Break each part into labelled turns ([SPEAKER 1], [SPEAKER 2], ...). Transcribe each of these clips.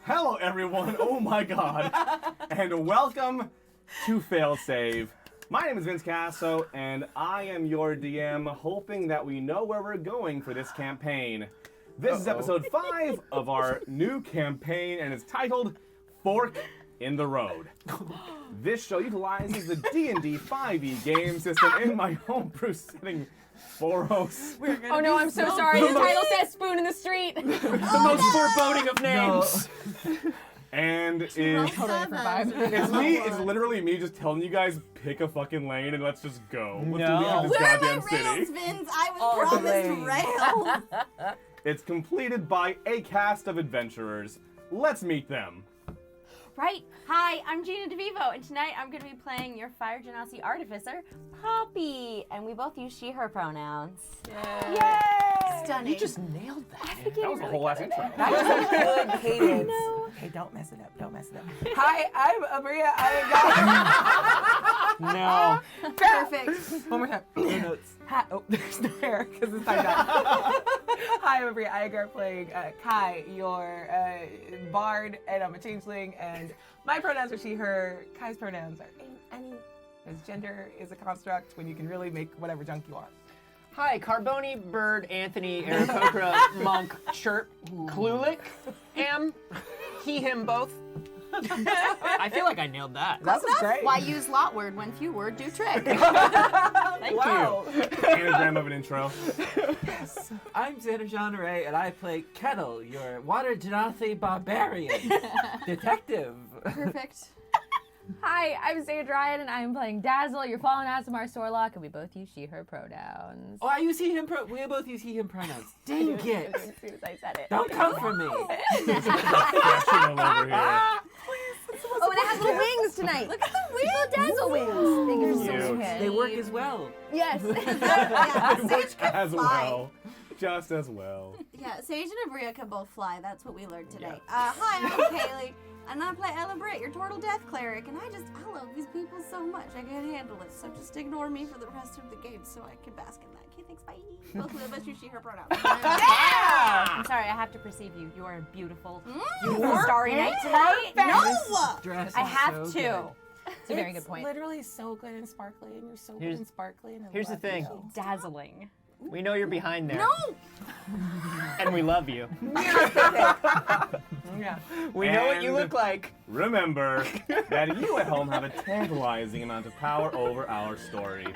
[SPEAKER 1] Hello, everyone. Oh my God. And welcome to Failsave. My name is Vince Casso, and I am your DM, hoping that we know where we're going for this campaign. This is episode 5 of our new campaign, and it's titled Fork in the Road. This show utilizes the D&D 5e game system in my homebrew setting, Boros.
[SPEAKER 2] Oh no, I'm so sorry. The title says Spoon in the Street.
[SPEAKER 3] The most foreboding of names.
[SPEAKER 1] And it's literally me just telling you guys, pick a fucking lane and let's just go. Let's do this
[SPEAKER 4] Where are
[SPEAKER 1] goddamn
[SPEAKER 4] my
[SPEAKER 1] city.
[SPEAKER 4] rails, Vince? I was promised rails.
[SPEAKER 1] It's completed by a cast of adventurers. Let's meet them.
[SPEAKER 2] Right. Hi, I'm Gina DeVivo, and tonight I'm going to be playing your Fire Genasi artificer, Poppy, and we both use she/her pronouns. Yay!
[SPEAKER 4] Stunning.
[SPEAKER 3] You just nailed that.
[SPEAKER 1] That was a whole ass intro.
[SPEAKER 3] That was a good cadence. Okay, don't mess it up. Don't mess it up. Hi, I'm Abria. No.
[SPEAKER 4] Perfect.
[SPEAKER 3] One more time. No notes. Hi. Oh, there's no hair because it's timed out. Hi, I'm Abria. I am playing Kai, your bard, and I'm a changeling. And my pronouns are she/her. Kai's pronouns are any. As gender is a construct when you can really make whatever junk you want.
[SPEAKER 5] Hi, Carboni, Bird, Anthony, Aarakocra, Monk, Chirp, Klulik, Am, he, him, both. I feel like I nailed that.
[SPEAKER 3] That's great.
[SPEAKER 4] Why use lot word when few word do trick?
[SPEAKER 5] Thank
[SPEAKER 3] Wow.
[SPEAKER 1] Anagram of an intro.
[SPEAKER 6] I'm Xander Jean Ray, and I play Kettle, your Water Genasi barbarian detective.
[SPEAKER 4] Perfect.
[SPEAKER 2] Hi, I'm Sandryan, and I'm playing Dasle, your fallen Aasimar Sorlock, and we both use she/her pronouns.
[SPEAKER 6] Oh, I use he, him, we both use he, him pronouns. Dang it.
[SPEAKER 2] As soon as I said it.
[SPEAKER 6] Don't come for me.
[SPEAKER 1] Professional over here.
[SPEAKER 2] Oh, and it has little wings tonight. Look at the wings. Little Dazzle wings. Thank you so
[SPEAKER 1] Cute.
[SPEAKER 2] much.
[SPEAKER 6] They work as well.
[SPEAKER 2] Yes.
[SPEAKER 1] It works as well. Just as well.
[SPEAKER 4] Yeah, Sage and Abria can both fly. That's what we learned today. Hi, I'm Kaylee, and I play Ella Britt, your Turtle Death Cleric, and I love these people so much. I can't handle it, so just ignore me for the rest of the game so I can bask in that. Okay, thanks, bye. Both of us use she/her pronouns.
[SPEAKER 2] I'm sorry, I have to perceive you. You are a beautiful, starry night tonight.
[SPEAKER 4] No!
[SPEAKER 6] Dress
[SPEAKER 2] I
[SPEAKER 6] is
[SPEAKER 2] have
[SPEAKER 6] so
[SPEAKER 2] to.
[SPEAKER 6] good.
[SPEAKER 2] It's a very good point.
[SPEAKER 3] Literally so good and sparkly, and you're so good
[SPEAKER 5] Here's-
[SPEAKER 3] and sparkly. And I
[SPEAKER 5] here's the
[SPEAKER 3] love
[SPEAKER 5] thing.
[SPEAKER 3] you.
[SPEAKER 2] Dazzling.
[SPEAKER 5] We know you're behind there.
[SPEAKER 4] No!
[SPEAKER 5] And we love you.
[SPEAKER 3] Yeah.
[SPEAKER 5] We know what you
[SPEAKER 1] And-
[SPEAKER 5] look like.
[SPEAKER 1] Remember that you at home have a tantalizing amount of power over our story.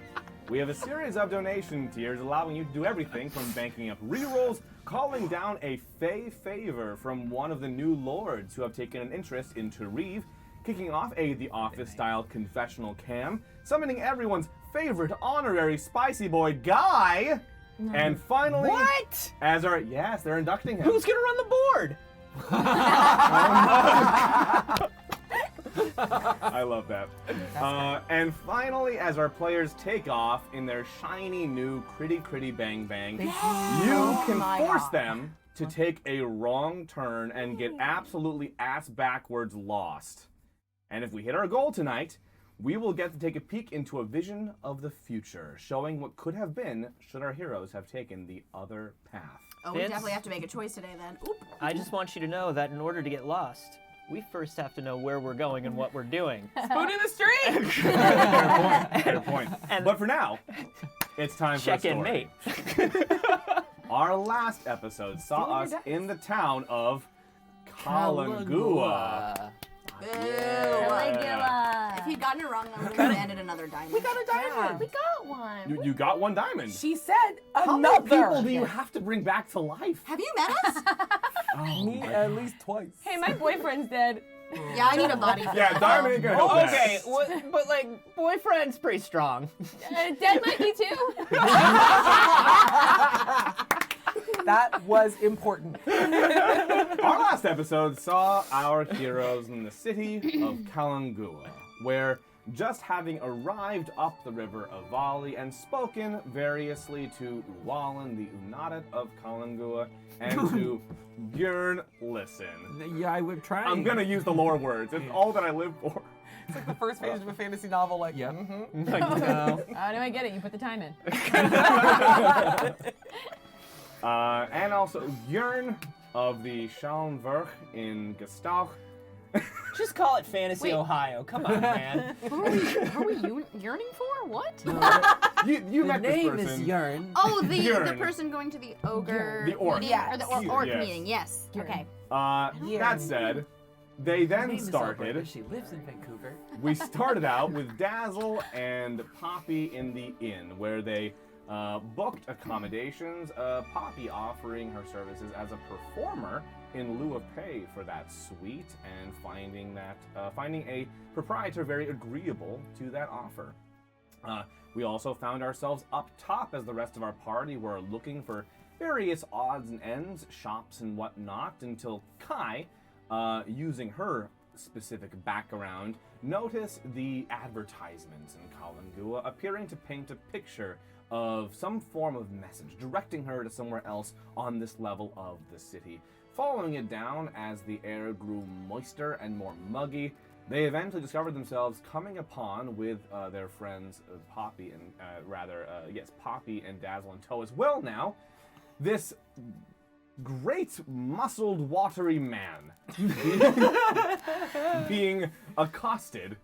[SPEAKER 1] We have a series of donation tiers allowing you to do everything from banking up rerolls, calling down a Fey favor from one of the new lords who have taken an interest in Tareve, kicking off a The Office-style confessional cam, summoning everyone's favorite honorary spicy boy, Guy, and finally,
[SPEAKER 5] What?
[SPEAKER 1] as our, yes, they're inducting him.
[SPEAKER 5] Who's gonna run the board?
[SPEAKER 1] I love that. And finally, as our players take off in their shiny new Critty Critty Bang Bang, you can force them to take a wrong turn and get absolutely ass backwards lost. And if we hit our goal tonight, we will get to take a peek into a vision of the future, showing what could have been should our heroes have taken the other path.
[SPEAKER 4] Oh, we
[SPEAKER 5] Vince?
[SPEAKER 4] definitely have to make a choice today then. Oop.
[SPEAKER 5] I just want you to know that in order to get lost, we first have to know where we're going and what we're doing.
[SPEAKER 3] Spoon in the street.
[SPEAKER 1] Fair point. But for now, it's time for a
[SPEAKER 5] Check in,
[SPEAKER 1] story.
[SPEAKER 5] mate.
[SPEAKER 1] Our last episode saw us in the town of Kalangua.
[SPEAKER 4] Boo.
[SPEAKER 2] Caligula.
[SPEAKER 4] If you'd gotten it wrong, I would have demanded another diamond.
[SPEAKER 3] We got a diamond.
[SPEAKER 2] We got one.
[SPEAKER 1] You got one diamond.
[SPEAKER 3] She said
[SPEAKER 1] How
[SPEAKER 3] another.
[SPEAKER 1] many people do you have to bring back to life?
[SPEAKER 4] Have you met us?
[SPEAKER 3] Me at least twice.
[SPEAKER 2] Hey, my boyfriend's dead.
[SPEAKER 4] Yeah, I need a body.
[SPEAKER 1] Yeah, diamond ain't gonna help that.
[SPEAKER 5] Okay, but like, boyfriend's pretty strong.
[SPEAKER 2] Dead might be too.
[SPEAKER 3] That was important.
[SPEAKER 1] Our last episode saw our heroes in the city of Kalangua, where just having arrived up the river of Vali and spoken variously to Uwalan, the Unadat of Kalangua, and to Björn Listen.
[SPEAKER 6] Yeah, I would try.
[SPEAKER 1] I'm gonna use the lore words. It's all that I live for.
[SPEAKER 3] It's like the first page of a fantasy novel, like,
[SPEAKER 6] Yep.
[SPEAKER 5] Like, no.
[SPEAKER 2] Oh, no, I get it. You put the time in.
[SPEAKER 1] And also, Björn of the Schalmwerk in Gestalt.
[SPEAKER 5] Just call it Fantasy Ohio. Come on, man.
[SPEAKER 2] Who are we yearning for? What?
[SPEAKER 1] You
[SPEAKER 6] The
[SPEAKER 1] met this
[SPEAKER 6] name
[SPEAKER 1] person.
[SPEAKER 6] is Yearn.
[SPEAKER 4] Oh, the
[SPEAKER 1] Urine.
[SPEAKER 4] person going to the ogre
[SPEAKER 1] The orc.
[SPEAKER 4] meeting, or
[SPEAKER 3] Yes.
[SPEAKER 4] the orc
[SPEAKER 1] Yes.
[SPEAKER 4] meeting. Yes. Okay.
[SPEAKER 1] That said, they
[SPEAKER 6] Her
[SPEAKER 1] then
[SPEAKER 6] name is
[SPEAKER 1] started.
[SPEAKER 6] Alberta. She lives in Vancouver.
[SPEAKER 1] We started out with Dasle and Poppy in the inn, where they booked accommodations. Poppy offering her services as a performer in lieu of pay for that suite, and finding a proprietor very agreeable to that offer. We also found ourselves up top as the rest of our party were looking for various odds and ends, shops and whatnot, until Kai, using her specific background, noticed the advertisements in Kalangua appearing to paint a picture of some form of message, directing her to somewhere else on this level of the city. Following it down as the air grew moister and more muggy, they eventually discovered themselves coming upon with their friends Poppy and Poppy and Dasle in tow as well now, this great muscled watery man being accosted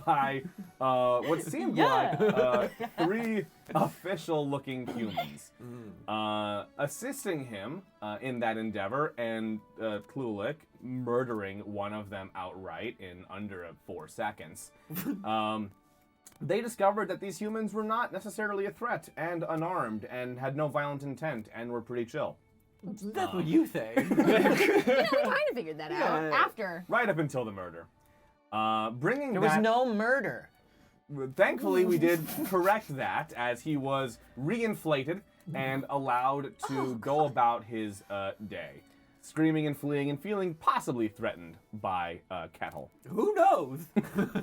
[SPEAKER 1] by what seemed like three official looking humans assisting him in that endeavor, and Klulik murdering one of them outright in under 4 seconds. They discovered that these humans were not necessarily a threat and unarmed and had no violent intent and were pretty chill.
[SPEAKER 6] That's what you say.
[SPEAKER 2] We kind of figured that out after.
[SPEAKER 1] Right up until the murder. Bringing
[SPEAKER 5] There was
[SPEAKER 1] that,
[SPEAKER 5] no murder.
[SPEAKER 1] Thankfully, we did correct that as he was reinflated and allowed to go about his day, screaming and fleeing and feeling possibly threatened by Kettle.
[SPEAKER 6] Who knows?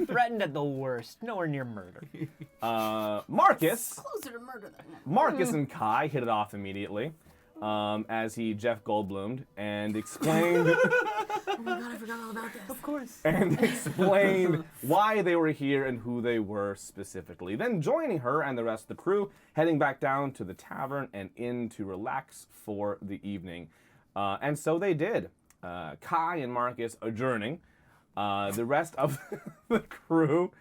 [SPEAKER 5] Threatened at the worst. Nowhere near murder.
[SPEAKER 1] Marcus
[SPEAKER 4] Closer to murder than that.
[SPEAKER 1] Marcus and Kai hit it off immediately. As he Jeff Goldblumed and explained
[SPEAKER 4] Oh my god, I forgot all about this.
[SPEAKER 6] Of course.
[SPEAKER 1] and explained why they were here and who they were specifically. Then joining her and the rest of the crew, heading back down to the tavern and in to relax for the evening. And so they did. Kai and Marcus adjourning. The rest of the crew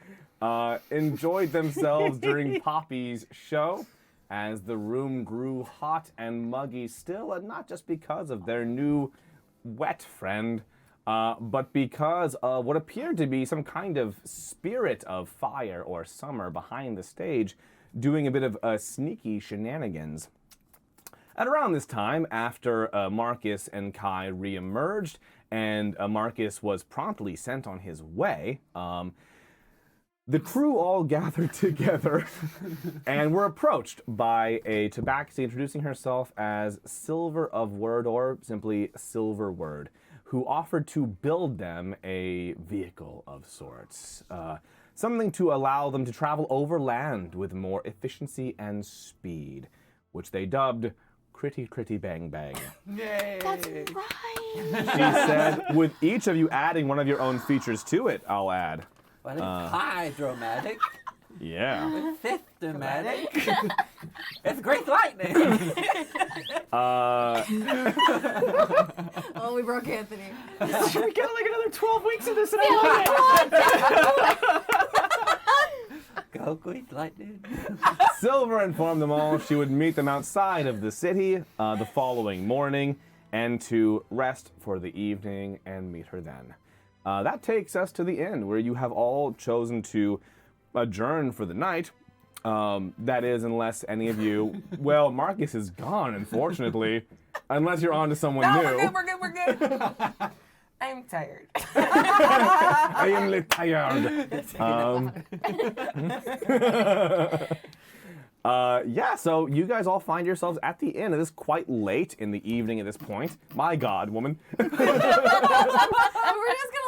[SPEAKER 1] enjoyed themselves during Poppy's show, as the room grew hot and muggy still, and not just because of their new wet friend, but because of what appeared to be some kind of spirit of fire or summer behind the stage, doing a bit of sneaky shenanigans. At around this time, after Marcus and Kai re-emerged, and Marcus was promptly sent on his way, the crew all gathered together and were approached by a tabaxi introducing herself as Silver of Word, or simply Silver Word, who offered to build them a vehicle of sorts. Something to allow them to travel overland with more efficiency and speed, which they dubbed Critty Critty Bang Bang.
[SPEAKER 6] Yay.
[SPEAKER 4] That's right.
[SPEAKER 1] She said, with each of you adding one of your own features to it, I'll add.
[SPEAKER 6] What is hydromatic?
[SPEAKER 1] Yeah.
[SPEAKER 6] Fifth dramatic? It's great lightning.
[SPEAKER 4] Oh, we broke Anthony.
[SPEAKER 5] We got like another 12 weeks of this, and
[SPEAKER 6] Go great lightning.
[SPEAKER 1] Silver informed them all she would meet them outside of the city the following morning and to rest for the evening and meet her then. That takes us to the end, where you have all chosen to adjourn for the night. That is, unless any of you... Well, Marcus is gone, unfortunately. Unless you're on to someone
[SPEAKER 3] No,
[SPEAKER 1] new.
[SPEAKER 3] we're good. I'm tired.
[SPEAKER 1] I am tired. Yeah, so you guys all find yourselves at the inn. It is quite late in the evening at this point. My God, woman.
[SPEAKER 4] We're just gonna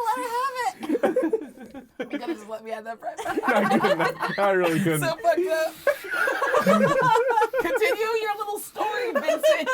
[SPEAKER 4] let her have it.
[SPEAKER 3] You could have just let me have that prize.
[SPEAKER 1] I couldn't. I really couldn't.
[SPEAKER 3] So fucked up. Continue your little story, Vincent.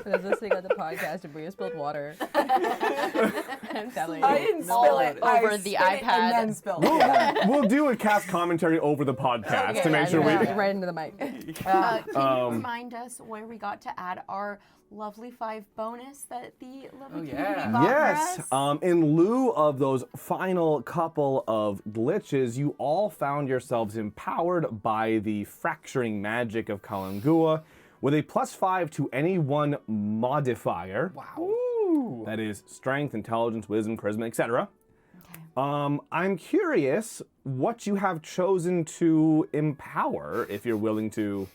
[SPEAKER 7] For those listening on the podcast, Abria spilled water. I'm telling you.
[SPEAKER 3] I didn't
[SPEAKER 7] All
[SPEAKER 3] spill it. I
[SPEAKER 2] over the
[SPEAKER 3] spit it
[SPEAKER 2] iPad.
[SPEAKER 3] and then spilled it.
[SPEAKER 1] We'll do a cast commentary over the podcast
[SPEAKER 7] Okay,
[SPEAKER 1] to make sure we.
[SPEAKER 7] right into the mic.
[SPEAKER 2] Can you remind us where we got to add our lovely 5 bonus that the lovely community
[SPEAKER 6] yeah.
[SPEAKER 2] bought
[SPEAKER 1] Yes.
[SPEAKER 2] for us?
[SPEAKER 1] In lieu of those final couple of glitches, you all found yourselves empowered by the fracturing magic of Kalangua with a +5 to any one modifier.
[SPEAKER 6] Wow.
[SPEAKER 1] That is strength, intelligence, wisdom, charisma, etc.
[SPEAKER 2] Okay.
[SPEAKER 1] I'm curious what you have chosen to empower, if you're willing to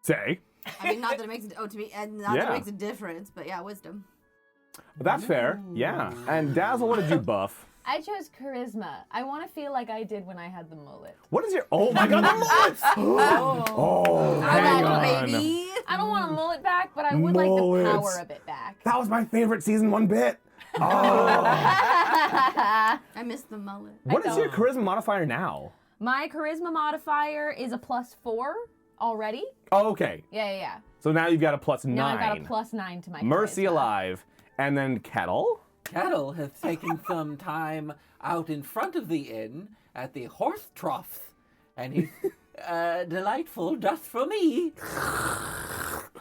[SPEAKER 1] say.
[SPEAKER 4] I mean, not that it makes it. Oh, to me, and not that it makes a difference, but yeah, wisdom.
[SPEAKER 1] That's fair. Yeah. And Dazzle, what did you buff?
[SPEAKER 7] I chose charisma. I want to feel like I did when I had the mullet.
[SPEAKER 1] What is your? Oh my God, the mullets! Oh, hang on.
[SPEAKER 4] Baby.
[SPEAKER 7] I don't want a mullet back, but I would like the
[SPEAKER 1] Mullets.
[SPEAKER 7] power of it back.
[SPEAKER 1] That was my favorite season 1 bit. Oh.
[SPEAKER 4] I missed the mullet.
[SPEAKER 1] What is your charisma modifier now?
[SPEAKER 7] My charisma modifier is a +4 already.
[SPEAKER 1] Oh, okay.
[SPEAKER 7] Yeah.
[SPEAKER 1] So now you've got a +9.
[SPEAKER 7] Now I got a +9 to my
[SPEAKER 1] Mercy
[SPEAKER 7] charisma.
[SPEAKER 1] alive. And then Kettle.
[SPEAKER 6] Kettle has taken some time out in front of the inn at the horse trough, and he's delightful just for me.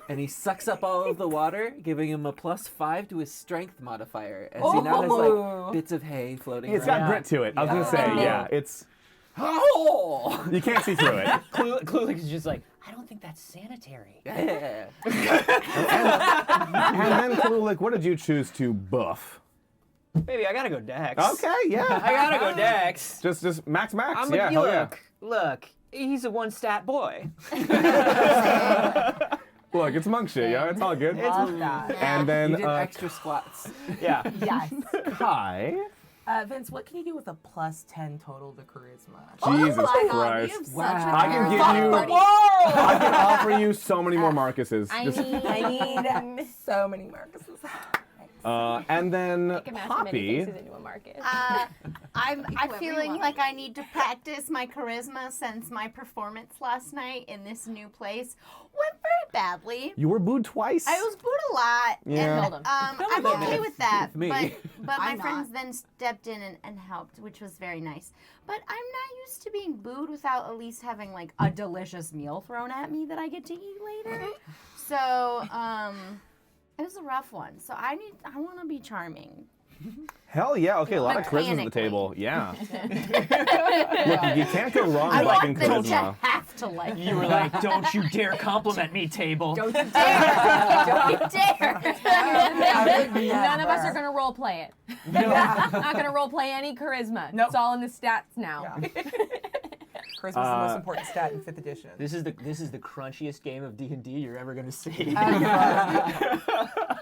[SPEAKER 6] And he sucks up all of the water, giving him a +5 to his strength modifier, as he now has like bits of hay floating
[SPEAKER 1] It's
[SPEAKER 6] around.
[SPEAKER 1] got grit to it. I was going to say, yeah, it's.
[SPEAKER 6] Oh!
[SPEAKER 1] You can't see through it.
[SPEAKER 5] Klulik is just like, I don't think that's sanitary.
[SPEAKER 6] Yeah.
[SPEAKER 1] And then, Klulik, what did you choose to buff?
[SPEAKER 5] Baby, I gotta go Dex.
[SPEAKER 1] Okay, yeah.
[SPEAKER 5] I gotta go Dex.
[SPEAKER 1] Just max.
[SPEAKER 5] I'm
[SPEAKER 1] Yeah, hell yeah.
[SPEAKER 5] Look, he's a 1-stat boy.
[SPEAKER 1] Look, it's monk shit, yo. It's all good.
[SPEAKER 3] Love that.
[SPEAKER 1] And then
[SPEAKER 6] You did extra squats.
[SPEAKER 5] Yeah.
[SPEAKER 3] Yes.
[SPEAKER 1] Kai.
[SPEAKER 3] Vince, what can you do with a +10 total to charisma?
[SPEAKER 1] Jesus
[SPEAKER 4] oh my God,
[SPEAKER 1] Christ.
[SPEAKER 4] you have such
[SPEAKER 6] Wow.
[SPEAKER 4] a
[SPEAKER 1] I can give
[SPEAKER 4] charisma
[SPEAKER 1] you-
[SPEAKER 4] party.
[SPEAKER 1] I can offer you so many more Marcuses.
[SPEAKER 7] I
[SPEAKER 1] Just-
[SPEAKER 7] need
[SPEAKER 3] So many Marcuses.
[SPEAKER 1] and then
[SPEAKER 7] to mash many
[SPEAKER 1] Poppy.
[SPEAKER 7] faces into a Marcus.
[SPEAKER 4] I'm
[SPEAKER 2] whoever you
[SPEAKER 4] feeling
[SPEAKER 2] want.
[SPEAKER 4] like I need to practice my charisma since my performance last night in this new place went very badly.
[SPEAKER 1] You were booed twice.
[SPEAKER 4] I was booed a lot.
[SPEAKER 1] Yeah.
[SPEAKER 4] And, I'm okay with that.
[SPEAKER 6] With me.
[SPEAKER 4] But my I'm friends not. then stepped in and helped, which was very nice. But I'm not used to being booed without at least having like a delicious meal thrown at me that I get to eat later. So, it was a rough one. So I want to be charming.
[SPEAKER 1] Hell yeah. Okay, a lot of charisma at the
[SPEAKER 4] Mechanically.
[SPEAKER 1] table. Yeah. Look, you can't go wrong
[SPEAKER 4] I
[SPEAKER 1] with liking
[SPEAKER 4] want them to
[SPEAKER 1] charisma.
[SPEAKER 4] have to like
[SPEAKER 5] You were like, don't you dare compliment me, table.
[SPEAKER 4] Don't you dare! Don't you dare!
[SPEAKER 7] None of us are gonna role play it. Not gonna role play any charisma.
[SPEAKER 3] Nope.
[SPEAKER 7] It's all in the stats now.
[SPEAKER 3] Charisma's the most important stat in 5th edition.
[SPEAKER 5] This is the crunchiest game of D&D you're ever gonna see.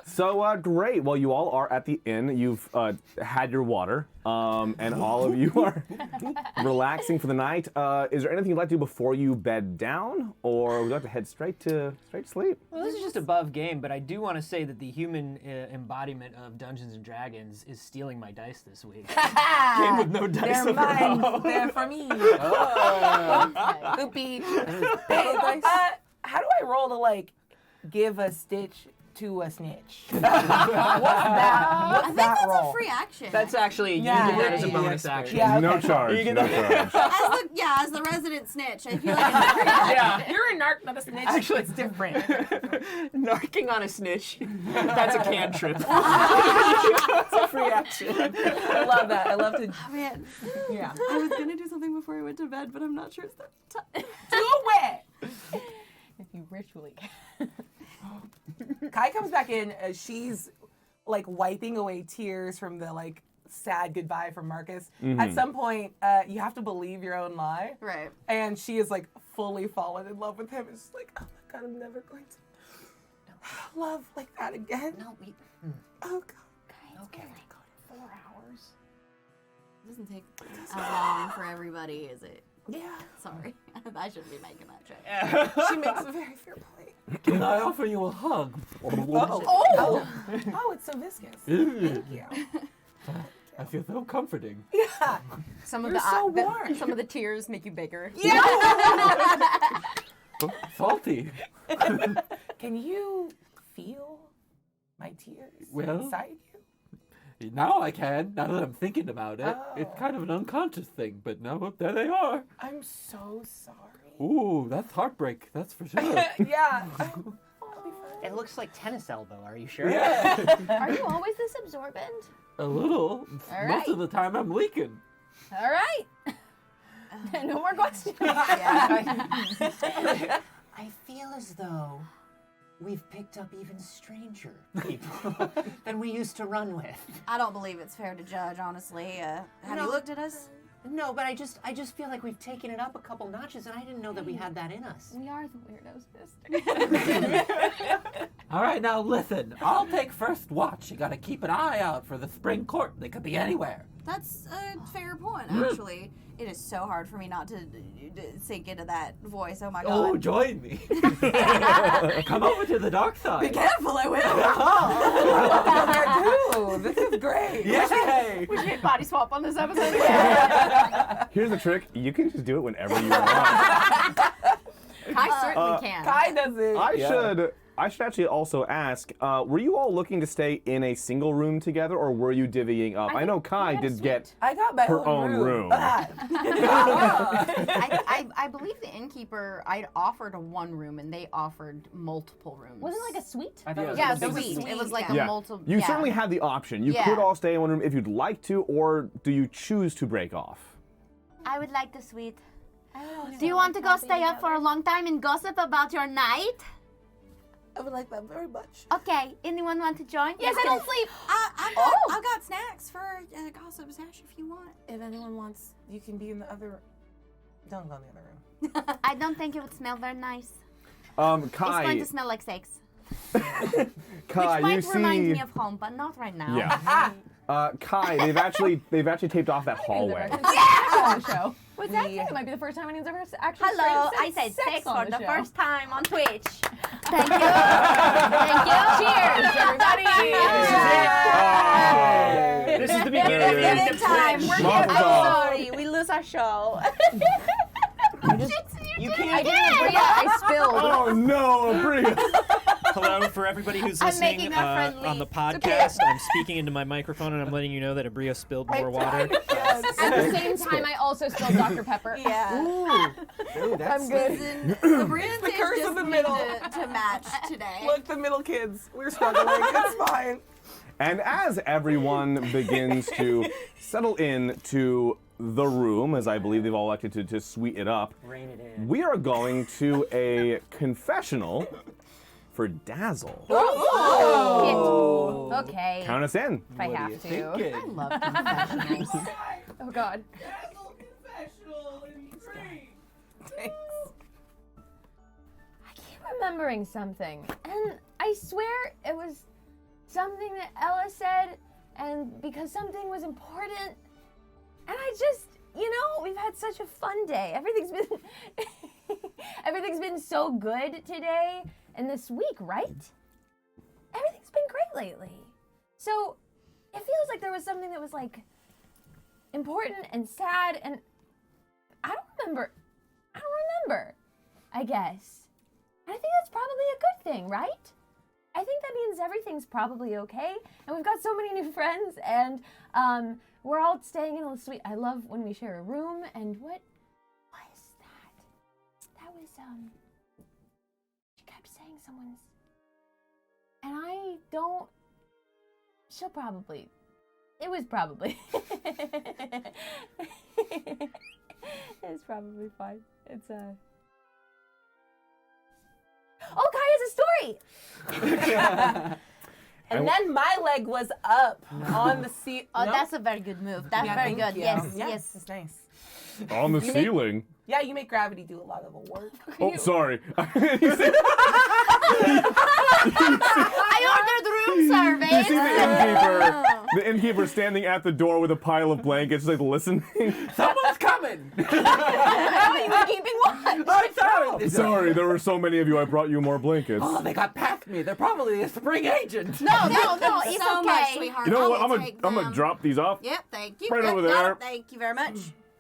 [SPEAKER 1] So great. Well, you all are at the inn. You've had your water, and all of you are relaxing for the night. Is there anything you'd like to do before you bed down, or would you like to head straight to sleep?
[SPEAKER 5] Well, this is just above game, but I do want to say that the human embodiment of Dungeons and Dragons is stealing my dice this week. Game with no dice
[SPEAKER 3] They're
[SPEAKER 5] of their
[SPEAKER 3] mine.
[SPEAKER 5] own.
[SPEAKER 3] They're for me. Oopie. How do I roll to like give a stitch to a snitch? What's that? What's
[SPEAKER 4] I think
[SPEAKER 3] that
[SPEAKER 4] that's
[SPEAKER 3] roll?
[SPEAKER 4] a free action.
[SPEAKER 5] That's actually, you
[SPEAKER 3] Yeah.
[SPEAKER 5] get that as a
[SPEAKER 6] Yeah.
[SPEAKER 5] bonus action.
[SPEAKER 3] Yeah,
[SPEAKER 1] No
[SPEAKER 3] okay.
[SPEAKER 1] charge. No charge.
[SPEAKER 4] as the resident snitch, I feel like it's a free action.
[SPEAKER 5] Yeah.
[SPEAKER 3] You're a narc, not a snitch.
[SPEAKER 5] Actually,
[SPEAKER 3] it's different.
[SPEAKER 5] Narking on a snitch, that's a cantrip. It's a free action.
[SPEAKER 3] I love that. I love to.
[SPEAKER 4] Oh, man.
[SPEAKER 3] Yeah.
[SPEAKER 4] I was gonna do something before I went to bed, but I'm not sure it's that time.
[SPEAKER 3] Do it.
[SPEAKER 7] If you ritually
[SPEAKER 3] Kai comes back in. She's like wiping away tears from the like sad goodbye from Marcus. At some point, you have to believe your own lie.
[SPEAKER 4] Right.
[SPEAKER 3] And she is like fully fallen in love with him. It's just like, oh my God, I'm never going to love like that again.
[SPEAKER 2] No, we.
[SPEAKER 3] Oh God.
[SPEAKER 5] Okay.
[SPEAKER 2] 4 hours.
[SPEAKER 4] It doesn't take as long for everybody, is it?
[SPEAKER 3] Yeah.
[SPEAKER 4] Sorry. I shouldn't be making that joke.
[SPEAKER 3] She makes a very fair point.
[SPEAKER 6] Can I offer you a hug?
[SPEAKER 3] Oh, it's so viscous. Thank you.
[SPEAKER 6] I feel so comforting.
[SPEAKER 3] Yeah.
[SPEAKER 4] Some
[SPEAKER 3] You're so warm.
[SPEAKER 4] some of the tears make you bigger.
[SPEAKER 6] Salty.
[SPEAKER 3] Can you feel my tears
[SPEAKER 6] Well-
[SPEAKER 3] inside you?
[SPEAKER 6] Now I can, now that I'm thinking about it. It's
[SPEAKER 3] Oh.
[SPEAKER 6] kind of an unconscious thing, but now there they are.
[SPEAKER 3] I'm so sorry.
[SPEAKER 6] Ooh, that's heartbreak, that's for sure.
[SPEAKER 3] Yeah.
[SPEAKER 5] It looks like tennis elbow. Are you sure?
[SPEAKER 6] Yeah,
[SPEAKER 7] Are you always this absorbent?
[SPEAKER 6] a little.
[SPEAKER 7] All
[SPEAKER 6] Most of
[SPEAKER 7] right.
[SPEAKER 6] the time I'm leaking.
[SPEAKER 7] All right. No more questions.
[SPEAKER 5] I feel as though we've picked up even stranger people than we used to run with.
[SPEAKER 4] I don't believe it's fair to judge, honestly. Have
[SPEAKER 5] No.
[SPEAKER 4] you looked at us?
[SPEAKER 5] No, but I just feel like we've taken it up a couple notches, and I didn't know that we had that in us.
[SPEAKER 7] We are the weirdos, sister.
[SPEAKER 6] All right, now listen. I'll take first watch. You gotta keep an eye out for the spring court. They could be anywhere.
[SPEAKER 4] That's a fair point, actually. It is so hard for me not to sink into that voice. Oh my
[SPEAKER 6] Oh,
[SPEAKER 4] god.
[SPEAKER 6] join me. Come over to the dark side.
[SPEAKER 4] Be careful, I will.
[SPEAKER 3] Down there too. This is great.
[SPEAKER 6] Yay!
[SPEAKER 7] We should hit body swap on this episode again.
[SPEAKER 1] Here's the trick: you can just do it whenever you want.
[SPEAKER 7] I certainly can.
[SPEAKER 3] Kai does it.
[SPEAKER 1] I should actually also ask: were you all looking to stay in a single room together, or were you divvying up? I know Kai
[SPEAKER 7] had a
[SPEAKER 1] did get.
[SPEAKER 3] I got my
[SPEAKER 1] her own room.
[SPEAKER 2] I believe the innkeeper, I'd offered a one room and they offered multiple rooms.
[SPEAKER 7] Wasn't it like a suite?
[SPEAKER 5] I thought it was
[SPEAKER 2] Yeah,
[SPEAKER 5] like a
[SPEAKER 2] it was a
[SPEAKER 5] big
[SPEAKER 2] suite. It was like
[SPEAKER 4] Yeah.
[SPEAKER 2] a
[SPEAKER 1] Yeah,
[SPEAKER 2] multiple.
[SPEAKER 1] you certainly had the option. You
[SPEAKER 2] Yeah.
[SPEAKER 1] could all stay in one room if you'd like to, or do you choose to break off?
[SPEAKER 2] I would like the suite.
[SPEAKER 7] I don't know.
[SPEAKER 2] Do you want to go stay up for a long time and gossip about your night?
[SPEAKER 3] I would like that very much.
[SPEAKER 2] Okay, anyone want to join?
[SPEAKER 7] Yes, I don't sleep.
[SPEAKER 4] I've got snacks for Gossip Sash if you want.
[SPEAKER 3] If anyone wants, you can be in the other. Don't go in the other room.
[SPEAKER 2] I don't think it would smell very nice. It's going
[SPEAKER 1] Kai,
[SPEAKER 2] to smell like sex.
[SPEAKER 1] Kai,
[SPEAKER 2] Which might
[SPEAKER 1] you
[SPEAKER 2] remind
[SPEAKER 1] see.
[SPEAKER 2] me of home, but not right now.
[SPEAKER 1] Yeah. Kai, they've actually taped off that hallway.
[SPEAKER 7] On the show. What's that?
[SPEAKER 2] Yeah.
[SPEAKER 7] It might be the first time anyone's ever actually
[SPEAKER 2] Hello, I
[SPEAKER 7] straight
[SPEAKER 2] said sex
[SPEAKER 7] on
[SPEAKER 2] for
[SPEAKER 7] the
[SPEAKER 2] the
[SPEAKER 7] show.
[SPEAKER 2] first time on Twitch. Thank you. Thank you.
[SPEAKER 7] Cheers, everybody.
[SPEAKER 5] This is the beginning of the
[SPEAKER 1] There it
[SPEAKER 5] end
[SPEAKER 1] is.
[SPEAKER 5] of
[SPEAKER 2] Time.
[SPEAKER 5] Twitch.
[SPEAKER 2] We're
[SPEAKER 1] Mazel
[SPEAKER 2] I'm
[SPEAKER 1] tov.
[SPEAKER 2] sorry. We lose our show.
[SPEAKER 5] You
[SPEAKER 7] I
[SPEAKER 5] can't.
[SPEAKER 7] didn't bring it. I spilled.
[SPEAKER 1] Oh no, Bria!
[SPEAKER 8] Hello, for everybody who's
[SPEAKER 2] I'm
[SPEAKER 8] listening
[SPEAKER 2] making our friend
[SPEAKER 8] on the
[SPEAKER 2] leave.
[SPEAKER 8] podcast. I'm speaking into my microphone and I'm letting you know that Abria spilled more water.
[SPEAKER 7] At the same time, I also spilled Dr. Pepper.
[SPEAKER 4] Yeah.
[SPEAKER 6] Ooh, that's
[SPEAKER 7] I'm good.
[SPEAKER 4] Sabrina
[SPEAKER 3] the curse of the middle.
[SPEAKER 4] to match today.
[SPEAKER 3] Look, the middle kids. We're struggling. It's fine.
[SPEAKER 1] And as everyone begins to settle in to the room, as I believe they've all elected to sweet it up,
[SPEAKER 5] Rein it in.
[SPEAKER 1] we are going to a confessional for Dasle.
[SPEAKER 7] Oh. Okay.
[SPEAKER 1] Count us in.
[SPEAKER 7] If I
[SPEAKER 6] What are
[SPEAKER 7] have
[SPEAKER 6] you
[SPEAKER 7] to.
[SPEAKER 6] thinking?
[SPEAKER 2] I love confessionals.
[SPEAKER 7] Oh God. I keep remembering something, and I swear it was something that Ella said, and because something was important, and I just, we've had such a fun day. Everything's been so good today and this week, right? Everything's been great lately. So it feels like there was something that was like important and sad, and I don't remember, I guess. And I think that's probably a good thing, right? I think that means everything's probably okay, and we've got so many new friends, and we're all staying in a suite. I love when we share a room, and what is that? That was, she kept saying someone's, and I don't, she'll probably, it was probably, it's probably fine. It's, oh, Kai has a story!
[SPEAKER 3] And then my leg was up on the seat.
[SPEAKER 2] Oh,
[SPEAKER 3] No?
[SPEAKER 2] that's a very good move. That's
[SPEAKER 3] Yeah,
[SPEAKER 2] very
[SPEAKER 3] thank
[SPEAKER 2] good.
[SPEAKER 3] you.
[SPEAKER 2] Yes,
[SPEAKER 3] Yeah,
[SPEAKER 2] yes.
[SPEAKER 3] it's nice.
[SPEAKER 1] On the ceiling.
[SPEAKER 3] Yeah, you make gravity do a lot of the work.
[SPEAKER 1] Oh, sorry.
[SPEAKER 2] I ordered room
[SPEAKER 1] You
[SPEAKER 2] service.
[SPEAKER 1] see the innkeeper standing at the door with a pile of blankets, like listening.
[SPEAKER 6] Someone's coming!
[SPEAKER 7] Oh, you were keeping watch!
[SPEAKER 6] I'm sorry!
[SPEAKER 1] Sorry, there were so many of you. I brought you more blankets.
[SPEAKER 6] Oh, they got past me. They're probably a spring agent.
[SPEAKER 2] No, it's
[SPEAKER 4] so much,
[SPEAKER 2] okay.
[SPEAKER 4] sweetheart.
[SPEAKER 1] You know
[SPEAKER 4] I
[SPEAKER 1] what?
[SPEAKER 4] will
[SPEAKER 1] I'm
[SPEAKER 4] take
[SPEAKER 1] gonna
[SPEAKER 4] them.
[SPEAKER 1] drop these off.
[SPEAKER 4] Yep, thank you.
[SPEAKER 1] Right
[SPEAKER 4] Yep,
[SPEAKER 1] over
[SPEAKER 4] got
[SPEAKER 1] there.
[SPEAKER 4] it. Thank you very much.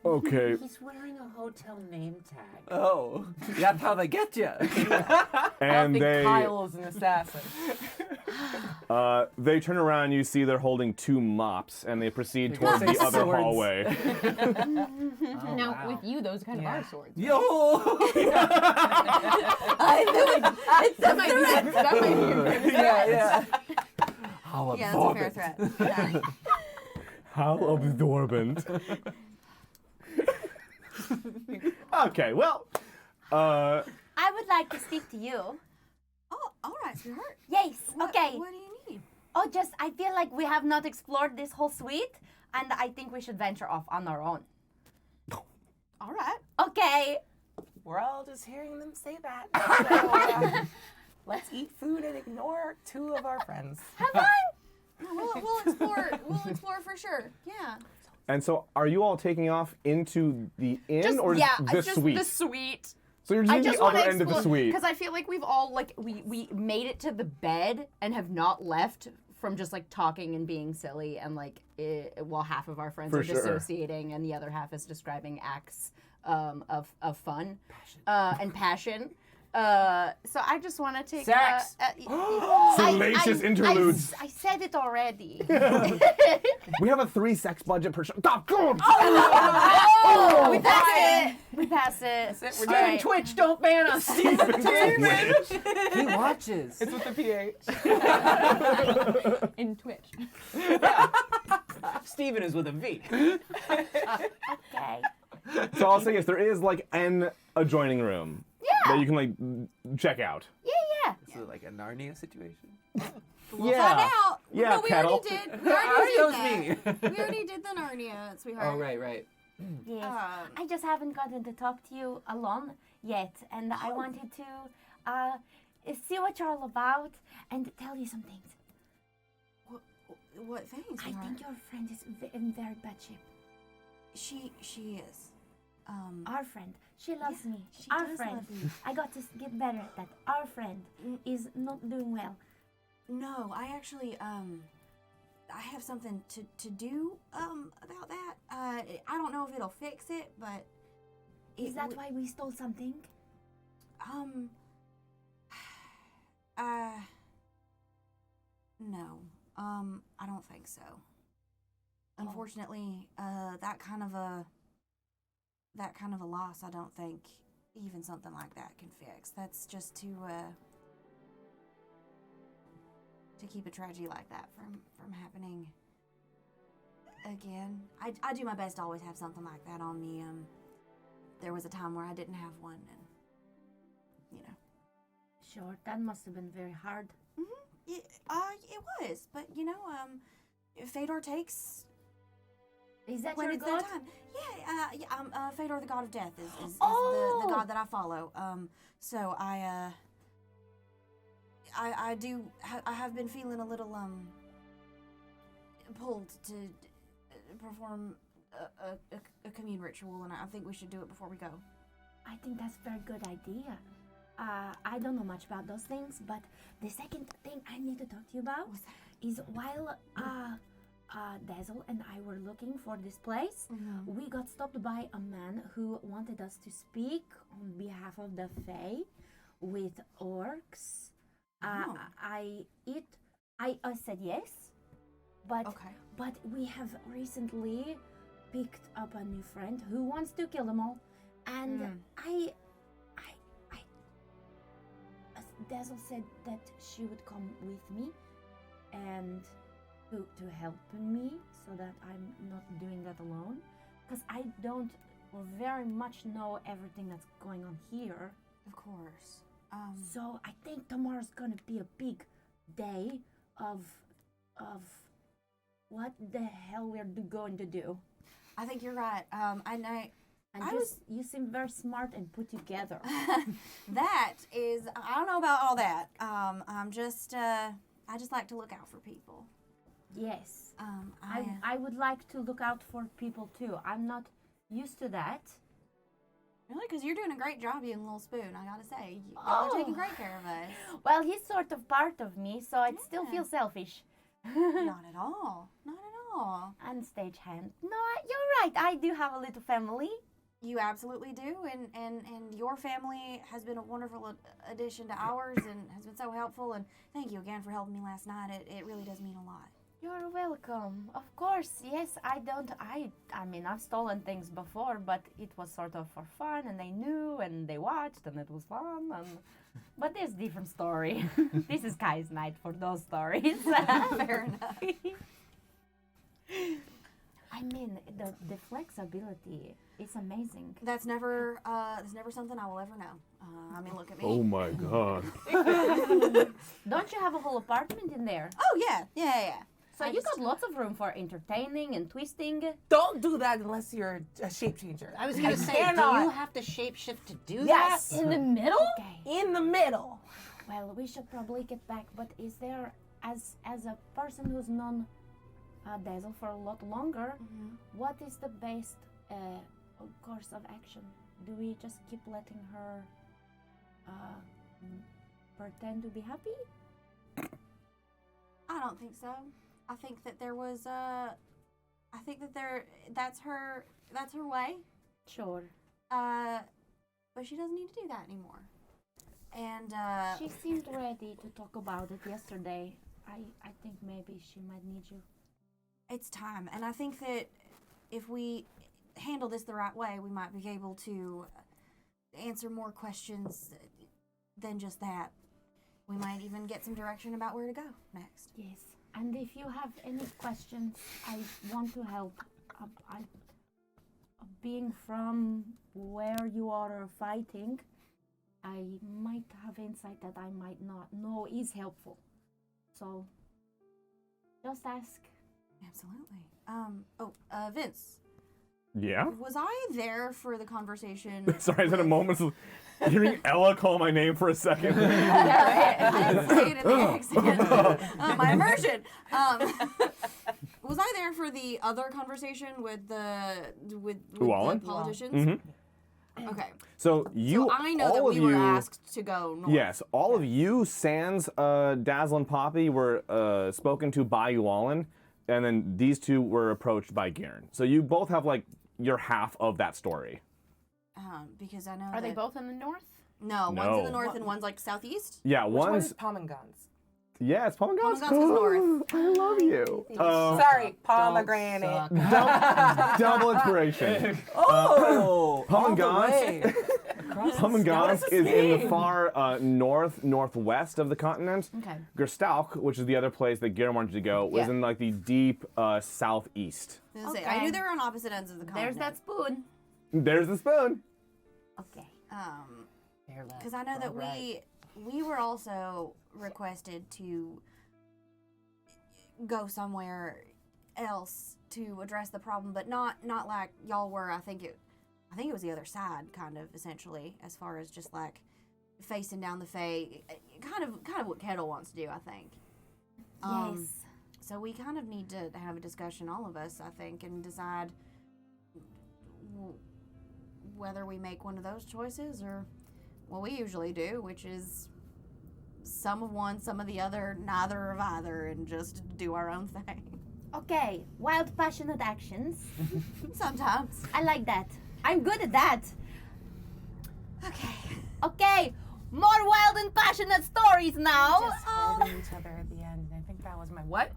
[SPEAKER 1] Okay.
[SPEAKER 6] He's wearing a hotel name tag. Oh, that's how they get you.
[SPEAKER 3] I
[SPEAKER 1] And
[SPEAKER 3] think
[SPEAKER 1] they
[SPEAKER 3] Kyle is an assassin.
[SPEAKER 1] they turn around and you see they're holding 2 mops and they proceed towards the other
[SPEAKER 3] swords.
[SPEAKER 1] hallway.
[SPEAKER 7] Now, with you, those kind of are swords.
[SPEAKER 6] Yo!
[SPEAKER 4] I knew it.
[SPEAKER 7] That might be a good
[SPEAKER 6] yeah. How
[SPEAKER 4] Yeah, that's a fair
[SPEAKER 6] absorbent.
[SPEAKER 4] threat. Yeah.
[SPEAKER 1] How absorbent. Okay, well,
[SPEAKER 2] I would like to speak to you.
[SPEAKER 4] Oh, all right, sweetheart.
[SPEAKER 2] Yes.
[SPEAKER 4] What,
[SPEAKER 2] Okay.
[SPEAKER 4] What do you need?
[SPEAKER 2] Oh, just I feel like we have not explored this whole suite, and I think we should venture off on our own.
[SPEAKER 4] All right.
[SPEAKER 2] Okay.
[SPEAKER 3] We're all just hearing them say that. So, let's eat food and ignore 2 of our friends.
[SPEAKER 4] No, we'll explore. We'll explore for sure. Yeah.
[SPEAKER 1] and so are you all taking off into the inn or the suite?
[SPEAKER 2] the suite.
[SPEAKER 1] So you're
[SPEAKER 2] I
[SPEAKER 1] using
[SPEAKER 2] just
[SPEAKER 1] the
[SPEAKER 2] want
[SPEAKER 1] other
[SPEAKER 2] to
[SPEAKER 1] end of the
[SPEAKER 2] explore
[SPEAKER 1] suite.
[SPEAKER 2] because I feel like we've all like we made it to the bed and have not left from just like talking and being silly and like while half of our friends
[SPEAKER 1] For
[SPEAKER 2] are
[SPEAKER 1] sure.
[SPEAKER 2] dissociating and the other half is describing acts of fun and passion. So I just want to take
[SPEAKER 5] Sex.
[SPEAKER 1] Salacious interludes.
[SPEAKER 2] I said it already.
[SPEAKER 1] We have a 3 sex budget per show. Oh, God!
[SPEAKER 2] Oh, we pass it. We pass it.
[SPEAKER 3] We're
[SPEAKER 2] All
[SPEAKER 3] doing
[SPEAKER 2] right.
[SPEAKER 5] Twitch, don't ban us.
[SPEAKER 6] He watches.
[SPEAKER 3] It's with the PH.
[SPEAKER 7] In Twitch.
[SPEAKER 5] Steven is with a V.
[SPEAKER 2] Okay.
[SPEAKER 1] So I'll say yes, there is like an adjoining room
[SPEAKER 2] Yeah.
[SPEAKER 1] that you can like check out.
[SPEAKER 2] Yeah.
[SPEAKER 6] Is it like a Narnia situation?
[SPEAKER 4] We'll find out.
[SPEAKER 1] Yeah,
[SPEAKER 4] no, we
[SPEAKER 1] Kettle.
[SPEAKER 4] already did. We already
[SPEAKER 6] That was
[SPEAKER 4] did that.
[SPEAKER 6] me.
[SPEAKER 4] We already did the Narnia, sweetheart.
[SPEAKER 6] Oh, right.
[SPEAKER 2] Yes.
[SPEAKER 4] Um,
[SPEAKER 2] I just haven't gotten to talk to you alone yet, and I wanted to see what you're all about and tell you some things.
[SPEAKER 4] what things?
[SPEAKER 2] I
[SPEAKER 4] sweetheart?
[SPEAKER 2] think your friend is in very bad shape.
[SPEAKER 4] She is.
[SPEAKER 2] Our friend, she loves me.
[SPEAKER 4] she
[SPEAKER 2] Our
[SPEAKER 4] does
[SPEAKER 2] friend,
[SPEAKER 4] love you.
[SPEAKER 2] I got to get better at that. Our friend is not doing well.
[SPEAKER 4] No, I actually I have something to do about that. I don't know if it'll fix it, but
[SPEAKER 2] Is that why we stole something?
[SPEAKER 4] No. I don't think so. Unfortunately, that kind of a loss, I don't think even something like that can fix. That's just to keep a tragedy like that from happening again. I do my best to always have something like that on me. There was a time where I didn't have one, and you know.
[SPEAKER 2] Sure, that must have been very hard.
[SPEAKER 4] It was, but you know, Phadohr takes
[SPEAKER 2] Is that
[SPEAKER 4] when
[SPEAKER 2] your
[SPEAKER 4] it's
[SPEAKER 2] god?
[SPEAKER 4] that time. Yeah, Phadohr, the god of death, is
[SPEAKER 2] Oh!
[SPEAKER 4] the god that I follow. So I have been feeling a little pulled to perform a commune ritual, and I think we should do it before we go.
[SPEAKER 2] I think that's a very good idea. I don't know much about those things, but the second thing I need to talk to you about is while Dasle and I were looking for this place, we got stopped by a man who wanted us to speak on behalf of the Fey with orcs. I said yes, but we have recently picked up a new friend who wants to kill them all, and Dasle said that she would come with me and to help me so that I'm not doing that alone, because I don't very much know everything that's going on here.
[SPEAKER 4] Of course.
[SPEAKER 2] So I think tomorrow's gonna be a big day of what the hell we're going to do.
[SPEAKER 4] I think you're right.
[SPEAKER 2] You seem very smart and put together.
[SPEAKER 4] That is, I don't know about all that. I just like to look out for people.
[SPEAKER 2] Yes. I would like to look out for people too. I'm not used to that.
[SPEAKER 4] Really? Because you're doing a great job, you and Little Spoon, I gotta say. Y'all are taking great care of us.
[SPEAKER 2] Well, he's sort of part of me, so I'd still feel selfish.
[SPEAKER 4] Not at all. Not at all.
[SPEAKER 2] And stagehand. No, you're right. I do have a little family.
[SPEAKER 4] You absolutely do, and your family has been a wonderful addition to ours and has been so helpful, and thank you again for helping me last night. It really does mean a lot.
[SPEAKER 2] You're welcome. Of course, yes, I mean, I've stolen things before, but it was sort of for fun, and they knew, and they watched, and it was fun, but there's a different story. This is Kai's night for those stories.
[SPEAKER 4] Fair enough.
[SPEAKER 2] I mean, the flexibility is amazing.
[SPEAKER 4] That's never something I will ever know. I mean, look at me.
[SPEAKER 1] Oh my god.
[SPEAKER 2] Don't you have a whole apartment in there?
[SPEAKER 4] Oh yeah.
[SPEAKER 2] So you got lots of room for entertaining and twisting.
[SPEAKER 3] Don't do that unless you're a shape changer.
[SPEAKER 5] I was gonna say, do
[SPEAKER 3] cannot.
[SPEAKER 5] you have to shapeshift to do
[SPEAKER 3] Yes.
[SPEAKER 5] that?
[SPEAKER 7] In the middle?
[SPEAKER 2] Okay.
[SPEAKER 3] In the middle.
[SPEAKER 2] Well, we should probably get back, but is there, as a person who's known Dasle for a lot longer, what is the best course of action? Do we just keep letting her pretend to be happy?
[SPEAKER 4] I don't think so. I think that there was that's her way.
[SPEAKER 2] Sure.
[SPEAKER 4] But she doesn't need to do that anymore. And
[SPEAKER 2] She seemed ready to talk about it yesterday. I think maybe she might need you.
[SPEAKER 4] it's time. And I think that if we handle this the right way, we might be able to answer more questions than just that. We might even get some direction about where to go next.
[SPEAKER 2] Yes. And if you have any questions, I want to help. Being from where you are fighting, I might have insight that I might not know is helpful. So, just ask.
[SPEAKER 4] Absolutely. Vince,
[SPEAKER 1] Yeah?
[SPEAKER 4] was I there for the conversation?
[SPEAKER 1] Sorry, I had a moment of hearing Ella call my name for a second.
[SPEAKER 4] I didn't say it in the accent. My immersion. Was I there for the other conversation with the
[SPEAKER 1] Ualan?
[SPEAKER 4] politicians?
[SPEAKER 1] Mm-hmm.
[SPEAKER 4] Okay.
[SPEAKER 1] So you,
[SPEAKER 4] So I know that
[SPEAKER 1] all
[SPEAKER 4] we
[SPEAKER 1] of
[SPEAKER 4] were
[SPEAKER 1] you,
[SPEAKER 4] asked to go north.
[SPEAKER 1] yes, all of you, sans Dasle and Poppy, were spoken to by Ualan, and then these two were approached by Garen. So you both have like your half of that story.
[SPEAKER 4] Because I know.
[SPEAKER 2] Are they
[SPEAKER 4] that-
[SPEAKER 2] both in the north?
[SPEAKER 4] No, one's in the
[SPEAKER 1] No.
[SPEAKER 4] north and one's like southeast.
[SPEAKER 1] Yeah,
[SPEAKER 3] Which one
[SPEAKER 1] one's
[SPEAKER 3] is Pomegans?
[SPEAKER 1] yeah, it's Pomegans.
[SPEAKER 4] Pomegans is north.
[SPEAKER 1] I love you.
[SPEAKER 3] Sorry, pomegranate.
[SPEAKER 1] Double inspiration.
[SPEAKER 3] Oh,
[SPEAKER 1] Pomegans. Pomegans is in the
[SPEAKER 3] name?
[SPEAKER 1] far northwest of the continent.
[SPEAKER 2] Okay.
[SPEAKER 1] Gerstalk, which is the other place that Garen wanted to go, was
[SPEAKER 2] Yeah.
[SPEAKER 1] in like the deep southeast.
[SPEAKER 4] I was gonna say, I knew they were on opposite ends of the
[SPEAKER 2] There's
[SPEAKER 4] continent.
[SPEAKER 2] that spoon.
[SPEAKER 1] There's the spoon.
[SPEAKER 2] Okay.
[SPEAKER 4] Because I know that we were also requested to go somewhere else to address the problem, but not like y'all were. I think it was the other side, kind of essentially, as far as just like facing down the Fey, kind of what Kettle wants to do. I think.
[SPEAKER 2] Yes.
[SPEAKER 4] So we kind of need to have a discussion, all of us, I think, and decide whether we make one of those choices or what we usually do, which is some of one, some of the other, neither of either, and just do our own thing.
[SPEAKER 2] Okay. Wild, passionate actions.
[SPEAKER 4] Sometimes.
[SPEAKER 2] I like that. I'm good at that.
[SPEAKER 4] Okay.
[SPEAKER 2] Okay. More wild and passionate stories now.
[SPEAKER 3] Just holding each other at the end. I think that was my what?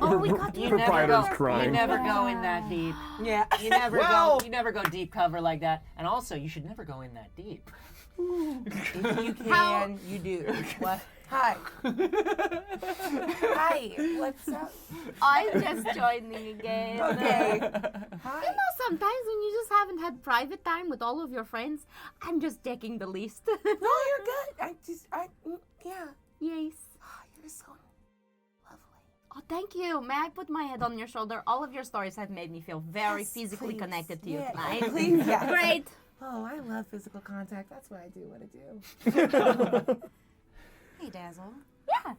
[SPEAKER 2] Oh, we got
[SPEAKER 5] You
[SPEAKER 2] to
[SPEAKER 5] never go.
[SPEAKER 1] crying.
[SPEAKER 5] You never go in that deep.
[SPEAKER 3] Yeah.
[SPEAKER 5] You never
[SPEAKER 1] Well-
[SPEAKER 5] go. You never go deep cover like that. And also, you should never go in that deep.
[SPEAKER 3] If you can, you do. What? Hi. Hi. What's up?
[SPEAKER 2] I'm just joining again.
[SPEAKER 3] Okay.
[SPEAKER 2] You
[SPEAKER 3] Hi.
[SPEAKER 2] know, sometimes when you just haven't had private time with all of your friends, I'm just checking the list.
[SPEAKER 3] No, you're good. Yeah.
[SPEAKER 2] Yes.
[SPEAKER 3] Oh, you're so lovely.
[SPEAKER 2] Oh, thank you. May I put my head on your shoulder? All of your stories have made me feel very
[SPEAKER 3] Yes,
[SPEAKER 2] physically
[SPEAKER 3] please.
[SPEAKER 2] connected to you
[SPEAKER 3] Yeah,
[SPEAKER 2] tonight.
[SPEAKER 3] please, yeah.
[SPEAKER 2] Great.
[SPEAKER 3] Oh, I love physical contact. That's why I do what I do.
[SPEAKER 4] Hey, Dasle.
[SPEAKER 2] Yeah.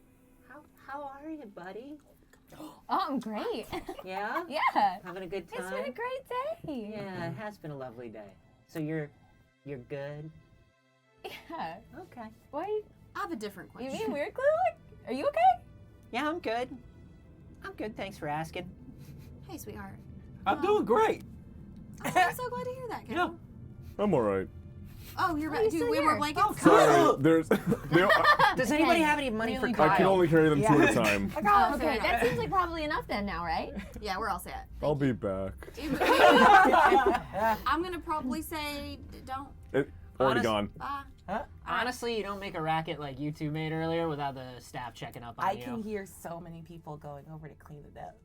[SPEAKER 5] How are you, buddy?
[SPEAKER 7] Oh, I'm great.
[SPEAKER 5] Yeah.
[SPEAKER 7] Yeah.
[SPEAKER 5] Having a good time.
[SPEAKER 7] It's been a great day.
[SPEAKER 5] Yeah, it has been a lovely day. So you're good.
[SPEAKER 7] Yeah.
[SPEAKER 5] Okay.
[SPEAKER 7] Why?
[SPEAKER 4] I have a different
[SPEAKER 7] You
[SPEAKER 4] question.
[SPEAKER 7] being weird, Clearly? Are you okay?
[SPEAKER 5] Yeah, I'm good. I'm good. Thanks for asking.
[SPEAKER 4] Hey, sweetheart.
[SPEAKER 6] I'm doing great.
[SPEAKER 4] Oh, I'm so glad to hear that, Kale.
[SPEAKER 1] I'm all right.
[SPEAKER 4] Oh, you're
[SPEAKER 7] you
[SPEAKER 4] back. Do
[SPEAKER 7] still
[SPEAKER 4] we
[SPEAKER 7] here?
[SPEAKER 4] wear blankets?
[SPEAKER 1] Sorry, there's.
[SPEAKER 5] Does anybody have any money for
[SPEAKER 3] Really
[SPEAKER 5] Kyle?
[SPEAKER 1] I can only carry them two at a time.
[SPEAKER 7] Oh, okay, that seems like probably enough then now, right?
[SPEAKER 4] Yeah, we're all set.
[SPEAKER 1] I'll be back.
[SPEAKER 4] I'm gonna probably say don't.
[SPEAKER 1] Already
[SPEAKER 5] Honest-
[SPEAKER 1] gone.
[SPEAKER 4] Bye.
[SPEAKER 5] Honestly, you don't make a racket like you two made earlier without the staff checking up on
[SPEAKER 3] I
[SPEAKER 5] you.
[SPEAKER 3] can hear so many people going over to clean it up.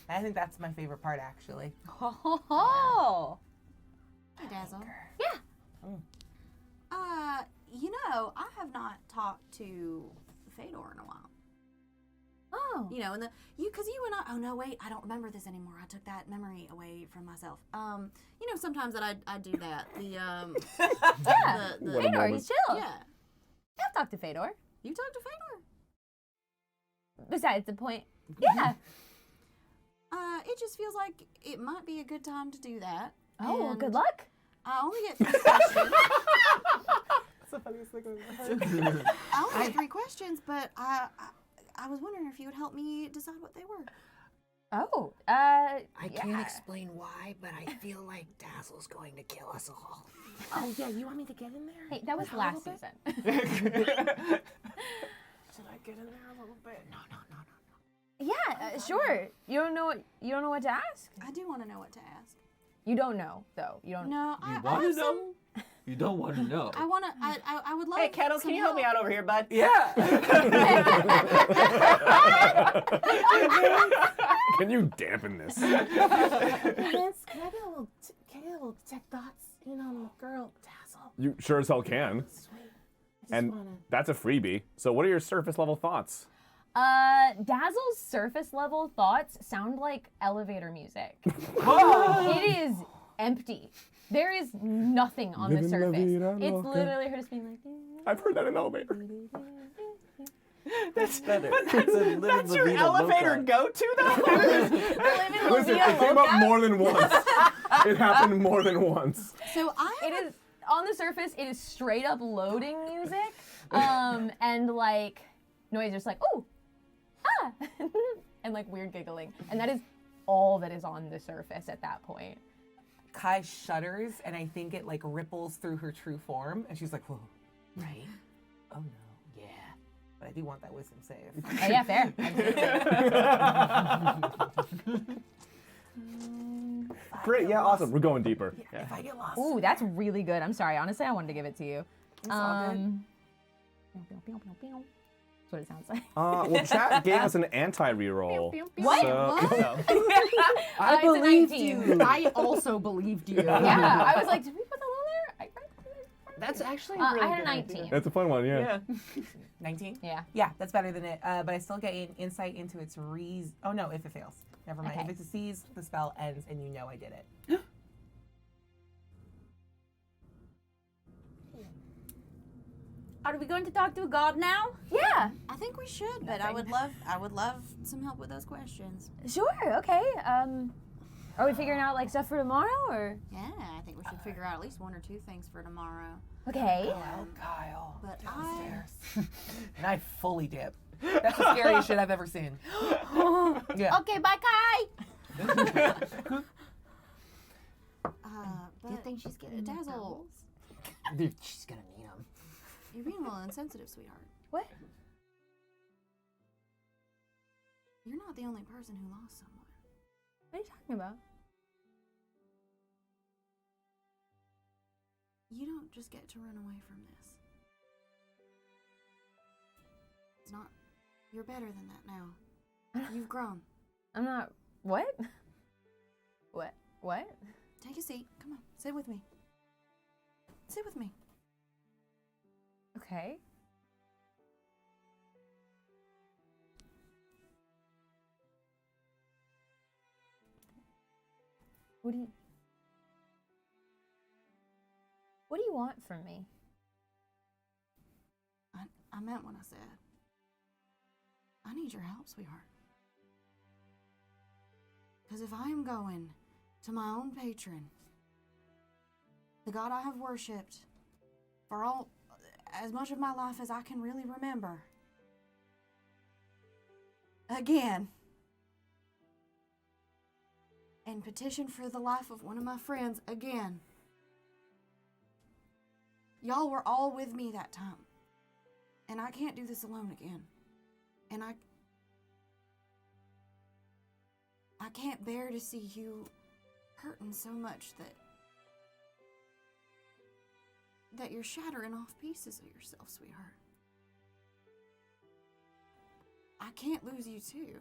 [SPEAKER 3] I think that's my favorite part, actually.
[SPEAKER 7] Ho ho ho!
[SPEAKER 4] Hey, Dazzle.
[SPEAKER 7] Yeah.
[SPEAKER 4] You know, I have not talked to Phadohr in a while.
[SPEAKER 7] Oh.
[SPEAKER 4] You know, because you and I. Oh no, wait, I don't remember this anymore. I took that memory away from myself. You know, sometimes that I do that.
[SPEAKER 7] Yeah.
[SPEAKER 4] The
[SPEAKER 1] What a
[SPEAKER 7] Phadohr,
[SPEAKER 1] moment.
[SPEAKER 7] he's chill.
[SPEAKER 4] yeah.
[SPEAKER 7] I've talked to Phadohr.
[SPEAKER 4] You talked to Phadohr.
[SPEAKER 7] Besides the point. Yeah.
[SPEAKER 4] It just feels like it might be a good time to do that.
[SPEAKER 7] Oh, well,
[SPEAKER 4] and
[SPEAKER 7] good luck.
[SPEAKER 4] I only get 3 questions.
[SPEAKER 3] That's the funniest thing I've ever heard.
[SPEAKER 4] I only get 3 questions, but I was wondering if you would help me decide what they were.
[SPEAKER 7] Oh,
[SPEAKER 5] I
[SPEAKER 7] yeah.
[SPEAKER 5] can't explain why, but I feel like Dazzle's going to kill us all.
[SPEAKER 3] Oh, yeah, you want me to get in there?
[SPEAKER 7] Hey, that was
[SPEAKER 3] A
[SPEAKER 7] last
[SPEAKER 3] little bit?
[SPEAKER 7] season.
[SPEAKER 3] Should I get in there a little bit? No.
[SPEAKER 7] Yeah, sure. You don't know what to ask?
[SPEAKER 4] I do want to know what to ask.
[SPEAKER 7] You don't know, though. You don't
[SPEAKER 4] No,
[SPEAKER 6] You
[SPEAKER 4] I
[SPEAKER 6] want to
[SPEAKER 4] have some.
[SPEAKER 6] know? You don't want to know.
[SPEAKER 4] I want to. I would love.
[SPEAKER 5] Hey, Kettle,
[SPEAKER 4] some
[SPEAKER 5] can you help me
[SPEAKER 4] help.
[SPEAKER 5] out over here, bud?
[SPEAKER 6] Yeah.
[SPEAKER 1] Can you dampen this?
[SPEAKER 3] Vince, can I get a little check thoughts, on the girl, Dazzle?
[SPEAKER 1] You sure as hell can.
[SPEAKER 3] Sweet.
[SPEAKER 1] And that's a freebie. So what are your surface level thoughts?
[SPEAKER 7] Dazzle's surface level thoughts sound like elevator music. It is empty. There is nothing on the
[SPEAKER 1] Living la
[SPEAKER 7] surface.
[SPEAKER 1] vida
[SPEAKER 7] It's
[SPEAKER 1] loca.
[SPEAKER 7] literally her just being like.
[SPEAKER 1] I've heard that in elevator.
[SPEAKER 6] That's better. That's
[SPEAKER 5] Your elevator go-to, though?
[SPEAKER 1] Listen, it came up more than once. It happened more than once.
[SPEAKER 4] So
[SPEAKER 7] It is on the surface. It is straight up loading music, and like noise, just like ooh, ah, and like weird giggling, and that is all that is on the surface at that point.
[SPEAKER 3] Kai shudders, and I think it like ripples through her true form, and she's like, whoa,
[SPEAKER 5] Right?
[SPEAKER 3] oh no.
[SPEAKER 5] Yeah.
[SPEAKER 3] But I do want that wisdom save.
[SPEAKER 7] Oh, yeah, fair.
[SPEAKER 1] Great, yeah, awesome. We're going deeper.
[SPEAKER 3] If I get lost.
[SPEAKER 7] Ooh, that's really good. I'm sorry. Honestly, I wanted to give it to you.
[SPEAKER 3] It's all good.
[SPEAKER 7] That's what it sounds like.
[SPEAKER 1] Well, chat gave us an anti-reroll.
[SPEAKER 7] What?
[SPEAKER 1] So,
[SPEAKER 6] I
[SPEAKER 7] it's a
[SPEAKER 6] believed
[SPEAKER 7] 19.
[SPEAKER 6] you.
[SPEAKER 5] I also believed you.
[SPEAKER 7] Yeah, I was like, did we put that on there?
[SPEAKER 5] That's actually
[SPEAKER 7] I
[SPEAKER 5] really
[SPEAKER 7] had a
[SPEAKER 5] good
[SPEAKER 7] 19.
[SPEAKER 5] idea.
[SPEAKER 1] that's a fun one, yeah.
[SPEAKER 3] 19?
[SPEAKER 7] Yeah.
[SPEAKER 3] Yeah, that's better than it. But I still get an insight into its reason. Oh no, if it fails. Never mind.
[SPEAKER 7] Okay.
[SPEAKER 3] If it succeeds, the spell ends and you know I did it.
[SPEAKER 4] are we going to talk to a god now?
[SPEAKER 7] Yeah.
[SPEAKER 4] I think we should, but I would love some help with those questions.
[SPEAKER 7] Sure. Okay. Are we figuring out like stuff for tomorrow or?
[SPEAKER 4] Yeah, I think we should figure out at least 1 or 2 things for tomorrow.
[SPEAKER 7] Okay.
[SPEAKER 3] Oh, Kyle.
[SPEAKER 4] But
[SPEAKER 3] Downstairs. And I fully dip. That's the scariest shit I've ever seen. Yeah.
[SPEAKER 4] Okay, bye, Kai.
[SPEAKER 2] Do you think she's getting the
[SPEAKER 4] Dazzle,
[SPEAKER 2] towels?
[SPEAKER 5] Dude, she's gonna need them.
[SPEAKER 4] you're being a little insensitive, sweetheart.
[SPEAKER 7] What?
[SPEAKER 4] You're not the only person who lost someone.
[SPEAKER 7] What are you talking about?
[SPEAKER 4] You don't just get to run away from this. It's not. You're better than that now. You've grown.
[SPEAKER 7] I'm not. What? What? What?
[SPEAKER 4] Take a seat. Come on, sit with me. Sit with me.
[SPEAKER 7] Okay. What do you want from me?
[SPEAKER 4] I meant what I said. I need your help, sweetheart. Because if I am going to my own patron, the God I have worshipped for as much of my life as I can really remember, again and petition for the life of one of my friends again. Y'all were all with me that time. And I can't do this alone again. And I can't bear to see you hurting so much that you're shattering off pieces of yourself, sweetheart. I can't lose you too.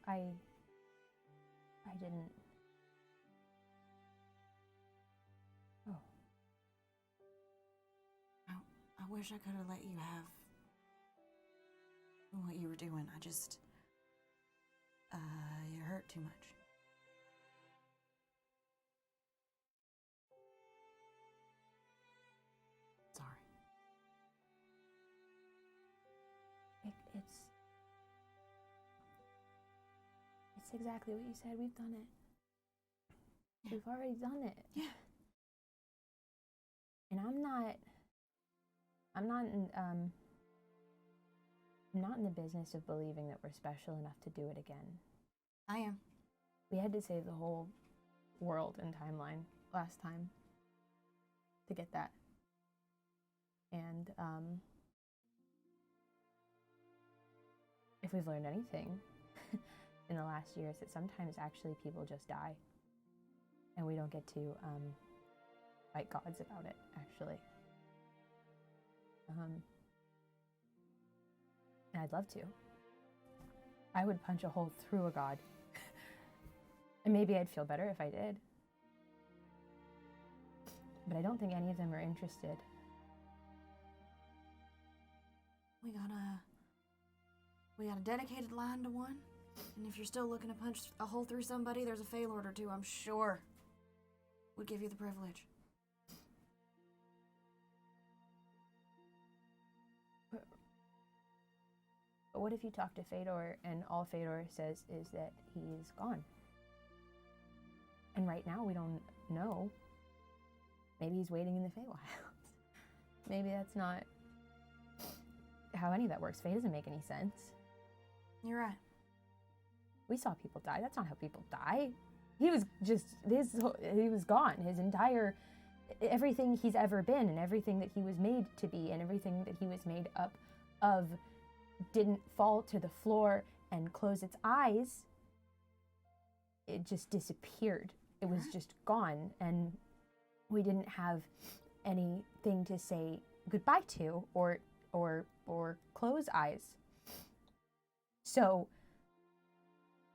[SPEAKER 7] I didn't. Oh.
[SPEAKER 4] I wish I could have let you have what you were doing. I just, it hurt too much. Sorry.
[SPEAKER 7] It's exactly what you said. We've done it.
[SPEAKER 4] Yeah.
[SPEAKER 7] We've already done it.
[SPEAKER 4] Yeah.
[SPEAKER 7] And I'm not in the business of believing that we're special enough to do it again.
[SPEAKER 4] I am.
[SPEAKER 7] We had to save the whole world and timeline last time to get that. And if we've learned anything in the last year, is that sometimes actually people just die. And we don't get to fight gods about it, actually. And I'd love to. I would punch a hole through a god. And maybe I'd feel better if I did. But I don't think any of them are interested.
[SPEAKER 4] We got a dedicated line to one. And if you're still looking to punch a hole through somebody, there's a Phadohr or two, I'm sure, would give you the privilege.
[SPEAKER 7] But what if you talk to Phadohr and all Phadohr says is that he's gone? And right now we don't know. Maybe he's waiting in the Feywilds. Maybe that's not how any of that works. Fae doesn't make any sense.
[SPEAKER 4] You're right.
[SPEAKER 7] We saw people die. That's not how people die. He was gone. His entire, everything he's ever been and everything that he was made to be and everything that he was made up of didn't fall to the floor and close its eyes. It just disappeared. It was just gone, and we didn't have anything to say goodbye to or close eyes. So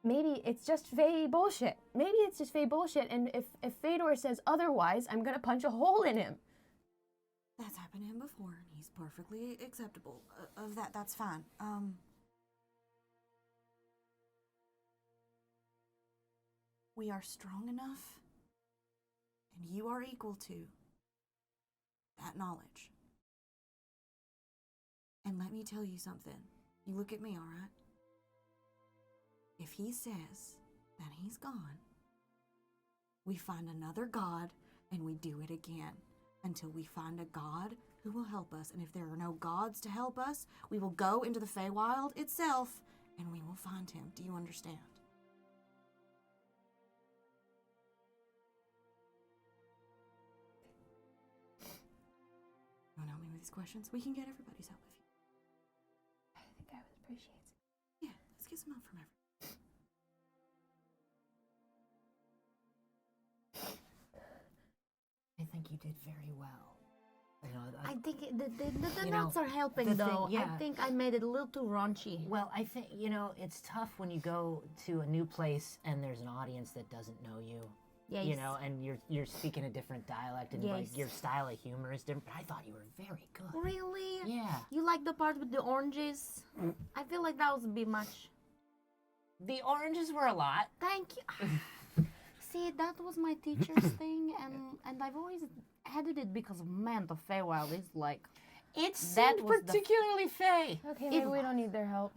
[SPEAKER 7] maybe it's just Fae bullshit. Maybe it's just Fae bullshit, and if Phadohr says otherwise, I'm gonna punch a hole in him.
[SPEAKER 4] That's happened to him before, and he's perfectly acceptable of that. That's fine. We are strong enough, and you are equal to that knowledge. And let me tell you something. You look at me, all right? If he says that he's gone, we find another god, and we do it again until we find a god who will help us. And if there are no gods to help us, we will go into the Feywild itself, and we will find him. Do you understand? You want to help me with these questions? We can get everybody's help if you...
[SPEAKER 7] I think I would appreciate it.
[SPEAKER 4] Yeah, let's get some help from everybody.
[SPEAKER 9] I think you did very well. You know,
[SPEAKER 10] I think the
[SPEAKER 9] you know,
[SPEAKER 10] notes are helping,
[SPEAKER 9] the thing-
[SPEAKER 10] though.
[SPEAKER 9] yeah.
[SPEAKER 10] I think I made it a little too raunchy.
[SPEAKER 9] well, I think, you know, it's tough when you go to a new place and there's an audience that doesn't know you.
[SPEAKER 10] Yes.
[SPEAKER 9] You know, and you're speaking a different dialect and like
[SPEAKER 10] Yes.
[SPEAKER 9] your style of humor is different. But I thought you were very good.
[SPEAKER 10] Really?
[SPEAKER 9] Yeah.
[SPEAKER 10] You like the part with the oranges? I feel like that was a bit much.
[SPEAKER 9] The oranges were a lot.
[SPEAKER 10] Thank you. See, that was my teacher's thing, and I've always hated it because, man, the Feywild is like...
[SPEAKER 9] It
[SPEAKER 10] That
[SPEAKER 9] seemed
[SPEAKER 10] was the-
[SPEAKER 9] particularly Fey.
[SPEAKER 7] Okay, maybe we don't need their help.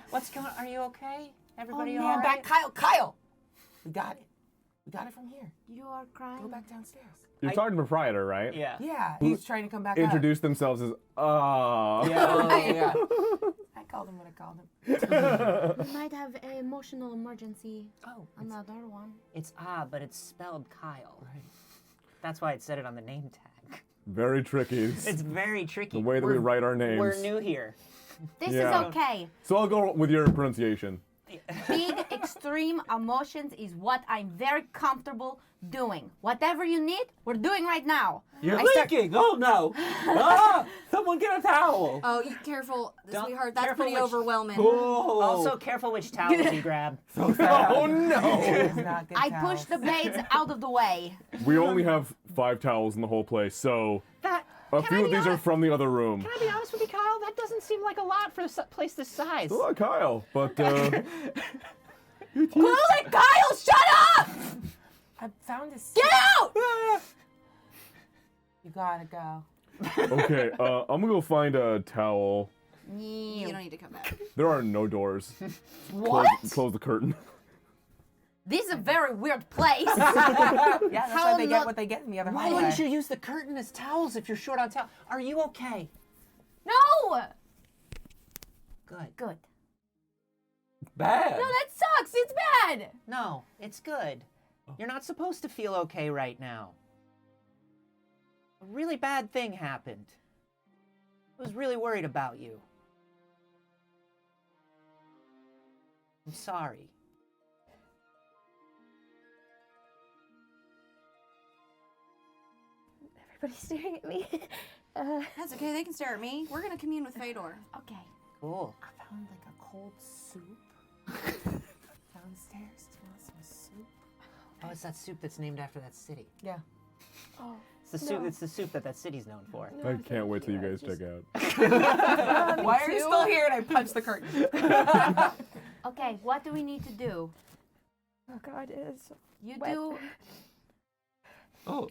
[SPEAKER 9] What's going on? Are you okay? Everybody
[SPEAKER 4] no.
[SPEAKER 9] all
[SPEAKER 3] Man,
[SPEAKER 9] right?
[SPEAKER 3] back, Kyle. We got it. We got it from here.
[SPEAKER 4] You are crying.
[SPEAKER 3] Go back downstairs.
[SPEAKER 1] You're talking to proprietor, right?
[SPEAKER 5] Yeah.
[SPEAKER 3] Yeah, he's trying to come back
[SPEAKER 1] Introduce themselves as,
[SPEAKER 3] up. Yeah. I called him what I called him.
[SPEAKER 10] We might have an emotional emergency.
[SPEAKER 9] Oh,
[SPEAKER 10] Another one.
[SPEAKER 9] it's but it's spelled Kyle. Right. That's why it said it on the name tag.
[SPEAKER 1] Very tricky.
[SPEAKER 9] It's very tricky.
[SPEAKER 1] The way that we write our names.
[SPEAKER 9] We're new here.
[SPEAKER 10] This
[SPEAKER 1] Yeah.
[SPEAKER 10] is okay.
[SPEAKER 1] So I'll go with your pronunciation.
[SPEAKER 10] Big extreme emotions is what I'm very comfortable doing. Whatever you need, we're doing right now.
[SPEAKER 6] You're leaking! Oh no! Ah! Someone get a towel!
[SPEAKER 4] Oh, careful,
[SPEAKER 9] Don't-
[SPEAKER 4] sweetheart. That's
[SPEAKER 9] careful
[SPEAKER 4] pretty
[SPEAKER 9] which-
[SPEAKER 4] overwhelming.
[SPEAKER 6] Oh.
[SPEAKER 9] Also, careful which towels you grab.
[SPEAKER 6] So sad.
[SPEAKER 1] Oh no!
[SPEAKER 3] It's not good
[SPEAKER 10] I
[SPEAKER 3] towels.
[SPEAKER 10] push the blades out of the way.
[SPEAKER 1] We only have 5 towels in the whole place, so
[SPEAKER 5] That.
[SPEAKER 1] a
[SPEAKER 5] Can I
[SPEAKER 1] few of
[SPEAKER 5] be
[SPEAKER 1] these are
[SPEAKER 5] honest?
[SPEAKER 1] from the other room.
[SPEAKER 5] Can I be honest with you, Kyle? That doesn't seem like a lot for a place this size.
[SPEAKER 1] A lot, Kyle, but
[SPEAKER 10] Clueless Kyle, shut up!
[SPEAKER 3] I found his.
[SPEAKER 10] Get out!
[SPEAKER 3] You gotta go.
[SPEAKER 1] okay. I'm gonna go find a towel.
[SPEAKER 4] You don't need to come back.
[SPEAKER 1] There are no doors.
[SPEAKER 10] What?
[SPEAKER 1] Close the curtain.
[SPEAKER 10] This is a very weird place.
[SPEAKER 3] Yeah, that's
[SPEAKER 10] How
[SPEAKER 3] why they get
[SPEAKER 10] not-
[SPEAKER 3] what they get in the other
[SPEAKER 5] Why
[SPEAKER 3] hallway.
[SPEAKER 5] wouldn't you use the curtain as towels if you're short on towel? Are you okay?
[SPEAKER 7] No!
[SPEAKER 9] Good.
[SPEAKER 10] Good.
[SPEAKER 6] Bad.
[SPEAKER 7] No, that sucks. It's bad.
[SPEAKER 9] No, it's good. You're not supposed to feel okay right now. A really bad thing happened. I was really worried about you. I'm sorry.
[SPEAKER 7] Everybody's staring at me.
[SPEAKER 4] That's okay. They can stare at me. We're gonna commune with Phadohr.
[SPEAKER 10] Okay.
[SPEAKER 9] Cool.
[SPEAKER 3] I found like a cold soup downstairs. Do you want some soup?
[SPEAKER 9] Oh, it's that soup that's named after that city.
[SPEAKER 3] Yeah.
[SPEAKER 9] It's the soup. It's the soup that city's known for.
[SPEAKER 1] I can't wait till you guys check out.
[SPEAKER 3] Why are you still here? And I punched the curtain.
[SPEAKER 10] Okay, what do we need to do?
[SPEAKER 7] Oh God, it is.
[SPEAKER 10] You
[SPEAKER 7] Wet.
[SPEAKER 10] do.
[SPEAKER 6] Oh,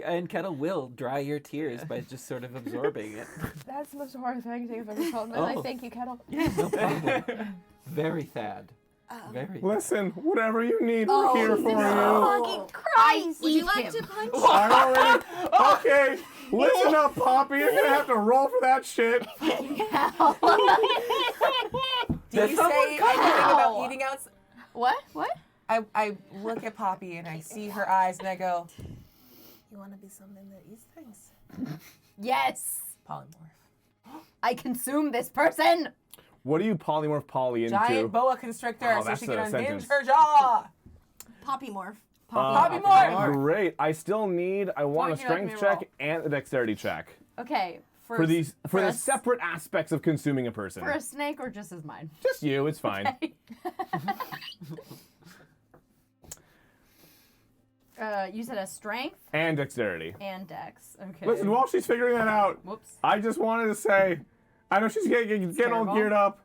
[SPEAKER 6] and Kettle will dry your tears by just sort of absorbing it.
[SPEAKER 7] That's the most horrifying thing I've ever felt in my life.
[SPEAKER 6] Oh.
[SPEAKER 7] Thank you, Kettle.
[SPEAKER 6] No problem. Very sad. Very.
[SPEAKER 1] Listen, whatever you need,
[SPEAKER 4] Oh,
[SPEAKER 1] we're here for you.
[SPEAKER 10] Fucking Christ!
[SPEAKER 4] Would you like to punch?
[SPEAKER 1] I already. Okay, listen up, Poppy. You're gonna have to roll for that shit.
[SPEAKER 3] Do
[SPEAKER 6] Did
[SPEAKER 3] you
[SPEAKER 6] someone
[SPEAKER 3] say
[SPEAKER 6] come
[SPEAKER 3] anything
[SPEAKER 6] out?
[SPEAKER 3] about eating out?
[SPEAKER 10] What? What?
[SPEAKER 3] I look at Poppy and I see her eyes and I go, "You want to be something that eats things?"
[SPEAKER 10] Yes.
[SPEAKER 3] Polymorph.
[SPEAKER 10] I consume this person.
[SPEAKER 1] What do you polymorph Polly into?
[SPEAKER 3] Giant boa constrictor,
[SPEAKER 1] Oh,
[SPEAKER 3] so
[SPEAKER 1] that's
[SPEAKER 3] she can
[SPEAKER 1] a
[SPEAKER 3] unhinge
[SPEAKER 1] sentence.
[SPEAKER 3] her jaw.
[SPEAKER 4] Poppy morph.
[SPEAKER 3] Poppy morph.
[SPEAKER 1] Great. I still need. I want a
[SPEAKER 10] Point you let me
[SPEAKER 1] strength check and a dexterity check
[SPEAKER 10] Okay.
[SPEAKER 1] for these for
[SPEAKER 10] a
[SPEAKER 1] the
[SPEAKER 10] s-
[SPEAKER 1] separate aspects of consuming a person.
[SPEAKER 10] For a snake or just as mine?
[SPEAKER 1] Just you. It's fine.
[SPEAKER 10] You said a strength
[SPEAKER 1] And dexterity.
[SPEAKER 10] and dex. Okay.
[SPEAKER 1] Listen, while she's figuring that out,
[SPEAKER 10] Whoops.
[SPEAKER 1] I just wanted to say, I know she's getting all
[SPEAKER 10] terrible.
[SPEAKER 1] geared up.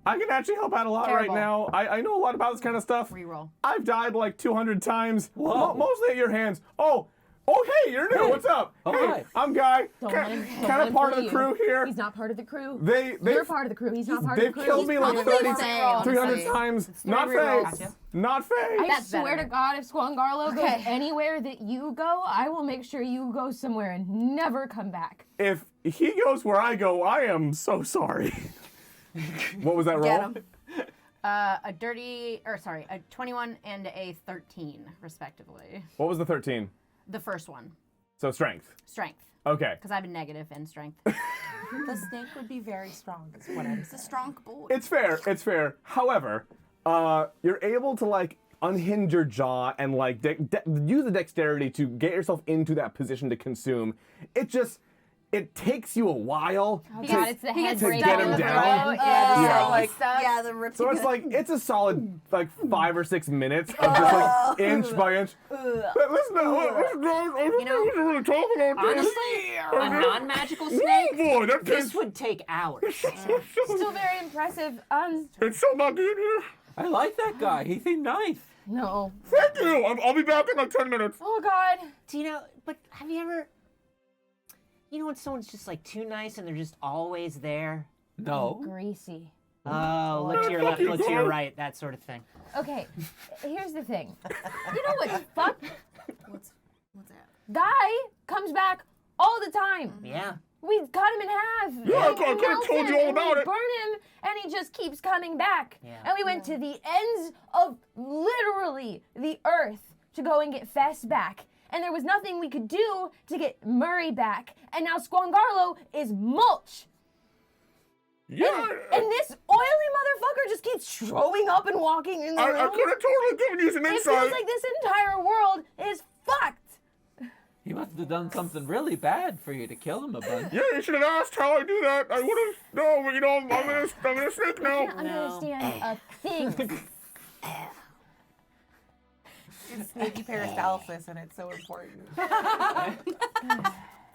[SPEAKER 1] I can actually help out a lot
[SPEAKER 10] Terrible.
[SPEAKER 1] right now. I know a lot about this kind of stuff.
[SPEAKER 10] Reroll.
[SPEAKER 1] I've died like 200 times,
[SPEAKER 6] Whoa.
[SPEAKER 1] mostly at your hands. Oh, hey, you're new. What's up?
[SPEAKER 6] Oh,
[SPEAKER 1] hey,
[SPEAKER 6] hi.
[SPEAKER 1] I'm Guy.
[SPEAKER 7] Don't let him- don't
[SPEAKER 1] Kind
[SPEAKER 7] let
[SPEAKER 1] of
[SPEAKER 7] him
[SPEAKER 1] part of
[SPEAKER 7] fool
[SPEAKER 1] the
[SPEAKER 7] you.
[SPEAKER 1] crew here.
[SPEAKER 7] He's not part of the crew.
[SPEAKER 1] They've
[SPEAKER 7] You're part of the crew. He's not part of
[SPEAKER 1] they've
[SPEAKER 7] the crew.
[SPEAKER 1] killed me like
[SPEAKER 4] probably
[SPEAKER 1] 30,
[SPEAKER 4] insane, honestly.
[SPEAKER 1] 300 times. Not
[SPEAKER 10] three rolls.
[SPEAKER 1] Faye.
[SPEAKER 10] Gotcha.
[SPEAKER 1] Not Faye.
[SPEAKER 7] I
[SPEAKER 10] That's
[SPEAKER 7] swear
[SPEAKER 10] better.
[SPEAKER 7] to God, if Squangarlo
[SPEAKER 10] Okay.
[SPEAKER 7] goes anywhere that you go, I will make sure you go somewhere and never come back.
[SPEAKER 1] If he goes where I go, I am so sorry. What was that roll?
[SPEAKER 4] Get him.
[SPEAKER 10] A 21 and a 13, respectively.
[SPEAKER 1] What was the 13?
[SPEAKER 10] The first one.
[SPEAKER 1] So strength.
[SPEAKER 10] Strength.
[SPEAKER 1] Okay.
[SPEAKER 10] Because I have a negative in strength.
[SPEAKER 3] The snake would be very strong, is what I'm
[SPEAKER 4] It's a
[SPEAKER 3] saying.
[SPEAKER 4] strong boy.
[SPEAKER 1] It's fair. It's fair. However, you're able to like unhinge your jaw and like use the dexterity to get yourself into that position to consume. It takes you a while.
[SPEAKER 7] Oh,
[SPEAKER 1] to-
[SPEAKER 7] God, it's the head
[SPEAKER 1] to
[SPEAKER 7] break
[SPEAKER 1] get
[SPEAKER 7] in
[SPEAKER 1] him
[SPEAKER 7] the
[SPEAKER 1] down.
[SPEAKER 7] throat.
[SPEAKER 1] Yeah.
[SPEAKER 7] Yeah.
[SPEAKER 3] Like,
[SPEAKER 4] yeah, the rip.
[SPEAKER 1] So it's like it's a solid like 5 or 6 minutes of just like inch by inch. But listen,
[SPEAKER 9] You know,
[SPEAKER 1] really talk about this.
[SPEAKER 9] honestly, a non-magical
[SPEAKER 1] Oh
[SPEAKER 9] snake,
[SPEAKER 1] boy, that
[SPEAKER 9] this
[SPEAKER 1] tastes
[SPEAKER 9] would take hours.
[SPEAKER 7] Still very impressive.
[SPEAKER 1] it's so not good here.
[SPEAKER 6] I like that guy. He seemed nice.
[SPEAKER 7] No.
[SPEAKER 1] Thank you. I'll be back in like 10 minutes.
[SPEAKER 7] Oh God.
[SPEAKER 9] Do you know, but have you ever, you know when someone's just like too nice and they're just always there?
[SPEAKER 6] No.
[SPEAKER 7] Greasy.
[SPEAKER 9] Oh, look to your left, look to your right, that sort of thing.
[SPEAKER 7] Okay, here's the thing. You know what's fucked?
[SPEAKER 4] What's that?
[SPEAKER 7] Guy comes back all the time.
[SPEAKER 9] Yeah.
[SPEAKER 7] We cut him in half.
[SPEAKER 1] Yeah,
[SPEAKER 7] and
[SPEAKER 1] I could've
[SPEAKER 7] melt
[SPEAKER 1] told
[SPEAKER 7] him,
[SPEAKER 1] you all
[SPEAKER 7] and we
[SPEAKER 1] about it.
[SPEAKER 7] burn him, and he just keeps coming back.
[SPEAKER 9] Yeah.
[SPEAKER 7] And we went to the ends of literally the earth to go and get Fess back. And there was nothing we could do to get Murray back. And now Squangarlo is mulch.
[SPEAKER 1] Yeah.
[SPEAKER 7] And this oily motherfucker just keeps showing up and walking in the room.
[SPEAKER 1] I could have totally given you some
[SPEAKER 7] It
[SPEAKER 1] insight.
[SPEAKER 7] feels like this entire world is fucked.
[SPEAKER 6] He must have done something really bad for you to kill him a bunch.
[SPEAKER 1] Yeah, you should have asked how I do that. I would have. No, but you know, I'm gonna snake
[SPEAKER 7] I
[SPEAKER 1] now.
[SPEAKER 7] can't understand a thing.
[SPEAKER 3] It's sneaky peristalsis, and it's so important.
[SPEAKER 9] It's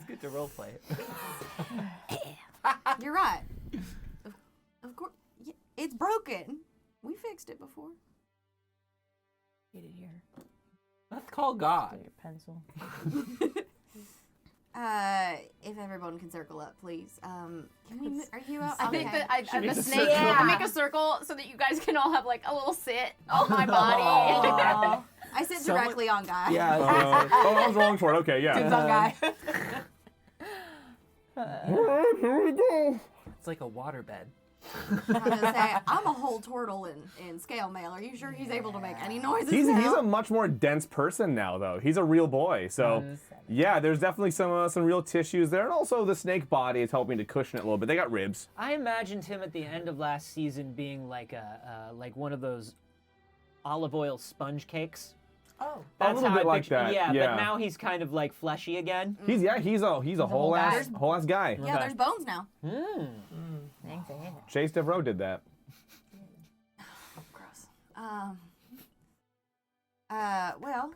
[SPEAKER 9] good to roleplay it.
[SPEAKER 4] You're right. Of course, it's broken. We fixed it before.
[SPEAKER 7] Get it here.
[SPEAKER 6] Let's call God.
[SPEAKER 7] Get your pencil.
[SPEAKER 4] If everyone can circle up, please. Can we? Are you out?
[SPEAKER 10] I think
[SPEAKER 4] Okay.
[SPEAKER 10] that I'm
[SPEAKER 1] make
[SPEAKER 10] a
[SPEAKER 1] a
[SPEAKER 10] snake.
[SPEAKER 1] circle.
[SPEAKER 10] I make a circle so that you guys can all have like a little sit on my body.
[SPEAKER 4] I sit
[SPEAKER 6] Someone-
[SPEAKER 4] directly on Guy.
[SPEAKER 6] Yeah.
[SPEAKER 1] Oh, I was wrong for it. Okay, yeah.
[SPEAKER 3] Some guy.
[SPEAKER 1] All right, here we go.
[SPEAKER 6] It's like a waterbed.
[SPEAKER 4] I'm gonna say I'm a whole turtle in scale mail. Are you sure he's able to make any noises
[SPEAKER 1] He's
[SPEAKER 4] now?
[SPEAKER 1] a much more dense person now, though. He's a real boy, so yeah. There's definitely some real tissues there, and also the snake body is helping to cushion it a little bit. They got ribs.
[SPEAKER 9] I imagined him at the end of last season being like like one of those olive oil sponge cakes.
[SPEAKER 3] Oh.
[SPEAKER 9] That's
[SPEAKER 1] little
[SPEAKER 9] how
[SPEAKER 1] bit
[SPEAKER 9] I
[SPEAKER 1] like
[SPEAKER 9] picture-
[SPEAKER 1] that,
[SPEAKER 9] Yeah,
[SPEAKER 1] yeah.
[SPEAKER 9] but now he's kind of like fleshy again.
[SPEAKER 1] He's a whole ass guy.
[SPEAKER 4] Yeah, there's bones now.
[SPEAKER 7] Thanks, I hate it.
[SPEAKER 1] Chase Devereaux did that.
[SPEAKER 4] Gross. Well.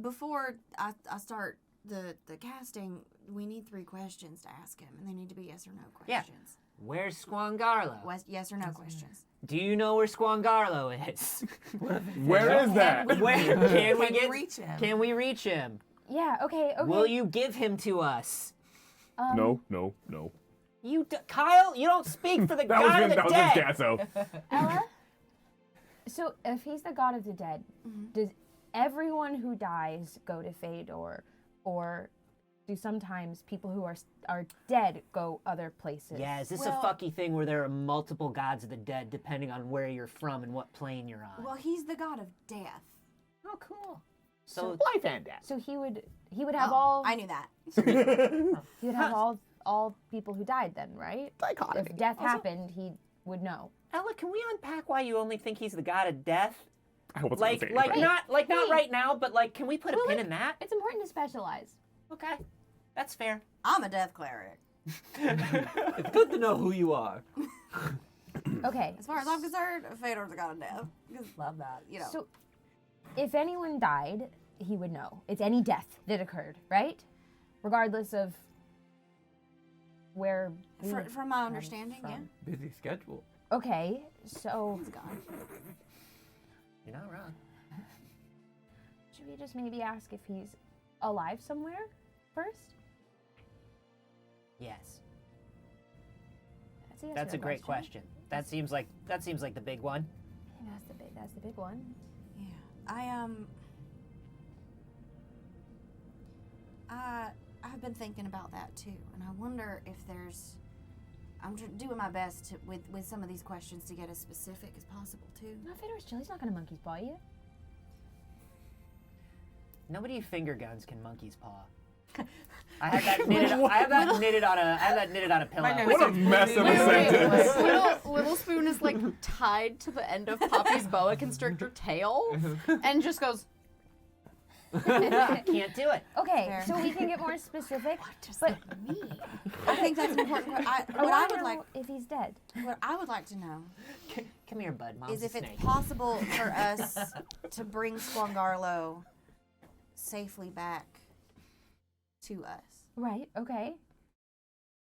[SPEAKER 4] Before I start the casting, we need 3 questions to ask him, and they need to be yes or no
[SPEAKER 9] Yeah.
[SPEAKER 4] questions.
[SPEAKER 9] Where's Squangarlo?
[SPEAKER 4] Yes or no questions.
[SPEAKER 9] Do you know where Squangarlo is?
[SPEAKER 1] Where is that?
[SPEAKER 9] Where can we
[SPEAKER 3] Can
[SPEAKER 9] get?
[SPEAKER 3] you reach him?
[SPEAKER 9] Can we reach him?
[SPEAKER 7] Yeah, okay.
[SPEAKER 9] Will you give him to us?
[SPEAKER 1] No.
[SPEAKER 9] Kyle, you don't speak for the
[SPEAKER 1] That was
[SPEAKER 9] god of
[SPEAKER 1] Vince.
[SPEAKER 9] the
[SPEAKER 1] That was
[SPEAKER 9] dead.
[SPEAKER 1] Vince Gasso.
[SPEAKER 7] Ella? So, if he's the god of the dead, does everyone who dies go to Phadohr, or do sometimes people who are dead go other places?
[SPEAKER 9] Yeah, is this
[SPEAKER 4] Well-
[SPEAKER 9] a fucky thing where there are multiple gods of the dead depending on where you're from and what plane you're on?
[SPEAKER 4] Well, he's the god of death.
[SPEAKER 9] Oh, cool. So
[SPEAKER 1] Life and death.
[SPEAKER 7] So he would have
[SPEAKER 4] Oh,
[SPEAKER 7] all
[SPEAKER 4] I knew that.
[SPEAKER 7] he would have all people who died then, right?
[SPEAKER 1] Dichotomy.
[SPEAKER 7] If death happened, he would know.
[SPEAKER 9] Ella, can we unpack why you only think he's the god of death?
[SPEAKER 1] I hope it's
[SPEAKER 9] Like,
[SPEAKER 1] not
[SPEAKER 9] like
[SPEAKER 1] saying
[SPEAKER 9] not like not
[SPEAKER 7] Wait.
[SPEAKER 9] right now, but like, can we put a
[SPEAKER 7] Well,
[SPEAKER 9] pin
[SPEAKER 7] like-
[SPEAKER 9] in that?
[SPEAKER 7] It's important to specialize.
[SPEAKER 9] Okay, that's fair.
[SPEAKER 4] I'm a death cleric.
[SPEAKER 6] It's good to know who you are.
[SPEAKER 7] Okay.
[SPEAKER 4] As far as I'm concerned, Fedor's the god of death.
[SPEAKER 3] Love that.
[SPEAKER 4] You know.
[SPEAKER 7] So, if anyone died, he would know. It's any death that occurred, right? Regardless of where. we
[SPEAKER 4] from my
[SPEAKER 7] came
[SPEAKER 4] understanding, yeah.
[SPEAKER 7] from.
[SPEAKER 6] Busy schedule.
[SPEAKER 7] Okay, so
[SPEAKER 4] He's gone.
[SPEAKER 9] You're not wrong.
[SPEAKER 7] should we just maybe ask if he's alive somewhere first?
[SPEAKER 9] Yes,
[SPEAKER 7] That's, yes
[SPEAKER 9] that's
[SPEAKER 7] or
[SPEAKER 9] a great question. That seems like the big one.
[SPEAKER 7] Yeah, that's the big one.
[SPEAKER 4] Yeah. I've been thinking about that too, and I wonder if there's. I'm doing my best to, with some of these questions to get as specific as possible too.
[SPEAKER 7] Not Fedor's chill. He's not gonna monkey's paw you.
[SPEAKER 9] Nobody who finger guns can monkey's paw. I have that knitted. I have that knitted on a pillow.
[SPEAKER 3] My nose
[SPEAKER 1] What a
[SPEAKER 3] is
[SPEAKER 1] mess of a
[SPEAKER 3] bleeding.
[SPEAKER 1] sentence.
[SPEAKER 10] Little Spoon is like tied to the end of Poppy's boa constrictor tail and just goes.
[SPEAKER 9] Can't do it.
[SPEAKER 7] Okay,
[SPEAKER 4] Fair.
[SPEAKER 7] so we can get more specific.
[SPEAKER 10] Does
[SPEAKER 7] But
[SPEAKER 10] that mean?
[SPEAKER 4] I think that's an important question.
[SPEAKER 7] I
[SPEAKER 4] What I
[SPEAKER 7] wanna
[SPEAKER 4] would
[SPEAKER 7] know
[SPEAKER 4] like,
[SPEAKER 7] if he's dead.
[SPEAKER 4] what I would like to know
[SPEAKER 9] Come here, bud. Mom's
[SPEAKER 4] is
[SPEAKER 9] a
[SPEAKER 4] if
[SPEAKER 9] snake.
[SPEAKER 4] it's possible for us to bring Squangarlo safely back to us.
[SPEAKER 7] Right. Okay.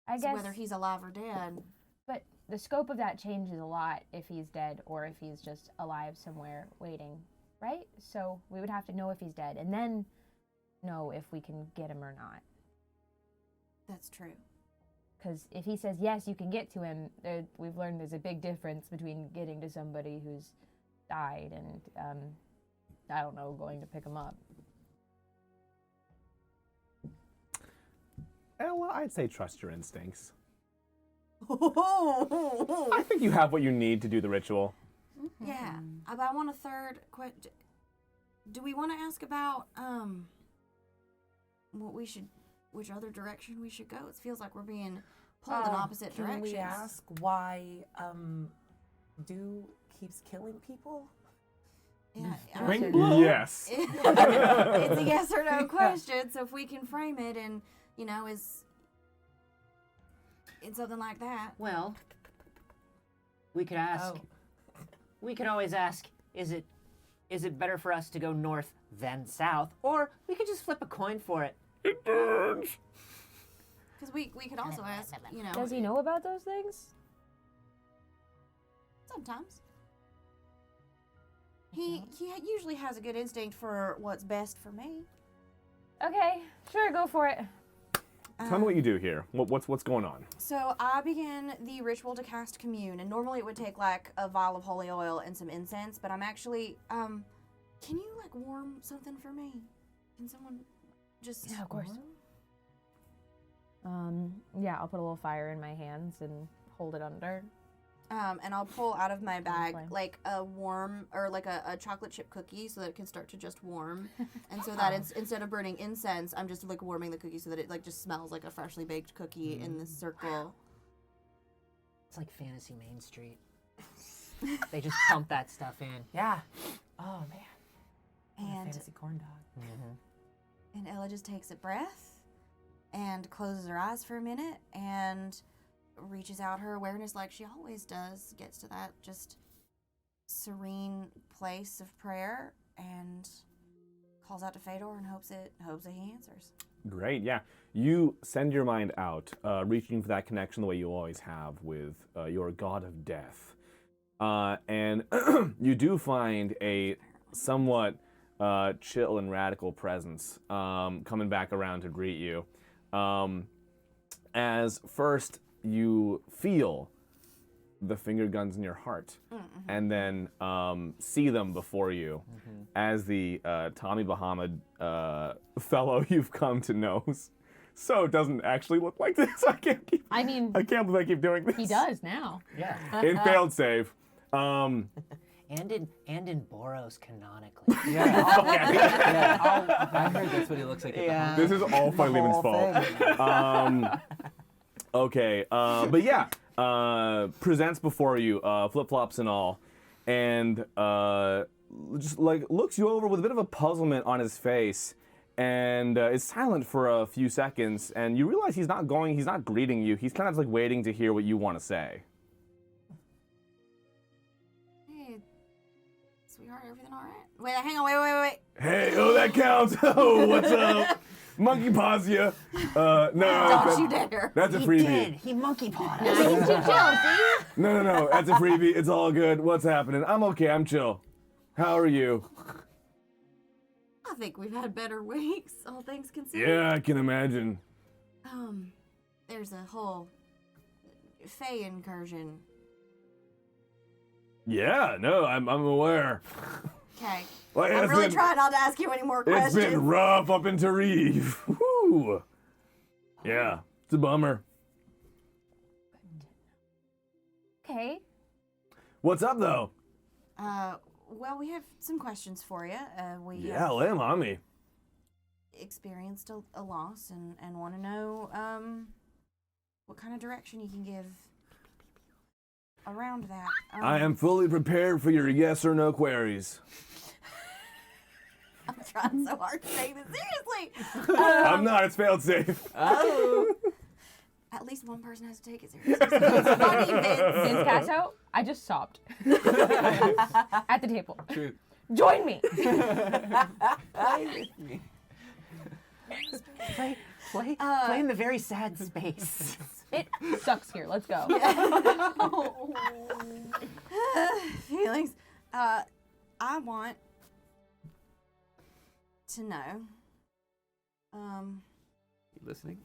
[SPEAKER 7] I
[SPEAKER 4] So
[SPEAKER 7] guess.
[SPEAKER 4] whether he's alive or dead.
[SPEAKER 7] But the scope of that changes a lot if he's dead or if he's just alive somewhere waiting, right? So we would have to know if he's dead and then know if we can get him or not.
[SPEAKER 4] That's true.
[SPEAKER 7] Because if he says yes, you can get to him, we've learned there's a big difference between getting to somebody who's died and, I don't know, going to pick him up.
[SPEAKER 1] Ella, I'd say trust your instincts. I think you have what you need to do the ritual.
[SPEAKER 4] Yeah, but I want a third question. Do we want to ask about which other direction we should go? It feels like we're being pulled in opposite
[SPEAKER 3] Can
[SPEAKER 4] directions.
[SPEAKER 3] we ask why Do keeps killing people?
[SPEAKER 4] Yeah,
[SPEAKER 1] Ring blow? Yes.
[SPEAKER 4] It's a yes or no question, so if we can frame it and, is in something like that.
[SPEAKER 9] Well, we could ask. We could always ask, is it better for us to go north than south? Or we could just flip a coin for it.
[SPEAKER 1] It burns.
[SPEAKER 4] Because we could also ask,
[SPEAKER 7] Does he know about those things?
[SPEAKER 4] Sometimes. He usually has a good instinct for what's best for me.
[SPEAKER 7] Okay, sure, go for it.
[SPEAKER 1] Tell me what you do here. What's going on?
[SPEAKER 4] So I begin the ritual to cast commune, and normally it would take like a vial of holy oil and some incense, but I'm actually, can you like warm something for me? Can someone just...
[SPEAKER 7] Yeah, of course. Yeah, I'll put a little fire in my hands and hold it under.
[SPEAKER 4] And I'll pull out of my bag like a warm, or like a chocolate chip cookie so that it can start to just warm. And so that it's, instead of burning incense, I'm just like warming the cookie so that it like just smells like a freshly baked cookie in this circle.
[SPEAKER 9] It's like Fantasy Main Street. They just pump that stuff in.
[SPEAKER 3] Yeah. Oh, man.
[SPEAKER 4] And,
[SPEAKER 3] Fantasy corn dog.
[SPEAKER 4] and Ella just takes a breath and closes her eyes for a minute and reaches out her awareness like she always does, gets to that just serene place of prayer and calls out to Phadohr and hopes that he answers.
[SPEAKER 1] Great, yeah. You send your mind out, reaching for that connection the way you always have with your god of death. And you do find a somewhat chill and radical presence coming back around to greet you. As first, you feel the finger guns in your heart, and then see them before you as the Tommy Bahamad fellow you've come to know. So it doesn't actually look like this. I can't believe I keep doing this.
[SPEAKER 7] He does now.
[SPEAKER 9] Yeah.
[SPEAKER 1] It failed save.
[SPEAKER 9] And in Boros canonically.
[SPEAKER 6] I heard that's what he looks like.
[SPEAKER 9] Yeah.
[SPEAKER 1] This is all Philemon's fault. Okay, but yeah, presents before you, flip-flops and all, and just like looks you over with a bit of a puzzlement on his face, and is silent for a few seconds, and you realize he's not greeting you, he's kind of like waiting to hear what you want to say.
[SPEAKER 4] Hey, sweetheart, everything all right? Wait, hang on, wait.
[SPEAKER 1] Hey, that counts. Oh, what's up? Monkey paws you. No.
[SPEAKER 4] Don't you dare.
[SPEAKER 1] That's a
[SPEAKER 9] He
[SPEAKER 1] freebie.
[SPEAKER 9] did. He monkey pawed
[SPEAKER 7] Nice
[SPEAKER 9] us.
[SPEAKER 7] to chill, see?
[SPEAKER 1] No, that's a freebie. It's all good. What's happening? I'm okay. I'm chill. How are you?
[SPEAKER 4] I think we've had better weeks, all things considered.
[SPEAKER 1] Yeah, I can imagine.
[SPEAKER 4] There's a whole Fey incursion.
[SPEAKER 1] Yeah, no, I'm aware.
[SPEAKER 4] Okay.
[SPEAKER 1] Like,
[SPEAKER 4] I'm
[SPEAKER 1] it's
[SPEAKER 4] really
[SPEAKER 1] been-
[SPEAKER 4] trying not to ask you any more
[SPEAKER 1] It's
[SPEAKER 4] questions.
[SPEAKER 1] been rough up in Tarif. Woo. Yeah, it's a bummer.
[SPEAKER 7] Okay.
[SPEAKER 1] What's up, though?
[SPEAKER 4] Well, we have some questions for you. We
[SPEAKER 1] Yeah, lay 'em on me.
[SPEAKER 4] experienced a loss and want to know what kind of direction you can give around that.
[SPEAKER 1] I am fully prepared for your yes or no queries.
[SPEAKER 4] I'm trying so hard to take this seriously.
[SPEAKER 1] I'm not. It's failed safe.
[SPEAKER 4] At least one person has to take it seriously. It's funny, Vince.
[SPEAKER 7] Vince Casso, I just sobbed. At the table.
[SPEAKER 6] Truth.
[SPEAKER 7] Join me.
[SPEAKER 6] Play with me.
[SPEAKER 9] Play in the very sad space.
[SPEAKER 7] It sucks here. Let's go.
[SPEAKER 4] Feelings. I want to know.
[SPEAKER 6] You listening?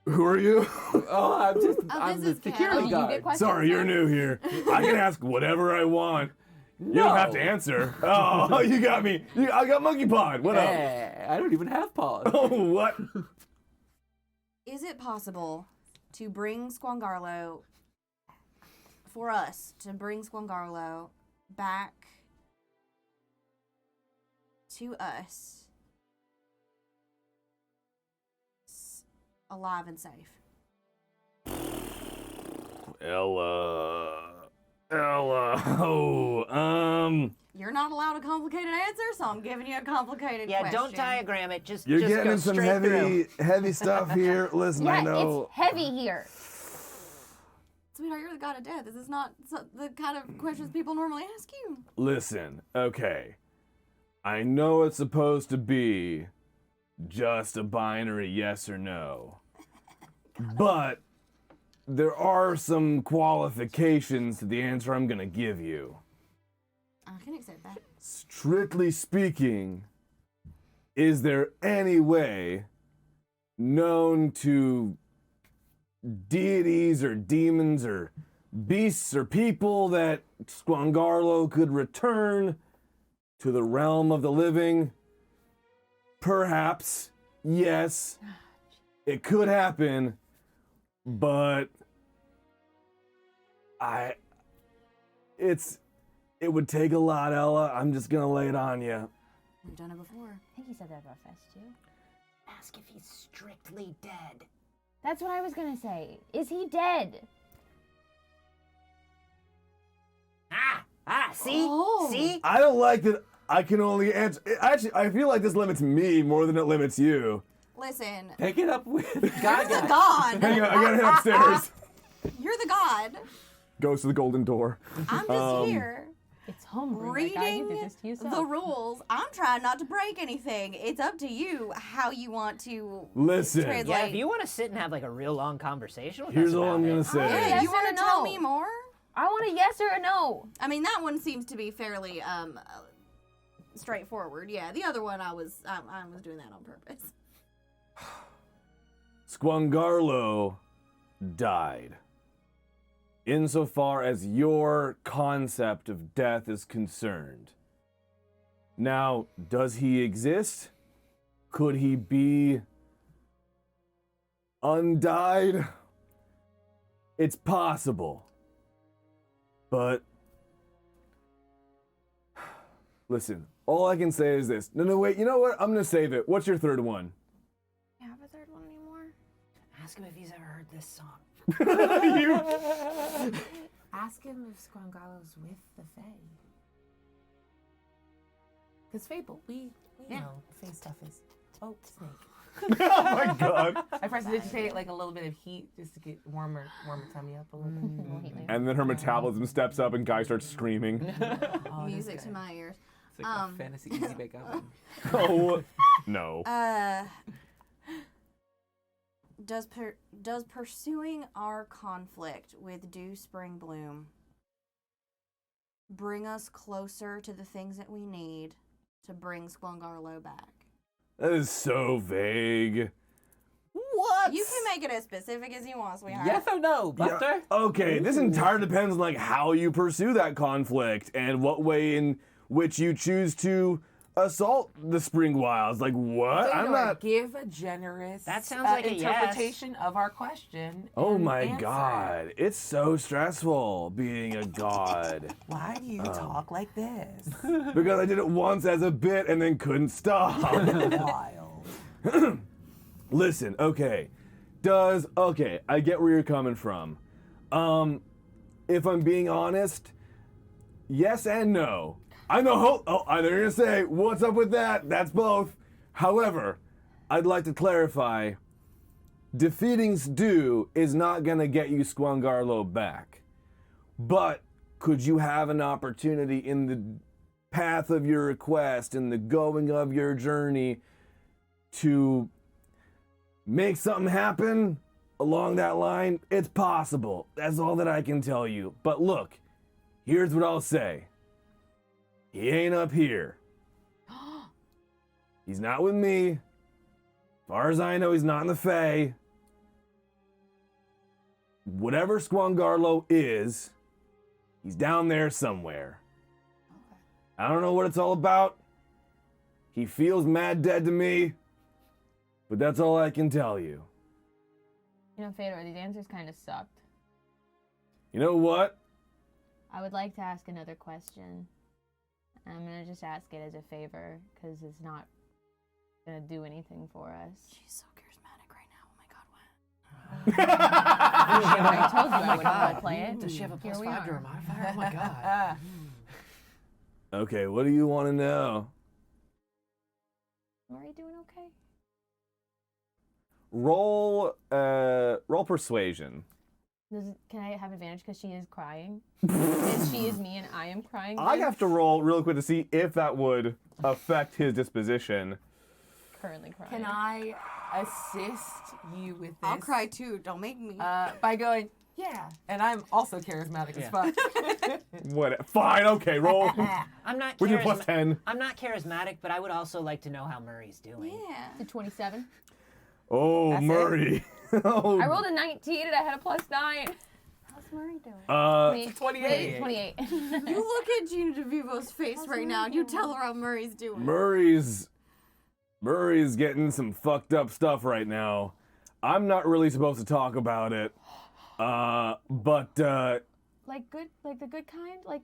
[SPEAKER 1] Who are you?
[SPEAKER 6] Oh, I'm
[SPEAKER 4] this
[SPEAKER 6] the
[SPEAKER 4] is
[SPEAKER 6] security
[SPEAKER 4] Cal.
[SPEAKER 7] You
[SPEAKER 6] guard.
[SPEAKER 7] get questions
[SPEAKER 1] Sorry, you're
[SPEAKER 7] now?
[SPEAKER 1] new here. I can ask whatever I want. You don't have to answer. Oh, you got me. I got Monkey Pod. What up?
[SPEAKER 6] Hey, I don't even have paws.
[SPEAKER 1] Oh, what?
[SPEAKER 4] Is it possible to bring Squangarlo, for us to bring Squangarlo back to us alive and safe?
[SPEAKER 1] Ella. Oh,
[SPEAKER 4] You're not allowed a complicated answer, so I'm giving you a complicated
[SPEAKER 9] Yeah,
[SPEAKER 4] question.
[SPEAKER 9] don't diagram it. Just
[SPEAKER 1] you're
[SPEAKER 9] just
[SPEAKER 1] getting
[SPEAKER 9] go
[SPEAKER 1] in some
[SPEAKER 9] straight through.
[SPEAKER 1] heavy stuff here. Listen, I
[SPEAKER 7] Yeah,
[SPEAKER 1] know.
[SPEAKER 7] it's heavy here.
[SPEAKER 4] Sweetheart, you're the god of death. This is not the kind of questions people normally ask you.
[SPEAKER 1] Listen, okay. I know it's supposed to be just a binary yes or no. But there are some qualifications to the answer I'm going to give you.
[SPEAKER 4] I can accept that.
[SPEAKER 1] Strictly speaking, is there any way known to deities or demons or beasts or people that Squangarlo could return to the realm of the living? Perhaps, yes, it could happen, but it would take a lot, Ella. I'm just gonna lay it on you.
[SPEAKER 4] We've done it before.
[SPEAKER 7] I think he said that about Fest too.
[SPEAKER 9] Ask if he's strictly dead.
[SPEAKER 7] That's what I was gonna say. Is he dead?
[SPEAKER 9] See?
[SPEAKER 4] Oh.
[SPEAKER 9] See?
[SPEAKER 1] I don't like that I can only answer. Actually, I feel like this limits me more than it limits you.
[SPEAKER 4] Listen,
[SPEAKER 6] Pick it up with
[SPEAKER 4] you're the
[SPEAKER 6] Gaga.
[SPEAKER 4] god.
[SPEAKER 1] Hang on, I gotta head upstairs.
[SPEAKER 4] You're the god.
[SPEAKER 1] Goes to the golden door.
[SPEAKER 4] I'm just here
[SPEAKER 7] It's homebrew. Like, I
[SPEAKER 4] reading
[SPEAKER 7] did this to yourself.
[SPEAKER 4] the rules. I'm trying not to break anything. It's up to you how you want to
[SPEAKER 1] Listen.
[SPEAKER 4] translate.
[SPEAKER 9] Yeah, if you want to sit and have like a real long conversation with
[SPEAKER 1] Here's
[SPEAKER 9] us
[SPEAKER 1] all
[SPEAKER 9] about
[SPEAKER 1] I'm gonna
[SPEAKER 9] it.
[SPEAKER 1] say.
[SPEAKER 4] Yeah,
[SPEAKER 7] Yes
[SPEAKER 4] you want
[SPEAKER 7] or
[SPEAKER 4] to
[SPEAKER 7] a
[SPEAKER 4] tell
[SPEAKER 7] no?
[SPEAKER 4] me more?
[SPEAKER 7] I want a yes or a no.
[SPEAKER 4] I mean, that one seems to be fairly straightforward. Yeah, the other one I was doing that on purpose.
[SPEAKER 1] Squangarlo died. Insofar as your concept of death is concerned. Now, does he exist? Could he be undied? It's possible. But listen, all I can say is this. No, wait, you know what? I'm gonna save it. What's your third one?
[SPEAKER 7] You have a third one anymore?
[SPEAKER 9] Ask him if he's ever heard this song.
[SPEAKER 3] Ask him if Squangarlo's with the Fae. Because Fable, we know Fae stuff is. Oh, snake.
[SPEAKER 1] Oh my god.
[SPEAKER 3] I prestidigitate like a little bit of heat just to get warmer tummy up a little bit.
[SPEAKER 1] And then her metabolism steps up and Guy starts screaming.
[SPEAKER 3] Oh, this
[SPEAKER 4] Music
[SPEAKER 3] guy.
[SPEAKER 4] to my ears.
[SPEAKER 6] It's like a fantasy easy bake oven.
[SPEAKER 1] Oh, no.
[SPEAKER 4] Does pursuing our conflict with Dew Spring Bloom bring us closer to the things that we need to bring Squangarlo back?
[SPEAKER 1] That is so vague. What?
[SPEAKER 4] You can make it as specific as you want, sweetheart.
[SPEAKER 6] Yes or no, Buster?
[SPEAKER 1] Yeah, okay, this entirely depends on like how you pursue that conflict and what way in which you choose to assault the spring wilds. Like what? I'm
[SPEAKER 3] Phadohr,
[SPEAKER 1] not.
[SPEAKER 3] Give a generous
[SPEAKER 9] That sounds like a yes.
[SPEAKER 3] interpretation of our question.
[SPEAKER 1] Oh
[SPEAKER 3] and
[SPEAKER 1] my
[SPEAKER 3] answer.
[SPEAKER 1] god, it's so stressful being a god.
[SPEAKER 3] Why do you talk like this?
[SPEAKER 1] Because I did it once as a bit and then couldn't stop.
[SPEAKER 3] Wild.
[SPEAKER 1] Listen, okay. I get where you're coming from. If I'm being honest, yes and no. I know, I know you're gonna say, what's up with that? That's both. However, I'd like to clarify, defeating Dew is not gonna get you Squangarlo back. But could you have an opportunity in the path of your request, in the going of your journey, to make something happen along that line? It's possible. That's all that I can tell you. But look, here's what I'll say. He ain't up here. He's not with me. As far as I know, he's not in the Fae. whatever Squangarlo is, he's down there somewhere. I don't know what it's all about. He feels mad dead to me, but that's all I can tell you.
[SPEAKER 7] You know, Phadohr, these answers kind of sucked.
[SPEAKER 1] You know what?
[SPEAKER 7] I would like to ask another question. I'm gonna just ask it as a favor, because it's not gonna do anything for us.
[SPEAKER 4] She's so charismatic right now. Oh my god, what?
[SPEAKER 7] I told you I wouldn't want to play it.
[SPEAKER 5] Does she have a
[SPEAKER 7] Here
[SPEAKER 5] plus
[SPEAKER 7] we
[SPEAKER 5] 5 to her
[SPEAKER 7] are.
[SPEAKER 5] modifier? Oh my god.
[SPEAKER 1] Okay, what do you want to know?
[SPEAKER 7] Are you doing okay?
[SPEAKER 1] Roll persuasion.
[SPEAKER 7] Can I have advantage because she is crying? And she is me and I am crying.
[SPEAKER 1] I
[SPEAKER 7] then?
[SPEAKER 1] have to roll real quick to see if that would affect his disposition.
[SPEAKER 7] Currently crying.
[SPEAKER 3] Can I assist you with this?
[SPEAKER 4] I'll cry too. Don't make me.
[SPEAKER 3] By going, yeah. And I'm also charismatic as fuck.
[SPEAKER 1] What? Fine. Okay. Roll.
[SPEAKER 9] I'm not.
[SPEAKER 1] With your plus 10.
[SPEAKER 9] I'm not charismatic, but I would also like to know how Murray's doing.
[SPEAKER 4] Yeah.
[SPEAKER 7] To 27.
[SPEAKER 1] Oh,
[SPEAKER 3] That's it?
[SPEAKER 1] Murray. Oh.
[SPEAKER 7] I rolled a 19 and I had a plus 9.
[SPEAKER 4] How's Murray doing?
[SPEAKER 3] 28.
[SPEAKER 7] 28.
[SPEAKER 4] You look at Gina DeVivo's face right now and you tell her how Murray's doing.
[SPEAKER 1] Murray's getting some fucked up stuff right now. I'm not really supposed to talk about it. But
[SPEAKER 7] Like good, like the good kind,
[SPEAKER 9] Like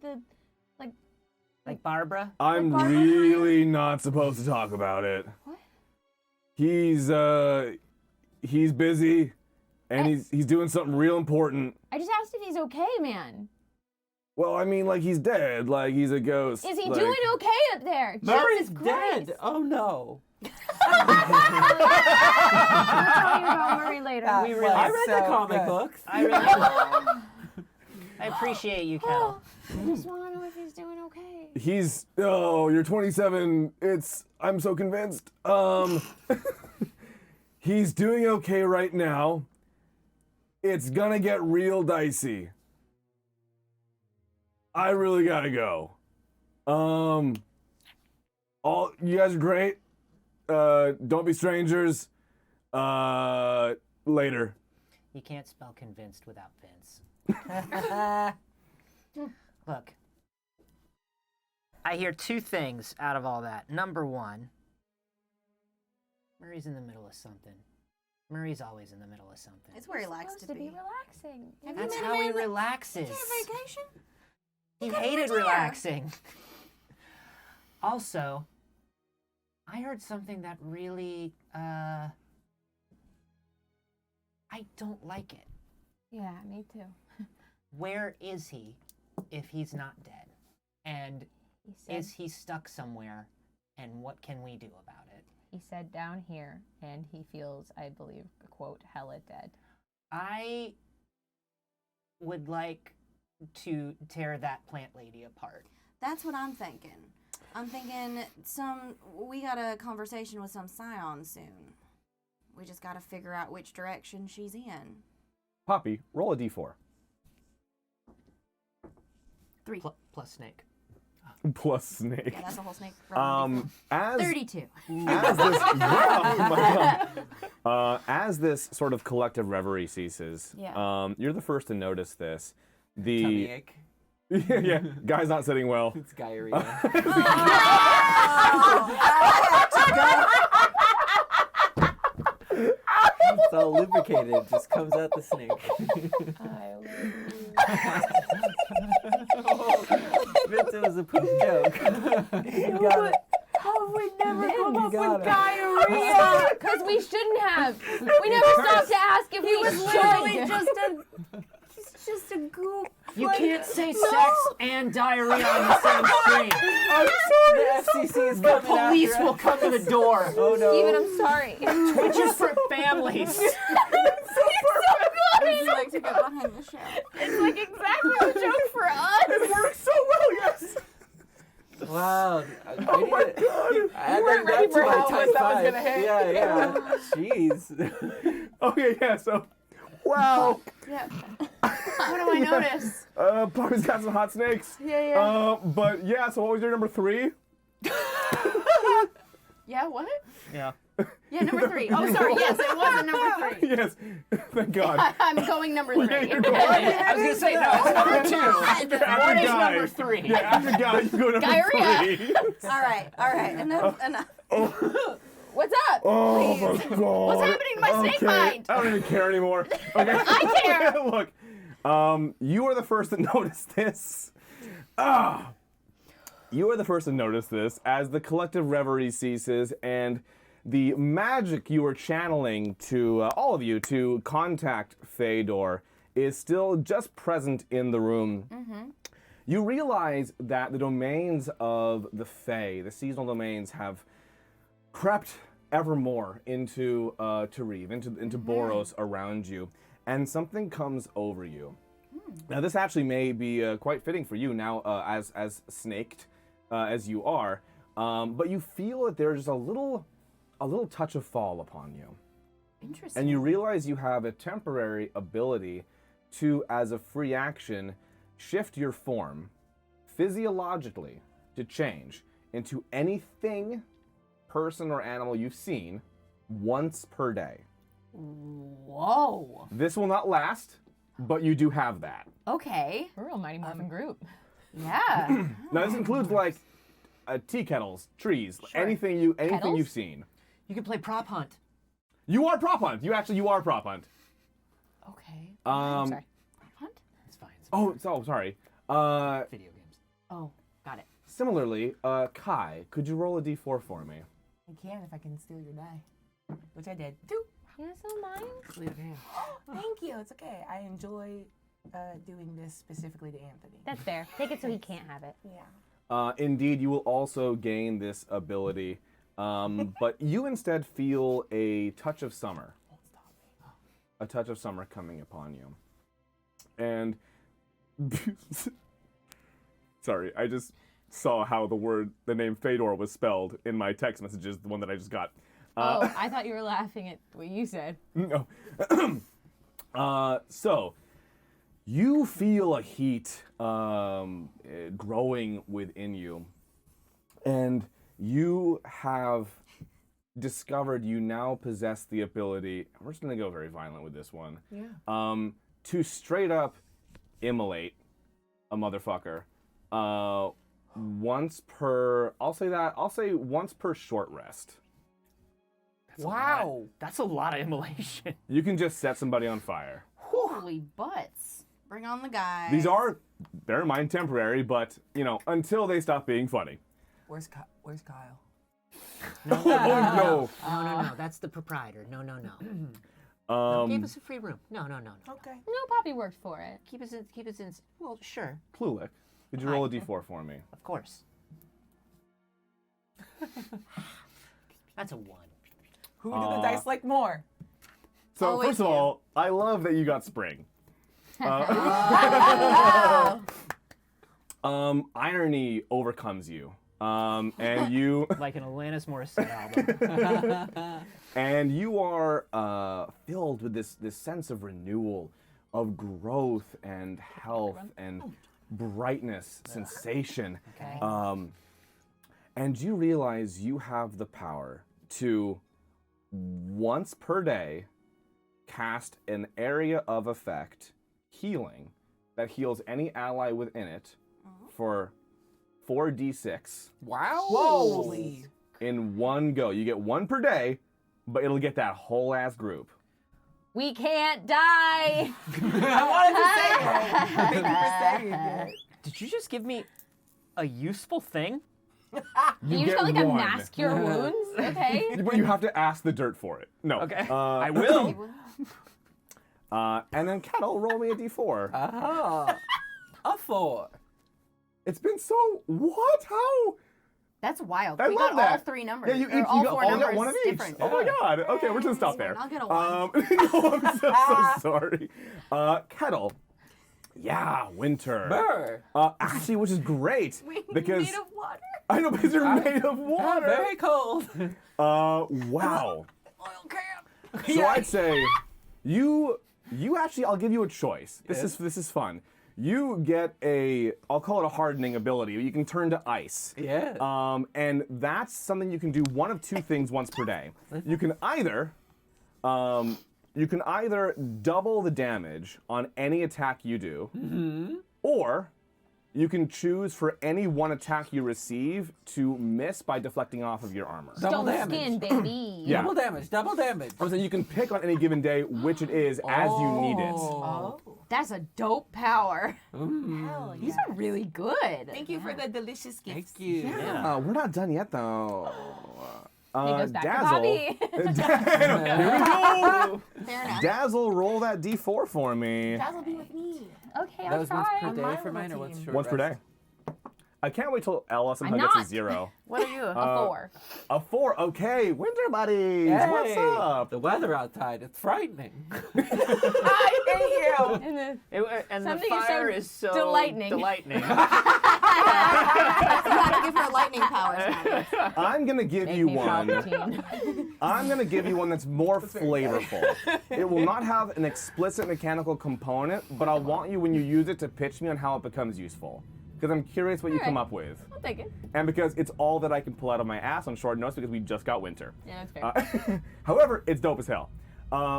[SPEAKER 9] Barbara?
[SPEAKER 1] I'm
[SPEAKER 7] Barbara
[SPEAKER 1] really not supposed to talk about it.
[SPEAKER 7] What?
[SPEAKER 1] He's busy and he's doing something real important.
[SPEAKER 7] I just asked if he's okay, man.
[SPEAKER 1] Well, I mean, like, he's dead. Like, he's a ghost.
[SPEAKER 7] Is he
[SPEAKER 1] like,
[SPEAKER 7] doing okay up there?
[SPEAKER 6] Murray's
[SPEAKER 7] Jesus Christ.
[SPEAKER 6] dead. Oh no.
[SPEAKER 7] We'll tell you about Murray later.
[SPEAKER 3] We really
[SPEAKER 6] I read the
[SPEAKER 3] so
[SPEAKER 6] comic
[SPEAKER 3] good.
[SPEAKER 6] books.
[SPEAKER 9] I really. I appreciate you, Kettle.
[SPEAKER 7] I just want to know if he's doing okay.
[SPEAKER 1] You're 27. I'm so convinced. He's doing okay right now. It's gonna get real dicey. I really gotta go. All you guys are great. Don't be strangers. Later.
[SPEAKER 9] You can't spell convinced without Vince. Look, I hear two things out of all that. Number one, Murray's in the middle of something. Murray's always in the middle of something.
[SPEAKER 4] It's where he likes
[SPEAKER 7] Supposed
[SPEAKER 4] to
[SPEAKER 7] to
[SPEAKER 4] be.
[SPEAKER 7] be relaxing.
[SPEAKER 9] That's how he relaxes.
[SPEAKER 4] Vacation?
[SPEAKER 9] He
[SPEAKER 4] gotta
[SPEAKER 9] hated
[SPEAKER 4] retire.
[SPEAKER 9] relaxing. Also, I heard something that really, I don't like it.
[SPEAKER 7] Yeah, me too.
[SPEAKER 9] Where is he if he's not dead? And
[SPEAKER 7] He said,
[SPEAKER 9] is he stuck somewhere? And what can we do about it?
[SPEAKER 7] he said down here, and he feels, I believe, quote, hella dead.
[SPEAKER 9] I would like to tear that plant lady apart.
[SPEAKER 4] That's what I'm thinking. I'm thinking we got a conversation with some scion soon. We just gotta figure out which direction she's in.
[SPEAKER 1] Poppy, roll a d4.
[SPEAKER 4] 3.
[SPEAKER 9] Plus snake.
[SPEAKER 1] Plus snake.
[SPEAKER 4] Yeah, that's a whole snake.
[SPEAKER 1] As
[SPEAKER 10] 32.
[SPEAKER 1] as this, oh my God. As this sort of collective reverie ceases,
[SPEAKER 4] Yeah.
[SPEAKER 1] You're the first to notice this.
[SPEAKER 6] Tummy ache.
[SPEAKER 1] yeah, guy's not sitting well.
[SPEAKER 6] It's diarrhea. It's all lubricated. It just comes out the snake.
[SPEAKER 7] I
[SPEAKER 6] Vince, it was a poop joke. You got it.
[SPEAKER 7] How have we never come up
[SPEAKER 6] got
[SPEAKER 7] with
[SPEAKER 6] it.
[SPEAKER 7] diarrhea? Because we shouldn't have. We never stopped to ask if we should.
[SPEAKER 4] Just a goop.
[SPEAKER 9] You can't say sex and diarrhea on the same screen.
[SPEAKER 6] The FCC is
[SPEAKER 9] The
[SPEAKER 6] coming
[SPEAKER 9] police
[SPEAKER 6] after
[SPEAKER 9] will
[SPEAKER 6] us.
[SPEAKER 9] come to the door.
[SPEAKER 6] Oh no.
[SPEAKER 7] Steven, I'm sorry.
[SPEAKER 9] Twitch is for families.
[SPEAKER 4] Would you like to get behind the show?
[SPEAKER 7] It's like exactly the joke for us.
[SPEAKER 1] It works so well, yes.
[SPEAKER 6] Wow.
[SPEAKER 1] Oh my God.
[SPEAKER 6] I
[SPEAKER 3] weren't ready for how much that was gonna hit.
[SPEAKER 6] Yeah, yeah. Jeez.
[SPEAKER 1] Okay, yeah. So, wow.
[SPEAKER 7] Yeah. What do I notice?
[SPEAKER 1] Poppy's got some hot snakes.
[SPEAKER 7] Yeah.
[SPEAKER 1] But yeah. So what was your number 3?
[SPEAKER 7] Yeah, what?
[SPEAKER 9] Yeah.
[SPEAKER 10] Yeah, number 3. Oh, sorry. Yes, it was a number 3.
[SPEAKER 1] Yes, thank God.
[SPEAKER 10] I'm going number 3.
[SPEAKER 1] Yeah, you're going.
[SPEAKER 5] I was gonna say no. It's number 2. What is
[SPEAKER 1] Guy.
[SPEAKER 5] number 3?
[SPEAKER 1] Yeah, after Guy, you go number
[SPEAKER 10] Diarrhea.
[SPEAKER 1] 3.
[SPEAKER 4] All right. Enough.
[SPEAKER 7] What's up?
[SPEAKER 1] Oh my God.
[SPEAKER 10] What's happening to my snake mind?
[SPEAKER 1] I don't even care anymore. Okay.
[SPEAKER 10] I care.
[SPEAKER 1] Look, you are the first to notice this. You are the first to notice this as the collective reverie ceases and the magic you are channeling to all of you to contact Phadohr is still just present in the room. You realize that the domains of the Fey, the seasonal domains, have crept ever more into Tarif, into Boros around you, and something comes over you. Now, this actually may be quite fitting for you now, as snaked as you are, but you feel that there's a little touch of fall upon you.
[SPEAKER 10] Interesting.
[SPEAKER 1] And you realize you have a temporary ability to, as a free action, shift your form physiologically to change into anything, person, or animal you've seen once per day.
[SPEAKER 10] Whoa.
[SPEAKER 1] This will not last, but you do have that.
[SPEAKER 10] Okay.
[SPEAKER 7] We're a real Mighty Morphin group.
[SPEAKER 10] Yeah.
[SPEAKER 1] Now this includes like tea kettles, trees, anything you've seen.
[SPEAKER 5] You can play prop hunt.
[SPEAKER 1] You are prop hunt. You are prop hunt.
[SPEAKER 10] Okay.
[SPEAKER 7] Sorry.
[SPEAKER 10] Hunt?
[SPEAKER 5] It's fine.
[SPEAKER 1] Sorry.
[SPEAKER 5] Video games.
[SPEAKER 10] Oh, got it.
[SPEAKER 1] Similarly, Kai, could you roll a d4 for me?
[SPEAKER 3] I can if I can steal your die, which I did. 2.
[SPEAKER 7] You guys don't mind?
[SPEAKER 3] Thank you. It's okay. I enjoy doing this specifically to Anthony.
[SPEAKER 7] That's fair. Take it so he can't have it.
[SPEAKER 3] Yeah.
[SPEAKER 1] Indeed, you will also gain this ability, but you instead feel a touch of summer. A touch of summer coming upon you. And sorry, I just saw how the name Phadohr was spelled in my text messages, the one that I just got.
[SPEAKER 7] Oh, I thought you were laughing at what you said.
[SPEAKER 1] No. So, you feel a heat growing within you, and you have discovered you now possess the ability, we're just going to go very violent with this one, to straight up immolate a motherfucker once per, I'll say once per short rest.
[SPEAKER 5] Wow. That's a lot of immolation.
[SPEAKER 1] You can just set somebody on fire.
[SPEAKER 10] Holy butts.
[SPEAKER 4] Bring on the guy.
[SPEAKER 1] These are, bear in mind, temporary, but, until they stop being funny.
[SPEAKER 3] Where's Kyle?
[SPEAKER 5] No.
[SPEAKER 1] No.
[SPEAKER 5] No. That's the proprietor. No. No, keep us a free room. No.
[SPEAKER 3] Okay.
[SPEAKER 7] No, Poppy worked for it.
[SPEAKER 5] Keep us in. Well, sure.
[SPEAKER 1] Clulick, could you roll a d4 for me?
[SPEAKER 5] Of course. That's a 1.
[SPEAKER 3] Who do the dice like more?
[SPEAKER 1] So,
[SPEAKER 4] Always
[SPEAKER 1] first of all, I love that you got spring. Irony overcomes you. And you
[SPEAKER 5] Like an Alanis Morissette album.
[SPEAKER 1] and you are filled with this sense of renewal, of growth and health and brightness, sensation.
[SPEAKER 5] Okay.
[SPEAKER 1] And you realize you have the power to, once per day, cast an area of effect, healing, that heals any ally within it for 4d6.
[SPEAKER 6] Wow.
[SPEAKER 3] Holy.
[SPEAKER 1] In one go. You get one per day, but it'll get that whole ass group.
[SPEAKER 7] We can't die.
[SPEAKER 3] I wanted to say it. Thank you for saying it.
[SPEAKER 5] Did you just give me a useful thing?
[SPEAKER 7] You just
[SPEAKER 1] get
[SPEAKER 7] got like a
[SPEAKER 1] one.
[SPEAKER 7] mask your wounds, okay?
[SPEAKER 1] But you have to ask the dirt for it. No.
[SPEAKER 5] Okay. I will.
[SPEAKER 1] And then Kettle, roll me a d4.
[SPEAKER 6] Ah, a 4.
[SPEAKER 1] It's been so... What? How?
[SPEAKER 4] That's wild.
[SPEAKER 1] I
[SPEAKER 4] We
[SPEAKER 1] love
[SPEAKER 4] got
[SPEAKER 1] that.
[SPEAKER 4] all 3 numbers.
[SPEAKER 1] Yeah, you
[SPEAKER 4] or
[SPEAKER 1] each
[SPEAKER 4] all
[SPEAKER 1] you
[SPEAKER 4] 4
[SPEAKER 1] all
[SPEAKER 4] numbers
[SPEAKER 1] got one of each.
[SPEAKER 4] different.
[SPEAKER 1] Oh my god. Okay, we're just stop there.
[SPEAKER 4] I'll get a 1.
[SPEAKER 1] No, I'm so sorry. Kettle. Yeah, winter.
[SPEAKER 6] Burr.
[SPEAKER 1] Actually, which is great because
[SPEAKER 4] made of water.
[SPEAKER 1] I know because you're made of
[SPEAKER 6] I'm
[SPEAKER 1] water.
[SPEAKER 6] very cold.
[SPEAKER 1] Wow.
[SPEAKER 4] Oil can.
[SPEAKER 1] So I'd say you actually, I'll give you a choice. This is fun. you get I'll call it a hardening ability. You can turn to ice.
[SPEAKER 6] Yeah.
[SPEAKER 1] And that's something you can do one of two things once per day. You can either double the damage on any attack you do, or you can choose for any one attack you receive to miss by deflecting off of your armor.
[SPEAKER 6] Double
[SPEAKER 7] Stone
[SPEAKER 6] damage.
[SPEAKER 7] skin, baby.
[SPEAKER 1] Yeah.
[SPEAKER 6] Double damage. Double damage.
[SPEAKER 1] So you can pick on any given day which it is as you need it.
[SPEAKER 3] Oh.
[SPEAKER 10] That's a dope power.
[SPEAKER 3] Hell
[SPEAKER 10] These
[SPEAKER 3] yeah.
[SPEAKER 10] are really good.
[SPEAKER 3] Thank you for the delicious gifts.
[SPEAKER 6] Thank you.
[SPEAKER 1] We're not done yet though.
[SPEAKER 7] He goes back to
[SPEAKER 1] Dazzle.
[SPEAKER 7] Bobby.
[SPEAKER 1] Here we go.
[SPEAKER 4] Fair enough.
[SPEAKER 1] Dazzle, roll that D4 for me.
[SPEAKER 10] Dazzle be with me.
[SPEAKER 7] Okay,
[SPEAKER 6] That
[SPEAKER 7] I'll
[SPEAKER 6] was once per
[SPEAKER 7] try.
[SPEAKER 6] day
[SPEAKER 3] my
[SPEAKER 6] for mine, or
[SPEAKER 3] little
[SPEAKER 6] what's
[SPEAKER 3] team.
[SPEAKER 6] short
[SPEAKER 1] Once per day.
[SPEAKER 6] rest?
[SPEAKER 1] I can't wait till Ella somehow
[SPEAKER 7] I'm
[SPEAKER 1] gets a
[SPEAKER 7] not.
[SPEAKER 1] 0.
[SPEAKER 3] What are you?
[SPEAKER 7] A 4.
[SPEAKER 1] A 4. Okay, winter buddies. What's
[SPEAKER 6] Hey,
[SPEAKER 1] up?
[SPEAKER 6] The weather outside, it's frightening.
[SPEAKER 3] I hate you.
[SPEAKER 7] And the,
[SPEAKER 9] And the
[SPEAKER 7] Something is so
[SPEAKER 9] fire is so
[SPEAKER 7] delightning.
[SPEAKER 9] delightning.
[SPEAKER 4] You gotta give her lightning powers now.
[SPEAKER 1] I'm gonna give
[SPEAKER 7] make
[SPEAKER 1] you
[SPEAKER 7] me
[SPEAKER 1] one.
[SPEAKER 7] Palpatine.
[SPEAKER 1] I'm gonna give you one that's more flavorful. It will not have an explicit mechanical component, but I want you when you use it to pitch me on how it becomes useful. Because I'm curious what you come up with.
[SPEAKER 7] I'll take it.
[SPEAKER 1] And because it's all that I can pull out of my ass on short notice because we just got winter.
[SPEAKER 7] Yeah, that's fair.
[SPEAKER 1] However, it's dope as hell.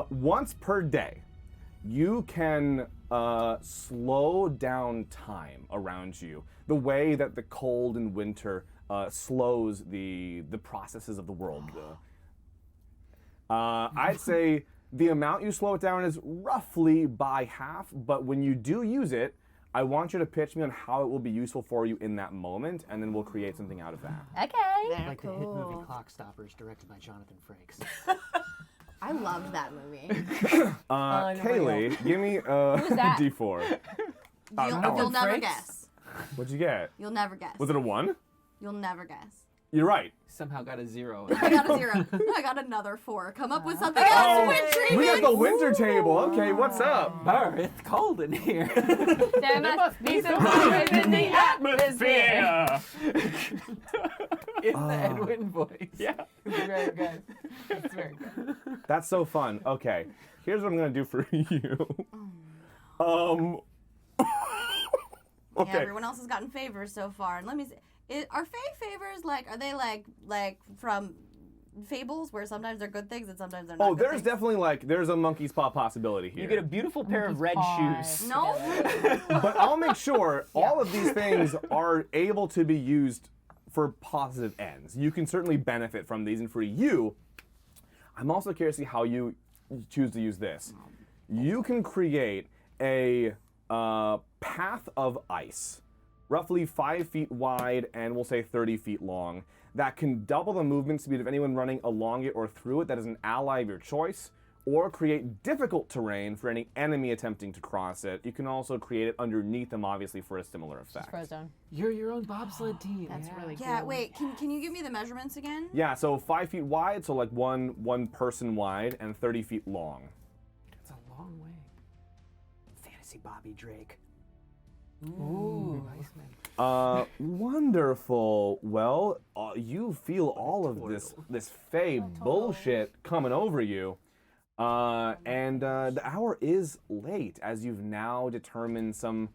[SPEAKER 1] Once per day, you can slow down time around you. The way that the cold and winter slows the processes of the world. I'd say the amount you slow it down is roughly by half, but when you do use it, I want you to pitch me on how it will be useful for you in that moment, and then we'll create something out of that.
[SPEAKER 7] Okay.
[SPEAKER 9] Like the hit movie Clock Stoppers, directed by Jonathan Frakes.
[SPEAKER 4] I loved that movie.
[SPEAKER 1] Kaylee, give me a
[SPEAKER 7] that?
[SPEAKER 1] D4.
[SPEAKER 4] You'll never
[SPEAKER 6] Frakes?
[SPEAKER 4] guess.
[SPEAKER 1] What'd you get?
[SPEAKER 4] You'll never guess.
[SPEAKER 1] Was it a 1?
[SPEAKER 4] You'll never guess.
[SPEAKER 1] You're right.
[SPEAKER 6] Somehow got a 0.
[SPEAKER 4] I got a 0. I got another 4. Come up with something else, witchery.
[SPEAKER 1] We got the winter table. Okay, what's up?
[SPEAKER 6] Burr, it's cold in here.
[SPEAKER 7] There must be some fires in the atmosphere.
[SPEAKER 6] In the Edwin voice.
[SPEAKER 1] Yeah.
[SPEAKER 3] It's very good. It's very good.
[SPEAKER 1] That's so fun. Okay, here's what I'm gonna do for you.
[SPEAKER 4] Yeah,
[SPEAKER 1] Okay.
[SPEAKER 4] everyone else has gotten favors so far. And let me see. Are Fae favors are they like from fables where sometimes they're good things and sometimes they're not
[SPEAKER 1] Oh,
[SPEAKER 4] good
[SPEAKER 1] there's
[SPEAKER 4] things?
[SPEAKER 1] definitely there's a monkey's paw possibility here.
[SPEAKER 9] You get a beautiful pair of red shoes.
[SPEAKER 4] No.
[SPEAKER 1] But I'll make sure all of these things are able to be used for positive ends. You can certainly benefit from these, and for you, I'm also curious to see how you choose to use this. You can create a path of ice, roughly 5 feet wide and we'll say 30 feet long, that can double the movement speed of anyone running along it or through it that is an ally of your choice, or create difficult terrain for any enemy attempting to cross it. You can also create it underneath them, obviously, for a similar effect.
[SPEAKER 7] Frozone.
[SPEAKER 6] You're your own bobsled team.
[SPEAKER 10] That's really cool.
[SPEAKER 4] Yeah, wait, can you give me the measurements again?
[SPEAKER 1] Yeah, so 5 feet wide, so like one person wide, and 30 feet long.
[SPEAKER 6] It's a long way.
[SPEAKER 9] Fantasy Bobby Drake.
[SPEAKER 6] Ooh, nice man.
[SPEAKER 1] Wonderful. Well, you feel all of this Fey bullshit coming over you. And the hour is late, as you've now determined some,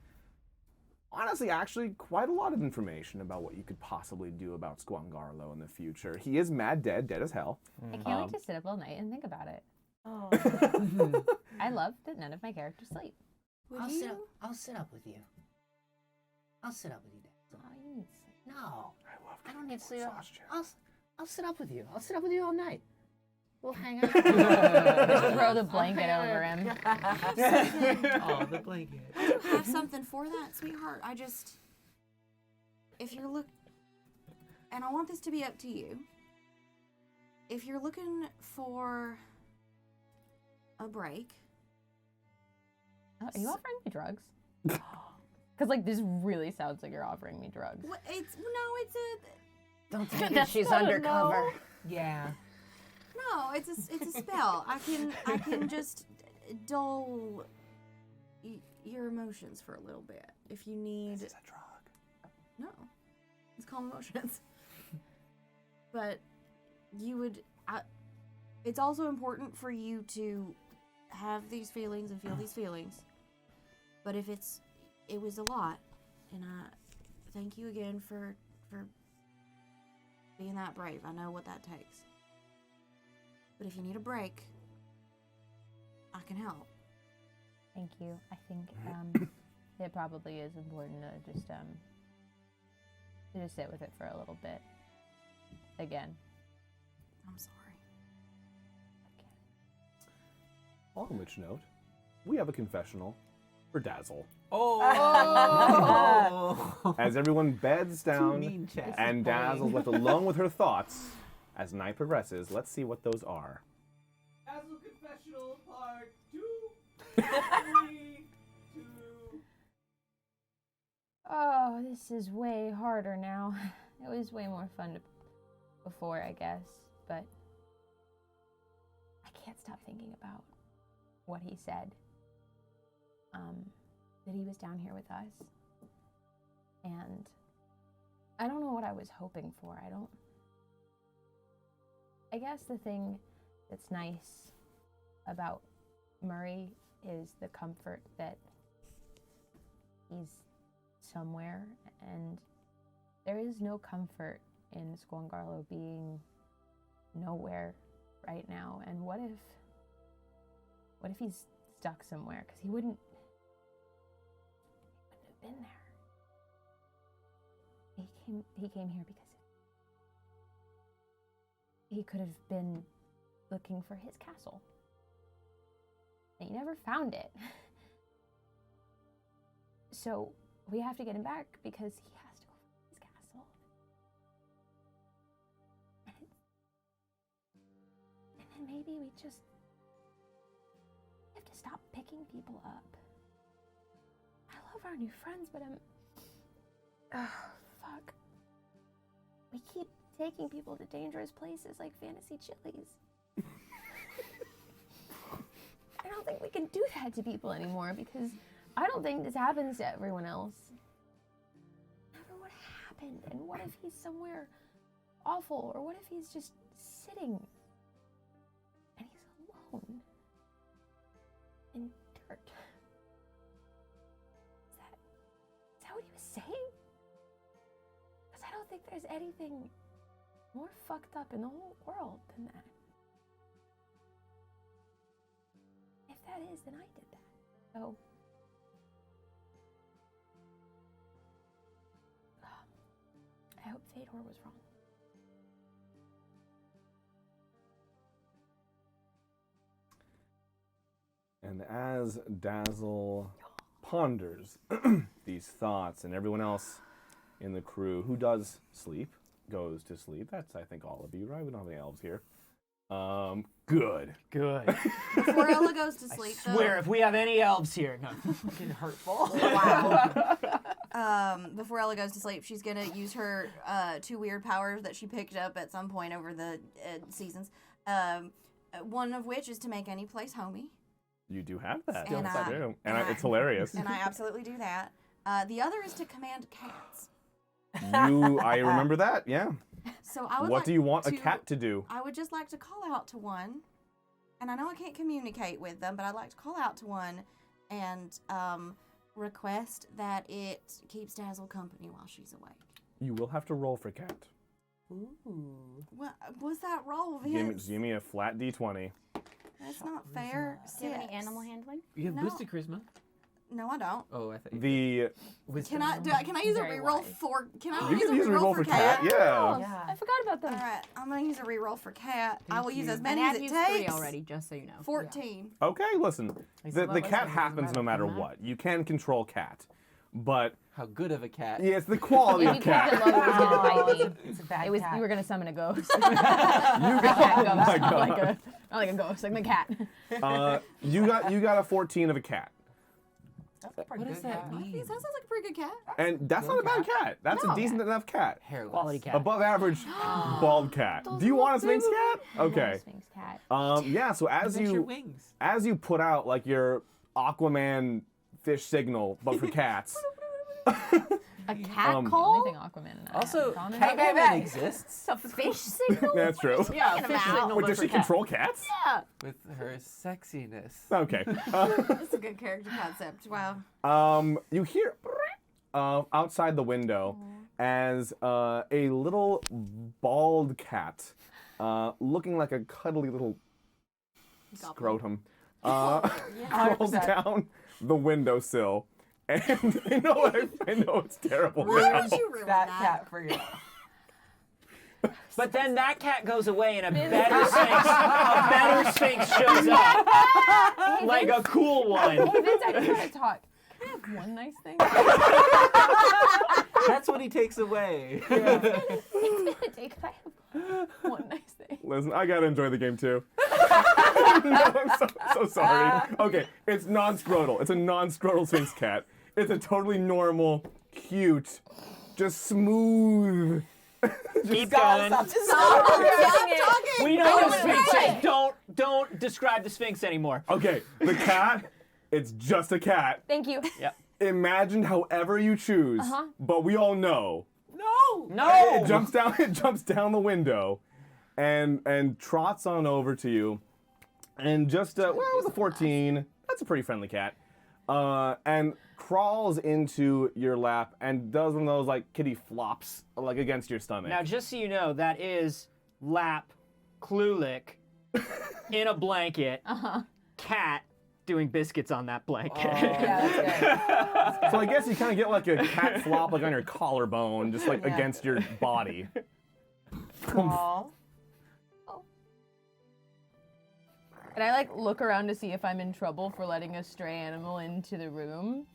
[SPEAKER 1] honestly, actually quite a lot of information about what you could possibly do about Squangarlo in the future. He is mad dead as hell.
[SPEAKER 7] I can't wait to sit up all night and think about it.
[SPEAKER 10] Oh.
[SPEAKER 7] I love that none of my characters sleep.
[SPEAKER 4] Would you?
[SPEAKER 9] I'll sit up with you. I'll sit up with you, Dad.
[SPEAKER 7] Oh, you need sleep.
[SPEAKER 9] No, I don't need sleep.
[SPEAKER 1] exhaustion.
[SPEAKER 9] I'll sit up with you. I'll sit up with you all night. We'll hang out.
[SPEAKER 7] Throw the blanket over him.
[SPEAKER 6] Oh, the blanket.
[SPEAKER 4] I do have something for that, sweetheart. If you're and I want this to be up to you. If you're looking for a break,
[SPEAKER 7] Oh, are you offering me drugs? Because like this really sounds like you're offering me drugs.
[SPEAKER 4] it's a
[SPEAKER 9] Don't tell me she's undercover.
[SPEAKER 3] Yeah.
[SPEAKER 4] no, it's a spell. I can just dull your emotions for a little bit if you need.
[SPEAKER 1] This is a drug.
[SPEAKER 4] No, it's calm emotions. But you would. It's also important for you to have these feelings and feel these feelings. But if it was a lot, and thank you again for being that brave. I know what that takes. But if you need a break, I can help.
[SPEAKER 7] Thank you. I think it probably is important to just sit with it for a little bit. Again.
[SPEAKER 4] I'm sorry.
[SPEAKER 1] On which note, we have a confessional for Dasle.
[SPEAKER 6] Oh!
[SPEAKER 1] As everyone beds down
[SPEAKER 6] mean, Chad.
[SPEAKER 1] and Dazzle's left alone with her thoughts, as night progresses, let's see what those are.
[SPEAKER 6] Dazzle confessional part 2. 3, 2.
[SPEAKER 7] Oh, this is way harder now. It was way more fun before, I guess, but I can't stop thinking about what he said. That he was down here with us. And I don't know what I was hoping for. I guess the thing that's nice about Murray is the comfort that he's somewhere, and there is no comfort in Squangarlo being nowhere right now. And what if he's stuck somewhere? Because he wouldn't have been there. He came here because he could have been looking for his castle. And he never found it. So we have to get him back because he has to go find his castle. And then maybe we have to stop picking people up. I love our new friends, but fuck. We keep taking people to dangerous places like fantasy chilies. I don't think we can do that to people anymore because I don't think this happens to everyone else. Never what happened, and what if he's somewhere awful, or what if he's just sitting and he's alone in dirt? Is that what he was saying? Because I don't think there's anything more fucked up in the whole world than that. If that is, then I did that. So, I hope Phadohr was wrong.
[SPEAKER 1] And as Dazzle ponders these thoughts, and everyone else in the crew who does sleep goes to sleep. That's, I think, all of you, right? We don't have any elves here. Good.
[SPEAKER 5] Good.
[SPEAKER 4] Before Ella goes to sleep,
[SPEAKER 5] Swear, if we have any elves here, no, fucking hurtful.
[SPEAKER 4] before Ella goes to sleep, she's gonna use her 2 weird powers that she picked up at some point over the seasons. One of which is to make any place homey.
[SPEAKER 1] You do have that.
[SPEAKER 4] And
[SPEAKER 1] Yes, I do. And it's hilarious.
[SPEAKER 4] And I absolutely do that. The other is to command cats.
[SPEAKER 1] I remember that, yeah.
[SPEAKER 4] So I would
[SPEAKER 1] What
[SPEAKER 4] like
[SPEAKER 1] do you want a
[SPEAKER 4] to-
[SPEAKER 1] cat to do?
[SPEAKER 4] I would just like to call out to one, and I know I can't communicate with them, but I'd like to call out to one and request that it keeps Dazzle company while she's awake.
[SPEAKER 1] You will have to roll for cat.
[SPEAKER 3] Ooh.
[SPEAKER 4] What was that roll,
[SPEAKER 1] Give me,
[SPEAKER 4] Vince?
[SPEAKER 1] just give me a flat D20.
[SPEAKER 4] That's not fair.
[SPEAKER 10] Do you have any
[SPEAKER 4] 6.
[SPEAKER 10] animal handling?
[SPEAKER 6] You have
[SPEAKER 4] No.
[SPEAKER 6] boosted charisma?
[SPEAKER 4] No, I don't.
[SPEAKER 6] Oh, I thought you
[SPEAKER 4] Can I use a
[SPEAKER 7] Very
[SPEAKER 4] reroll
[SPEAKER 7] wise.
[SPEAKER 4] for? Can I
[SPEAKER 1] You
[SPEAKER 4] use
[SPEAKER 1] can
[SPEAKER 4] a
[SPEAKER 1] use a
[SPEAKER 4] reroll for cat?
[SPEAKER 1] yeah.
[SPEAKER 7] Yeah. I forgot about
[SPEAKER 4] All
[SPEAKER 7] them.
[SPEAKER 4] right, I'm gonna use a reroll for cat. I
[SPEAKER 6] Thank
[SPEAKER 4] will use
[SPEAKER 6] you.
[SPEAKER 4] as
[SPEAKER 10] I
[SPEAKER 4] many
[SPEAKER 10] have
[SPEAKER 4] as it
[SPEAKER 10] used
[SPEAKER 4] takes.
[SPEAKER 10] 3 already, just so you know.
[SPEAKER 4] 14.
[SPEAKER 1] Okay, listen.
[SPEAKER 3] I
[SPEAKER 1] The
[SPEAKER 3] still
[SPEAKER 1] cat
[SPEAKER 3] have less
[SPEAKER 1] happens no matter
[SPEAKER 3] than that.
[SPEAKER 1] what. You can control cat. But,
[SPEAKER 6] How good of a cat.
[SPEAKER 1] yeah, it's the quality
[SPEAKER 7] If
[SPEAKER 1] of
[SPEAKER 7] you can't
[SPEAKER 1] cat.
[SPEAKER 7] get low, it was gonna fight me.
[SPEAKER 3] It's a bad
[SPEAKER 7] It was
[SPEAKER 3] cat.
[SPEAKER 7] you were gonna summon a ghost.
[SPEAKER 1] You got, oh my
[SPEAKER 7] Not like
[SPEAKER 1] god.
[SPEAKER 7] not like a ghost, like the cat.
[SPEAKER 1] You got a 14 of a cat.
[SPEAKER 3] That's a pretty
[SPEAKER 6] What does
[SPEAKER 3] good
[SPEAKER 6] that
[SPEAKER 3] cat.
[SPEAKER 6] mean?
[SPEAKER 4] That sounds like a pretty good cat.
[SPEAKER 1] And that's not a bad cat. That's
[SPEAKER 4] No.
[SPEAKER 1] a decent enough cat.
[SPEAKER 6] Hairless.
[SPEAKER 5] Quality cat.
[SPEAKER 1] Above average bald cat. Do you want a Sphinx cat? Okay.
[SPEAKER 7] Sphinx cat.
[SPEAKER 1] Yeah, so
[SPEAKER 6] Makes your
[SPEAKER 1] you
[SPEAKER 6] wings.
[SPEAKER 1] put out like your Aquaman fish signal, but for cats.
[SPEAKER 10] A cat
[SPEAKER 7] Only
[SPEAKER 10] call?
[SPEAKER 7] thing Aquaman and I
[SPEAKER 6] Also,
[SPEAKER 7] have in
[SPEAKER 6] cat
[SPEAKER 7] common.
[SPEAKER 6] woman exists
[SPEAKER 10] Fish signal?
[SPEAKER 1] That's true.
[SPEAKER 9] Yeah,
[SPEAKER 10] Talking
[SPEAKER 9] fish
[SPEAKER 10] about-
[SPEAKER 9] signal,
[SPEAKER 1] Wait,
[SPEAKER 9] but
[SPEAKER 1] does
[SPEAKER 9] for
[SPEAKER 1] she
[SPEAKER 9] cats.
[SPEAKER 1] control cats?
[SPEAKER 10] Yeah.
[SPEAKER 6] with her sexiness.
[SPEAKER 1] Okay.
[SPEAKER 4] That's a good character concept. Wow.
[SPEAKER 1] You hear outside the window as a little bald cat, looking like a cuddly little scrotum, crawls down the windowsill. And I know it's terrible. now.
[SPEAKER 4] Did you ruin
[SPEAKER 3] That
[SPEAKER 4] that?
[SPEAKER 3] cat for you.
[SPEAKER 9] But then that cat goes away and a better sphinx shows up. Like a cool one.
[SPEAKER 7] Hey Vince, I just want to talk. Can I have one nice thing?
[SPEAKER 6] That's what he takes away.
[SPEAKER 7] Take. Can I have one nice thing?
[SPEAKER 1] Listen, I gotta enjoy the game too. No, I'm so sorry. Okay, it's non-scrotal. It's a non-scrotal sphinx cat. It's a totally normal, cute, just smooth.
[SPEAKER 9] Keep going.
[SPEAKER 4] Stop talking.
[SPEAKER 9] We know what
[SPEAKER 7] don't
[SPEAKER 9] Sphinx
[SPEAKER 7] say
[SPEAKER 9] is. Don't describe the Sphinx anymore.
[SPEAKER 1] Okay, the cat, it's just a cat.
[SPEAKER 7] Thank you.
[SPEAKER 9] Yep.
[SPEAKER 1] Imagined however you choose, but we all know.
[SPEAKER 9] No.
[SPEAKER 1] It jumps down. It jumps down the window, and trots on over to you, and just with a 14, that's a pretty friendly cat, and crawls into your lap and does one of those like kitty flops like against your stomach.
[SPEAKER 9] Now, just so you know, that is lap, clulick, in a blanket, cat doing biscuits on that blanket.
[SPEAKER 7] Yeah, that's good.
[SPEAKER 1] So I guess you kind of get like a cat flop like on your collarbone, just like against your body.
[SPEAKER 3] Aw.
[SPEAKER 7] And I like look around to see if I'm in trouble for letting a stray animal into the room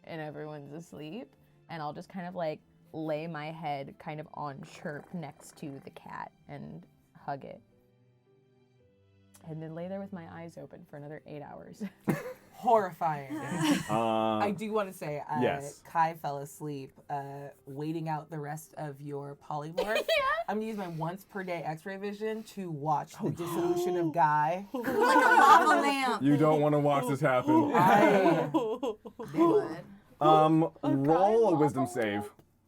[SPEAKER 7] and everyone's asleep. And I'll just kind of like lay my head kind of on Chirp next to the cat and hug it. And then lay there with my eyes open for another 8 hours.
[SPEAKER 3] Horrifying. I
[SPEAKER 1] I
[SPEAKER 3] do want to say,
[SPEAKER 1] Yes.
[SPEAKER 3] Kai fell asleep waiting out the rest of your polymorph. I'm going to use my once per day x-ray vision to watch the dissolution of Guy.
[SPEAKER 4] Like a lava lamp.
[SPEAKER 1] You don't want to watch this happen.
[SPEAKER 3] I
[SPEAKER 4] Would.
[SPEAKER 1] Roll a wisdom save.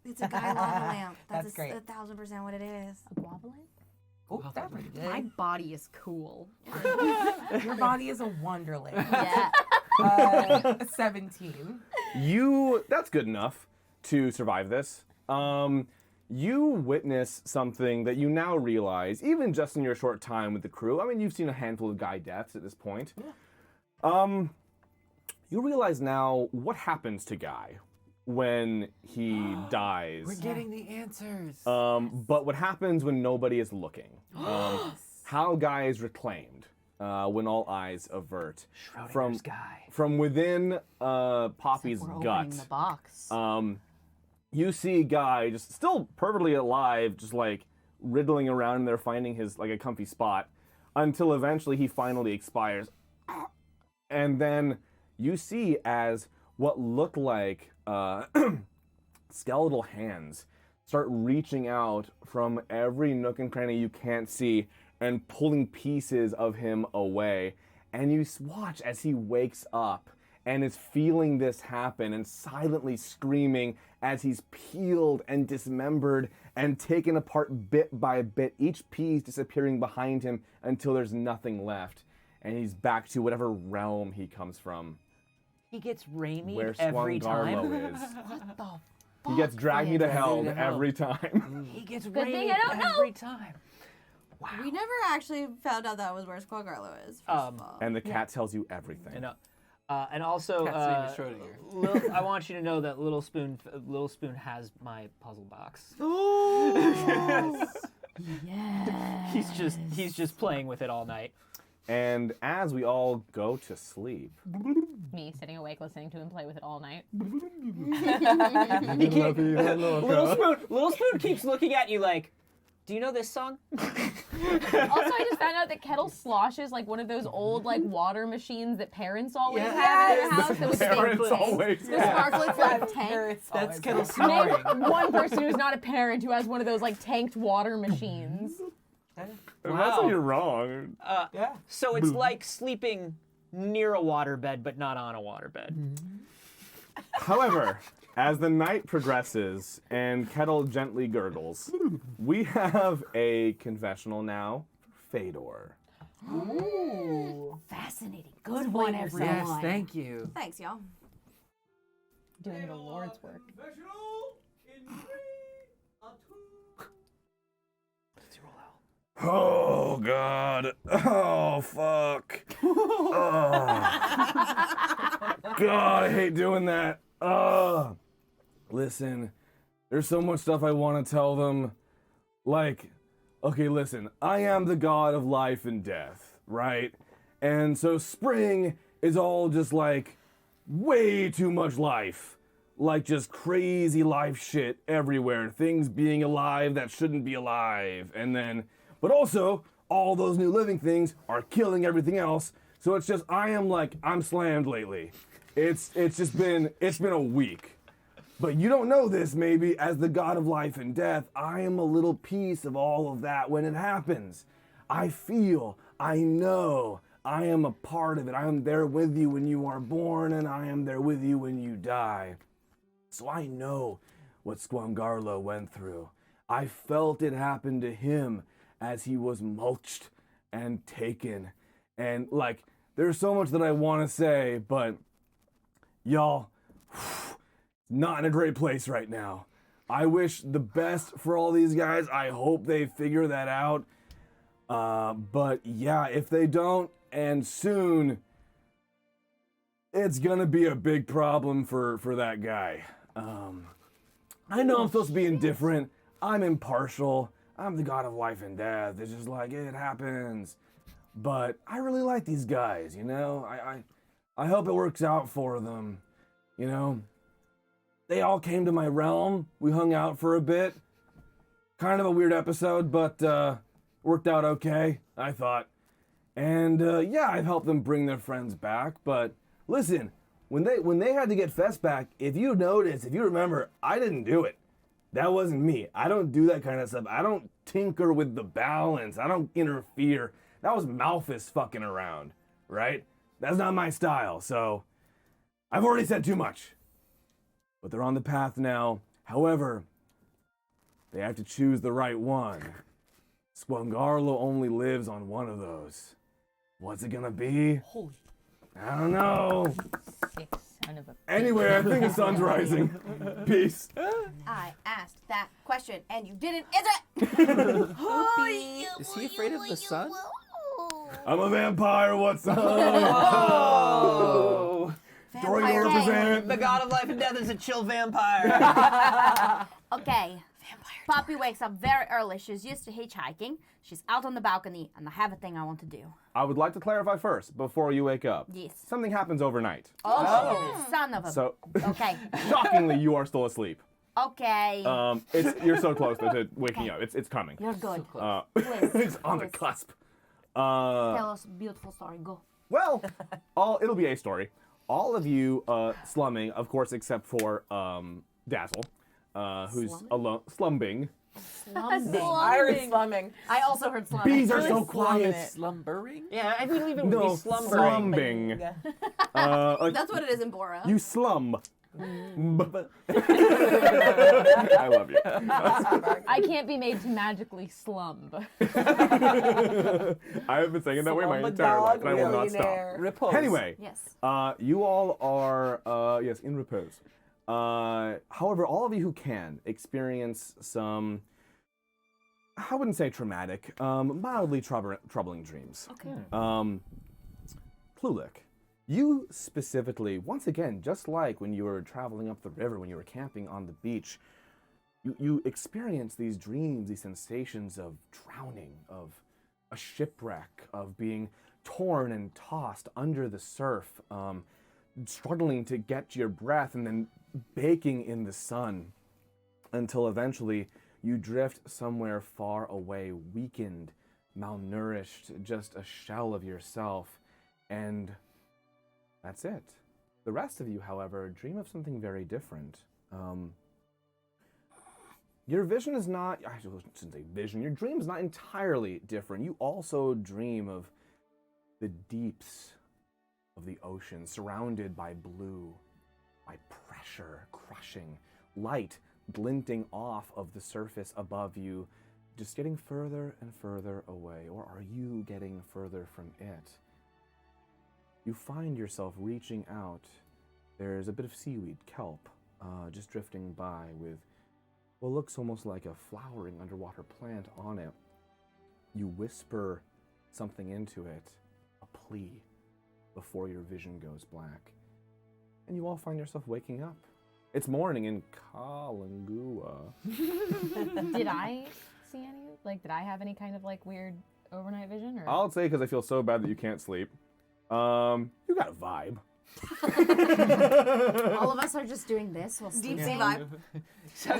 [SPEAKER 4] It's a guy lava lamp.
[SPEAKER 3] That's great.
[SPEAKER 4] 1,000% what it is.
[SPEAKER 7] A guava lamp?
[SPEAKER 3] Oh, that's pretty good.
[SPEAKER 10] My body is cool.
[SPEAKER 3] Your body is a wonderland.
[SPEAKER 10] Yeah.
[SPEAKER 3] 17.
[SPEAKER 1] That's good enough to survive this. You witness something that you now realize, even just in your short time with the crew. I mean, you've seen a handful of Guy deaths at this point. You realize now what happens to Guy when he dies.
[SPEAKER 6] We're getting the answers.
[SPEAKER 1] But what happens when nobody is looking? How Guy is reclaimed when all eyes avert.
[SPEAKER 9] Schrodinger's Guy.
[SPEAKER 1] From within Poppy's
[SPEAKER 10] We're
[SPEAKER 1] gut.
[SPEAKER 10] opening the box.
[SPEAKER 1] You see Guy just still perfectly alive, just like riddling around in there, finding his like a comfy spot, until eventually he finally expires. And then you see as what look like skeletal hands start reaching out from every nook and cranny you can't see and pulling pieces of him away. And you watch as he wakes up and is feeling this happen and silently screaming as he's peeled and dismembered and taken apart bit by bit, each piece disappearing behind him until there's nothing left. And he's back to whatever realm he comes from,
[SPEAKER 9] He gets Raimi'd
[SPEAKER 1] where
[SPEAKER 9] every time.
[SPEAKER 1] Squangarlo is.
[SPEAKER 10] What the fuck?
[SPEAKER 1] He gets dragged me to hell
[SPEAKER 6] to hell.
[SPEAKER 1] every time.
[SPEAKER 9] He gets
[SPEAKER 7] thing
[SPEAKER 9] Raimi'd
[SPEAKER 7] I don't know.
[SPEAKER 9] every time.
[SPEAKER 4] We never actually found out that was where Squangarlo is. First of all.
[SPEAKER 1] And the cat tells you everything.
[SPEAKER 9] And also,
[SPEAKER 6] Cat's name is Schrodinger.
[SPEAKER 9] I want you to know that Little Spoon has my puzzle box.
[SPEAKER 7] Yeah.
[SPEAKER 9] He's just playing with it all night.
[SPEAKER 1] And as we all go to sleep,
[SPEAKER 7] Me sitting awake listening to him play with it all night.
[SPEAKER 9] Little Spoon keeps looking at you like, do you know this song?
[SPEAKER 7] Also, I just found out that Kettle Slosh is like one of those old like water machines that parents always have in their house. That was
[SPEAKER 1] parents always.
[SPEAKER 7] the sparkling like tank.
[SPEAKER 3] That's Kettle
[SPEAKER 7] Name
[SPEAKER 3] snoring.
[SPEAKER 7] one person who's not a parent who has one of those like tanked water machines.
[SPEAKER 1] That's how you're wrong.
[SPEAKER 3] Yeah.
[SPEAKER 9] So it's like sleeping near a waterbed, but not on a waterbed.
[SPEAKER 1] However, As the night progresses and Kettle gently gurgles, we have a confessional now for Phadohr.
[SPEAKER 10] Ooh. Fascinating. Good one, everyone.
[SPEAKER 6] Yes, thank you.
[SPEAKER 4] Thanks, y'all.
[SPEAKER 7] Doing the Lord's work.
[SPEAKER 1] Oh, God. Oh, fuck. Oh. God, I hate doing that. Listen, there's so much stuff I want to tell them. Like, okay, listen, I am the god of life and death, right? And so spring is all just like way too much life. Like just crazy life shit everywhere. Things being alive that shouldn't be alive. And then, but also, all those new living things are killing everything else. So it's just, I'm slammed lately. It's been a week. But you don't know this, maybe, as the god of life and death, I am a little piece of all of that when it happens. I feel, I know, I am a part of it. I am there with you when you are born, and I am there with you when you die. So I know what Squangarlo went through. I felt it happen to him as he was mulched and taken. And, like, there's so much that I want to say, but y'all, not in a great place right now. I wish the best for all these guys. I hope they figure that out. But yeah, if they don't, and soon, it's gonna be a big problem for that guy. I know I'm supposed to be indifferent. I'm impartial. I'm the god of life and death. It's just like, it happens. But I really like these guys, you know? I hope it works out for them, you know? They all came to my realm. We hung out for a bit. Kind of a weird episode, but worked out okay, I thought. And yeah, I've helped them bring their friends back. But listen, when they had to get Fest back, if you notice, if you remember, I didn't do it. That wasn't me. I don't do that kind of stuff. I don't tinker with the balance. I don't interfere. That was Malthus fucking around, right? That's not my style. So I've already said too much. But they're on the path now. However, they have to choose the right one. Squangarlo only lives on one of those. What's it gonna be?
[SPEAKER 3] Holy.
[SPEAKER 1] I don't know.
[SPEAKER 7] Sick son of a.
[SPEAKER 1] Anyway, I think the sun's rising. Peace.
[SPEAKER 4] I asked that question and you didn't answer it.
[SPEAKER 6] Is he afraid of the sun?
[SPEAKER 1] I'm a vampire. What's up?
[SPEAKER 6] Oh.
[SPEAKER 1] Story to
[SPEAKER 4] Vampire
[SPEAKER 1] represent.
[SPEAKER 5] The god of life and death is a chill vampire.
[SPEAKER 10] Okay. Poppy wakes up very early. She's used to hitchhiking. She's out on the balcony, and I have a thing I want to do.
[SPEAKER 1] I would like to clarify first, before you wake up.
[SPEAKER 10] Yes.
[SPEAKER 1] Something happens overnight.
[SPEAKER 10] Oh, son of a.
[SPEAKER 1] So,
[SPEAKER 10] Okay.
[SPEAKER 1] shockingly, you are still asleep.
[SPEAKER 10] Okay.
[SPEAKER 1] You're so close to waking up. It's coming.
[SPEAKER 10] You're good.
[SPEAKER 1] It's
[SPEAKER 10] Please.
[SPEAKER 1] on the
[SPEAKER 10] Please.
[SPEAKER 1] cusp.
[SPEAKER 10] Tell us a beautiful story. Go.
[SPEAKER 1] Well, it'll be a story. All of you slumming, of course, except for Dasle, who's alone, slumbing.
[SPEAKER 3] I heard slumming.
[SPEAKER 10] I also heard slumming.
[SPEAKER 1] Bees are
[SPEAKER 3] Really
[SPEAKER 1] so
[SPEAKER 3] slumming
[SPEAKER 1] quiet.
[SPEAKER 3] it.
[SPEAKER 6] Slumbering?
[SPEAKER 5] Yeah, I believe it would
[SPEAKER 1] No,
[SPEAKER 5] be slumbering.
[SPEAKER 1] slumbing. Like,
[SPEAKER 4] That's what it is in Bora.
[SPEAKER 1] you slum. I love you.
[SPEAKER 7] I can't be made to magically slumb.
[SPEAKER 1] I have been saying it that way my entire life, and I will not stop.
[SPEAKER 3] Repose.
[SPEAKER 1] Anyway,
[SPEAKER 4] Yes.
[SPEAKER 1] you all are, yes, in repose. However, all of you who can experience some, I wouldn't say traumatic, mildly troubling dreams.
[SPEAKER 10] Okay.
[SPEAKER 1] Klulik, you specifically, once again, just like when you were traveling up the river, when you were camping on the beach, you experience these dreams, these sensations of drowning, of a shipwreck, of being torn and tossed under the surf, struggling to get your breath and then baking in the sun until eventually you drift somewhere far away, weakened, malnourished, just a shell of yourself, and that's it. The rest of you, however, dream of something very different. Your vision is not, I shouldn't say vision, your dream is not entirely different. You also dream of the deeps of the ocean, surrounded by blue, by precious pressure crushing, light glinting off of the surface above you, just getting further and further away, or are you getting further from it? You find yourself reaching out. There's a bit of seaweed, kelp, just drifting by with what looks almost like a flowering underwater plant on it. You whisper something into it, a plea, before your vision goes black. And you all find yourself waking up. It's morning in Kalangua.
[SPEAKER 7] Did I see any? Like, did I have any kind of like weird overnight vision? Or?
[SPEAKER 1] I'll say because I feel so bad that you can't sleep. You got a vibe.
[SPEAKER 10] All of us are just doing this while
[SPEAKER 4] Deep
[SPEAKER 10] sleeping.
[SPEAKER 4] sea vibe.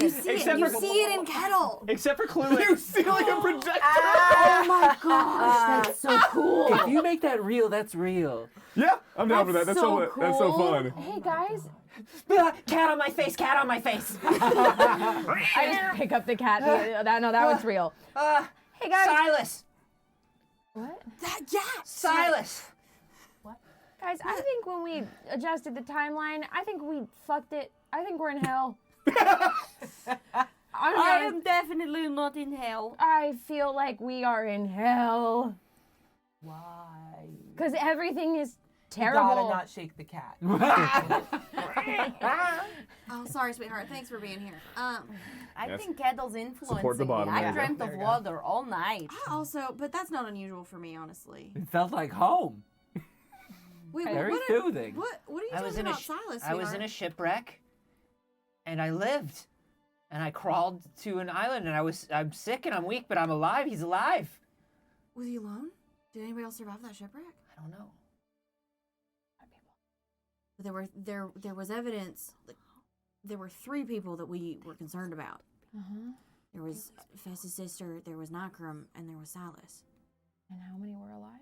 [SPEAKER 5] You
[SPEAKER 4] See it. You see it in Kettle.
[SPEAKER 5] Except for Clueless.
[SPEAKER 1] You see like a projector.
[SPEAKER 10] Oh my gosh, that's so cool.
[SPEAKER 6] If you make that real, that's real.
[SPEAKER 1] Yeah, I'm down for that. That's so fun.
[SPEAKER 7] Hey guys,
[SPEAKER 9] Cat on my face, cat on my face.
[SPEAKER 7] I just pick up the cat. That one's real. Hey guys.
[SPEAKER 9] Silas.
[SPEAKER 7] What?
[SPEAKER 9] Silas.
[SPEAKER 7] Guys, I think when we adjusted the timeline, I think we fucked it. I think we're in hell.
[SPEAKER 10] I am definitely not in hell.
[SPEAKER 7] I feel like we are in hell.
[SPEAKER 3] Why?
[SPEAKER 7] Because everything is
[SPEAKER 3] You gotta
[SPEAKER 7] terrible.
[SPEAKER 3] not shake the cat.
[SPEAKER 4] Oh, sorry, sweetheart. Thanks for being here.
[SPEAKER 10] I
[SPEAKER 1] Yes.
[SPEAKER 10] think Kettle's influencing
[SPEAKER 1] Support the
[SPEAKER 10] me.
[SPEAKER 1] bottom, there
[SPEAKER 10] I
[SPEAKER 1] you go.
[SPEAKER 10] dreamt of water all night.
[SPEAKER 4] I also, but that's not unusual for me, honestly.
[SPEAKER 6] It felt like home.
[SPEAKER 4] Wait,
[SPEAKER 6] Very
[SPEAKER 4] what?
[SPEAKER 6] soothing.
[SPEAKER 4] What are you
[SPEAKER 9] I was
[SPEAKER 4] talking
[SPEAKER 9] in a
[SPEAKER 4] about,
[SPEAKER 9] sh-
[SPEAKER 4] Silas?
[SPEAKER 9] I was in a shipwreck, and I lived, and I crawled to an island, and I'm sick and I'm weak, but I'm alive. He's alive.
[SPEAKER 4] Was he alone? Did anybody else survive that shipwreck?
[SPEAKER 9] I don't know.
[SPEAKER 4] But there was evidence. Like, there were 3 people that we were concerned about. There was Fess's sister, there was Nakram, and there was Silas.
[SPEAKER 7] And how many were alive?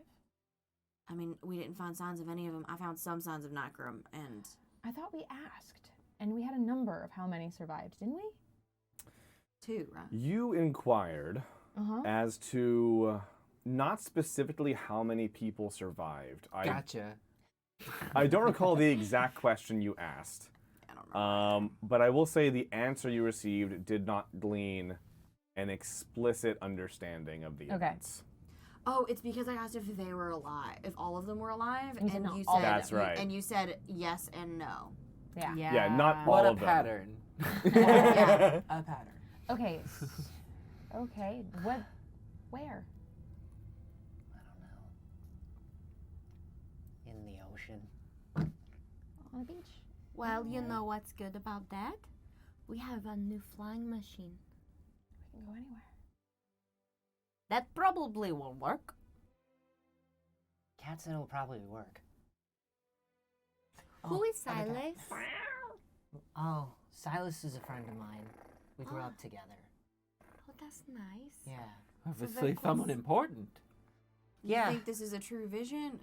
[SPEAKER 4] I mean, we didn't find signs of any of them. I found some signs of Nakram, and
[SPEAKER 7] I thought we asked, and we had a number of how many survived, didn't we?
[SPEAKER 4] 2, right?
[SPEAKER 1] You inquired as to not specifically how many people survived.
[SPEAKER 5] Gotcha.
[SPEAKER 1] I don't recall the exact question you asked.
[SPEAKER 4] I don't remember.
[SPEAKER 1] But I will say the answer you received did not glean an explicit understanding of the events.
[SPEAKER 4] Oh, it's because I asked if they were alive, if all of them were alive,
[SPEAKER 7] You said
[SPEAKER 4] and
[SPEAKER 7] not
[SPEAKER 4] you
[SPEAKER 7] all.
[SPEAKER 4] said
[SPEAKER 1] That's right.
[SPEAKER 4] And you said yes and no.
[SPEAKER 7] Yeah.
[SPEAKER 1] Yeah, not
[SPEAKER 6] What
[SPEAKER 1] all
[SPEAKER 6] a
[SPEAKER 1] of them.
[SPEAKER 6] pattern.
[SPEAKER 3] A pattern.
[SPEAKER 7] Okay. Okay. What? Where?
[SPEAKER 9] I don't know. In the ocean.
[SPEAKER 7] On the beach.
[SPEAKER 10] Well, you know what's good about that? We have a new flying machine.
[SPEAKER 7] We can go anywhere.
[SPEAKER 10] That probably will work.
[SPEAKER 9] Cat said it'll probably work.
[SPEAKER 10] Who is Silas?
[SPEAKER 9] Oh, Silas is a friend of mine. We grew up together.
[SPEAKER 10] Oh, that's nice.
[SPEAKER 9] Yeah.
[SPEAKER 6] Obviously someone important.
[SPEAKER 4] Do you
[SPEAKER 9] Yeah.
[SPEAKER 4] think this is a true vision?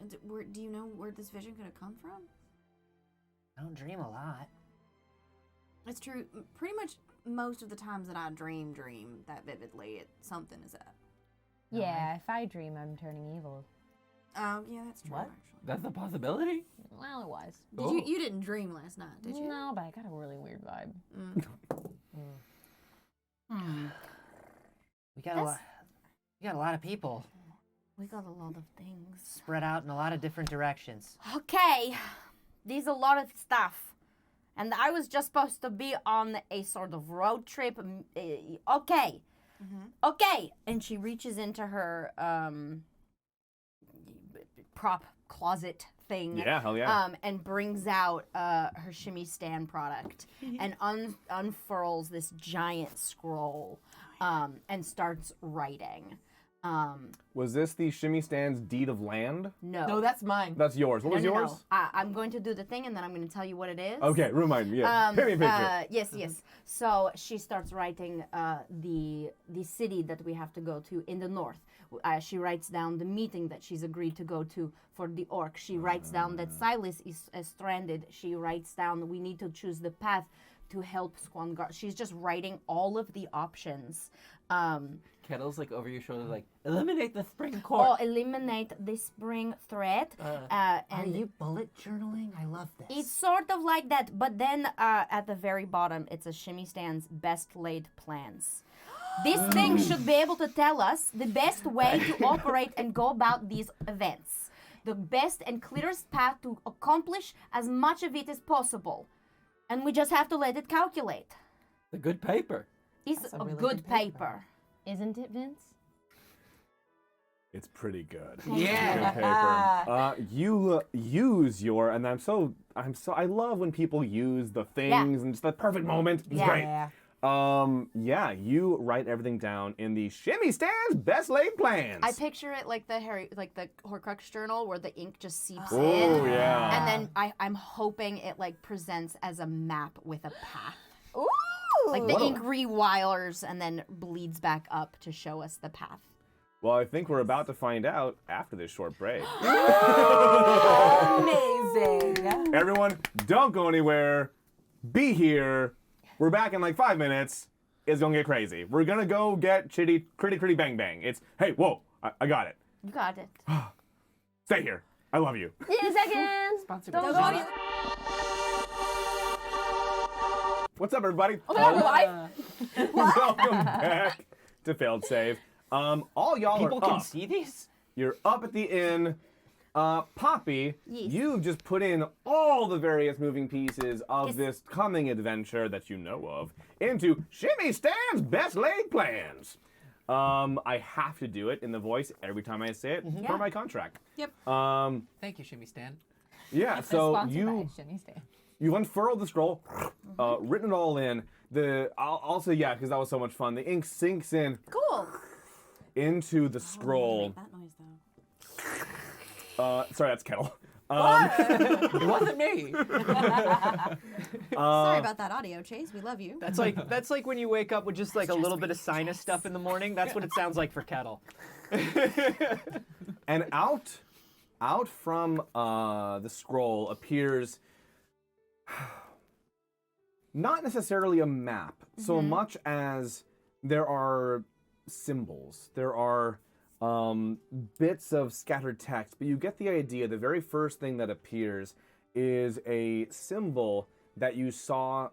[SPEAKER 4] Do you know where this vision could have come from?
[SPEAKER 9] I don't dream a lot.
[SPEAKER 4] It's true. Pretty much most of the times that I dream that vividly, something is up.
[SPEAKER 7] Yeah, if I dream, I'm turning evil.
[SPEAKER 4] Oh, yeah, that's true,
[SPEAKER 3] What?
[SPEAKER 4] actually.
[SPEAKER 6] That's a possibility.
[SPEAKER 7] Well, it was.
[SPEAKER 4] You didn't dream last night, did you?
[SPEAKER 7] No, but I got a really weird vibe.
[SPEAKER 9] We got a lot. We got a lot of people
[SPEAKER 10] We got a lot of things.
[SPEAKER 9] spread out in a lot of different directions.
[SPEAKER 10] Okay, there's a lot of stuff. And I was just supposed to be on a sort of road trip. Okay. Okay. And she reaches into her prop closet thing.
[SPEAKER 1] Yeah, hell yeah.
[SPEAKER 10] And brings out her shimmy stand product and unfurls this giant scroll and starts writing.
[SPEAKER 1] Was this the Shimmy Stand's deed of land?
[SPEAKER 10] No.
[SPEAKER 3] No, that's mine.
[SPEAKER 1] That's yours. What was
[SPEAKER 10] no,
[SPEAKER 1] yours?
[SPEAKER 10] No. I'm going to do the thing and then I'm going to tell you what it is.
[SPEAKER 1] Okay, remind me. Yeah. Paint me a picture.
[SPEAKER 10] Yes. So she starts writing the city that we have to go to in the north. She writes down the meeting that she's agreed to go to for the orc. She writes down that Silas is stranded. She writes down we need to choose the path to help Squangarlo. She's just writing all of the options.
[SPEAKER 6] Kettle's like over your shoulder, like, eliminate the spring
[SPEAKER 10] Or
[SPEAKER 6] court.
[SPEAKER 10] eliminate the spring threat.
[SPEAKER 9] Are
[SPEAKER 10] And
[SPEAKER 9] you bullet journaling? I love this.
[SPEAKER 10] it's sort of like that, but then at the very bottom, it's a Shimmy Stand's best laid plans. This thing should be able to tell us the best way to operate and go about these events. The best and clearest path to accomplish as much of it as possible. And we just have to let it calculate.
[SPEAKER 6] The good paper.
[SPEAKER 10] It's a
[SPEAKER 3] really
[SPEAKER 10] good
[SPEAKER 3] good
[SPEAKER 10] paper.
[SPEAKER 7] Isn't it, Vince?
[SPEAKER 1] It's pretty good.
[SPEAKER 6] Yeah.
[SPEAKER 1] Good paper. You use your, and I love when people use the things and just the perfect moment. It's
[SPEAKER 10] Yeah.
[SPEAKER 1] great.
[SPEAKER 3] Yeah.
[SPEAKER 1] You write everything down in the Shimmy Stand's best laid plans.
[SPEAKER 4] I picture it like the Horcrux journal where the ink just seeps
[SPEAKER 1] Oh,
[SPEAKER 4] in.
[SPEAKER 1] yeah.
[SPEAKER 4] And then I'm hoping it like presents as a map with a path.
[SPEAKER 10] Ooh! Like the
[SPEAKER 1] Whoa.
[SPEAKER 10] ink rewires and then bleeds back up to show us the path.
[SPEAKER 1] Well, I think we're about to find out after this short break.
[SPEAKER 3] Amazing.
[SPEAKER 1] Everyone, don't go anywhere. Be here. We're back in like 5 minutes. It's gonna get crazy. We're gonna go get Critty Critty Bang Bang. It's, hey, whoa, I got it.
[SPEAKER 10] You got it.
[SPEAKER 1] Stay here. I love you.
[SPEAKER 7] In a second.
[SPEAKER 3] Sponsored
[SPEAKER 7] Don't
[SPEAKER 3] by
[SPEAKER 7] go
[SPEAKER 3] Dasle.
[SPEAKER 1] What's up, everybody?
[SPEAKER 7] Oh my God, we're live?
[SPEAKER 1] Welcome back to Failed Save. All y'all
[SPEAKER 5] People
[SPEAKER 1] are
[SPEAKER 5] can
[SPEAKER 1] up.
[SPEAKER 5] see these?
[SPEAKER 1] You're up at the inn. Poppy,
[SPEAKER 10] Yes.
[SPEAKER 1] you've just put in all the various moving pieces of this coming adventure that you know of into Shimmy Stan's best laid plans. I have to do it in the voice every time I say it per my contract.
[SPEAKER 4] Yep.
[SPEAKER 6] Thank you, Shimmy Stan.
[SPEAKER 1] Yeah, so
[SPEAKER 7] Sponsored by Shimmy Stand.
[SPEAKER 1] you've unfurled the scroll, written it all in. I'll say yeah, because that was so much fun. The ink sinks in
[SPEAKER 4] Cool.
[SPEAKER 1] into the scroll.
[SPEAKER 4] Make that noise though.
[SPEAKER 1] Sorry, that's Kettle.
[SPEAKER 6] It wasn't me.
[SPEAKER 4] Sorry about that audio, Chase. We love you.
[SPEAKER 5] That's like when you wake up with just like a little bit of sinus stuff in the morning. That's what it sounds like for Kettle.
[SPEAKER 1] And out from the scroll appears not necessarily a map so much as there are symbols. There are bits of scattered text, but you get the idea. The very first thing that appears is a symbol that you saw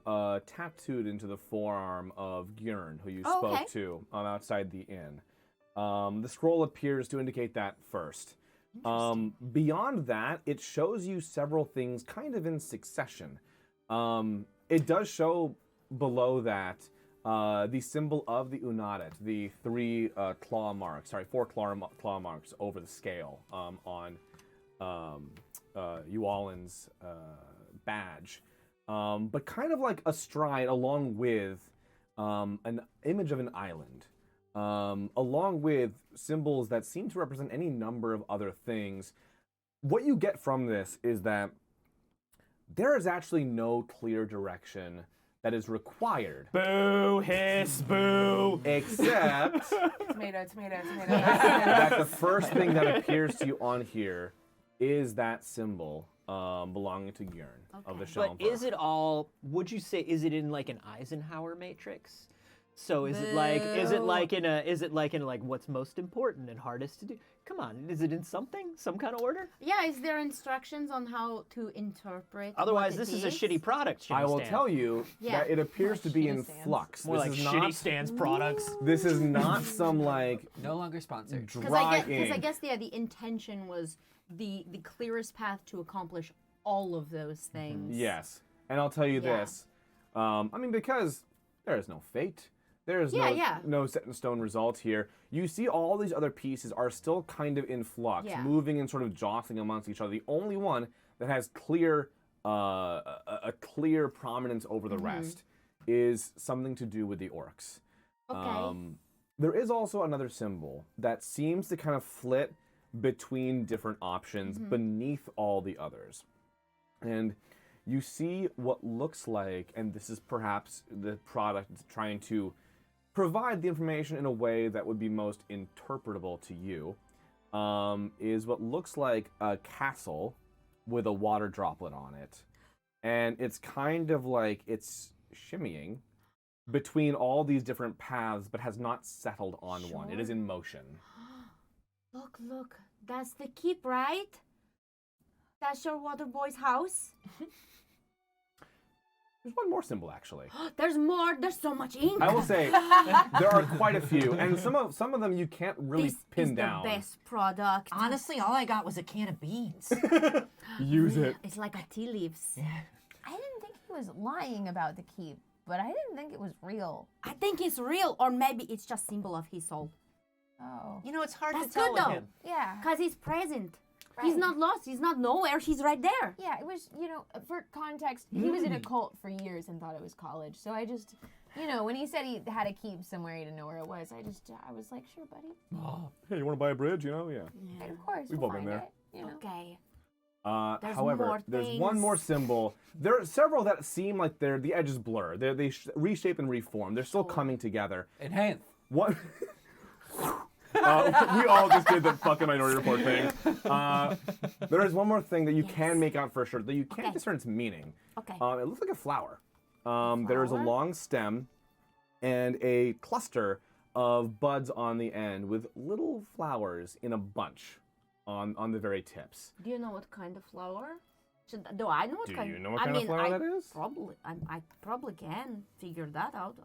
[SPEAKER 1] tattooed into the forearm of Gjörn, who you spoke to outside the inn. The scroll appears to indicate that first. Beyond that, it shows you several things kind of in succession. It does show below that the symbol of the Unadet, the four claw marks over the scale on Ualin's badge. But kind of like astride along with an image of an island. Along with symbols that seem to represent any number of other things. What you get from this is that there is actually no clear direction that is required.
[SPEAKER 5] Boo, hiss, boo.
[SPEAKER 1] Except
[SPEAKER 3] Tomato, tomato, tomato.
[SPEAKER 1] that the first thing that appears to you on here is that symbol belonging to Gjörn of the Schellenberg.
[SPEAKER 5] But is it all? Would you say is it in like an Eisenhower matrix? So is it like in like what's most important and hardest to do? Come on, is it in some kind of order?
[SPEAKER 10] Yeah, is there instructions on how to interpret?
[SPEAKER 5] Otherwise,
[SPEAKER 10] what it
[SPEAKER 5] this is a
[SPEAKER 10] is?
[SPEAKER 5] shitty product.
[SPEAKER 1] I will
[SPEAKER 5] Stan.
[SPEAKER 1] tell you that it appears to be in flux.
[SPEAKER 5] More
[SPEAKER 1] this
[SPEAKER 5] like
[SPEAKER 1] is
[SPEAKER 5] shitty
[SPEAKER 1] not,
[SPEAKER 5] Stan's products.
[SPEAKER 1] This is not some like
[SPEAKER 6] No longer sponsored.
[SPEAKER 1] dry
[SPEAKER 10] Because I
[SPEAKER 1] ink.
[SPEAKER 10] guess the intention was the clearest path to accomplish all of those things.
[SPEAKER 1] Yes, and I'll tell you
[SPEAKER 10] Yeah.
[SPEAKER 1] this. I mean, because there is no fate. There is
[SPEAKER 10] Yeah,
[SPEAKER 1] no set in stone result here. You see all these other pieces are still kind of in flux,
[SPEAKER 10] Yeah.
[SPEAKER 1] moving and sort of jostling amongst each other. The only one that has a clear prominence over the rest is something to do with the orcs.
[SPEAKER 10] Okay.
[SPEAKER 1] There is also another symbol that seems to kind of flit between different options beneath all the others. And you see what looks like, and this is perhaps the product trying to provide the information in a way that would be most interpretable to you, is what looks like a castle with a water droplet on it. And it's kind of like it's shimmying between all these different paths, but has not settled on one. It is in motion.
[SPEAKER 10] Look, that's the keep, right? That's your water boy's house.
[SPEAKER 1] There's one more symbol, actually.
[SPEAKER 10] There's more. There's so much ink.
[SPEAKER 1] I will say there are quite a few, and some of them you can't really
[SPEAKER 10] this
[SPEAKER 1] pin
[SPEAKER 10] is
[SPEAKER 1] down.
[SPEAKER 10] the best product.
[SPEAKER 9] Honestly, all I got was a can of beans.
[SPEAKER 1] Use it.
[SPEAKER 10] It's like a tea leaves.
[SPEAKER 7] I didn't think he was lying about the keep, but I didn't think it was real.
[SPEAKER 10] I think it's real, or maybe it's just symbol of his soul.
[SPEAKER 7] Oh.
[SPEAKER 9] You know, it's hard
[SPEAKER 10] That's
[SPEAKER 9] to tell
[SPEAKER 10] good
[SPEAKER 9] with
[SPEAKER 10] though.
[SPEAKER 9] him.
[SPEAKER 7] Yeah.
[SPEAKER 10] Cause he's present. He's
[SPEAKER 7] Right.
[SPEAKER 10] not lost. He's not nowhere. He's right there.
[SPEAKER 7] Yeah, it was, for context, he was in a cult for years and thought it was college. So I just, when he said he had a keep somewhere, he didn't know where it was, I was like, sure, buddy.
[SPEAKER 1] Hey, you want to buy a bridge? Yeah.
[SPEAKER 7] Right, of course.
[SPEAKER 1] We've
[SPEAKER 7] we'll
[SPEAKER 1] all been
[SPEAKER 7] find
[SPEAKER 1] there.
[SPEAKER 7] It,
[SPEAKER 10] Okay. There's
[SPEAKER 1] However,
[SPEAKER 10] more
[SPEAKER 1] there's one
[SPEAKER 10] things.
[SPEAKER 1] more symbol. There are several that seem like the edges blur. They reshape and reform. They're still coming together.
[SPEAKER 6] Enhance.
[SPEAKER 1] What? We all just did the fucking Minority Report thing. There is one more thing that you can make out for sure, that you can't discern its meaning.
[SPEAKER 10] Okay.
[SPEAKER 1] It looks like a flower. There is a long stem and a cluster of buds on the end with little flowers in a bunch on the very tips.
[SPEAKER 10] Do you know what kind of flower? Do I know what
[SPEAKER 1] Do
[SPEAKER 10] kind?
[SPEAKER 1] you know what kind of flower that is?
[SPEAKER 10] Probably. I probably can figure that out.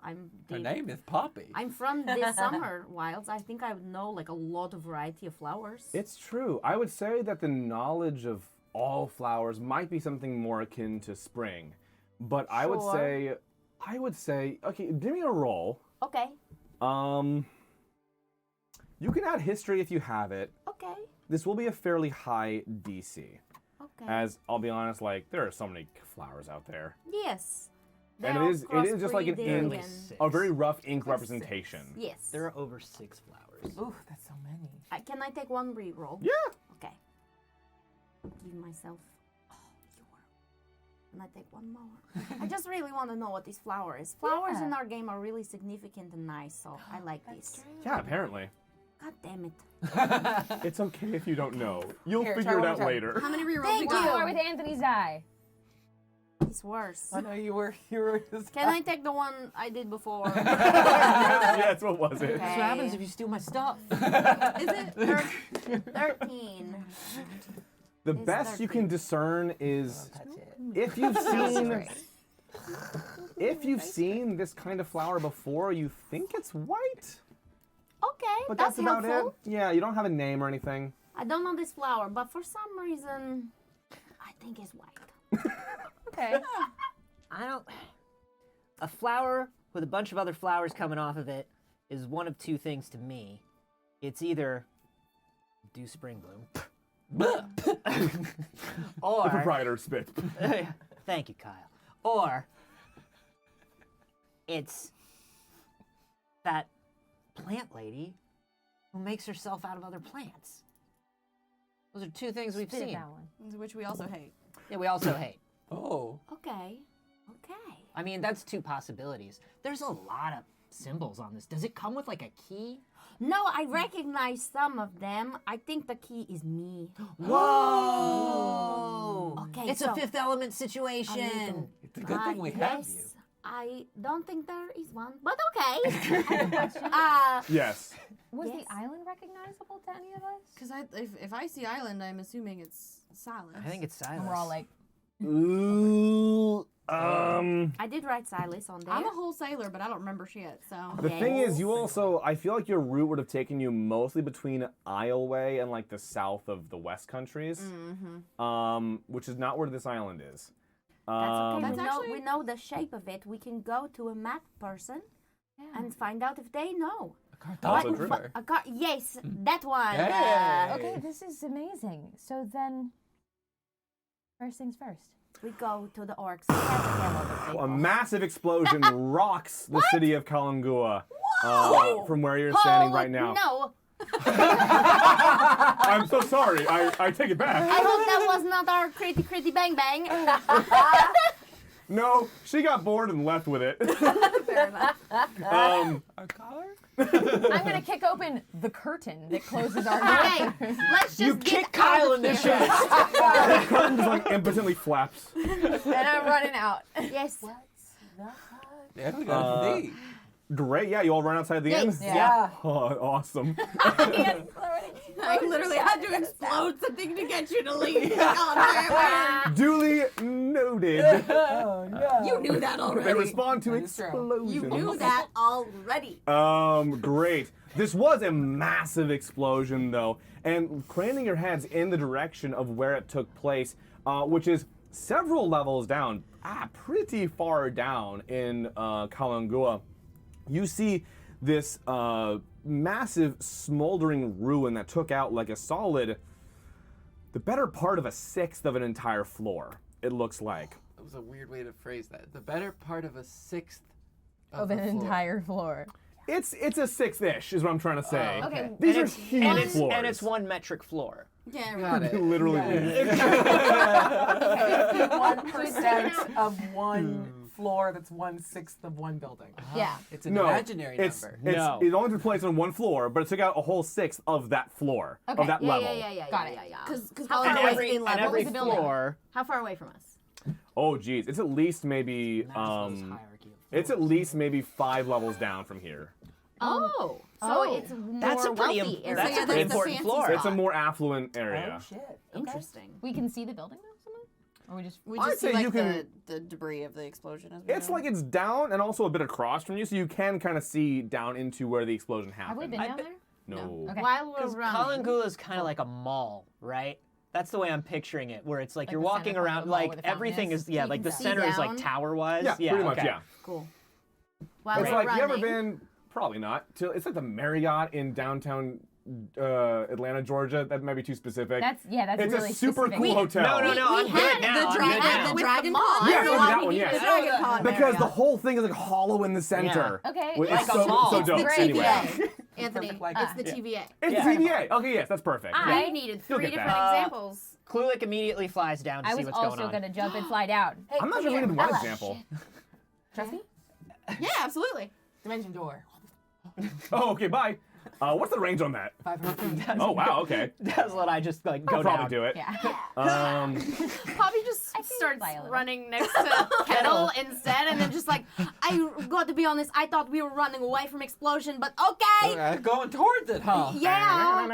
[SPEAKER 6] Her name is Poppy.
[SPEAKER 10] I'm from the summer wilds. I think I would know like a lot of variety of flowers.
[SPEAKER 1] It's true. I would say that the knowledge of all flowers might be something more akin to spring. But I would say, okay, give me a roll.
[SPEAKER 10] Okay.
[SPEAKER 1] You can add history if you have it.
[SPEAKER 10] Okay.
[SPEAKER 1] This will be a fairly high DC.
[SPEAKER 10] Okay.
[SPEAKER 1] As I'll be honest, like there are so many flowers out there.
[SPEAKER 10] Yes.
[SPEAKER 1] And
[SPEAKER 10] They're
[SPEAKER 1] it is just like an
[SPEAKER 10] crossbreeding
[SPEAKER 1] ink,
[SPEAKER 10] and-
[SPEAKER 1] a very rough ink representation.
[SPEAKER 10] Yes.
[SPEAKER 5] There are over 6 flowers.
[SPEAKER 3] Ooh, that's so many.
[SPEAKER 10] Can I take one re-roll?
[SPEAKER 1] Yeah.
[SPEAKER 10] Okay. Give myself. Oh, you were. And I take one more. I just really want to know what this flower is. Flowers in our game are really significant and nice, so I like this.
[SPEAKER 1] Yeah, apparently.
[SPEAKER 10] God damn it.
[SPEAKER 1] It's okay if you don't know. You'll
[SPEAKER 3] Here,
[SPEAKER 1] figure
[SPEAKER 3] try
[SPEAKER 1] it
[SPEAKER 3] one
[SPEAKER 1] out
[SPEAKER 3] more time.
[SPEAKER 1] later.
[SPEAKER 4] How many rerolls we
[SPEAKER 10] Thank
[SPEAKER 4] got?
[SPEAKER 10] you.
[SPEAKER 7] Or with Anthony's eye.
[SPEAKER 10] It's worse.
[SPEAKER 3] I know you were just.
[SPEAKER 10] Can I take the one I did before?
[SPEAKER 1] Yes, what was it?
[SPEAKER 9] That's what happens if you steal my stuff.
[SPEAKER 10] Is it 13?
[SPEAKER 1] The
[SPEAKER 10] It's
[SPEAKER 1] best you can discern is
[SPEAKER 3] That's it.
[SPEAKER 1] if you've seen seen this kind of flower before, you think it's white.
[SPEAKER 10] Okay,
[SPEAKER 1] But
[SPEAKER 10] that's
[SPEAKER 1] about
[SPEAKER 10] helpful.
[SPEAKER 1] it. Yeah, you don't have a name or anything.
[SPEAKER 10] I don't know this flower, but for some reason, I think it's white.
[SPEAKER 7] Okay.
[SPEAKER 9] A flower with a bunch of other flowers coming off of it is one of two things to me. It's either dew spring bloom,
[SPEAKER 1] The
[SPEAKER 9] or
[SPEAKER 1] proprietor spit.
[SPEAKER 9] thank you, Kyle, or it's that plant lady who makes herself out of other plants. Those are two things we've
[SPEAKER 7] Spit at
[SPEAKER 9] seen.
[SPEAKER 7] that one.
[SPEAKER 4] Which we also hate.
[SPEAKER 9] Yeah, we also hate.
[SPEAKER 6] Oh.
[SPEAKER 10] Okay.
[SPEAKER 9] I mean, that's two possibilities. There's a lot of symbols on this. Does it come with like a key?
[SPEAKER 10] No, I recognize some of them. I think the key is me.
[SPEAKER 9] Whoa!
[SPEAKER 10] Okay,
[SPEAKER 9] It's
[SPEAKER 10] so-
[SPEAKER 9] a Fifth Element situation.
[SPEAKER 6] It's a good thing we have you.
[SPEAKER 10] yes, I don't think there is one, but okay.
[SPEAKER 1] Yes.
[SPEAKER 7] Was
[SPEAKER 10] Yes.
[SPEAKER 7] the island recognizable to any of us?
[SPEAKER 4] Because if I see island, I'm assuming it's Silas.
[SPEAKER 9] I think it's Silas.
[SPEAKER 7] And we're all like,
[SPEAKER 1] Ooh.
[SPEAKER 10] I did write Silas on there.
[SPEAKER 4] I'm a whole sailor, but I don't remember shit. So
[SPEAKER 1] The thing is, you also, I feel like your route would have taken you mostly between Isleway and like the south of the West countries, which is not where this island is.
[SPEAKER 10] That's okay.
[SPEAKER 4] That's
[SPEAKER 10] we
[SPEAKER 4] actually-
[SPEAKER 10] know the shape of it. We can go to a map person
[SPEAKER 7] yeah.
[SPEAKER 10] and find out if they know.
[SPEAKER 1] Also
[SPEAKER 6] Cartographer.
[SPEAKER 1] true.
[SPEAKER 10] Yes, that one.
[SPEAKER 6] Yay.
[SPEAKER 7] Okay, this is amazing. So then, first things first.
[SPEAKER 10] We go to the orcs. We have to tell other people.
[SPEAKER 1] A massive explosion rocks the city of Kalangua from where you're standing right now.
[SPEAKER 10] No,
[SPEAKER 1] I'm so sorry. I take it back.
[SPEAKER 10] I hope that was not our Critty Critty Bang Bang.
[SPEAKER 1] No, she got bored and left with it.
[SPEAKER 10] Fair enough.
[SPEAKER 6] Our collar?
[SPEAKER 7] I'm gonna kick open the curtain that closes our
[SPEAKER 10] Okay,
[SPEAKER 7] door.
[SPEAKER 10] let's just
[SPEAKER 9] You
[SPEAKER 10] get
[SPEAKER 9] kick
[SPEAKER 10] out
[SPEAKER 9] Kyle
[SPEAKER 10] of
[SPEAKER 9] in the
[SPEAKER 10] here.
[SPEAKER 9] shit.
[SPEAKER 1] The curtain just like impotently flaps.
[SPEAKER 7] And I'm running out.
[SPEAKER 10] Yes.
[SPEAKER 6] There we go. See.
[SPEAKER 1] Great, yeah, you all run outside the inn?
[SPEAKER 3] Yeah.
[SPEAKER 1] Oh, awesome.
[SPEAKER 4] I literally had to explode something to get you to leave. Oh,
[SPEAKER 1] Duly noted.
[SPEAKER 3] Oh no.
[SPEAKER 4] you knew that already.
[SPEAKER 1] They respond to
[SPEAKER 3] That is true.
[SPEAKER 1] explosions.
[SPEAKER 4] You knew that already.
[SPEAKER 1] Great. This was a massive explosion, though, and craning your heads in the direction of where it took place, which is several levels down, pretty far down in Kalangua, you see this massive smoldering ruin that took out like a solid, the better part of a sixth of an entire floor, it looks like.
[SPEAKER 6] That was a weird way to phrase that. The better part of a sixth
[SPEAKER 7] Of
[SPEAKER 6] the
[SPEAKER 7] an
[SPEAKER 6] floor.
[SPEAKER 7] entire floor.
[SPEAKER 1] It's a sixth-ish, is what I'm trying to say.
[SPEAKER 6] Oh,
[SPEAKER 7] Okay.
[SPEAKER 1] These
[SPEAKER 5] And
[SPEAKER 1] are
[SPEAKER 5] it's,
[SPEAKER 1] huge
[SPEAKER 5] and it's,
[SPEAKER 1] floors.
[SPEAKER 5] and it's 1 metric floor.
[SPEAKER 4] Yeah,
[SPEAKER 6] Got it.
[SPEAKER 1] Literally.
[SPEAKER 3] 1% of one floor that's 1/6 of one building.
[SPEAKER 7] Yeah.
[SPEAKER 6] It's an
[SPEAKER 1] No,
[SPEAKER 6] imaginary
[SPEAKER 1] it's,
[SPEAKER 6] number.
[SPEAKER 1] it's
[SPEAKER 5] No.
[SPEAKER 1] it only took place on one floor, but it took out a whole sixth of that floor,
[SPEAKER 7] Okay,
[SPEAKER 1] of that
[SPEAKER 4] yeah,
[SPEAKER 1] level.
[SPEAKER 4] yeah.
[SPEAKER 7] Got it.
[SPEAKER 4] Because
[SPEAKER 10] How
[SPEAKER 5] And
[SPEAKER 10] far away
[SPEAKER 5] every,
[SPEAKER 10] in
[SPEAKER 5] and
[SPEAKER 10] level
[SPEAKER 5] every
[SPEAKER 10] is the building?
[SPEAKER 5] floor.
[SPEAKER 10] How far away from us?
[SPEAKER 1] Oh, geez, it's at least maybe
[SPEAKER 5] Maslow's hierarchy of
[SPEAKER 1] it's at least maybe 5 levels down from here.
[SPEAKER 10] Oh, so it's more
[SPEAKER 5] That's a pretty,
[SPEAKER 10] wealthy area.
[SPEAKER 5] that's
[SPEAKER 4] yeah,
[SPEAKER 5] a pretty
[SPEAKER 4] that's the
[SPEAKER 5] important
[SPEAKER 4] fancy
[SPEAKER 5] floor.
[SPEAKER 4] spot.
[SPEAKER 1] It's a more affluent area.
[SPEAKER 3] Oh shit. Okay.
[SPEAKER 10] Interesting.
[SPEAKER 7] We can see the building now, someone? Or we just.
[SPEAKER 4] We
[SPEAKER 1] I'd
[SPEAKER 4] just see
[SPEAKER 1] say
[SPEAKER 4] like
[SPEAKER 1] you can-
[SPEAKER 4] the debris of the explosion. As we
[SPEAKER 1] It's
[SPEAKER 4] go.
[SPEAKER 1] like it's down and also a bit across from you, so you can kind of see down into where the explosion
[SPEAKER 7] Have
[SPEAKER 1] happened.
[SPEAKER 7] we been down there?
[SPEAKER 1] No.
[SPEAKER 7] Okay.
[SPEAKER 10] While we're
[SPEAKER 5] Because
[SPEAKER 10] running.
[SPEAKER 5] Kalangula is kind of like a mall, right? That's the way I'm picturing it, where it's like,
[SPEAKER 7] Like
[SPEAKER 5] you're
[SPEAKER 7] the
[SPEAKER 5] walking
[SPEAKER 7] center part of
[SPEAKER 5] around,
[SPEAKER 7] the mall
[SPEAKER 5] like
[SPEAKER 7] where the fountain
[SPEAKER 5] everything
[SPEAKER 7] is?
[SPEAKER 5] is, yeah,
[SPEAKER 10] You
[SPEAKER 5] like
[SPEAKER 10] can
[SPEAKER 5] the
[SPEAKER 10] see
[SPEAKER 5] center is like
[SPEAKER 10] down?
[SPEAKER 5] tower-wise.
[SPEAKER 1] Yeah, pretty much,
[SPEAKER 5] okay.
[SPEAKER 1] yeah.
[SPEAKER 10] Cool. While
[SPEAKER 1] It's
[SPEAKER 10] we're
[SPEAKER 1] like,
[SPEAKER 10] running.
[SPEAKER 1] you ever been, probably not, it's like the Marriott in downtown Atlanta, Georgia. That might be too specific.
[SPEAKER 7] That's
[SPEAKER 1] it's
[SPEAKER 7] really
[SPEAKER 1] a super
[SPEAKER 7] specific.
[SPEAKER 1] cool hotel.
[SPEAKER 5] No, I'm
[SPEAKER 10] we
[SPEAKER 5] good
[SPEAKER 10] had
[SPEAKER 5] now.
[SPEAKER 10] the
[SPEAKER 5] I'm
[SPEAKER 10] dragon,
[SPEAKER 5] good now.
[SPEAKER 10] the dragon
[SPEAKER 4] mall.
[SPEAKER 10] con.
[SPEAKER 1] Yeah,
[SPEAKER 10] I don't know
[SPEAKER 1] maybe
[SPEAKER 10] why
[SPEAKER 1] that
[SPEAKER 10] we
[SPEAKER 1] one,
[SPEAKER 10] need
[SPEAKER 1] yes.
[SPEAKER 10] the dragon con.
[SPEAKER 1] Because the whole thing is like hollow in the center.
[SPEAKER 7] Okay.
[SPEAKER 1] Well,
[SPEAKER 5] Like
[SPEAKER 1] it's
[SPEAKER 5] a
[SPEAKER 1] so,
[SPEAKER 5] mall.
[SPEAKER 1] so
[SPEAKER 5] It's
[SPEAKER 1] dope.
[SPEAKER 10] the
[SPEAKER 1] Anyway.
[SPEAKER 10] TVA. Anthony,
[SPEAKER 3] Perfect, like-
[SPEAKER 10] it's the TVA.
[SPEAKER 1] It's
[SPEAKER 5] Yeah.
[SPEAKER 1] the TVA. Okay, yes, that's perfect.
[SPEAKER 10] I needed
[SPEAKER 1] You'll
[SPEAKER 10] 3
[SPEAKER 1] get
[SPEAKER 10] different
[SPEAKER 1] that.
[SPEAKER 10] examples.
[SPEAKER 5] Klulik immediately flies down to
[SPEAKER 7] I
[SPEAKER 5] see
[SPEAKER 7] was
[SPEAKER 5] what's going
[SPEAKER 7] also
[SPEAKER 5] on.
[SPEAKER 7] gonna jump and fly down.
[SPEAKER 3] Hey,
[SPEAKER 1] I'm not
[SPEAKER 3] come
[SPEAKER 1] sure we
[SPEAKER 3] here.
[SPEAKER 1] need one
[SPEAKER 10] Ella.
[SPEAKER 1] example.
[SPEAKER 3] Trust me?
[SPEAKER 4] Yeah, absolutely.
[SPEAKER 3] Dimension door.
[SPEAKER 1] Oh, okay, bye. What's the range on that?
[SPEAKER 3] 500 feet.
[SPEAKER 1] Oh, wow, okay.
[SPEAKER 5] That's what I just like
[SPEAKER 1] I'll
[SPEAKER 5] go
[SPEAKER 1] probably
[SPEAKER 5] down.
[SPEAKER 1] do it.
[SPEAKER 7] Yeah.
[SPEAKER 10] Poppy just
[SPEAKER 7] I can
[SPEAKER 10] starts
[SPEAKER 7] fly a little.
[SPEAKER 10] running next to Kettle instead, and then just like, I got to be honest, I thought we were running away from explosion, but okay.
[SPEAKER 6] Going towards it, huh?
[SPEAKER 10] Yeah.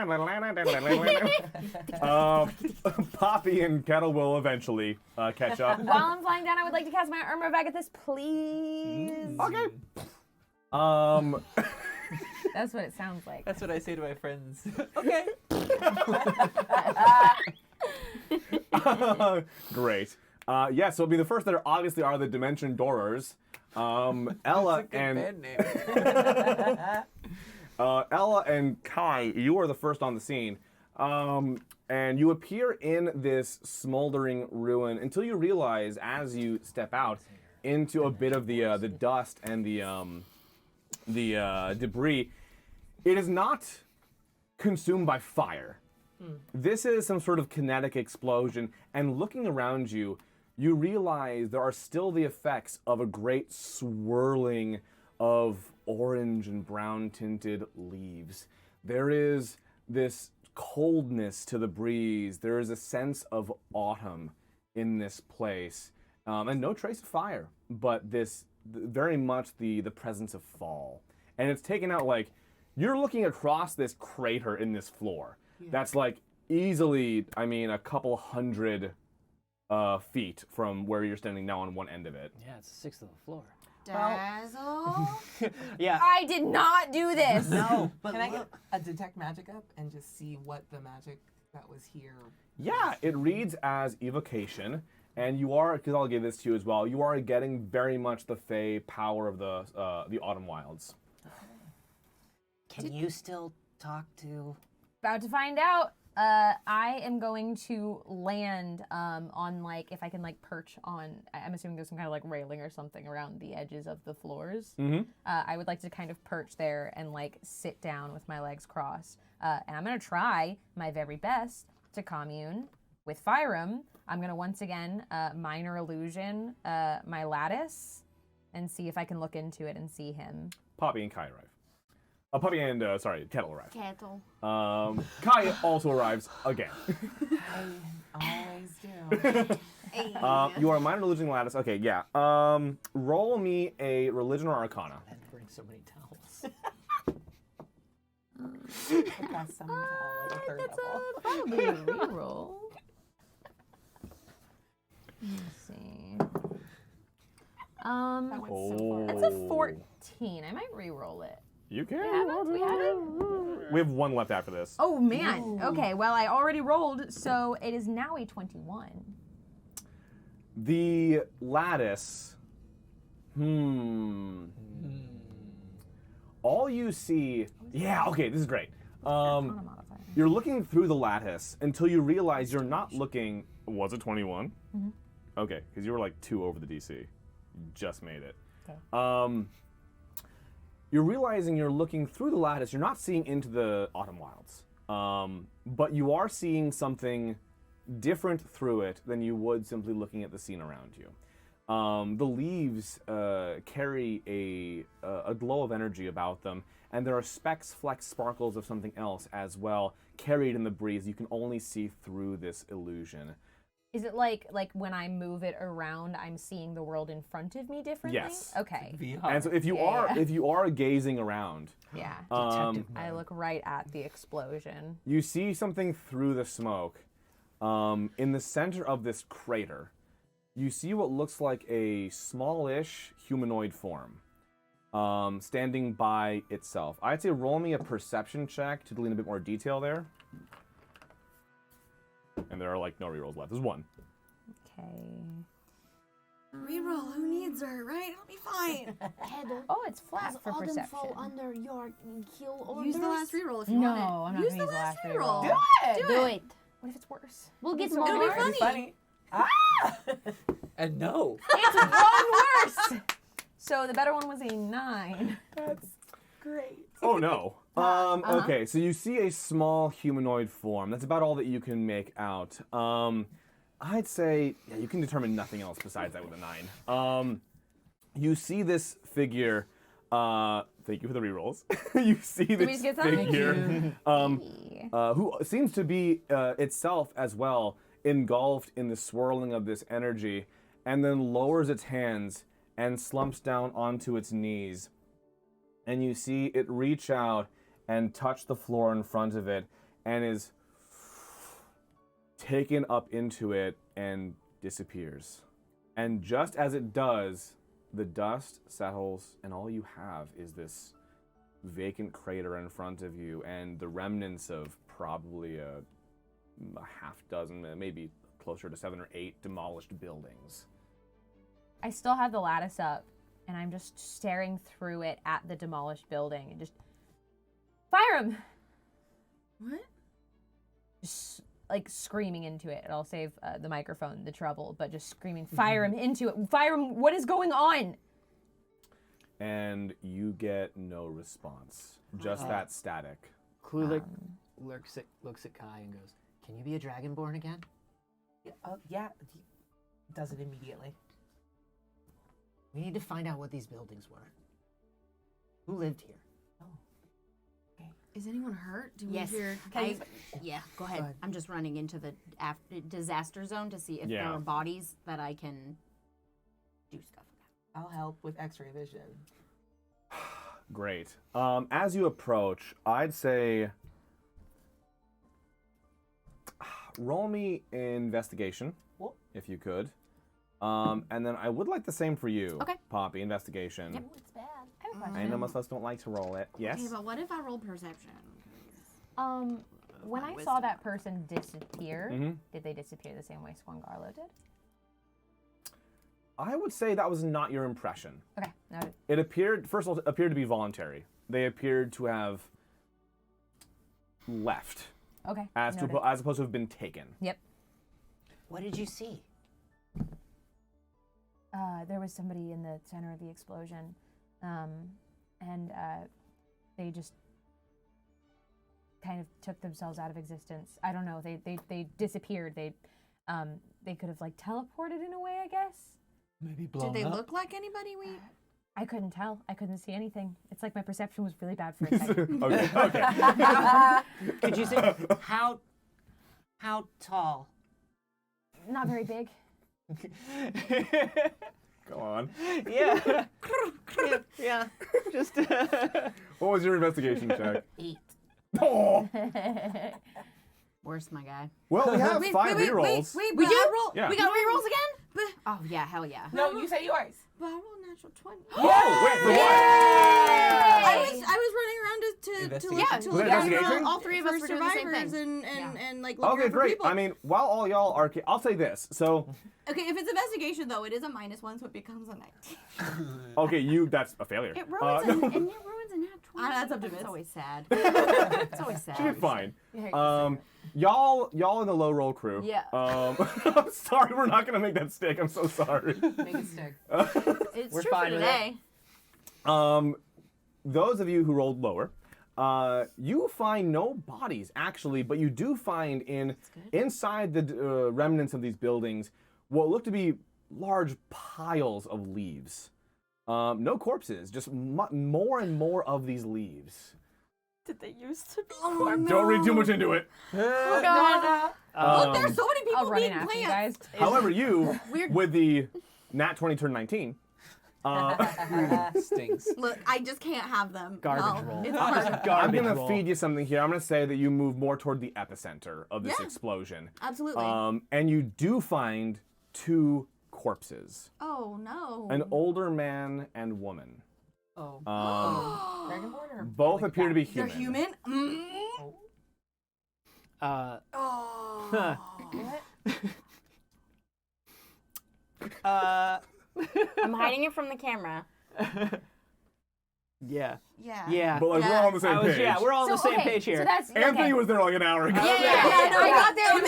[SPEAKER 1] Poppy and Kettle will eventually catch up.
[SPEAKER 7] While I'm flying down, I would like to cast my armor of Agathis, please.
[SPEAKER 1] Okay.
[SPEAKER 7] That's what it sounds like.
[SPEAKER 6] That's what I say to my friends. Okay.
[SPEAKER 1] Great. Yeah, so I mean, the first that are obviously are the Dimension Doorers. Ella and Ella and Kai, you are the first on the scene. And you appear in this smoldering ruin until you realize, as you step out into a bit of the dust and the debris, it is not consumed by fire. This is some sort of kinetic explosion, and looking around you, you realize there are still the effects of a great swirling of orange and brown tinted leaves. There is this coldness to the breeze. There is a sense of autumn in this place, and no trace of fire, but this very much the presence of fall. And it's taken out, like, you're looking across this crater in this floor. That's like easily, I mean, a couple hundred feet from where you're standing now on one end of it.
[SPEAKER 5] Yeah, it's a sixth of the floor.
[SPEAKER 4] Dazzle.
[SPEAKER 5] Yeah.
[SPEAKER 7] I did not do this.
[SPEAKER 3] No, but can I get a detect magic up and just see what the magic that was here?
[SPEAKER 1] Yeah, it reads as evocation, and you are, because I'll give this to you as well, you are getting very much the Fey power of the Autumn Wilds.
[SPEAKER 5] Can you still talk to?
[SPEAKER 7] About to find out. I am going to land on, like, if I can, like, perch on, I'm assuming there's some kind of, like, railing or something around the edges of the floors.
[SPEAKER 1] Mm-hmm.
[SPEAKER 7] I would like to kind of perch there and, like, sit down with my legs crossed. And I'm going to try my very best to commune with Fyram. I'm going to once again minor illusion my lattice and see if I can look into it and see him.
[SPEAKER 1] Poppy and Kai arrive. Poppy and, Kettle arrive.
[SPEAKER 10] Kettle.
[SPEAKER 1] Kai also arrives again.
[SPEAKER 3] I always do.
[SPEAKER 1] You are a minor illusion lattice. Okay, yeah. Roll me a religion or arcana.
[SPEAKER 5] I had to bring so many towels.
[SPEAKER 3] That's some towel at a third
[SPEAKER 7] That's
[SPEAKER 3] level.
[SPEAKER 7] probably a reroll. Let's see.
[SPEAKER 3] That went so far.
[SPEAKER 7] That's a 14. I might reroll it.
[SPEAKER 1] You can.
[SPEAKER 7] We haven't?
[SPEAKER 1] We have one left after this.
[SPEAKER 7] Oh man. Okay, well I already rolled, so it is now a 21.
[SPEAKER 1] The lattice. All you see. Yeah. Okay. This is great. You're looking through the lattice until you realize you're not looking. Was it 21?
[SPEAKER 7] Mm-hmm.
[SPEAKER 1] Okay, because you were like 2 over the DC. You just made it.
[SPEAKER 7] Okay.
[SPEAKER 1] You're realizing you're looking through the lattice. You're not seeing into the autumn wilds, but you are seeing something different through it than you would simply looking at the scene around you. The leaves carry a glow of energy about them, and there are specks, flecks, sparkles of something else as well, carried in the breeze. You can only see through this illusion.
[SPEAKER 7] Is it like when I move it around, I'm seeing the world in front of me differently?
[SPEAKER 1] Yes.
[SPEAKER 7] Okay.
[SPEAKER 1] And so if you are gazing around,
[SPEAKER 7] Yeah.
[SPEAKER 5] Detective
[SPEAKER 7] I look right at the explosion.
[SPEAKER 1] you see something through the smoke. In the center of this crater, you see what looks like a smallish humanoid form standing by itself. I'd say roll me a perception check to glean a bit more detail there. And there are like no rerolls left. There's one.
[SPEAKER 7] Okay.
[SPEAKER 4] Reroll. Who needs her, right? It'll be fine.
[SPEAKER 2] Heather,
[SPEAKER 7] Oh, it's flat
[SPEAKER 2] does
[SPEAKER 7] for
[SPEAKER 2] autumn
[SPEAKER 7] perception.
[SPEAKER 2] fall under your kill orders?
[SPEAKER 4] Use the last reroll if you
[SPEAKER 7] No,
[SPEAKER 4] want it.
[SPEAKER 7] I'm not
[SPEAKER 4] Use
[SPEAKER 7] gonna
[SPEAKER 4] the
[SPEAKER 7] use the
[SPEAKER 4] last
[SPEAKER 7] last
[SPEAKER 4] reroll.
[SPEAKER 7] reroll.
[SPEAKER 10] Do it.
[SPEAKER 7] What if it's worse?
[SPEAKER 10] We'll get
[SPEAKER 4] It'll be
[SPEAKER 10] more.
[SPEAKER 3] It'd be funny.
[SPEAKER 6] And no.
[SPEAKER 7] It's one worse. So the better one was a 9.
[SPEAKER 3] That's great.
[SPEAKER 1] Oh no. Okay, so you see a small humanoid form. That's about all that you can make out. I'd say you can determine nothing else besides that with a 9. You see this figure. Thank you for the rerolls. You see
[SPEAKER 7] we
[SPEAKER 1] this
[SPEAKER 7] just get some?
[SPEAKER 1] figure, who seems to be itself as well engulfed in the swirling of this energy, and then lowers its hands and slumps down onto its knees. And you see it reach out and touch the floor in front of it, and is taken up into it and disappears. And just as it does, the dust settles, and all you have is this vacant crater in front of you, and the remnants of probably a half dozen, maybe closer to 7 or 8 demolished buildings.
[SPEAKER 7] I still have the lattice up, and I'm just staring through it at the demolished building and just fire him.
[SPEAKER 4] What?
[SPEAKER 7] Just like screaming into it. And I'll save the microphone the trouble, but just screaming, fire him into it. Fire him. What is going on?
[SPEAKER 1] And you get no response, just that static.
[SPEAKER 5] Klulik looks at Kai and goes, "Can you be a dragonborn again?"
[SPEAKER 3] Yeah. He does it immediately.
[SPEAKER 9] We need to find out what these buildings were. Who lived here?
[SPEAKER 4] Is anyone hurt? Do
[SPEAKER 10] Yes.
[SPEAKER 4] we hear?
[SPEAKER 10] Yeah, go ahead.
[SPEAKER 3] Go ahead.
[SPEAKER 10] I'm just running into the disaster zone to see if there
[SPEAKER 1] Yeah.
[SPEAKER 10] are bodies that I can do stuff with.
[SPEAKER 3] I'll help with X-ray vision.
[SPEAKER 1] Great. As you approach, I'd say roll me investigation,
[SPEAKER 3] Whoop.
[SPEAKER 1] if you could. And then I would like the same for you,
[SPEAKER 10] Okay.
[SPEAKER 1] Poppy, investigation.
[SPEAKER 10] Yep.
[SPEAKER 2] It's bad.
[SPEAKER 7] I have a
[SPEAKER 1] I
[SPEAKER 7] question.
[SPEAKER 1] know most of us don't like to roll it. Yes?
[SPEAKER 4] Okay, but what if I roll perception?
[SPEAKER 7] When
[SPEAKER 4] My
[SPEAKER 7] I saw
[SPEAKER 4] wisdom.
[SPEAKER 7] that person disappear,
[SPEAKER 1] Mhm.
[SPEAKER 7] did they disappear the same way Squangarlo did?
[SPEAKER 1] I would say that was not your impression.
[SPEAKER 7] Okay, noted.
[SPEAKER 1] It appeared, first of all, it appeared to be voluntary. They appeared to have left,
[SPEAKER 7] Okay.
[SPEAKER 1] as
[SPEAKER 7] noted.
[SPEAKER 1] opposed to have been taken.
[SPEAKER 7] Yep.
[SPEAKER 9] What did you see?
[SPEAKER 7] There was somebody in the center of the explosion, and they just kind of took themselves out of existence. I don't know. They disappeared. They could have like teleported in a way, I guess.
[SPEAKER 6] Maybe blown
[SPEAKER 4] Did they
[SPEAKER 6] up.
[SPEAKER 4] look like anybody we?
[SPEAKER 7] I couldn't tell. I couldn't see anything. It's like my perception was really bad for a second.
[SPEAKER 1] Okay.
[SPEAKER 9] Could you say how tall?
[SPEAKER 7] Not very big.
[SPEAKER 1] Go on.
[SPEAKER 5] Yeah. yeah. Just.
[SPEAKER 1] What was your investigation check?
[SPEAKER 10] 8.
[SPEAKER 1] Oh.
[SPEAKER 10] Worse, my guy.
[SPEAKER 1] Well, we have 5 rerolls.
[SPEAKER 10] We do?
[SPEAKER 1] Yeah.
[SPEAKER 10] We got rerolls again? Oh, yeah, hell yeah.
[SPEAKER 3] No, you say yours.
[SPEAKER 4] But I rolled natural 20.
[SPEAKER 1] Oh, wait, for what?
[SPEAKER 4] I was running around to
[SPEAKER 1] Was
[SPEAKER 4] look
[SPEAKER 1] it
[SPEAKER 4] at
[SPEAKER 1] investigation?
[SPEAKER 10] all three of us
[SPEAKER 4] for
[SPEAKER 10] were doing the same
[SPEAKER 4] survivors
[SPEAKER 10] thing.
[SPEAKER 4] and like look
[SPEAKER 1] Okay,
[SPEAKER 4] around for
[SPEAKER 1] great.
[SPEAKER 4] people.
[SPEAKER 1] I mean, while all y'all are, I'll say this. So,
[SPEAKER 4] Okay, if it's investigation though, it is a -1, so it becomes a 19.
[SPEAKER 1] okay, that's a failure.
[SPEAKER 10] It ruins
[SPEAKER 1] no.
[SPEAKER 10] and it ruins a nat 20.
[SPEAKER 4] That's up to Vince.
[SPEAKER 10] It's always sad. It's always sad.
[SPEAKER 1] She did fine.
[SPEAKER 3] Yeah,
[SPEAKER 1] Y'all in the low roll crew.
[SPEAKER 10] Yeah.
[SPEAKER 1] I'm sorry, we're not gonna make that stick. I'm so sorry.
[SPEAKER 3] Make it stick.
[SPEAKER 10] It's
[SPEAKER 5] We're
[SPEAKER 10] true
[SPEAKER 5] fine
[SPEAKER 10] for
[SPEAKER 5] with it.
[SPEAKER 10] today.
[SPEAKER 1] Those of you who rolled lower, you find no bodies actually, but you do find inside the remnants of these buildings what look to be large piles of leaves. No corpses, just more and more of these leaves.
[SPEAKER 10] Did they used to be?
[SPEAKER 4] Oh, no.
[SPEAKER 1] Don't read too much into it.
[SPEAKER 10] Oh, God.
[SPEAKER 4] Look, there's so many people
[SPEAKER 7] I'll run in
[SPEAKER 4] being
[SPEAKER 7] after you
[SPEAKER 4] plants.
[SPEAKER 7] guys.
[SPEAKER 1] However, you, with the nat 20 turn 19,
[SPEAKER 6] Stinks.
[SPEAKER 4] Look, I just can't have them.
[SPEAKER 5] Garbage
[SPEAKER 4] no,
[SPEAKER 5] roll.
[SPEAKER 4] It's hard.
[SPEAKER 1] I'm
[SPEAKER 5] Garbage
[SPEAKER 1] gonna
[SPEAKER 5] roll.
[SPEAKER 1] feed you something here. I'm gonna say that you move more toward the epicenter of this
[SPEAKER 4] Yeah.
[SPEAKER 1] explosion.
[SPEAKER 4] Absolutely.
[SPEAKER 1] And you do find 2 corpses.
[SPEAKER 4] Oh no.
[SPEAKER 1] An older man and woman.
[SPEAKER 3] Oh. Dragonborn or
[SPEAKER 1] Both
[SPEAKER 3] like
[SPEAKER 1] appear to be
[SPEAKER 4] They're
[SPEAKER 1] human.
[SPEAKER 4] human? Mm.
[SPEAKER 3] Oh.
[SPEAKER 10] I'm hiding it from the camera.
[SPEAKER 5] yeah.
[SPEAKER 4] Yeah.
[SPEAKER 5] Yeah.
[SPEAKER 1] But like we're all on the same page.
[SPEAKER 5] Yeah, we're all on the same page here.
[SPEAKER 7] So that's
[SPEAKER 1] Anthony
[SPEAKER 7] okay.
[SPEAKER 1] was there like an hour ago.
[SPEAKER 10] Yeah,
[SPEAKER 7] no, I got there and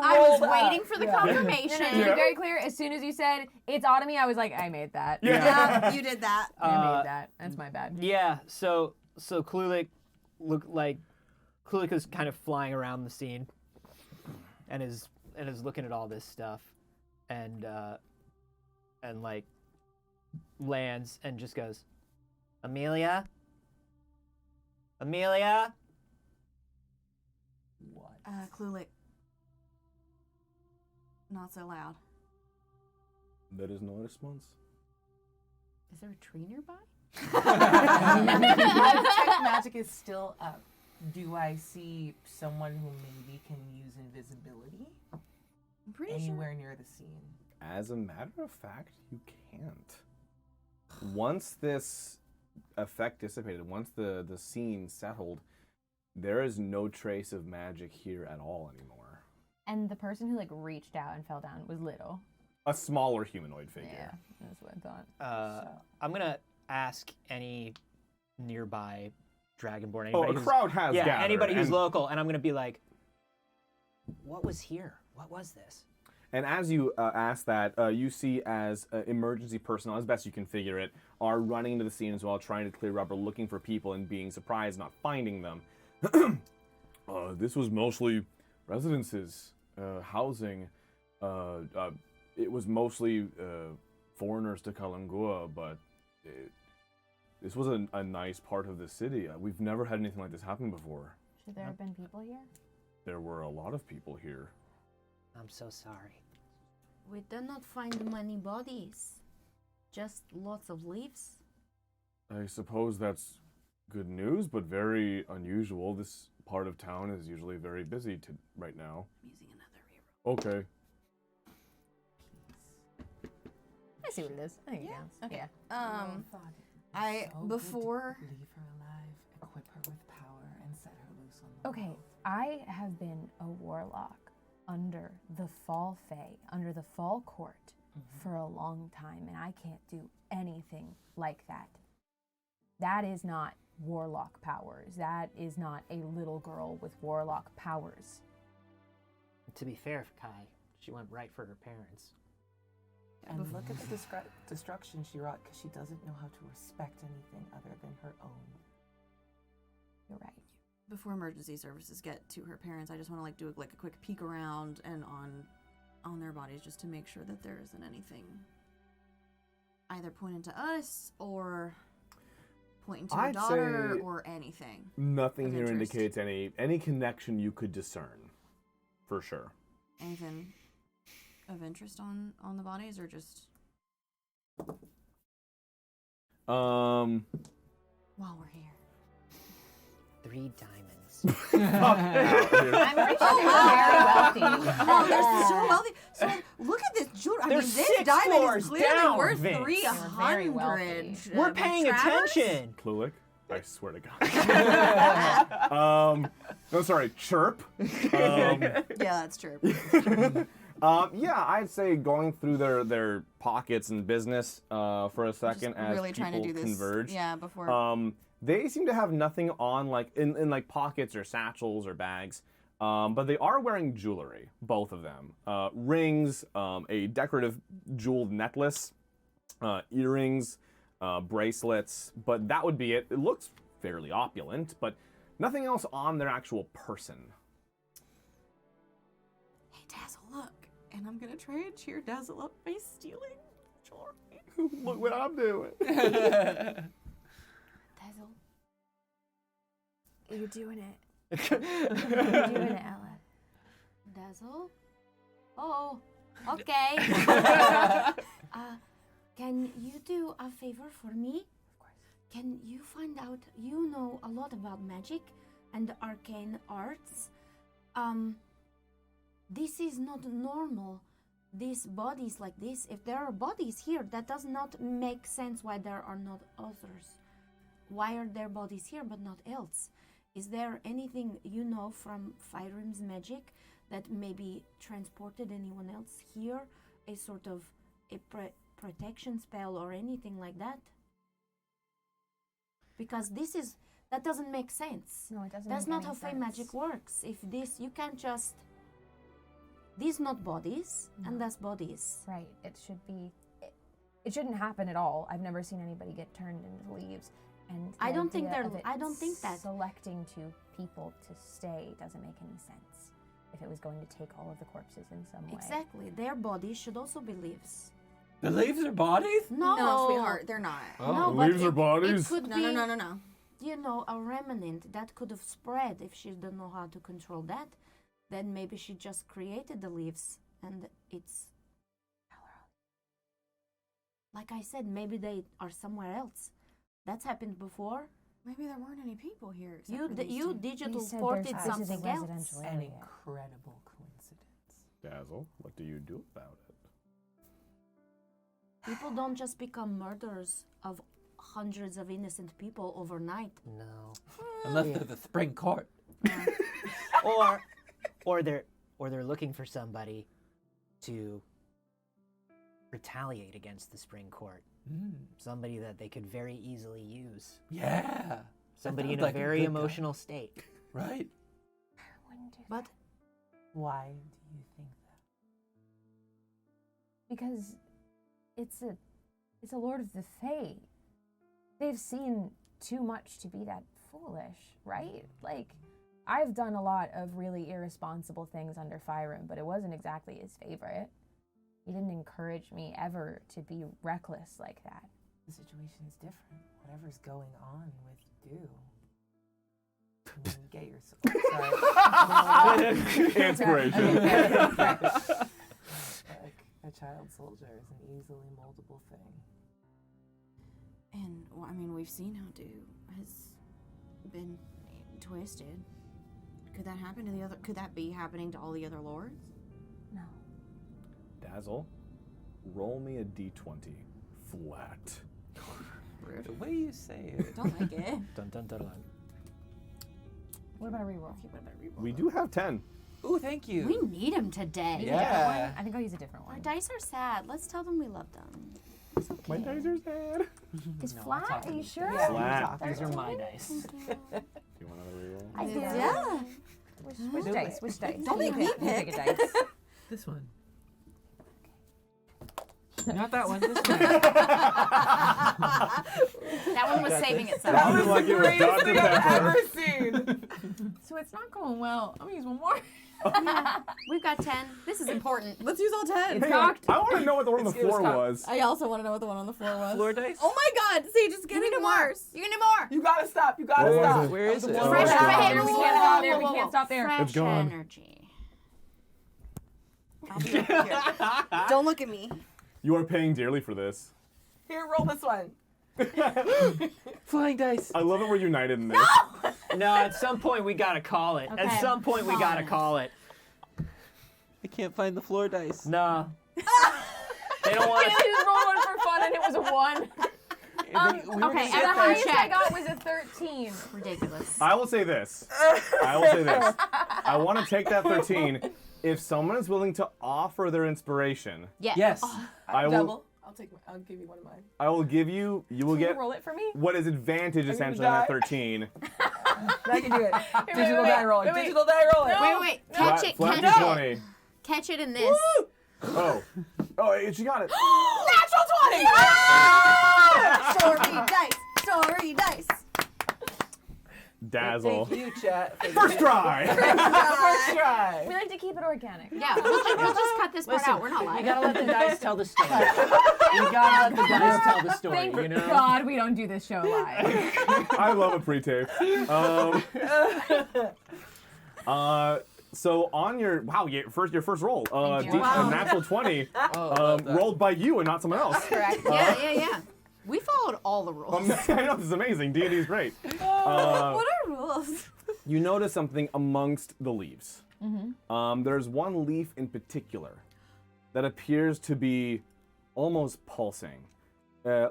[SPEAKER 10] I was waiting for the
[SPEAKER 7] No,
[SPEAKER 10] confirmation.
[SPEAKER 7] no, to be very clear, as soon as you said it's Automy, I was like, I made that.
[SPEAKER 1] Yeah.
[SPEAKER 4] Yeah, you did that.
[SPEAKER 7] I made that. That's my bad.
[SPEAKER 5] Yeah, so Klulik Klulik is kind of flying around the scene and is looking at all this stuff and like lands and just goes, Amelia? Amelia?
[SPEAKER 3] What?
[SPEAKER 4] Clulick. Not so loud.
[SPEAKER 1] There is no response.
[SPEAKER 10] Is there a tree nearby?
[SPEAKER 3] Detect magic is still up. Do I see someone who maybe can use invisibility
[SPEAKER 4] I'm pretty
[SPEAKER 3] anywhere near the scene?
[SPEAKER 1] As a matter of fact, you can't. Once this effect dissipated, once the scene settled, there is no trace of magic here at all anymore.
[SPEAKER 7] And the person who like reached out and fell down was little.
[SPEAKER 1] A smaller humanoid figure.
[SPEAKER 7] Yeah, that's what I thought.
[SPEAKER 5] I'm gonna ask any nearby Dragonborn,
[SPEAKER 1] Oh,
[SPEAKER 5] anybody
[SPEAKER 1] a
[SPEAKER 5] who's-
[SPEAKER 1] crowd has
[SPEAKER 5] yeah,
[SPEAKER 1] gathered.
[SPEAKER 5] anybody who's
[SPEAKER 1] and,
[SPEAKER 5] local, and I'm gonna be like, what was here? What was this?
[SPEAKER 1] And as you ask that, you see as emergency personnel, as best you can figure it, are running into the scene as well, trying to clear up or looking for people and being surprised not finding them. This was mostly residences, housing. It was mostly foreigners to Kalangua, but this was a nice part of the city. We've never had anything like this happen before.
[SPEAKER 7] Should there have been people here?
[SPEAKER 1] There were a lot of people here.
[SPEAKER 5] I'm so sorry.
[SPEAKER 10] We did not find many bodies. Just lots of leaves.
[SPEAKER 1] I suppose that's good news, but very unusual. This part of town is usually very busy right now.
[SPEAKER 4] I'm using another reroll.
[SPEAKER 1] Okay.
[SPEAKER 7] I see what it is. I think it counts. Okay.
[SPEAKER 4] I before
[SPEAKER 3] Leave her alive, equip her with power, and set her loose on the
[SPEAKER 7] Okay,
[SPEAKER 3] world.
[SPEAKER 7] I have been a warlock under the Fall Fey, under the Fall Court for a long time, and I can't do anything like that. That is not warlock powers. That is not a little girl with warlock powers.
[SPEAKER 5] To be fair, Kai, she went right for her parents.
[SPEAKER 3] And look at the destruction she wrought because she doesn't know how to respect anything other than her own.
[SPEAKER 7] You're right.
[SPEAKER 4] before emergency services get to her parents, I just want to like do a quick peek around and on their bodies just to make sure that there isn't anything either pointing to us or pointing to her
[SPEAKER 1] I'd
[SPEAKER 4] daughter
[SPEAKER 1] say
[SPEAKER 4] or anything.
[SPEAKER 1] Nothing
[SPEAKER 4] of
[SPEAKER 1] here
[SPEAKER 4] interest.
[SPEAKER 1] indicates any connection you could discern, for sure.
[SPEAKER 4] Anything of interest on the bodies, or just
[SPEAKER 1] Um.
[SPEAKER 4] while we're here?
[SPEAKER 9] 3 diamonds.
[SPEAKER 7] I'm pretty sure they're very wealthy.
[SPEAKER 4] Oh, they're so wealthy. So look at this jewelry. I mean,
[SPEAKER 5] There's
[SPEAKER 4] this
[SPEAKER 5] 6
[SPEAKER 4] diamond
[SPEAKER 5] floors
[SPEAKER 4] is clearly
[SPEAKER 5] down,
[SPEAKER 4] worth
[SPEAKER 5] Vince.
[SPEAKER 4] 300.
[SPEAKER 7] wealthy.
[SPEAKER 5] We're paying attention.
[SPEAKER 1] Cluick? I swear to God. No, sorry, Chirp.
[SPEAKER 4] Yeah, that's true.
[SPEAKER 1] Yeah, I'd say going through their pockets and business for a second
[SPEAKER 4] Just
[SPEAKER 1] as
[SPEAKER 4] really
[SPEAKER 1] people
[SPEAKER 4] trying to do this.
[SPEAKER 1] converge.
[SPEAKER 4] Yeah, before.
[SPEAKER 1] They seem to have nothing on, like in like pockets or satchels or bags, but they are wearing jewelry, both of them. Rings, a decorative jeweled necklace, earrings, bracelets, but that would be it. It looks fairly opulent, but nothing else on their actual person.
[SPEAKER 4] Hey, Dazzle, look. And I'm gonna try and cheer Dazzle up by stealing jewelry.
[SPEAKER 1] Look what I'm doing.
[SPEAKER 2] Dazzle. You're doing it. You're doing it, Ella.
[SPEAKER 10] Dazzle? Oh, okay. Can you do a favor for me? Of course. Can you find out, you know a lot about magic and arcane arts. This is not normal. These bodies like this, if there are bodies here, that does not make sense why there are not others. Why are there bodies here but not else? Is there anything you know from Fyrim's magic that maybe transported anyone else here? A sort of a protection spell or anything like that? Because that doesn't make sense.
[SPEAKER 7] No, it doesn't.
[SPEAKER 10] That's
[SPEAKER 7] make
[SPEAKER 10] not
[SPEAKER 7] any
[SPEAKER 10] how Fey
[SPEAKER 7] sense.
[SPEAKER 10] magic works. If this, you can't just. These not bodies, and that's bodies.
[SPEAKER 7] Right. It should be. It shouldn't happen at all. I've never seen anybody get turned into leaves. And
[SPEAKER 10] I
[SPEAKER 7] the
[SPEAKER 10] don't think
[SPEAKER 7] idea
[SPEAKER 10] they're.
[SPEAKER 7] of it
[SPEAKER 10] I don't think that.
[SPEAKER 7] selecting two people to stay doesn't make any sense. If it was going to take all of the corpses in some way.
[SPEAKER 10] Exactly. Their bodies should also be leaves.
[SPEAKER 6] The leaves are bodies?
[SPEAKER 4] No, sweetheart, they're not.
[SPEAKER 10] No,
[SPEAKER 1] The
[SPEAKER 10] but
[SPEAKER 1] leaves are bodies?
[SPEAKER 10] It could
[SPEAKER 4] No,
[SPEAKER 10] be,
[SPEAKER 4] no.
[SPEAKER 10] you know, a remnant that could have spread. If she don't know how to control that, then maybe she just created the leaves, and it's. Like I said, maybe they are somewhere else. That's happened before.
[SPEAKER 4] Maybe there weren't any people here. Except
[SPEAKER 10] You
[SPEAKER 4] for
[SPEAKER 10] d-
[SPEAKER 4] these
[SPEAKER 10] you
[SPEAKER 4] two.
[SPEAKER 10] digital
[SPEAKER 7] You said
[SPEAKER 10] ported
[SPEAKER 7] this is a
[SPEAKER 10] something else.
[SPEAKER 7] residential
[SPEAKER 6] An
[SPEAKER 7] area.
[SPEAKER 6] incredible coincidence.
[SPEAKER 1] Dazzle, what do you do about it?
[SPEAKER 10] People don't just become murderers of hundreds of innocent people overnight.
[SPEAKER 9] No.
[SPEAKER 6] Unless they're the spring court.
[SPEAKER 9] or they're looking for somebody to retaliate against the spring court. Somebody that they could very easily use.
[SPEAKER 6] Yeah.
[SPEAKER 9] Somebody in
[SPEAKER 6] sounds
[SPEAKER 9] a
[SPEAKER 6] like a
[SPEAKER 9] very
[SPEAKER 6] good guy.
[SPEAKER 9] emotional state.
[SPEAKER 6] Right.
[SPEAKER 7] I wouldn't do
[SPEAKER 10] But
[SPEAKER 6] Why do you think that?
[SPEAKER 7] because it's a Lord of the Fae. They've seen too much to be that foolish, right? Like, I've done a lot of really irresponsible things under Fyrim, but it wasn't exactly his favorite. He didn't encourage me ever to be reckless like that.
[SPEAKER 3] The situation's different. Whatever's going on with you. I mean, get yourself.
[SPEAKER 1] Inspiration.
[SPEAKER 3] Like, a child soldier is an easily moldable thing.
[SPEAKER 4] And well, I mean, we've seen how Do has been twisted. Could that happen to the other? Could that be happening to all the other lords?
[SPEAKER 7] No.
[SPEAKER 1] Dazzle, roll me a d20 flat.
[SPEAKER 6] The way you say it.
[SPEAKER 4] Don't like it.
[SPEAKER 9] Dun, dun, dun, dun.
[SPEAKER 7] What about a reroll?
[SPEAKER 1] We do have 10.
[SPEAKER 6] Ooh, thank you.
[SPEAKER 10] we need him today.
[SPEAKER 6] Yeah.
[SPEAKER 7] I think I'll use a different
[SPEAKER 10] Our
[SPEAKER 7] one.
[SPEAKER 10] dice are sad. Let's tell them we love them. It's okay.
[SPEAKER 1] My dice are sad.
[SPEAKER 7] Is
[SPEAKER 9] No, I'm
[SPEAKER 7] flat? Are
[SPEAKER 9] talking
[SPEAKER 7] you
[SPEAKER 9] to
[SPEAKER 7] sure?
[SPEAKER 9] you.
[SPEAKER 1] Flat.
[SPEAKER 9] These are my dice.
[SPEAKER 1] Do you want another reroll?
[SPEAKER 7] I do.
[SPEAKER 4] Yeah.
[SPEAKER 7] Which dice? Which dice?
[SPEAKER 4] Don't make me
[SPEAKER 7] You pick a dice.
[SPEAKER 3] This one. Not that one, this one.
[SPEAKER 10] That one was saving itself.
[SPEAKER 1] Sounded like it was Dr. Pepper.
[SPEAKER 3] seen. So it's not going well. I'm gonna use one more.
[SPEAKER 10] We've got 10. This is important.
[SPEAKER 4] Let's use all 10.
[SPEAKER 1] Hang on, I want to know what the one on the
[SPEAKER 3] It was
[SPEAKER 1] floor
[SPEAKER 3] cocked.
[SPEAKER 1] was.
[SPEAKER 4] I also want to know what the one on the floor was.
[SPEAKER 3] Floor dice?
[SPEAKER 4] Oh my God! See, just getting worse.
[SPEAKER 10] You can do more.
[SPEAKER 3] You gotta stop. You gotta
[SPEAKER 1] What was
[SPEAKER 3] stop.
[SPEAKER 1] it?
[SPEAKER 3] Where is it?
[SPEAKER 1] Oh,
[SPEAKER 7] Fresh
[SPEAKER 1] it's gone.
[SPEAKER 7] air. We can't stop there. We can't stop there.
[SPEAKER 10] Fresh
[SPEAKER 1] It's gone.
[SPEAKER 10] energy.
[SPEAKER 4] I'll be over here. Don't look at me.
[SPEAKER 1] You are paying dearly for this.
[SPEAKER 3] Here, roll this one.
[SPEAKER 6] Flying dice.
[SPEAKER 1] I love that we're united in this.
[SPEAKER 5] No, at some point we gotta call it.
[SPEAKER 10] Okay,
[SPEAKER 5] At some point we gotta
[SPEAKER 10] fine.
[SPEAKER 5] call it.
[SPEAKER 6] I can't find the floor dice.
[SPEAKER 5] No. They don't want
[SPEAKER 7] Haley just rolled one for fun and it was a 1.
[SPEAKER 6] We were
[SPEAKER 10] okay,
[SPEAKER 6] gonna
[SPEAKER 10] and
[SPEAKER 6] get
[SPEAKER 10] the
[SPEAKER 7] The
[SPEAKER 6] there.
[SPEAKER 7] highest I
[SPEAKER 10] check.
[SPEAKER 7] got was a 13.
[SPEAKER 10] Ridiculous.
[SPEAKER 1] I will say this. I want to take that 13. If someone is willing to offer their inspiration,
[SPEAKER 10] Yeah.
[SPEAKER 6] Yes.
[SPEAKER 1] I will.
[SPEAKER 3] Double. I'll give you one of mine.
[SPEAKER 1] I will give you. You will
[SPEAKER 7] Can you
[SPEAKER 1] get
[SPEAKER 7] roll it for me?
[SPEAKER 1] what is advantage
[SPEAKER 3] gonna
[SPEAKER 1] essentially on that
[SPEAKER 3] die.
[SPEAKER 1] 13.
[SPEAKER 3] I can do it.
[SPEAKER 7] wait,
[SPEAKER 3] Digital
[SPEAKER 7] wait,
[SPEAKER 3] die rolling.
[SPEAKER 7] wait, wait.
[SPEAKER 3] Digital die rolling.
[SPEAKER 10] Wait, wait. Catch
[SPEAKER 1] Flat,
[SPEAKER 10] it.
[SPEAKER 1] flat
[SPEAKER 10] Catch it.
[SPEAKER 1] D20.
[SPEAKER 10] Catch it in this.
[SPEAKER 1] Oh. Oh, she got it.
[SPEAKER 3] Natural 20!
[SPEAKER 4] Story dice. Story dice.
[SPEAKER 1] Dazzle.
[SPEAKER 6] Thank you, chat. for
[SPEAKER 1] First
[SPEAKER 6] the-
[SPEAKER 1] try.
[SPEAKER 3] First try.
[SPEAKER 7] We like to keep it organic.
[SPEAKER 10] Yeah, we'll just cut this part out. We're not
[SPEAKER 5] You
[SPEAKER 10] lying.
[SPEAKER 5] gotta let the dice tell the story. You gotta let the dice tell the story,
[SPEAKER 7] Thank
[SPEAKER 5] you know?
[SPEAKER 7] God we don't do this show live.
[SPEAKER 1] I love a pre-tape. So on your your first roll,
[SPEAKER 7] Thank you.
[SPEAKER 1] a natural 20, rolled by you and not someone else.
[SPEAKER 7] Correct.
[SPEAKER 10] Yeah. We followed all the rules.
[SPEAKER 1] I know, this is amazing. D&D is great.
[SPEAKER 4] What are rules?
[SPEAKER 1] You notice something amongst the leaves. There's one leaf in particular that appears to be almost pulsing.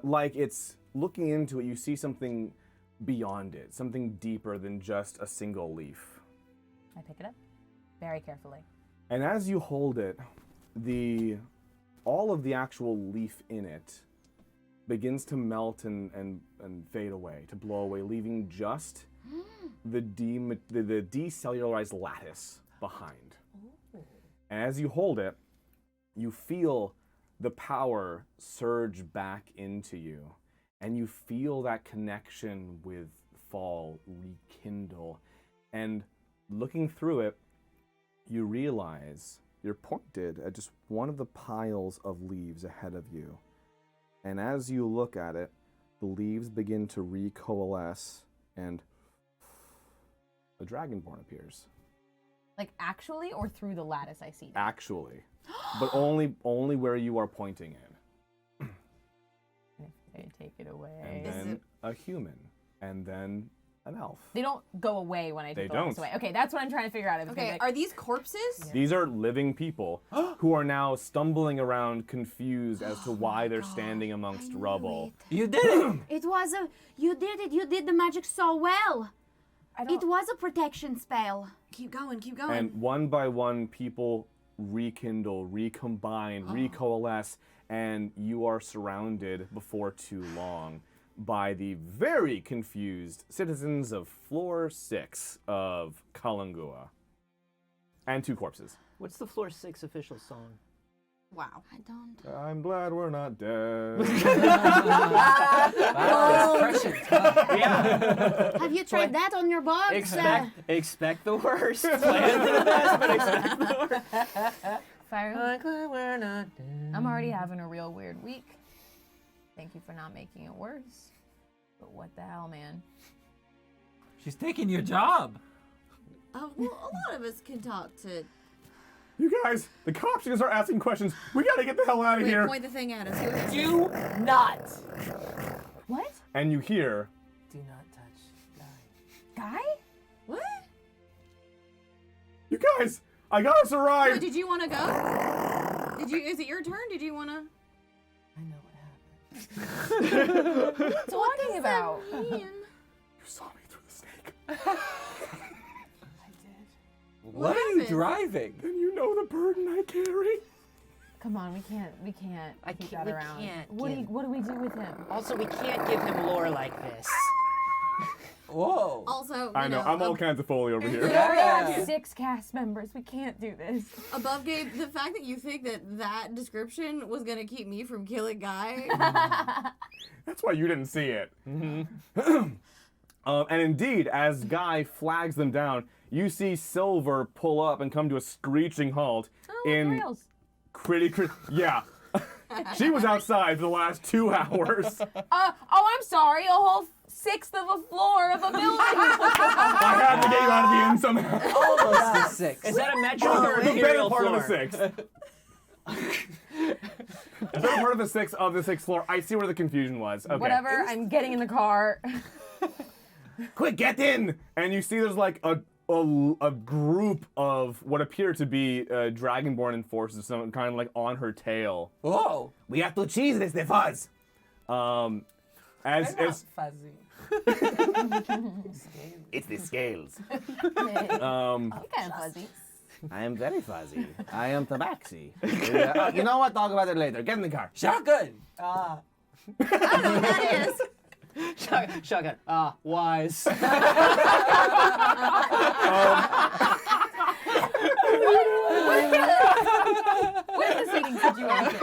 [SPEAKER 1] Like it's looking into it, you see something beyond it, something deeper than just a single leaf.
[SPEAKER 7] I pick it up very carefully.
[SPEAKER 1] And as you hold it, all of the actual leaf in it begins to melt and fade away, to blow away, leaving just the decellularized lattice behind. And as you hold it, you feel the power surge back into you, and you feel that connection with Fall rekindle. And looking through it, you realize you're pointed at just one of the piles of leaves ahead of you. And as you look at it, the leaves begin to recoalesce and a dragonborn appears.
[SPEAKER 7] Like actually or through the lattice I see?
[SPEAKER 1] Actually. But only where you are pointing in.
[SPEAKER 7] If they take it away.
[SPEAKER 1] And then a human. And then an elf.
[SPEAKER 7] They don't go away when I
[SPEAKER 1] They
[SPEAKER 7] take the lattice
[SPEAKER 1] don't.
[SPEAKER 7] away. Okay, that's what I'm trying to figure out. I was gonna
[SPEAKER 4] Okay,
[SPEAKER 7] be like,
[SPEAKER 4] are these corpses?
[SPEAKER 1] These are living people who are now stumbling around confused as to why they're standing amongst rubble.
[SPEAKER 6] You did it!
[SPEAKER 10] It was a. You did it. You did the magic so well.
[SPEAKER 7] I don't.
[SPEAKER 10] It was a protection spell.
[SPEAKER 4] Keep going, keep going.
[SPEAKER 1] And one by one, people rekindle, recombine, recoalesce, and you are surrounded before too long by the very confused citizens of floor 6 of Kalangua. And 2 corpses.
[SPEAKER 5] What's the floor 6 official song?
[SPEAKER 4] Wow.
[SPEAKER 10] I don't.
[SPEAKER 1] I'm glad we're not dead.
[SPEAKER 6] Wow, that's prescient, huh?
[SPEAKER 5] Yeah.
[SPEAKER 10] Have you tried that on your bugs?
[SPEAKER 5] Expect the worst. Plan for the best, but expect the worst.
[SPEAKER 7] Fire.
[SPEAKER 5] We're not
[SPEAKER 7] I'm already having a real weird week. Thank you for not making it worse. But what the hell, man?
[SPEAKER 6] She's taking your job.
[SPEAKER 4] Well, a lot of us can talk to.
[SPEAKER 1] You guys, the cops are gonna start asking questions. We gotta get the hell out of
[SPEAKER 4] Wait,
[SPEAKER 1] here.
[SPEAKER 4] point the thing at us. Who is it?
[SPEAKER 3] Do not.
[SPEAKER 7] What?
[SPEAKER 1] And you hear,
[SPEAKER 3] Do not touch
[SPEAKER 7] Guy?
[SPEAKER 4] What?
[SPEAKER 1] you guys, I got us a ride.
[SPEAKER 4] Wait, did you want to go? Did you? Is it your turn? Did you want to?
[SPEAKER 3] I know what happened.
[SPEAKER 7] Talking about.
[SPEAKER 1] You saw me through the snake.
[SPEAKER 6] What are you
[SPEAKER 4] happened?
[SPEAKER 6] driving?
[SPEAKER 1] And you know the burden I carry.
[SPEAKER 7] Come on, we can't
[SPEAKER 5] I
[SPEAKER 7] keep
[SPEAKER 5] can't-
[SPEAKER 7] that
[SPEAKER 5] we
[SPEAKER 7] around.
[SPEAKER 5] can't
[SPEAKER 7] What do
[SPEAKER 5] give-
[SPEAKER 7] what do we do with him?
[SPEAKER 5] Also, we can't give him lore like this.
[SPEAKER 6] Whoa.
[SPEAKER 4] Also,
[SPEAKER 1] I know, I'm all kinds of foley over
[SPEAKER 7] We
[SPEAKER 1] here.
[SPEAKER 7] already
[SPEAKER 6] Yeah.
[SPEAKER 7] have 6 cast members. We can't do this.
[SPEAKER 4] above Gabe. The fact that you think that description was gonna keep me from killing Guy.
[SPEAKER 1] That's why you didn't see it. And indeed, as Guy flags them down, you see Silver pull up and come to a screeching halt in
[SPEAKER 7] Reels.
[SPEAKER 1] Critty Critty. Yeah. She was outside for the last 2 hours.
[SPEAKER 7] Oh, I'm sorry. A whole 1/6 of a floor of a building.
[SPEAKER 1] I had to get you out of the inn somehow.
[SPEAKER 6] Almost a 6.
[SPEAKER 5] Is that a metric or
[SPEAKER 1] The better
[SPEAKER 5] imperial
[SPEAKER 1] part
[SPEAKER 5] floor?
[SPEAKER 1] of a 6. Is that part of the sixth floor? I see where the confusion was. Okay.
[SPEAKER 7] Whatever. I'm getting in the car.
[SPEAKER 1] Quick, get in! And you see there's like a group of what appear to be Dragonborn enforcers, some kind of like on her tail.
[SPEAKER 6] Whoa!
[SPEAKER 1] We have to cheese this, the fuzz.
[SPEAKER 3] They're not fuzzy.
[SPEAKER 1] It's the scales.
[SPEAKER 7] I'm kind of fuzzy.
[SPEAKER 1] I am very fuzzy. I am tabaxi. You know what? Talk about it later. Get in the car.
[SPEAKER 6] Shotgun!
[SPEAKER 3] Ah.
[SPEAKER 4] I don't know what that is.
[SPEAKER 5] Shotgun. Ah, wise.
[SPEAKER 7] What is the seating situation?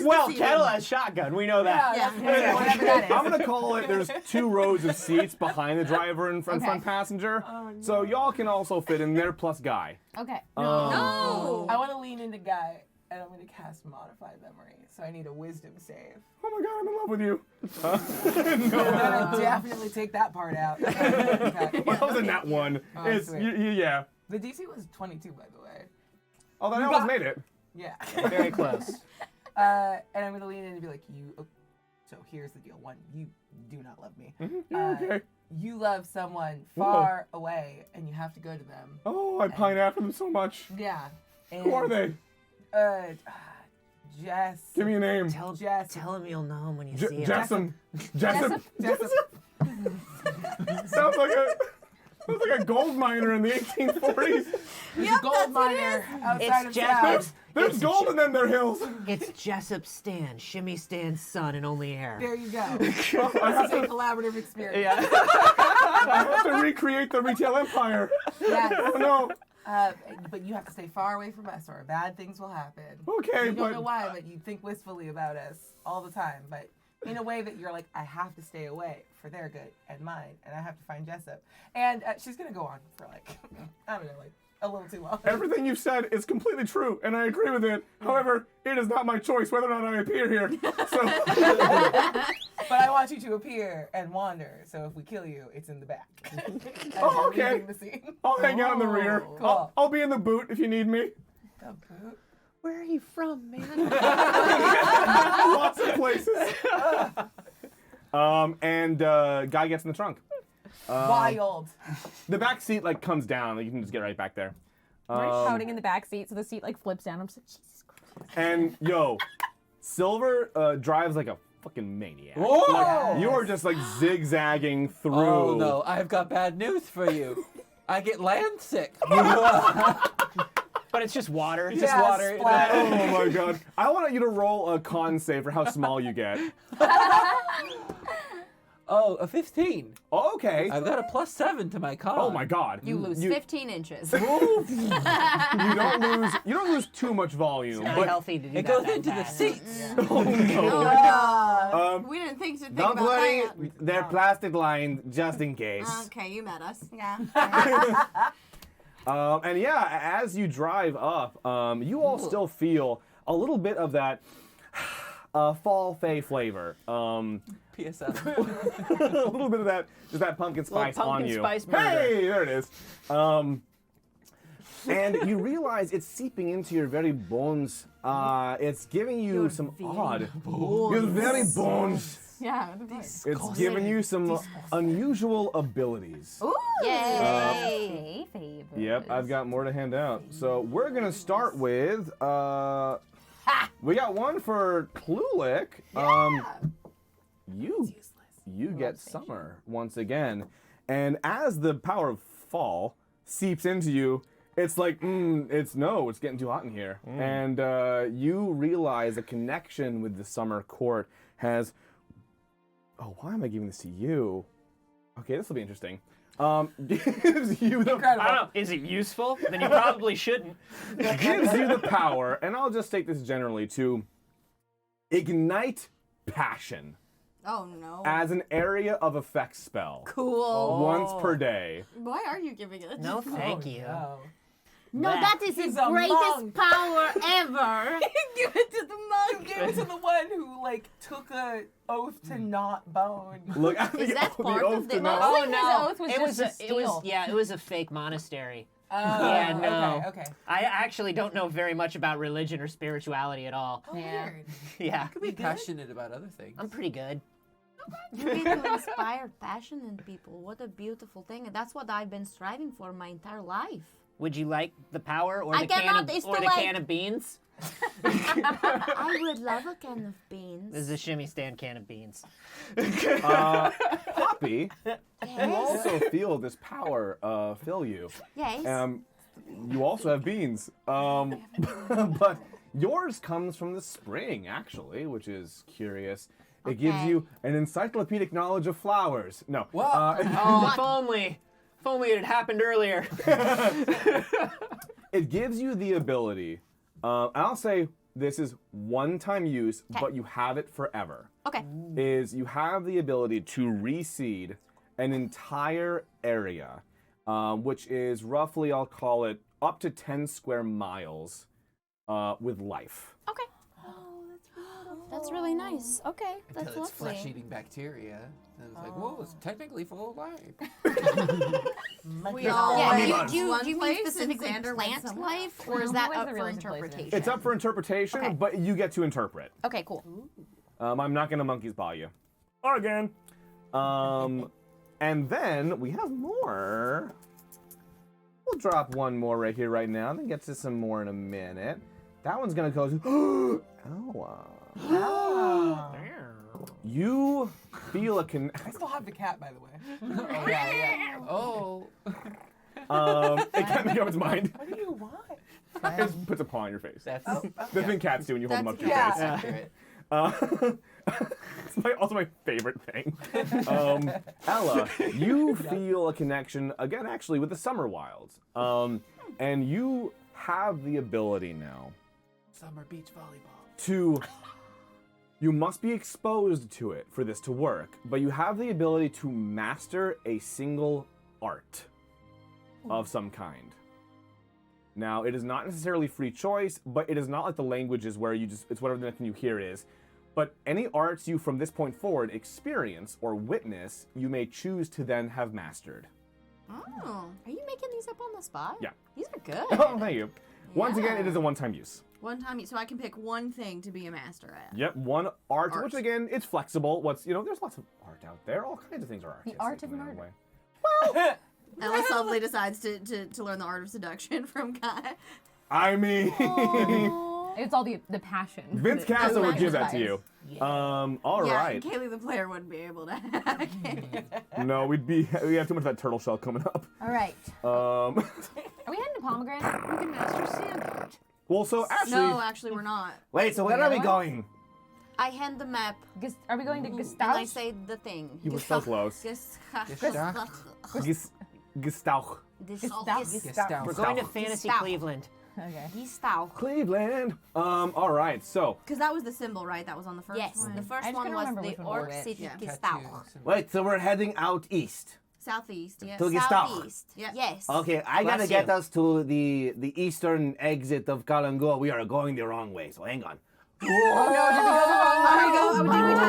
[SPEAKER 5] Well, Kettle has shotgun. We know that.
[SPEAKER 7] Yeah, whatever that is.
[SPEAKER 1] I'm gonna call it. There's 2 rows of seats behind the driver and front passenger, so y'all can also fit in there plus Guy.
[SPEAKER 7] Okay.
[SPEAKER 4] No.
[SPEAKER 3] I want to lean into Guy, and I'm going to cast Modify Memory, so I need a Wisdom save.
[SPEAKER 1] Oh my God, I'm in love with you.
[SPEAKER 3] I'm gonna definitely take that part out.
[SPEAKER 1] Well, that was a nat 1.
[SPEAKER 3] Oh,
[SPEAKER 1] It's
[SPEAKER 3] sweet.
[SPEAKER 1] yeah.
[SPEAKER 3] The DC was 22, by the way.
[SPEAKER 1] Oh, that almost made it.
[SPEAKER 3] Yeah.
[SPEAKER 5] Very close.
[SPEAKER 3] And I'm gonna lean in and be like, so here's the deal. 1, you do not love me.
[SPEAKER 1] Yeah, okay.
[SPEAKER 3] You love someone far away, and you have to go to them.
[SPEAKER 1] Oh, I pine after them so much.
[SPEAKER 3] Yeah. And,
[SPEAKER 1] Who are they?
[SPEAKER 3] Jess.
[SPEAKER 1] Give me a name.
[SPEAKER 9] Tell him you'll know him when you see him.
[SPEAKER 1] Jessup. Jessup.
[SPEAKER 3] Jessup.
[SPEAKER 1] Sounds like a gold miner in the 1840s.
[SPEAKER 3] He's a gold miner outside of town.
[SPEAKER 1] There's gold in them there hills.
[SPEAKER 9] It's Jessup Stan, Shimmy Stan's son and only heir.
[SPEAKER 3] There you go. This is a collaborative experience.
[SPEAKER 5] Yeah.
[SPEAKER 1] I have to recreate the retail empire.
[SPEAKER 3] Yes.
[SPEAKER 1] Oh no.
[SPEAKER 3] But you have to stay far away from us or bad things will happen.
[SPEAKER 1] Okay,
[SPEAKER 3] You don't
[SPEAKER 1] but
[SPEAKER 3] know why, but you think wistfully about us all the time. But in a way that you're like, I have to stay away for their good and mine, and I have to find Jessup. And she's going to go on for like, I don't know, like a little too long.
[SPEAKER 1] everything you've said is completely true, and I agree with it. However, it is not my choice whether or not I appear here. So,
[SPEAKER 3] But I want you to appear and wander, so if we kill you, it's in the back.
[SPEAKER 1] Oh, okay.
[SPEAKER 3] Leaving the scene.
[SPEAKER 1] I'll hang out in the rear.
[SPEAKER 3] Cool.
[SPEAKER 1] I'll be in the boot if you need me.
[SPEAKER 3] The boot.
[SPEAKER 5] Where are you from, man?
[SPEAKER 1] Lots of places. And Guy gets in the trunk.
[SPEAKER 3] Wild.
[SPEAKER 1] The back seat like comes down. Like, you can just get right back there.
[SPEAKER 7] We're shouting in the back seat, so the seat like flips down. I'm just like, Jesus Christ.
[SPEAKER 1] And yo, Silver drives like a fucking maniac.
[SPEAKER 6] Whoa!
[SPEAKER 1] Like, you are just like zigzagging through.
[SPEAKER 6] Oh no, I've got bad news for you. I get land sick.
[SPEAKER 5] But it's just water. It's
[SPEAKER 3] Yeah,
[SPEAKER 5] just water.
[SPEAKER 3] splash.
[SPEAKER 1] Oh my God! I want you to roll a con save for how small you get.
[SPEAKER 6] Oh, a 15.
[SPEAKER 1] Oh, okay.
[SPEAKER 6] I've got a +7 to my con.
[SPEAKER 1] Oh my God!
[SPEAKER 4] You lose 15 inches.
[SPEAKER 1] You don't lose too much volume.
[SPEAKER 9] Very
[SPEAKER 1] But
[SPEAKER 9] healthy to do
[SPEAKER 6] It
[SPEAKER 9] that.
[SPEAKER 6] goes
[SPEAKER 9] that
[SPEAKER 6] into the
[SPEAKER 9] fast.
[SPEAKER 6] seats.
[SPEAKER 1] oh no!
[SPEAKER 4] We didn't think to think
[SPEAKER 1] Don't
[SPEAKER 4] about
[SPEAKER 1] worry,
[SPEAKER 4] that.
[SPEAKER 1] they're plastic lined just in case.
[SPEAKER 4] Okay, you met us. Yeah.
[SPEAKER 1] And yeah, as you drive up, you all still feel a little bit of that fall Fey flavor.
[SPEAKER 6] PSL.
[SPEAKER 1] A little bit of that, just that pumpkin spice
[SPEAKER 5] pumpkin
[SPEAKER 1] on you.
[SPEAKER 5] spice burger.
[SPEAKER 1] Hey, there it is. And you realize it's seeping into your very bones. It's giving you some odd. Your very bones.
[SPEAKER 7] Yeah.
[SPEAKER 1] It's giving you some unusual abilities.
[SPEAKER 7] Ooh.
[SPEAKER 4] Yay.
[SPEAKER 7] Favors.
[SPEAKER 1] Yep, I've got more to hand out. So we're gonna start with we got one for Klulik. You get Summer once again, and as the power of fall seeps into you, it's like it's getting too hot in here, and you realize a connection with the Summer Court has. Oh, why am I giving this to you? Okay, this will be interesting. Gives you the
[SPEAKER 3] Incredible.
[SPEAKER 5] I don't know. Is it useful? Then you probably shouldn't.
[SPEAKER 1] gives you the power, and I'll just take this generally to ignite passion
[SPEAKER 4] Oh no.
[SPEAKER 1] as an area of effect spell
[SPEAKER 4] Cool.
[SPEAKER 1] once per day.
[SPEAKER 4] Why are you giving it?
[SPEAKER 9] No, thank you.
[SPEAKER 3] No.
[SPEAKER 10] No,
[SPEAKER 9] Bleh.
[SPEAKER 10] that is
[SPEAKER 3] He's
[SPEAKER 10] the
[SPEAKER 3] a
[SPEAKER 10] greatest
[SPEAKER 3] monk.
[SPEAKER 10] power ever.
[SPEAKER 4] Give it to the monk.
[SPEAKER 3] Give it to the one who like took a oath to not bone.
[SPEAKER 1] Look,
[SPEAKER 10] Is that part
[SPEAKER 1] oath
[SPEAKER 10] of the
[SPEAKER 1] to not-
[SPEAKER 7] Oh,
[SPEAKER 9] Oh
[SPEAKER 7] no.
[SPEAKER 9] no!
[SPEAKER 7] His oath was
[SPEAKER 9] it
[SPEAKER 7] just
[SPEAKER 9] was
[SPEAKER 7] to
[SPEAKER 9] it was
[SPEAKER 7] steal.
[SPEAKER 9] yeah, it was a fake monastery.
[SPEAKER 3] Oh,
[SPEAKER 9] Yeah, no.
[SPEAKER 3] Okay.
[SPEAKER 9] I actually don't know very much about religion or spirituality at all.
[SPEAKER 3] Oh,
[SPEAKER 7] Yeah.
[SPEAKER 3] weird.
[SPEAKER 9] Yeah,
[SPEAKER 6] Could be passionate about other things.
[SPEAKER 9] I'm pretty good.
[SPEAKER 10] You get to inspire passion in people. What a beautiful thing. And that's what I've been striving for my entire life.
[SPEAKER 9] Would you like the power or
[SPEAKER 10] I
[SPEAKER 9] the can
[SPEAKER 10] cannot,
[SPEAKER 9] of,
[SPEAKER 10] it's
[SPEAKER 9] or
[SPEAKER 10] too
[SPEAKER 9] the
[SPEAKER 10] late.
[SPEAKER 9] can of beans?
[SPEAKER 10] I would love a can of beans.
[SPEAKER 9] This is a shimmy stand can of beans.
[SPEAKER 1] Poppy, you also feel this power fill you.
[SPEAKER 10] Yes.
[SPEAKER 1] You also have beans. But yours comes from the spring, actually, which is curious. It gives
[SPEAKER 10] Okay.
[SPEAKER 1] you an encyclopedic knowledge of flowers. No.
[SPEAKER 6] What?
[SPEAKER 9] Oh, if only it had happened earlier.
[SPEAKER 1] It gives you the ability, and I'll say this is one-time use, but you have it forever.
[SPEAKER 10] Okay.
[SPEAKER 1] Is you have the ability to reseed an entire area, which is roughly, I'll call it, up to 10 square miles with life.
[SPEAKER 10] Okay. That's really nice. Okay, that's
[SPEAKER 6] Until it's
[SPEAKER 10] lovely.
[SPEAKER 6] flesh-eating bacteria. And it's like, whoa, it's technically full of life.
[SPEAKER 4] We all
[SPEAKER 10] Yeah,
[SPEAKER 4] went
[SPEAKER 10] do you
[SPEAKER 4] one
[SPEAKER 10] mean
[SPEAKER 4] place and
[SPEAKER 10] specifically
[SPEAKER 4] Xander went
[SPEAKER 10] plant
[SPEAKER 4] somewhere
[SPEAKER 10] life, or is that
[SPEAKER 7] Where's
[SPEAKER 10] up
[SPEAKER 7] the
[SPEAKER 10] for
[SPEAKER 7] realistic place then?
[SPEAKER 10] interpretation?
[SPEAKER 1] It's up for interpretation,
[SPEAKER 10] Okay.
[SPEAKER 1] but you get to interpret.
[SPEAKER 10] Okay, cool.
[SPEAKER 1] I'm not gonna monkey's paw you. Again. And then we have more. We'll drop one more right here, right now, then get to some more in a minute. That one's gonna go to Ella. You feel a
[SPEAKER 3] I still have the cat, by the way.
[SPEAKER 6] Oh, yeah. Oh.
[SPEAKER 1] it can't make up its mind.
[SPEAKER 3] What do you want?
[SPEAKER 1] It just puts a paw on your face.
[SPEAKER 6] That's
[SPEAKER 1] The thing cats do when you hold them up to your
[SPEAKER 3] Yeah.
[SPEAKER 1] face.
[SPEAKER 6] accurate.
[SPEAKER 1] It's also my favorite thing. Ella, you feel a connection, again, actually, with the Summer Wilds. And you have the ability now
[SPEAKER 6] Summer beach volleyball.
[SPEAKER 1] to. You must be exposed to it for this to work, but you have the ability to master a single art of some kind. Now, it is not necessarily free choice, but it is not like the languages where you just, it's whatever the next thing you hear is. But any arts you from this point forward experience or witness, you may choose to then have mastered.
[SPEAKER 10] Oh, are you making these up on the spot?
[SPEAKER 1] Yeah.
[SPEAKER 10] These are good.
[SPEAKER 1] Oh, thank you. Once again, it is a one-time use.
[SPEAKER 4] One time, so I can pick one thing to be a master at.
[SPEAKER 1] Yep, one art,
[SPEAKER 4] Art.
[SPEAKER 1] which again, it's flexible. There's lots of art out there. All kinds of things are artistic.
[SPEAKER 7] art of
[SPEAKER 1] in their own
[SPEAKER 7] murder.
[SPEAKER 1] way.
[SPEAKER 4] Ella selfly decides to learn the art of seduction from Kai.
[SPEAKER 1] I mean,
[SPEAKER 7] It's all the passion.
[SPEAKER 1] Vince
[SPEAKER 7] that-
[SPEAKER 1] Castle would
[SPEAKER 7] that
[SPEAKER 1] give that to
[SPEAKER 7] inspires.
[SPEAKER 1] you. All
[SPEAKER 4] Yeah,
[SPEAKER 1] right.
[SPEAKER 4] Kaylee the player wouldn't be able to hack it.
[SPEAKER 1] No, we have too much of that turtle shell coming up.
[SPEAKER 7] All right.
[SPEAKER 1] Um,
[SPEAKER 7] Are we heading to Pomegranate?
[SPEAKER 4] We can master sand art.
[SPEAKER 1] well, so actually,
[SPEAKER 4] No, actually, we're not.
[SPEAKER 1] wait. So where are we going?
[SPEAKER 10] I hand the map
[SPEAKER 7] Are we going to
[SPEAKER 10] and I
[SPEAKER 7] Gestalt?
[SPEAKER 10] say the thing.
[SPEAKER 1] You were so close.
[SPEAKER 6] Gestalt.
[SPEAKER 1] Gestauch.
[SPEAKER 7] Gestalt.
[SPEAKER 9] We're going to Fantasy
[SPEAKER 10] Stop.
[SPEAKER 9] Cleveland.
[SPEAKER 7] Okay.
[SPEAKER 10] Gestalt.
[SPEAKER 1] Cleveland. All right. So
[SPEAKER 4] Because that was the symbol, right? That was on the first
[SPEAKER 10] Yes,
[SPEAKER 4] one.
[SPEAKER 10] the first
[SPEAKER 7] I just
[SPEAKER 10] one
[SPEAKER 7] couldn't
[SPEAKER 10] was
[SPEAKER 7] remember
[SPEAKER 10] the
[SPEAKER 7] which one
[SPEAKER 10] Orc
[SPEAKER 7] was which.
[SPEAKER 10] City
[SPEAKER 4] Yeah.
[SPEAKER 10] Gestalt.
[SPEAKER 1] wait. So we're heading out east.
[SPEAKER 4] Southeast, yes.
[SPEAKER 1] To Gestalt.
[SPEAKER 10] Southeast.
[SPEAKER 4] Yeah.
[SPEAKER 10] Yes.
[SPEAKER 1] Okay, I
[SPEAKER 9] Bless
[SPEAKER 1] gotta get
[SPEAKER 9] you.
[SPEAKER 1] us to the eastern exit of Kalangua. We are going the wrong way, so hang on.
[SPEAKER 4] Did we take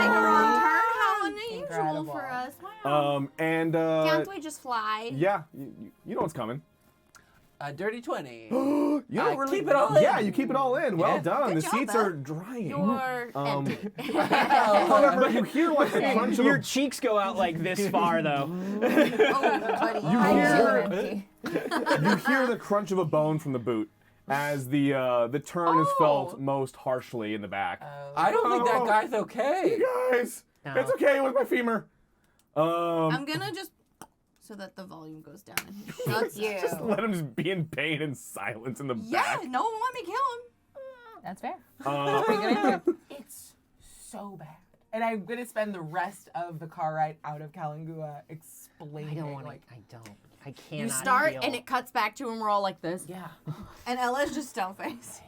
[SPEAKER 4] a wrong turn? How unusual
[SPEAKER 3] Incredible.
[SPEAKER 4] for us. Wow.
[SPEAKER 1] And
[SPEAKER 10] Can't we just fly?
[SPEAKER 1] yeah, you know what's coming.
[SPEAKER 6] A dirty 20.
[SPEAKER 1] You don't really
[SPEAKER 6] keep it all in.
[SPEAKER 1] Yeah, you keep it all in. Well
[SPEAKER 6] Yeah.
[SPEAKER 1] done.
[SPEAKER 10] Good
[SPEAKER 1] The
[SPEAKER 10] job,
[SPEAKER 1] seats
[SPEAKER 10] Beth.
[SPEAKER 1] are drying.
[SPEAKER 10] You're empty.
[SPEAKER 1] However, you hear like the crunch of
[SPEAKER 8] Your
[SPEAKER 1] a,
[SPEAKER 8] cheeks go out like this far, though.
[SPEAKER 4] Oh, buddy.
[SPEAKER 1] you
[SPEAKER 7] I'm
[SPEAKER 1] hear
[SPEAKER 7] empty.
[SPEAKER 1] you hear the crunch of a bone from the boot as the turn is felt most harshly in the back.
[SPEAKER 6] I don't think that
[SPEAKER 1] Oh.
[SPEAKER 6] guy's okay.
[SPEAKER 1] Guys,
[SPEAKER 9] No.
[SPEAKER 1] it's okay with my femur.
[SPEAKER 4] I'm gonna just so that the volume goes down and he shuts
[SPEAKER 10] you.
[SPEAKER 4] up.
[SPEAKER 1] Let him just be in pain and silence in the
[SPEAKER 4] Yeah,
[SPEAKER 1] back.
[SPEAKER 4] no one want me to kill him.
[SPEAKER 7] That's fair.
[SPEAKER 3] It's so bad. And I'm gonna spend the rest of the car ride out of Kalangua
[SPEAKER 9] I
[SPEAKER 3] explaining.
[SPEAKER 9] don't want to.
[SPEAKER 3] like,
[SPEAKER 9] I cannot.
[SPEAKER 10] You start
[SPEAKER 9] feel.
[SPEAKER 10] and it cuts back to him. We're all like this.
[SPEAKER 3] yeah.
[SPEAKER 4] And Ella's just stone faced.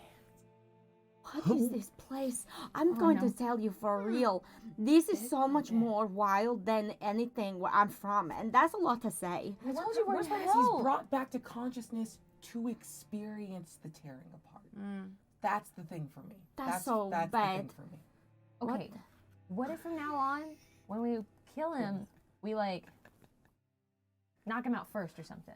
[SPEAKER 10] What is this place? I'm going to tell you for real. This is so much more wild than anything where I'm from, and that's a lot to say.
[SPEAKER 7] I told you we're
[SPEAKER 3] Worst part is
[SPEAKER 7] hell.
[SPEAKER 3] he's brought back to consciousness to experience the tearing apart. That's the thing for me.
[SPEAKER 2] That's so
[SPEAKER 3] that's
[SPEAKER 2] bad.
[SPEAKER 3] the thing for me.
[SPEAKER 7] Okay. What if from now on, when we kill him, we like knock him out first or something?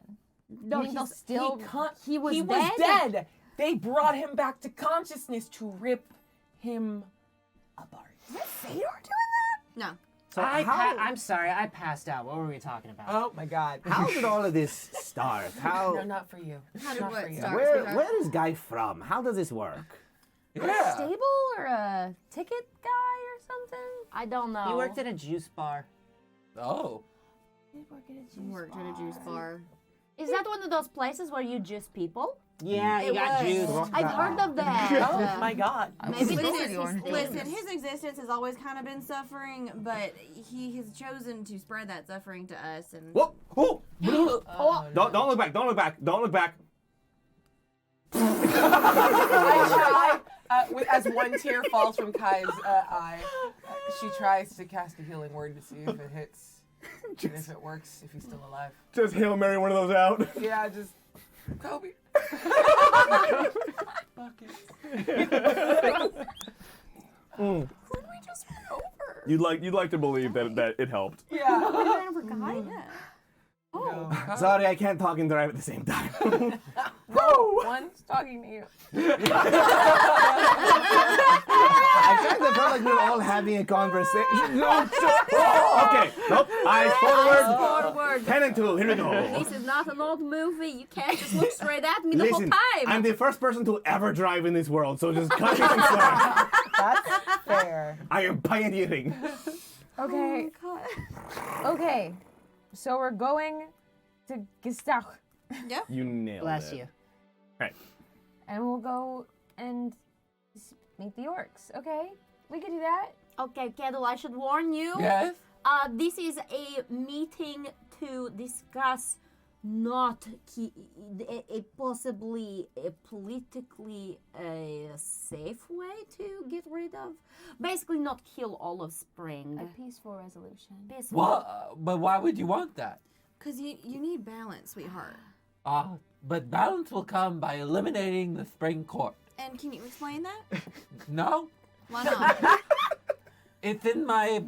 [SPEAKER 2] No,
[SPEAKER 7] You think they'll still.
[SPEAKER 2] he was
[SPEAKER 3] dead. They brought him back to consciousness to rip him apart.
[SPEAKER 7] Is that Phadohr doing
[SPEAKER 4] No.
[SPEAKER 1] So
[SPEAKER 9] I'm sorry, I passed out. What were we talking about?
[SPEAKER 3] Oh my God.
[SPEAKER 11] How did all of this start? How?
[SPEAKER 3] No, not for you.
[SPEAKER 4] How did
[SPEAKER 3] Not
[SPEAKER 4] what
[SPEAKER 3] for you.
[SPEAKER 4] start?
[SPEAKER 11] Where is Guy from? How does this work?
[SPEAKER 7] that? A stable or a ticket guy or something?
[SPEAKER 10] I don't know.
[SPEAKER 9] He worked at a juice bar.
[SPEAKER 6] Oh.
[SPEAKER 4] Worked at a juice bar.
[SPEAKER 10] Is that one of those places where you juice people?
[SPEAKER 9] Yeah, he got juice.
[SPEAKER 10] I've heard of that.
[SPEAKER 3] Oh my God.
[SPEAKER 10] Maybe this is his
[SPEAKER 4] Listen,
[SPEAKER 10] thing.
[SPEAKER 4] listen, his existence has always kind of been suffering, but he has chosen to spread that suffering to us. And
[SPEAKER 1] Whoa! Oh!
[SPEAKER 3] Oh,
[SPEAKER 1] Don't look back! Don't look back! Don't look back!
[SPEAKER 3] I try, as one tear falls from Kai's eye, she tries to cast a healing word to see if it hits, and if it works, if he's still alive.
[SPEAKER 1] Just Hail Mary one of those out.
[SPEAKER 3] Yeah, just Kobe. Bucket.
[SPEAKER 4] who did we just run over?
[SPEAKER 1] You'd like to believe that it helped.
[SPEAKER 3] Yeah.
[SPEAKER 4] Ran over Guy? Yeah.
[SPEAKER 3] Oh.
[SPEAKER 1] Sorry, I can't talk and drive at the same time.
[SPEAKER 7] One's talking to you.
[SPEAKER 11] I kind of felt like we were all having a conversation. No,
[SPEAKER 1] Okay, nope. Eyes forward.
[SPEAKER 10] Forward.
[SPEAKER 1] 10 and 2. Here we go.
[SPEAKER 10] This is not an old movie. You can't just look straight at me the
[SPEAKER 1] Listen,
[SPEAKER 10] whole time.
[SPEAKER 1] I'm the first person to ever drive in this world, so just cut me some slack.
[SPEAKER 3] That's fair.
[SPEAKER 1] I am pioneering.
[SPEAKER 7] Okay. Okay. So we're going to Gestach,
[SPEAKER 1] You nailed
[SPEAKER 9] Bless
[SPEAKER 1] it.
[SPEAKER 9] you.
[SPEAKER 7] and we'll go and meet the orcs. Okay, we could do that.
[SPEAKER 10] Okay, Kettle, I should warn you.
[SPEAKER 6] Yes?
[SPEAKER 10] This is a meeting to discuss not a possibly a politically safe way to get rid of. Basically, not kill all of spring.
[SPEAKER 7] A peaceful resolution.
[SPEAKER 10] Peaceful.
[SPEAKER 6] Well, but why would you want that?
[SPEAKER 4] Because you need balance, sweetheart.
[SPEAKER 6] But balance will come by eliminating the spring court.
[SPEAKER 4] And can you explain that?
[SPEAKER 6] No?
[SPEAKER 4] Why not?
[SPEAKER 6] It's in my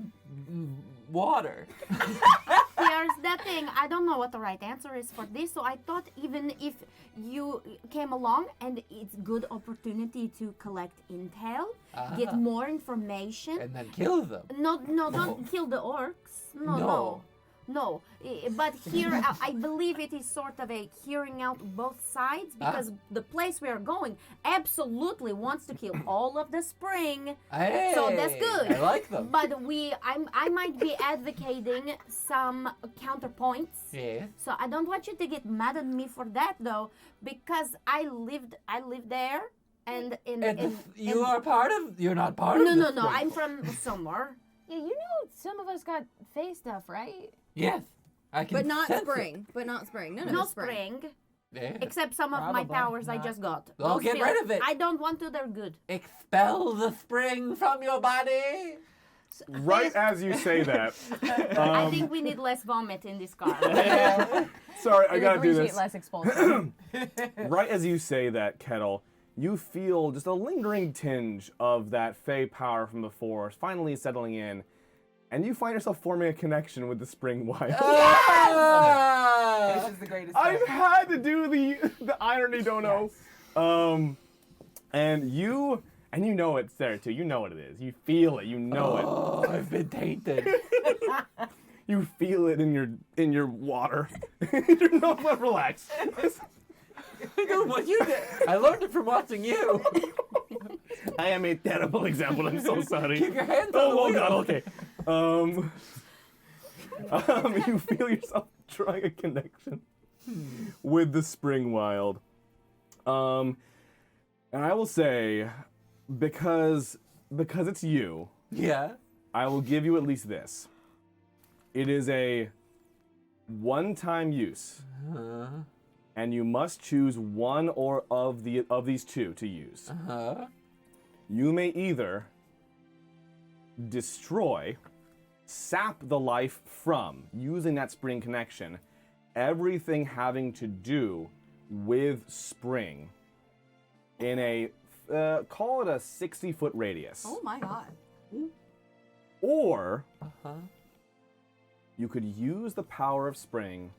[SPEAKER 6] water.
[SPEAKER 10] Here's the thing. I don't know what the right answer is for this, so I thought even if you came along and it's good opportunity to collect intel, get more information.
[SPEAKER 6] And then kill them.
[SPEAKER 10] No, don't kill the orcs. No. But here, I believe it is sort of a hearing out both sides because the place we are going absolutely wants to kill all of the spring.
[SPEAKER 6] Hey,
[SPEAKER 10] So that's good.
[SPEAKER 6] I like them.
[SPEAKER 10] But I might be advocating some counterpoints.
[SPEAKER 6] Yes.
[SPEAKER 10] So I don't want you to get mad at me for that though, because I lived there, and
[SPEAKER 6] You are part of. You're not part of.
[SPEAKER 10] no,
[SPEAKER 6] the spring
[SPEAKER 10] I'm
[SPEAKER 6] court.
[SPEAKER 10] from somewhere.
[SPEAKER 7] Yeah, you know, some of us got Fey stuff, right?
[SPEAKER 6] Yes, I can.
[SPEAKER 4] But not
[SPEAKER 6] sense
[SPEAKER 4] spring. But not spring. None of
[SPEAKER 10] No
[SPEAKER 4] it's spring.
[SPEAKER 10] spring,
[SPEAKER 6] It.
[SPEAKER 10] except some of my
[SPEAKER 3] Probably
[SPEAKER 10] powers I
[SPEAKER 3] not.
[SPEAKER 10] just got.
[SPEAKER 6] Well,
[SPEAKER 10] Those
[SPEAKER 6] get
[SPEAKER 10] still-
[SPEAKER 6] rid of it.
[SPEAKER 10] I don't want to. They're good.
[SPEAKER 6] Expel the spring from your body.
[SPEAKER 1] Right as you say that.
[SPEAKER 10] I think we need less vomit in this car.
[SPEAKER 1] Sorry, I
[SPEAKER 7] We'd
[SPEAKER 1] gotta do
[SPEAKER 7] appreciate
[SPEAKER 1] this.
[SPEAKER 7] less expulsion.
[SPEAKER 1] Right as you say that, Kettle, you feel just a lingering tinge of that Fey power from the forest finally settling in, and you find yourself forming a connection with the spring wild.
[SPEAKER 3] This is the greatest
[SPEAKER 1] I've
[SPEAKER 3] thing.
[SPEAKER 1] had to do the irony, don't know. And you know it's there too. You know what it is. You feel it. You know
[SPEAKER 6] Oh, I've been tainted.
[SPEAKER 1] it. You feel it in your water. No, but relax.
[SPEAKER 6] I know what you did. I learned it from watching you.
[SPEAKER 1] I am a terrible example. I'm so sorry.
[SPEAKER 6] Keep your hands on the
[SPEAKER 1] Oh,
[SPEAKER 6] wheel.
[SPEAKER 1] God. Okay. You feel yourself drawing a connection with the spring wild. And I will say, because it's you,
[SPEAKER 6] Yeah.
[SPEAKER 1] I will give you at least this. It is a one-time use, and you must choose one or of these two to use. You may either destroy, sap the life from, using that spring connection, everything having to do with spring in a, call it a 60-foot radius.
[SPEAKER 4] Oh my god.
[SPEAKER 1] Or you could use the power of spring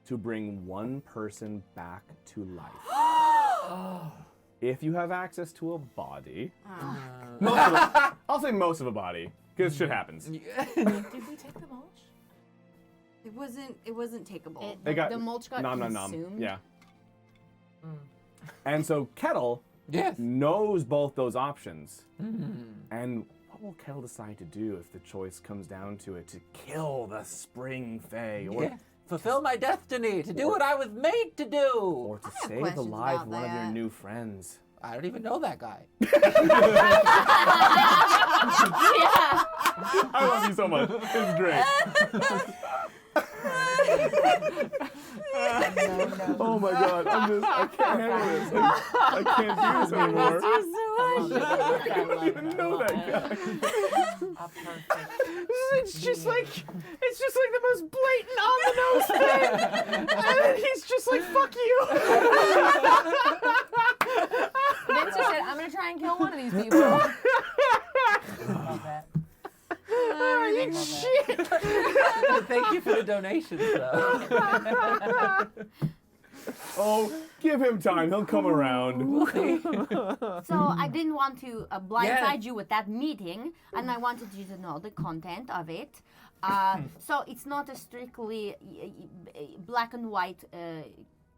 [SPEAKER 1] to bring one person back to life. If you have access to a body. I'll say most of a body, because shit happens.
[SPEAKER 3] Did we take the mulch?
[SPEAKER 4] It wasn't takeable.
[SPEAKER 10] The mulch got
[SPEAKER 1] nom.
[SPEAKER 10] consumed.
[SPEAKER 1] Yeah. And so Kettle knows both those options. And what will Kettle decide to do if the choice comes down to it? To kill the Spring Fey, or
[SPEAKER 6] fulfill my destiny, to do what I was made to do,
[SPEAKER 1] or to save the life of one of your new friends.
[SPEAKER 6] I don't even know that guy.
[SPEAKER 1] I love you so much. It's great. Oh my god, I can't handle this. I can't do this anymore. I don't even know that guy.
[SPEAKER 5] It's just like the most blatant on the nose thing. And then he's just like, fuck you.
[SPEAKER 7] Vince just said, I'm gonna try and kill one of these people.
[SPEAKER 3] Love that.
[SPEAKER 5] Shit.
[SPEAKER 6] Thank you for the donations, though.
[SPEAKER 1] Oh, give him time. He'll come around.
[SPEAKER 10] So I didn't want to blindside you with that meeting, and I wanted you to know the content of it. So it's not a strictly black and white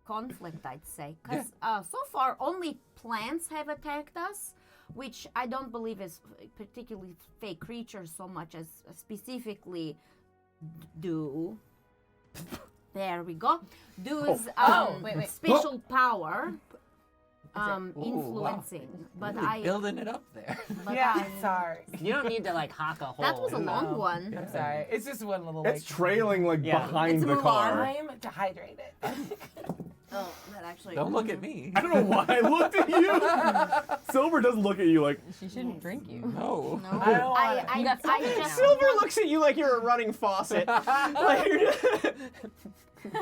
[SPEAKER 10] conflict, I'd say, because so far only plants have attacked us, which I don't believe is particularly fake creatures so much as specifically do. There we go. Do's special power influencing. But
[SPEAKER 6] really building it up there.
[SPEAKER 3] Sorry.
[SPEAKER 9] You don't need to like hock a hole.
[SPEAKER 10] That was a long one.
[SPEAKER 3] I'm sorry. It's just one little.
[SPEAKER 1] It's trailing like behind the car.
[SPEAKER 3] Time to hydrate it.
[SPEAKER 4] Oh, that actually.
[SPEAKER 6] Don't look at me.
[SPEAKER 1] I don't know why I looked at you. Silver doesn't look at you like.
[SPEAKER 7] She shouldn't drink you.
[SPEAKER 6] No.
[SPEAKER 3] I don't want
[SPEAKER 10] I just
[SPEAKER 5] Silver looks at you like you're a running faucet. Like you're just...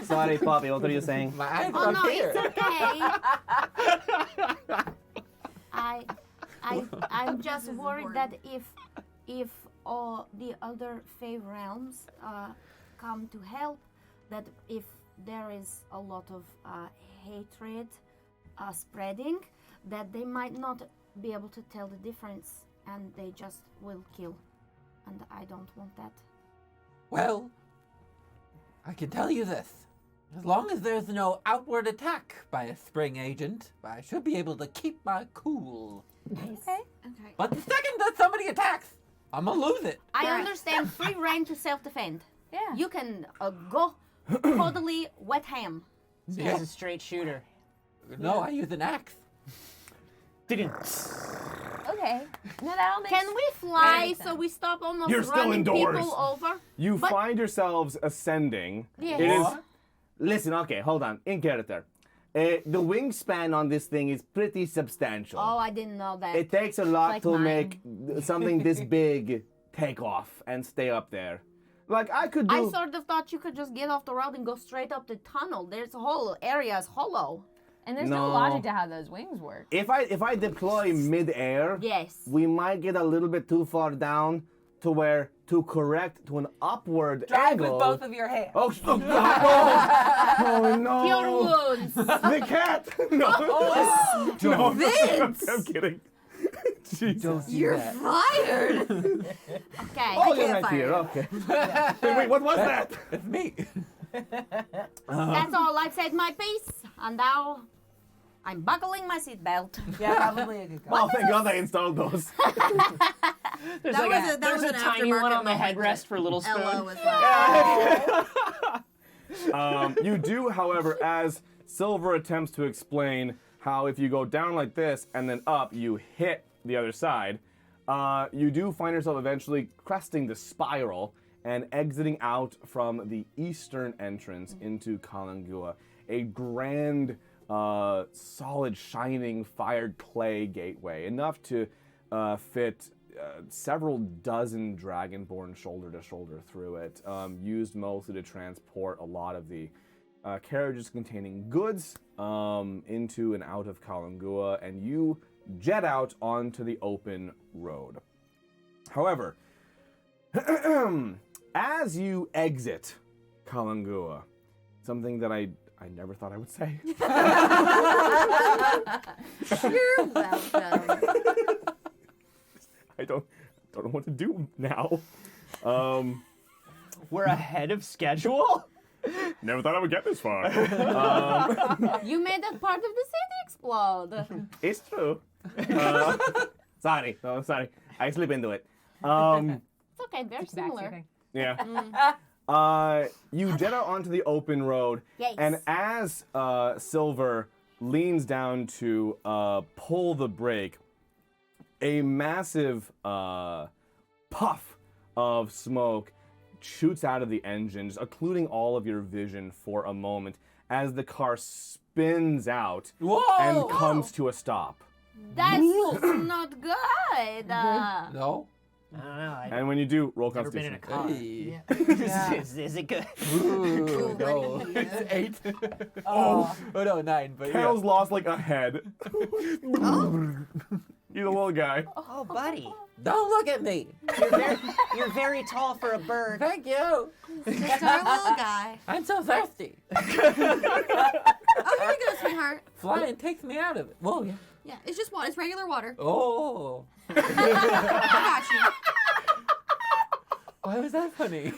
[SPEAKER 11] Sorry, Poppy, what are you saying?
[SPEAKER 6] My eyes
[SPEAKER 10] Oh
[SPEAKER 6] are
[SPEAKER 10] no,
[SPEAKER 6] here.
[SPEAKER 10] it's okay. I'm just worried that if all the other Fey realms come to help, that if there is a lot of hatred spreading, that they might not be able to tell the difference, and they just will kill. And I don't want that.
[SPEAKER 6] Well, I can tell you this. As long as there's no outward attack by a spring agent, I should be able to keep my cool.
[SPEAKER 10] Okay.
[SPEAKER 6] But the second that somebody attacks, I'm gonna lose it.
[SPEAKER 10] I understand free reign to self-defend.
[SPEAKER 7] Yeah.
[SPEAKER 10] You can go totally wet ham.
[SPEAKER 9] He's a straight shooter.
[SPEAKER 6] No, I use an axe.
[SPEAKER 7] Okay. No, that all makes
[SPEAKER 10] Can we fly
[SPEAKER 7] sense.
[SPEAKER 10] so we stop almost
[SPEAKER 1] You're still
[SPEAKER 10] running
[SPEAKER 1] indoors.
[SPEAKER 10] people over?
[SPEAKER 1] You
[SPEAKER 10] But-
[SPEAKER 1] find yourselves ascending.
[SPEAKER 10] Yes.
[SPEAKER 1] It is.
[SPEAKER 11] Listen, okay, hold on. In character. The wingspan on this thing is pretty substantial.
[SPEAKER 10] Oh, I didn't know that.
[SPEAKER 11] It takes a lot
[SPEAKER 10] Like
[SPEAKER 11] to
[SPEAKER 10] mine.
[SPEAKER 11] make something this big take off and stay up there. Like, I could do...
[SPEAKER 10] I sort of thought you could just get off the road and go straight up the tunnel. There's a whole area is hollow.
[SPEAKER 7] And there's no
[SPEAKER 11] No.
[SPEAKER 7] logic to how those wings work.
[SPEAKER 11] If I deploy mid-air,
[SPEAKER 10] Yes.
[SPEAKER 11] we might get a little bit too far down to where to correct to an upward
[SPEAKER 3] Drive
[SPEAKER 11] angle.
[SPEAKER 3] with both of your hands.
[SPEAKER 11] Oh, oh no!
[SPEAKER 10] Cure wounds.
[SPEAKER 11] The cat! No,
[SPEAKER 1] No,
[SPEAKER 4] Vince!
[SPEAKER 1] I'm kidding. Jesus.
[SPEAKER 6] Don't do
[SPEAKER 4] You're
[SPEAKER 6] that.
[SPEAKER 4] fired.
[SPEAKER 10] Okay.
[SPEAKER 11] Oh, you're
[SPEAKER 4] can't
[SPEAKER 11] right
[SPEAKER 4] fire
[SPEAKER 11] here.
[SPEAKER 4] you.
[SPEAKER 11] Okay.
[SPEAKER 1] Wait, what was that?
[SPEAKER 6] It's me.
[SPEAKER 10] That's all. I've said my piece, and now I'm buckling my seatbelt.
[SPEAKER 3] Yeah, probably a good call.
[SPEAKER 1] Oh, thank God they installed those.
[SPEAKER 9] There's
[SPEAKER 4] That
[SPEAKER 9] like
[SPEAKER 4] was a- that
[SPEAKER 9] there's
[SPEAKER 4] was
[SPEAKER 9] a
[SPEAKER 4] an
[SPEAKER 9] tiny one
[SPEAKER 4] aftermarket
[SPEAKER 9] on the
[SPEAKER 4] moment
[SPEAKER 9] headrest for Little Spoon.
[SPEAKER 4] Ella was like,
[SPEAKER 1] You do, however, as Silver attempts to explain how if you go down like this and then up, you hit the other side, you do find yourself eventually cresting the spiral and exiting out from the eastern entrance into Kalangua, a grand, solid, shining, fired clay gateway, enough to fit several dozen dragonborn shoulder to shoulder through it, used mostly to transport a lot of the carriages containing goods into and out of Kalangua, and you jet out onto the open road. However, as you exit Kalangua, something that I never thought I would say.
[SPEAKER 10] You're welcome.
[SPEAKER 1] I don't know what to do now.
[SPEAKER 5] We're ahead of schedule?
[SPEAKER 1] Never thought I would get this far.
[SPEAKER 10] You made that part of the city explode.
[SPEAKER 1] It's true. Sorry. No, sorry. I slip into it.
[SPEAKER 10] It's okay, they're
[SPEAKER 7] Back to your
[SPEAKER 10] similar.
[SPEAKER 7] thing.
[SPEAKER 1] Yeah. You jet out onto the open road,
[SPEAKER 10] Yes.
[SPEAKER 1] and as Silver leans down to pull the brake, a massive puff of smoke shoots out of the engine, just occluding all of your vision for a moment as the car spins out and comes to a stop.
[SPEAKER 10] That's not good.
[SPEAKER 6] No?
[SPEAKER 9] I don't know. I've
[SPEAKER 1] And when you do, roll
[SPEAKER 9] never been in
[SPEAKER 1] Constitution.
[SPEAKER 9] a car.
[SPEAKER 6] Hey.
[SPEAKER 9] Is it good?
[SPEAKER 6] Ooh, no. It's 8. Oh no, 9. But
[SPEAKER 1] Tails lost like a head. He's a little guy.
[SPEAKER 9] Oh, buddy.
[SPEAKER 6] Don't look at me.
[SPEAKER 9] You're very tall for a bird.
[SPEAKER 6] Thank you.
[SPEAKER 4] Just our little guy.
[SPEAKER 6] I'm so thirsty.
[SPEAKER 4] Oh, here you go, sweetheart.
[SPEAKER 6] Flying takes me out of it. Whoa, yeah.
[SPEAKER 4] Yeah, it's just water. It's regular water.
[SPEAKER 6] Oh.
[SPEAKER 4] I got you.
[SPEAKER 6] Why was that funny?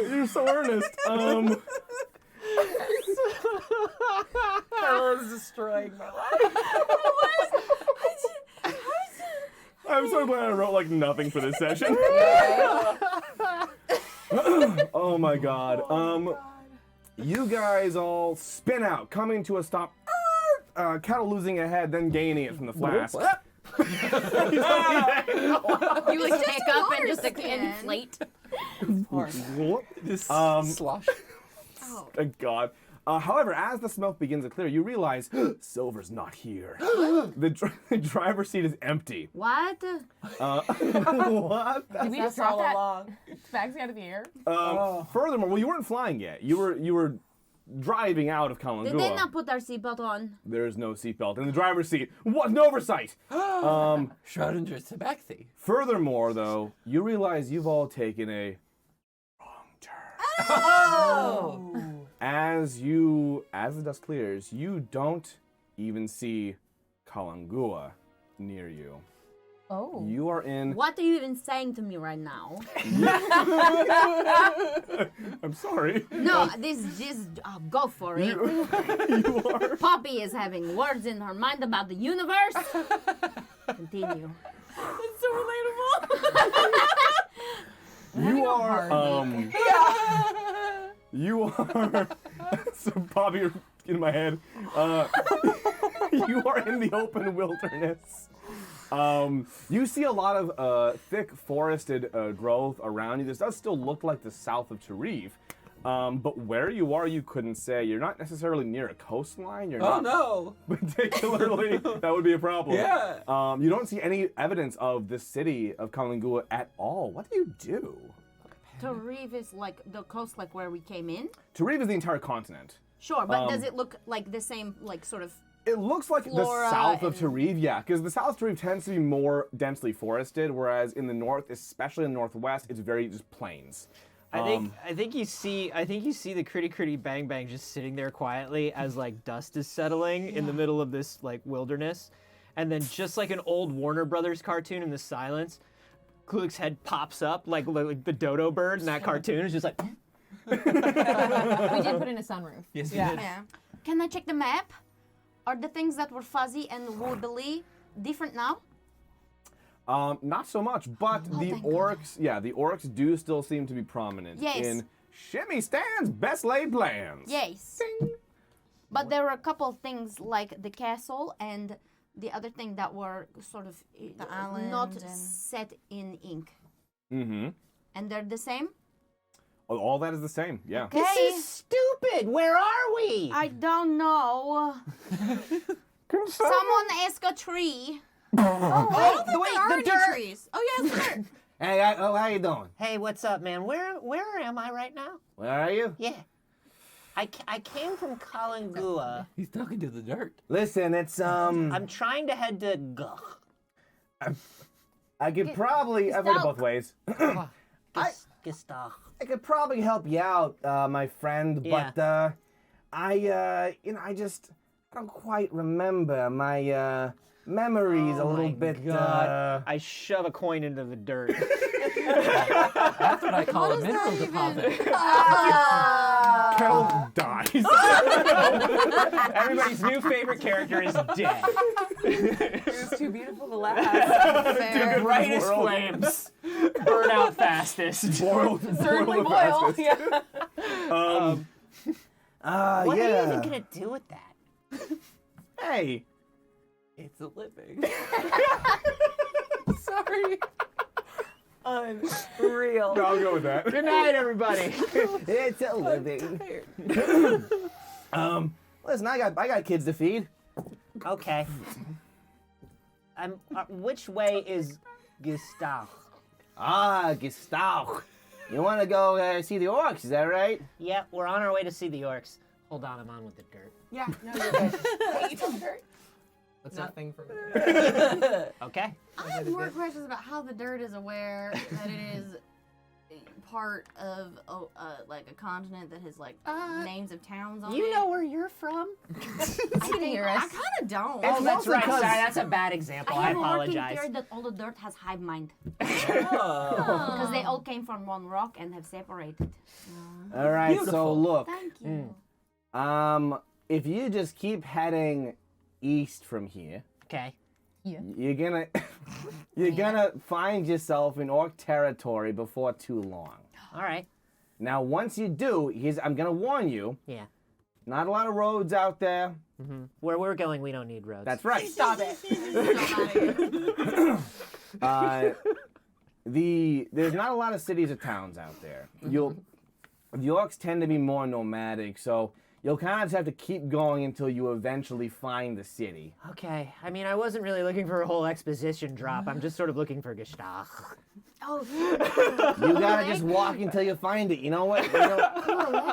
[SPEAKER 1] You're so earnest.
[SPEAKER 3] Bella's destroying my life.
[SPEAKER 1] I'm so glad I wrote like nothing for this session. Oh my god. You guys all spin out, coming to a stop. Cattle losing a head, then gaining it from the flask.
[SPEAKER 10] You like pick up and just like, inflate.
[SPEAKER 6] This
[SPEAKER 1] Um,
[SPEAKER 6] slosh.
[SPEAKER 4] Oh.
[SPEAKER 1] Thank God. However, as the smoke begins to clear, you realize Silver's not here. The driver's seat is empty.
[SPEAKER 10] What?
[SPEAKER 1] What?
[SPEAKER 7] Did we just
[SPEAKER 3] That's
[SPEAKER 7] drop
[SPEAKER 3] all
[SPEAKER 7] that
[SPEAKER 3] along.
[SPEAKER 7] bags out of the air?
[SPEAKER 1] Furthermore, well, you weren't flying yet. You were driving out of
[SPEAKER 10] Did they
[SPEAKER 1] Kalangua.
[SPEAKER 10] not put our seatbelt on?
[SPEAKER 1] There is no seatbelt in the driver's seat. What an oversight!
[SPEAKER 6] Schrodinger's tabaxi.
[SPEAKER 1] Furthermore, though, you realize you've all taken a wrong turn.
[SPEAKER 3] Oh.
[SPEAKER 1] As the dust clears, you don't even see Kalangua near you.
[SPEAKER 7] Oh.
[SPEAKER 1] You are in.
[SPEAKER 10] What are you even saying to me right now?
[SPEAKER 1] I'm sorry.
[SPEAKER 10] No, this just go for it.
[SPEAKER 1] You are.
[SPEAKER 10] Poppy is having words in her mind about the universe. Continue.
[SPEAKER 3] It's so relatable.
[SPEAKER 1] You are. You are. So, Bobby, you're in my head. You are in the open wilderness. You see a lot of thick forested growth around you. This does still look like the south of Tarif. But where you are, you couldn't say. You're not necessarily near a coastline. You're not
[SPEAKER 6] no.
[SPEAKER 1] particularly. That would be a problem.
[SPEAKER 6] Yeah.
[SPEAKER 1] You don't see any evidence of the city of Kalangua at all. What do you do?
[SPEAKER 10] Tarif is like the coast, like where we came in.
[SPEAKER 1] Tarif is the entire continent.
[SPEAKER 10] Sure, but does it look like the same, like sort of?
[SPEAKER 1] It looks like
[SPEAKER 10] Flora
[SPEAKER 1] the south of
[SPEAKER 10] and-
[SPEAKER 1] Tarif, yeah, because the south of Tarif tends to be more densely forested, whereas in the north, especially in the northwest, it's very just plains.
[SPEAKER 5] I think you see the Critty Critty Bang Bang just sitting there quietly as like dust is settling in the middle of this like wilderness, and then just like an old Warner Brothers cartoon in the silence, Kluk's head pops up like the dodo bird in that cartoon is just like.
[SPEAKER 7] We did put in a sunroof.
[SPEAKER 6] Yes,
[SPEAKER 3] Yeah.
[SPEAKER 6] you did.
[SPEAKER 4] Yeah.
[SPEAKER 10] Can I check the map? Are the things that were fuzzy and wobbly different now?
[SPEAKER 1] Not so much, but the
[SPEAKER 10] thank
[SPEAKER 1] orcs, the orcs do still seem to be prominent
[SPEAKER 10] Yes.
[SPEAKER 1] in Shimmy Stan's best laid plans.
[SPEAKER 10] Yes. But there were a couple of things like the castle and the other thing that were sort of
[SPEAKER 4] The island
[SPEAKER 10] not
[SPEAKER 4] and-
[SPEAKER 1] Mm-hmm.
[SPEAKER 10] set in ink.
[SPEAKER 1] Mm-hmm.
[SPEAKER 10] And they're the same?
[SPEAKER 1] All that is the same, yeah.
[SPEAKER 10] Okay.
[SPEAKER 9] This is stupid. Where are we?
[SPEAKER 10] I don't know. Someone ask a tree.
[SPEAKER 4] I don't think
[SPEAKER 9] wait,
[SPEAKER 4] there are
[SPEAKER 9] the
[SPEAKER 4] any
[SPEAKER 9] dirt.
[SPEAKER 4] trees. Oh, yes, there.
[SPEAKER 11] Hey, how you doing?
[SPEAKER 9] Hey, what's up, man? Where am I right now?
[SPEAKER 11] Where are you?
[SPEAKER 9] Yeah. I came from Kalangua.
[SPEAKER 6] He's talking to the dirt.
[SPEAKER 11] Listen, it's
[SPEAKER 9] I'm trying to head to Gugh.
[SPEAKER 11] I could probably. I've read it both ways.
[SPEAKER 9] Gestach.
[SPEAKER 11] I could probably help you out, my friend,
[SPEAKER 9] Yeah.
[SPEAKER 11] but I don't quite remember. My memory's a little bit.
[SPEAKER 5] God, I shove a coin into the dirt.
[SPEAKER 6] That's what I call a mineral deposit.
[SPEAKER 1] Kel dies.
[SPEAKER 5] Everybody's new favorite character is dead.
[SPEAKER 3] It's too beautiful to last.
[SPEAKER 5] Brightest flames. Burn out fastest.
[SPEAKER 3] Certainly boil. Yeah.
[SPEAKER 9] What are you
[SPEAKER 11] yeah.
[SPEAKER 9] even gonna do with that?
[SPEAKER 1] Hey.
[SPEAKER 6] It's a living.
[SPEAKER 3] Sorry. Unreal.
[SPEAKER 1] No, I'll go with that.
[SPEAKER 5] Good night, everybody.
[SPEAKER 11] It's a living. Listen, I got kids to feed.
[SPEAKER 9] Okay. Which way is Gestach?
[SPEAKER 11] Ah, Gestach. You want to go see the orcs? Is that right?
[SPEAKER 9] Yeah, we're on our way to see the orcs. Hold on, I'm on with the dirt.
[SPEAKER 3] Yeah, no, you're good. Hey, you told her. Nothing for me.
[SPEAKER 9] Okay.
[SPEAKER 4] I have more questions about how the dirt is aware that it is part of like a continent that has like names of towns on it.
[SPEAKER 9] You know where you're from?
[SPEAKER 4] I kind of don't.
[SPEAKER 9] Oh, that's
[SPEAKER 11] mostly
[SPEAKER 9] right.
[SPEAKER 11] 'cause-
[SPEAKER 9] Sorry, that's a bad example. I
[SPEAKER 10] have a working
[SPEAKER 9] apologize.
[SPEAKER 10] theory that all the dirt has hive mind.
[SPEAKER 6] Oh.
[SPEAKER 10] Because they all came from one rock and have separated.
[SPEAKER 11] All right. So
[SPEAKER 6] Beautiful.
[SPEAKER 11] look,
[SPEAKER 10] Thank you.
[SPEAKER 11] if you just keep heading east from here,
[SPEAKER 9] Okay.
[SPEAKER 11] you're gonna find yourself in orc territory before too long.
[SPEAKER 9] All right.
[SPEAKER 11] Now, once you do, I'm gonna warn you.
[SPEAKER 9] Yeah.
[SPEAKER 11] Not a lot of roads out there.
[SPEAKER 9] Where we're going, we don't need roads.
[SPEAKER 11] That's right.
[SPEAKER 3] Stop it.
[SPEAKER 11] There's not a lot of cities or towns out there. The orcs tend to be more nomadic, so you'll kind of just have to keep going until you eventually find the city.
[SPEAKER 9] Okay. I mean, I wasn't really looking for a whole exposition drop. I'm just sort of looking for Gestach.
[SPEAKER 10] Oh,
[SPEAKER 11] You gotta just walk until you find it. You know what?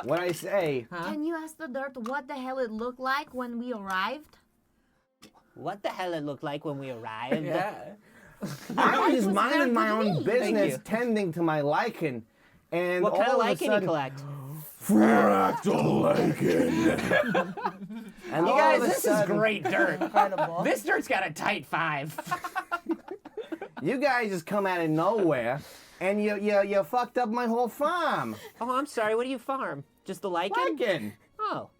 [SPEAKER 11] What I say.
[SPEAKER 10] can you ask the dirt what the hell it looked like when we arrived?
[SPEAKER 9] What the hell it looked like when we arrived?
[SPEAKER 6] Yeah.
[SPEAKER 11] I was just
[SPEAKER 10] was
[SPEAKER 11] minding my
[SPEAKER 10] there to
[SPEAKER 11] own
[SPEAKER 10] me.
[SPEAKER 11] business,
[SPEAKER 5] you.
[SPEAKER 11] tending to my lichen, and
[SPEAKER 9] What kind
[SPEAKER 11] all
[SPEAKER 9] of
[SPEAKER 11] of a
[SPEAKER 9] lichen you
[SPEAKER 11] sudden,
[SPEAKER 9] collect?
[SPEAKER 11] fractal lichen. And
[SPEAKER 5] You
[SPEAKER 11] all
[SPEAKER 5] guys,
[SPEAKER 11] of a
[SPEAKER 5] this is
[SPEAKER 11] sudden,
[SPEAKER 5] great dirt.
[SPEAKER 3] Incredible.
[SPEAKER 5] This dirt's got a tight 5.
[SPEAKER 11] you guys just come out of nowhere, and you fucked up my whole farm.
[SPEAKER 9] Oh, I'm sorry. What do you farm? Just the lichen?
[SPEAKER 11] Lichen
[SPEAKER 9] Oh.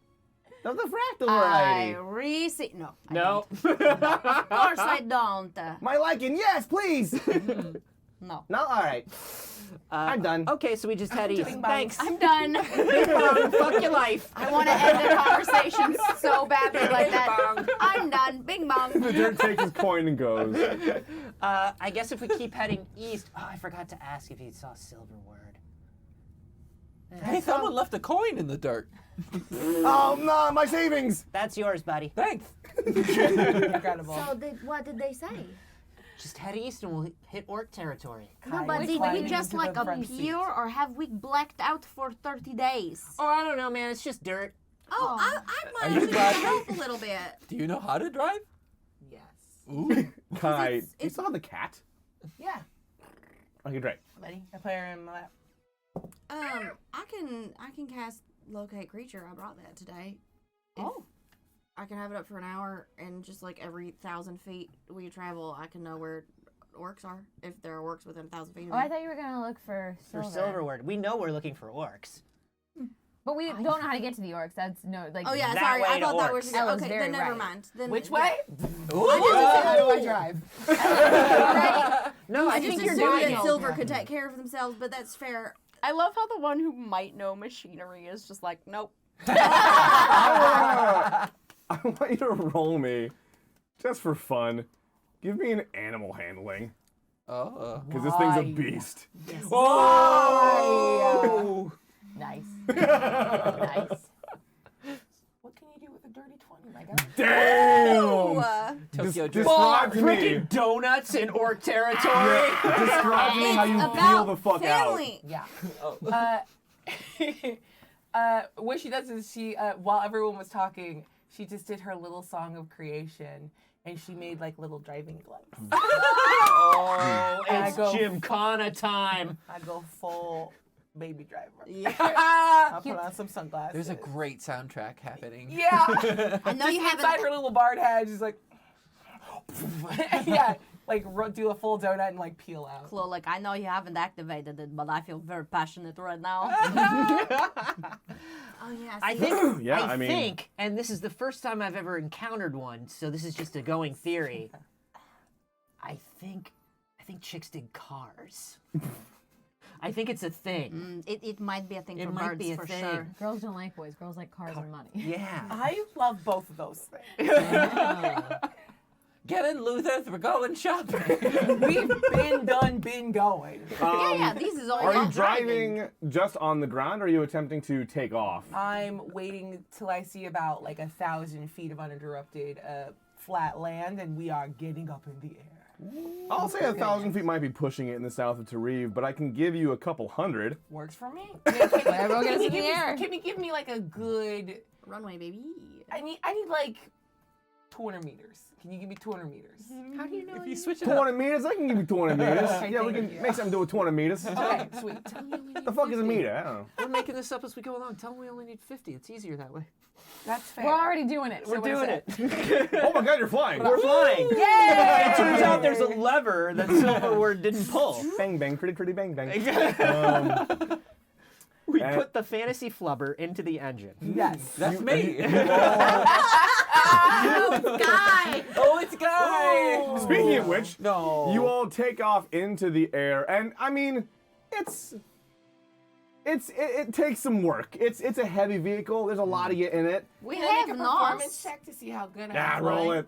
[SPEAKER 11] of the fractal
[SPEAKER 10] I
[SPEAKER 11] variety.
[SPEAKER 10] No. I
[SPEAKER 5] No.
[SPEAKER 10] don't. Of course I don't.
[SPEAKER 11] My lichen, yes, please.
[SPEAKER 10] No.
[SPEAKER 11] No, all right. I'm done.
[SPEAKER 9] Okay, so we just head east.
[SPEAKER 3] Bing bong.
[SPEAKER 9] Thanks.
[SPEAKER 10] I'm done.
[SPEAKER 9] Fuck your life.
[SPEAKER 10] I want to end the conversation so badly like that. I'm done. Bing bong.
[SPEAKER 1] The dirt takes his coin and goes.
[SPEAKER 9] I guess if we keep heading east. Oh, I forgot to ask if you saw Silverword.
[SPEAKER 6] Hey, someone left a coin in the dirt.
[SPEAKER 11] Oh no, my savings.
[SPEAKER 9] That's yours, buddy.
[SPEAKER 6] Thanks.
[SPEAKER 3] Incredible.
[SPEAKER 2] So what did they say?
[SPEAKER 9] Just head east and we'll hit orc territory.
[SPEAKER 10] No, but did we just like appear or have we blacked out for 30 days?
[SPEAKER 9] Oh, I don't know, man. It's just dirt.
[SPEAKER 4] Oh, I
[SPEAKER 6] Are
[SPEAKER 4] might
[SPEAKER 6] you
[SPEAKER 4] actually
[SPEAKER 6] driving?
[SPEAKER 4] help a little bit.
[SPEAKER 6] Do you know how to drive?
[SPEAKER 3] Yes.
[SPEAKER 6] Ooh.
[SPEAKER 1] Kai, you
[SPEAKER 4] it's-
[SPEAKER 1] saw the cat?
[SPEAKER 3] Yeah.
[SPEAKER 1] Okay, great.
[SPEAKER 3] Buddy, I play her in my lap.
[SPEAKER 4] I can cast locate creature. I brought that today.
[SPEAKER 3] Oh.
[SPEAKER 4] I can have it up for an hour, and just like every 1,000 feet we travel, I can know where orcs are if there are orcs within 1,000 feet of
[SPEAKER 7] Oh,
[SPEAKER 4] me.
[SPEAKER 7] I thought you were gonna look for
[SPEAKER 9] For
[SPEAKER 7] silver.
[SPEAKER 9] Silverword. We know we're looking for orcs.
[SPEAKER 7] But we don't know how to get to the orcs. That's no like.
[SPEAKER 4] Oh yeah,
[SPEAKER 9] That
[SPEAKER 4] sorry.
[SPEAKER 9] way
[SPEAKER 4] I
[SPEAKER 9] to
[SPEAKER 4] thought that was
[SPEAKER 9] orcs.
[SPEAKER 7] Ella's
[SPEAKER 4] okay.
[SPEAKER 7] very
[SPEAKER 4] Then never
[SPEAKER 7] right.
[SPEAKER 4] mind. Then
[SPEAKER 3] Which way?
[SPEAKER 6] Ooh.
[SPEAKER 3] How do I drive?
[SPEAKER 9] No, I
[SPEAKER 4] I
[SPEAKER 9] think
[SPEAKER 4] just
[SPEAKER 9] you're
[SPEAKER 4] assumed
[SPEAKER 9] doing
[SPEAKER 4] that
[SPEAKER 9] it.
[SPEAKER 4] Silver could take care of themselves, but that's fair.
[SPEAKER 10] I love how the one who might know machinery is just like, nope.
[SPEAKER 1] I want you to roll me, just for fun. Give me an animal handling,
[SPEAKER 6] Oh.
[SPEAKER 1] because this thing's a beast.
[SPEAKER 3] Oh! Nice. Nice. What can you do with a dirty 20, my God?
[SPEAKER 1] Damn!
[SPEAKER 6] Tokyo
[SPEAKER 11] Describe to me.
[SPEAKER 5] Freaking donuts in orc territory.
[SPEAKER 11] Yeah, describe to me how you feel the fuck
[SPEAKER 4] family.
[SPEAKER 3] Yeah. What she does is she, while everyone was talking, she just did her little song of creation, and she made like little driving gloves.
[SPEAKER 5] Oh,
[SPEAKER 3] And I
[SPEAKER 5] it's
[SPEAKER 3] go-
[SPEAKER 5] Gymkhana time.
[SPEAKER 3] I go full baby driver.
[SPEAKER 4] Yeah.
[SPEAKER 3] I put on some sunglasses.
[SPEAKER 6] There's a great soundtrack happening.
[SPEAKER 3] Yeah.
[SPEAKER 4] I know you
[SPEAKER 3] Inside
[SPEAKER 4] haven't.
[SPEAKER 3] her little bard head, she's like, yeah, like do a full donut and like peel out.
[SPEAKER 10] Chloe, like, I know you haven't activated it, but I feel very passionate right now.
[SPEAKER 4] Oh yes.
[SPEAKER 5] I think,
[SPEAKER 11] Yeah,
[SPEAKER 5] I
[SPEAKER 11] I mean-
[SPEAKER 5] think, and this is the first time I've ever encountered one, so this is just a going theory. I think chicks dig cars. I think it's a thing.
[SPEAKER 10] It might be a thing
[SPEAKER 5] It
[SPEAKER 10] for
[SPEAKER 5] might
[SPEAKER 10] birds
[SPEAKER 5] be a
[SPEAKER 10] for
[SPEAKER 5] thing.
[SPEAKER 10] sure.
[SPEAKER 7] Girls don't like boys. Girls like cars and money.
[SPEAKER 5] Yeah.
[SPEAKER 3] I love both of those things.
[SPEAKER 6] Get in, Luthers. We're going shopping.
[SPEAKER 3] We've been going.
[SPEAKER 10] Yeah, this is all
[SPEAKER 11] Are you
[SPEAKER 10] about
[SPEAKER 11] driving just on the ground, or are you attempting to take off?
[SPEAKER 3] I'm waiting till I see about like 1,000 feet of uninterrupted flat land, and we are getting up in the air.
[SPEAKER 11] I'll say 1,000 feet might be pushing it in the south of Tarif, but I can give you a couple hundred.
[SPEAKER 3] Works for me.
[SPEAKER 7] Everyone gets in the air.
[SPEAKER 3] Can you give me like a good?
[SPEAKER 4] Runway, baby.
[SPEAKER 3] I need like 200 meters. Can you give me 200 meters?
[SPEAKER 5] How do you know?
[SPEAKER 6] If you switch it up.
[SPEAKER 11] 200 meters? I can give you 200 meters.
[SPEAKER 3] Okay,
[SPEAKER 11] Yeah, we
[SPEAKER 3] thank
[SPEAKER 11] can
[SPEAKER 3] you.
[SPEAKER 11] make something do with 200 meters.
[SPEAKER 3] Okay, sweet.
[SPEAKER 11] The fuck is a meter? I don't know.
[SPEAKER 5] We're making this up as we go along. Tell them we only need 50. It's easier that way.
[SPEAKER 3] That's fair.
[SPEAKER 7] We're already doing it.
[SPEAKER 5] We're
[SPEAKER 3] what is
[SPEAKER 5] doing
[SPEAKER 3] it?
[SPEAKER 5] it.
[SPEAKER 11] Oh my god, you're flying!
[SPEAKER 5] We're flying.
[SPEAKER 7] Yay!
[SPEAKER 5] It turns out there's a lever that Silverword didn't pull.
[SPEAKER 11] Bang bang, pretty pretty bang bang.
[SPEAKER 5] We
[SPEAKER 11] And-
[SPEAKER 5] put the fantasy flubber into the engine.
[SPEAKER 3] Yes.
[SPEAKER 6] That's me.
[SPEAKER 4] Guy.
[SPEAKER 6] Oh, it's Guy.
[SPEAKER 11] Speaking of which,
[SPEAKER 6] No.
[SPEAKER 11] you all take off into the air, and I mean, it takes some work. It's a heavy vehicle. There's a lot of you in it.
[SPEAKER 10] We
[SPEAKER 3] Can I
[SPEAKER 10] have
[SPEAKER 3] make a performance
[SPEAKER 10] NOS.
[SPEAKER 3] check to see how good I
[SPEAKER 11] Yeah,
[SPEAKER 3] am.
[SPEAKER 11] roll it.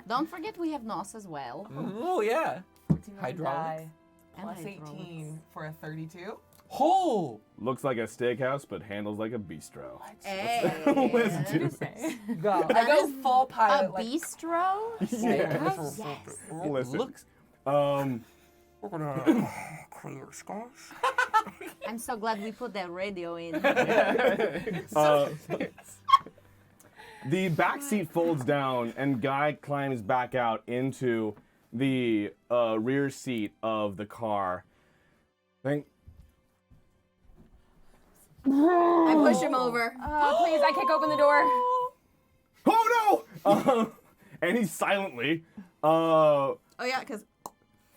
[SPEAKER 10] Don't forget we have NOS as well.
[SPEAKER 6] Oh, yeah.
[SPEAKER 3] 14 on the
[SPEAKER 6] Hydraulics.
[SPEAKER 3] die,
[SPEAKER 10] And
[SPEAKER 3] plus
[SPEAKER 10] hydraulics.
[SPEAKER 3] 18 for a 32.
[SPEAKER 6] Oh.
[SPEAKER 11] Looks like a steakhouse, but handles like a bistro.
[SPEAKER 4] Hey.
[SPEAKER 11] Let's do this.
[SPEAKER 3] Go. I
[SPEAKER 4] That
[SPEAKER 3] go
[SPEAKER 4] is
[SPEAKER 3] full
[SPEAKER 10] A
[SPEAKER 3] pilot. Like,
[SPEAKER 10] bistro?
[SPEAKER 11] Yes.
[SPEAKER 10] Yes.
[SPEAKER 11] Listen.
[SPEAKER 6] We're gonna clear skies.
[SPEAKER 10] I'm so glad we put that radio in.
[SPEAKER 11] The back seat folds down, and Guy climbs back out into the rear seat of the car. Think.
[SPEAKER 4] I push him over.
[SPEAKER 7] Please, I kick open the door.
[SPEAKER 11] Oh no! And he silently
[SPEAKER 4] Oh yeah, because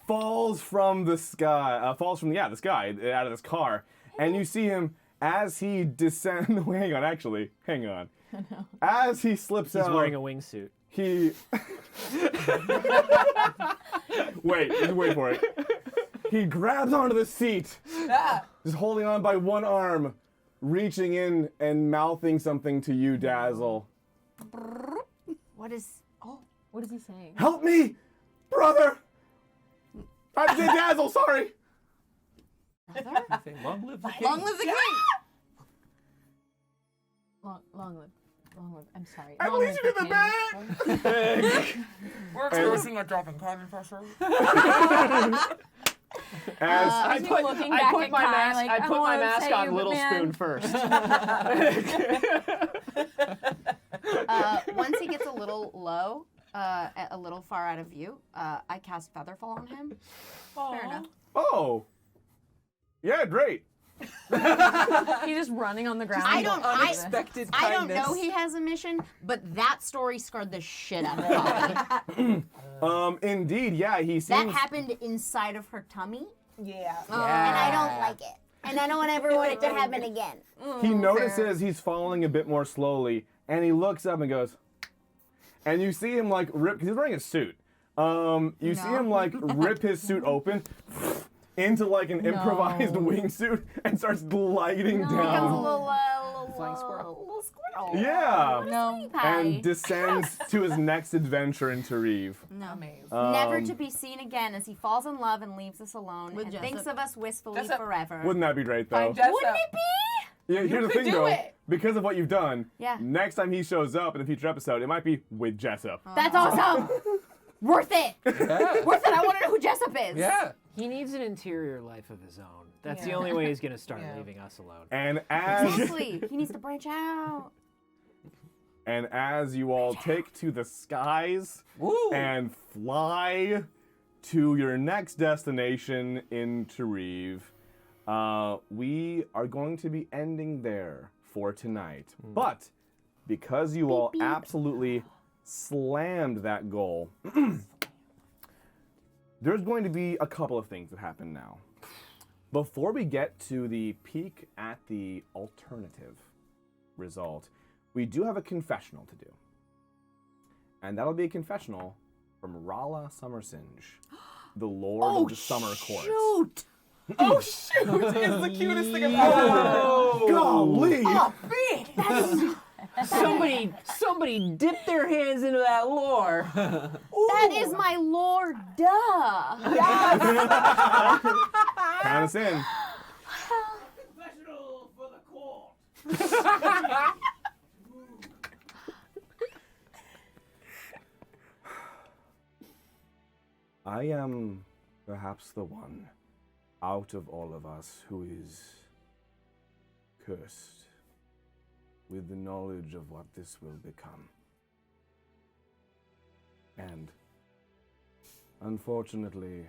[SPEAKER 11] falls from the sky. Falls from the sky out of this car, and you see him as he descends. Hang on. As he slips
[SPEAKER 5] He's
[SPEAKER 11] out,
[SPEAKER 5] wearing a wingsuit.
[SPEAKER 11] he. wait for it. He grabs onto the seat, just holding on by one arm, reaching in and mouthing something to you, Dazzle.
[SPEAKER 10] What is...
[SPEAKER 7] What is he saying?
[SPEAKER 11] Help me, brother! I said Dazzle, sorry!
[SPEAKER 6] Long live the king.
[SPEAKER 4] long live the king.
[SPEAKER 7] Long live. I'm sorry.
[SPEAKER 11] At
[SPEAKER 7] Long
[SPEAKER 11] least
[SPEAKER 7] live
[SPEAKER 11] you did
[SPEAKER 7] the
[SPEAKER 11] the
[SPEAKER 7] king.
[SPEAKER 11] bag!
[SPEAKER 3] we're experiencing a drop in carbon pressure.
[SPEAKER 11] As
[SPEAKER 7] Is he looking back at Kai, like,
[SPEAKER 5] I put
[SPEAKER 7] I
[SPEAKER 5] my
[SPEAKER 7] wanna
[SPEAKER 5] mask
[SPEAKER 7] say
[SPEAKER 5] on
[SPEAKER 7] you,
[SPEAKER 5] Little
[SPEAKER 7] but
[SPEAKER 5] Spoon
[SPEAKER 7] man.
[SPEAKER 5] first.
[SPEAKER 10] Once he gets a little low, a little far out of view, I cast Featherfall on him. Fair enough.
[SPEAKER 11] oh. Yeah, great.
[SPEAKER 7] He's just running on the ground.
[SPEAKER 10] I don't- I-
[SPEAKER 6] Unexpected
[SPEAKER 10] I don't
[SPEAKER 6] kindness.
[SPEAKER 10] know he has a mission, but that story scared the shit out of me.
[SPEAKER 11] Indeed, yeah, he
[SPEAKER 10] That
[SPEAKER 11] seems...
[SPEAKER 10] happened inside of her tummy,
[SPEAKER 3] Yeah.
[SPEAKER 10] and I don't like it. And I don't ever want it to happen again.
[SPEAKER 11] He notices he's falling a bit more slowly, and he looks up and goes, and you see him like rip, because he's wearing a suit. You see him like rip his suit open into like an improvised wingsuit and starts gliding
[SPEAKER 10] Becomes a
[SPEAKER 11] down.
[SPEAKER 10] little
[SPEAKER 6] Flying squirrel.
[SPEAKER 10] little squirrel.
[SPEAKER 11] Yeah.
[SPEAKER 10] No.
[SPEAKER 11] And descends to his next adventure in Tarif.
[SPEAKER 10] No.
[SPEAKER 3] Amazing.
[SPEAKER 10] Never to be seen again as he falls in love and leaves us alone
[SPEAKER 4] With
[SPEAKER 10] and
[SPEAKER 4] Jessup.
[SPEAKER 10] thinks of us wistfully
[SPEAKER 3] Jessup.
[SPEAKER 10] forever.
[SPEAKER 11] Wouldn't that be great though?
[SPEAKER 3] Find Jessup.
[SPEAKER 10] Wouldn't it be?
[SPEAKER 11] Yeah, here's the
[SPEAKER 3] could
[SPEAKER 11] thing
[SPEAKER 3] do
[SPEAKER 11] though.
[SPEAKER 3] it.
[SPEAKER 11] Because of what you've done,
[SPEAKER 10] Yeah.
[SPEAKER 11] next time he shows up in a future episode, it might be with Jessup.
[SPEAKER 10] That's awesome. Worth it.
[SPEAKER 6] Yeah.
[SPEAKER 10] Worth it. I want to know who Jessup is.
[SPEAKER 6] Yeah.
[SPEAKER 5] He needs an interior life of his own. That's the
[SPEAKER 3] Yeah.
[SPEAKER 5] only way he's gonna start
[SPEAKER 3] Yeah.
[SPEAKER 5] leaving us alone.
[SPEAKER 11] And as
[SPEAKER 10] Exactly. He needs to branch out.
[SPEAKER 11] you all take to the skies
[SPEAKER 6] Woo.
[SPEAKER 11] and fly to your next destination in Tareve, we are going to be ending there for tonight. But because you all absolutely slammed that goal, there's going to be a couple of things that happen now. Before we get to the peek at the alternative result, we do have a confessional to do. And that'll be a confessional from Rala Summersinge, the Lord of the Summer Court.
[SPEAKER 10] Shoot.
[SPEAKER 3] Oh shoot! It's the cutest thing I've ever heard.
[SPEAKER 11] Golly!
[SPEAKER 10] Oh, man.
[SPEAKER 5] Somebody dip their hands into that lore.
[SPEAKER 10] That is my lord. Duh.
[SPEAKER 11] Count us in.
[SPEAKER 8] Confessional for the court.
[SPEAKER 11] I am perhaps the one out of all of us who is cursed with the knowledge of what this will become. And unfortunately,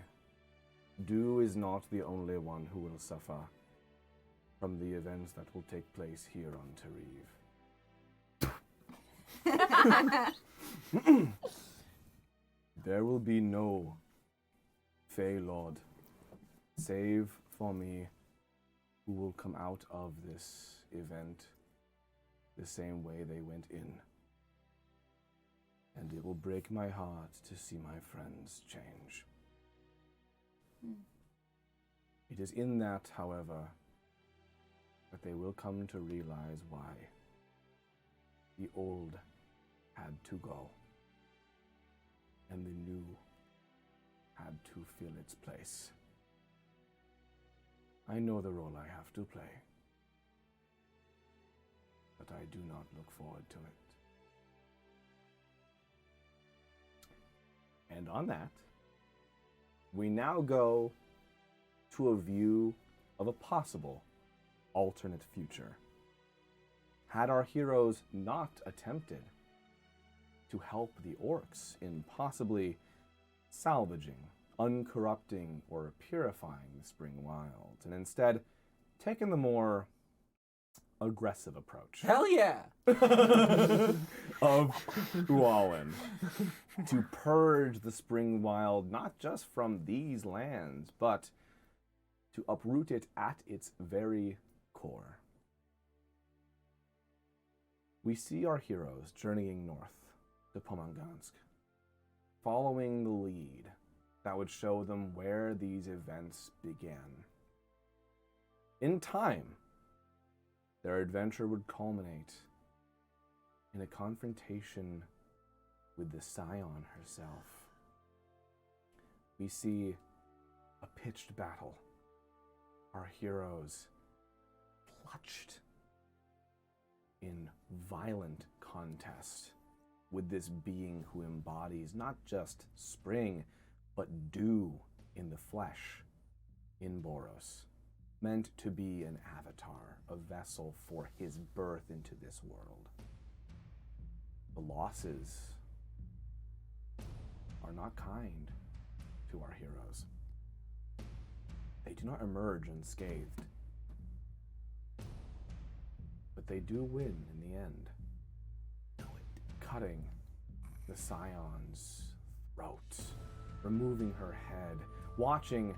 [SPEAKER 11] Dew is not the only one who will suffer from the events that will take place here on Tareve. There will be no Fey Lord, save for me, who will come out of this event the same way they went in. And it will break my heart to see my friends change. It is in that, however, that they will come to realize why the old had to go and the new had to fill its place. I know the role I have to play, but I do not look forward to it. And on that, we now go to a view of a possible alternate future. Had our heroes not attempted to help the orcs in possibly salvaging, uncorrupting, or purifying the Spring Wilds, and instead taken the more aggressive approach
[SPEAKER 6] Hell yeah.
[SPEAKER 11] of Hualin to purge the Spring Wild not just from these lands, but to uproot it at its very core. We see our heroes journeying north to Pomangansk, following the lead that would show them where these events began. In time, their adventure would culminate in a confrontation with the Scion herself. We see a pitched battle, our heroes clutched in violent contest with this being who embodies not just spring, but dew in the flesh in Boros, meant to be an avatar, a vessel for his birth into this world. The losses are not kind to our heroes. They do not emerge unscathed, but they do win in the end, cutting the Scion's throat, removing her head, watching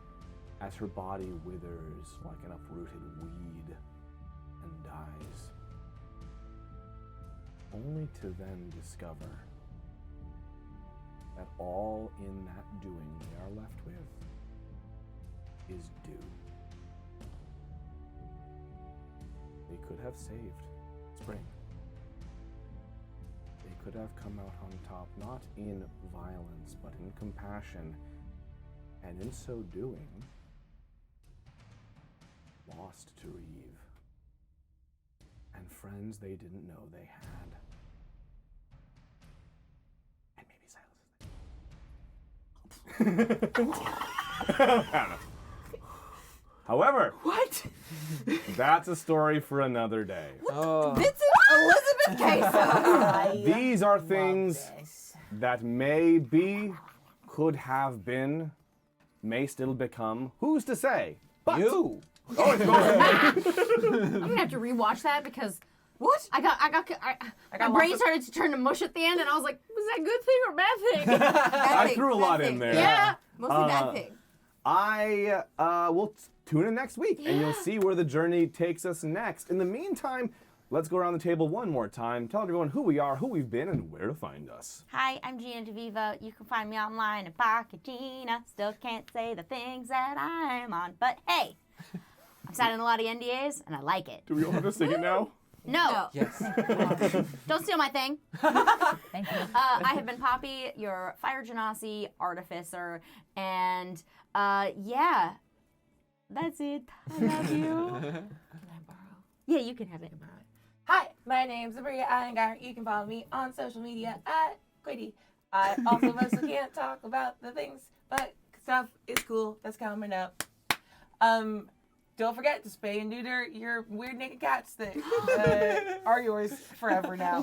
[SPEAKER 11] as her body withers like an uprooted weed and dies, only to then discover that all in that doing they are left with is dew. They could have saved spring. They could have come out on top, not in violence, but in compassion, and in so doing, lost Tareve. friends they didn't know they had. And maybe Silas. I don't know. However,
[SPEAKER 3] What?
[SPEAKER 11] that's a story for another day.
[SPEAKER 6] Oh.
[SPEAKER 4] Vincent Elizabeth Queso.
[SPEAKER 11] These are things that may be, could have been, may still become. Who's to say? But
[SPEAKER 6] You.
[SPEAKER 11] Oh, it's going.
[SPEAKER 10] I'm gonna have to rewatch that because
[SPEAKER 3] What?
[SPEAKER 10] my brain started to turn to mush at the end, and I was like, was that a good thing or bad thing?
[SPEAKER 11] I threw a lot in there.
[SPEAKER 10] Yeah.
[SPEAKER 4] Mostly bad thing.
[SPEAKER 11] I will tune in next week, and you'll see where the journey takes us next. In the meantime, let's go around the table one more time. Tell everyone who we are, who we've been, and where to find us.
[SPEAKER 10] Hi, I'm Gina DeVivo. You can find me online at Pocket Gina. Still can't say the things that I'm on, but hey, I'm signing a lot of NDAs, and I like it.
[SPEAKER 11] Do we all have to sing it now?
[SPEAKER 10] No.
[SPEAKER 6] Yes.
[SPEAKER 10] Don't steal my thing.
[SPEAKER 7] Thank you.
[SPEAKER 10] I have been Poppy, your Fire Genasi artificer, and yeah, that's it. I love you.
[SPEAKER 3] Can I borrow?
[SPEAKER 10] Yeah, you can have it.
[SPEAKER 3] Hi, my name's Sabria Iyengar. You can follow me on social media at Quiddy. I also mostly can't talk about the things, but stuff is cool that's coming up. Don't forget to spay and neuter your weird naked cats that are yours forever now.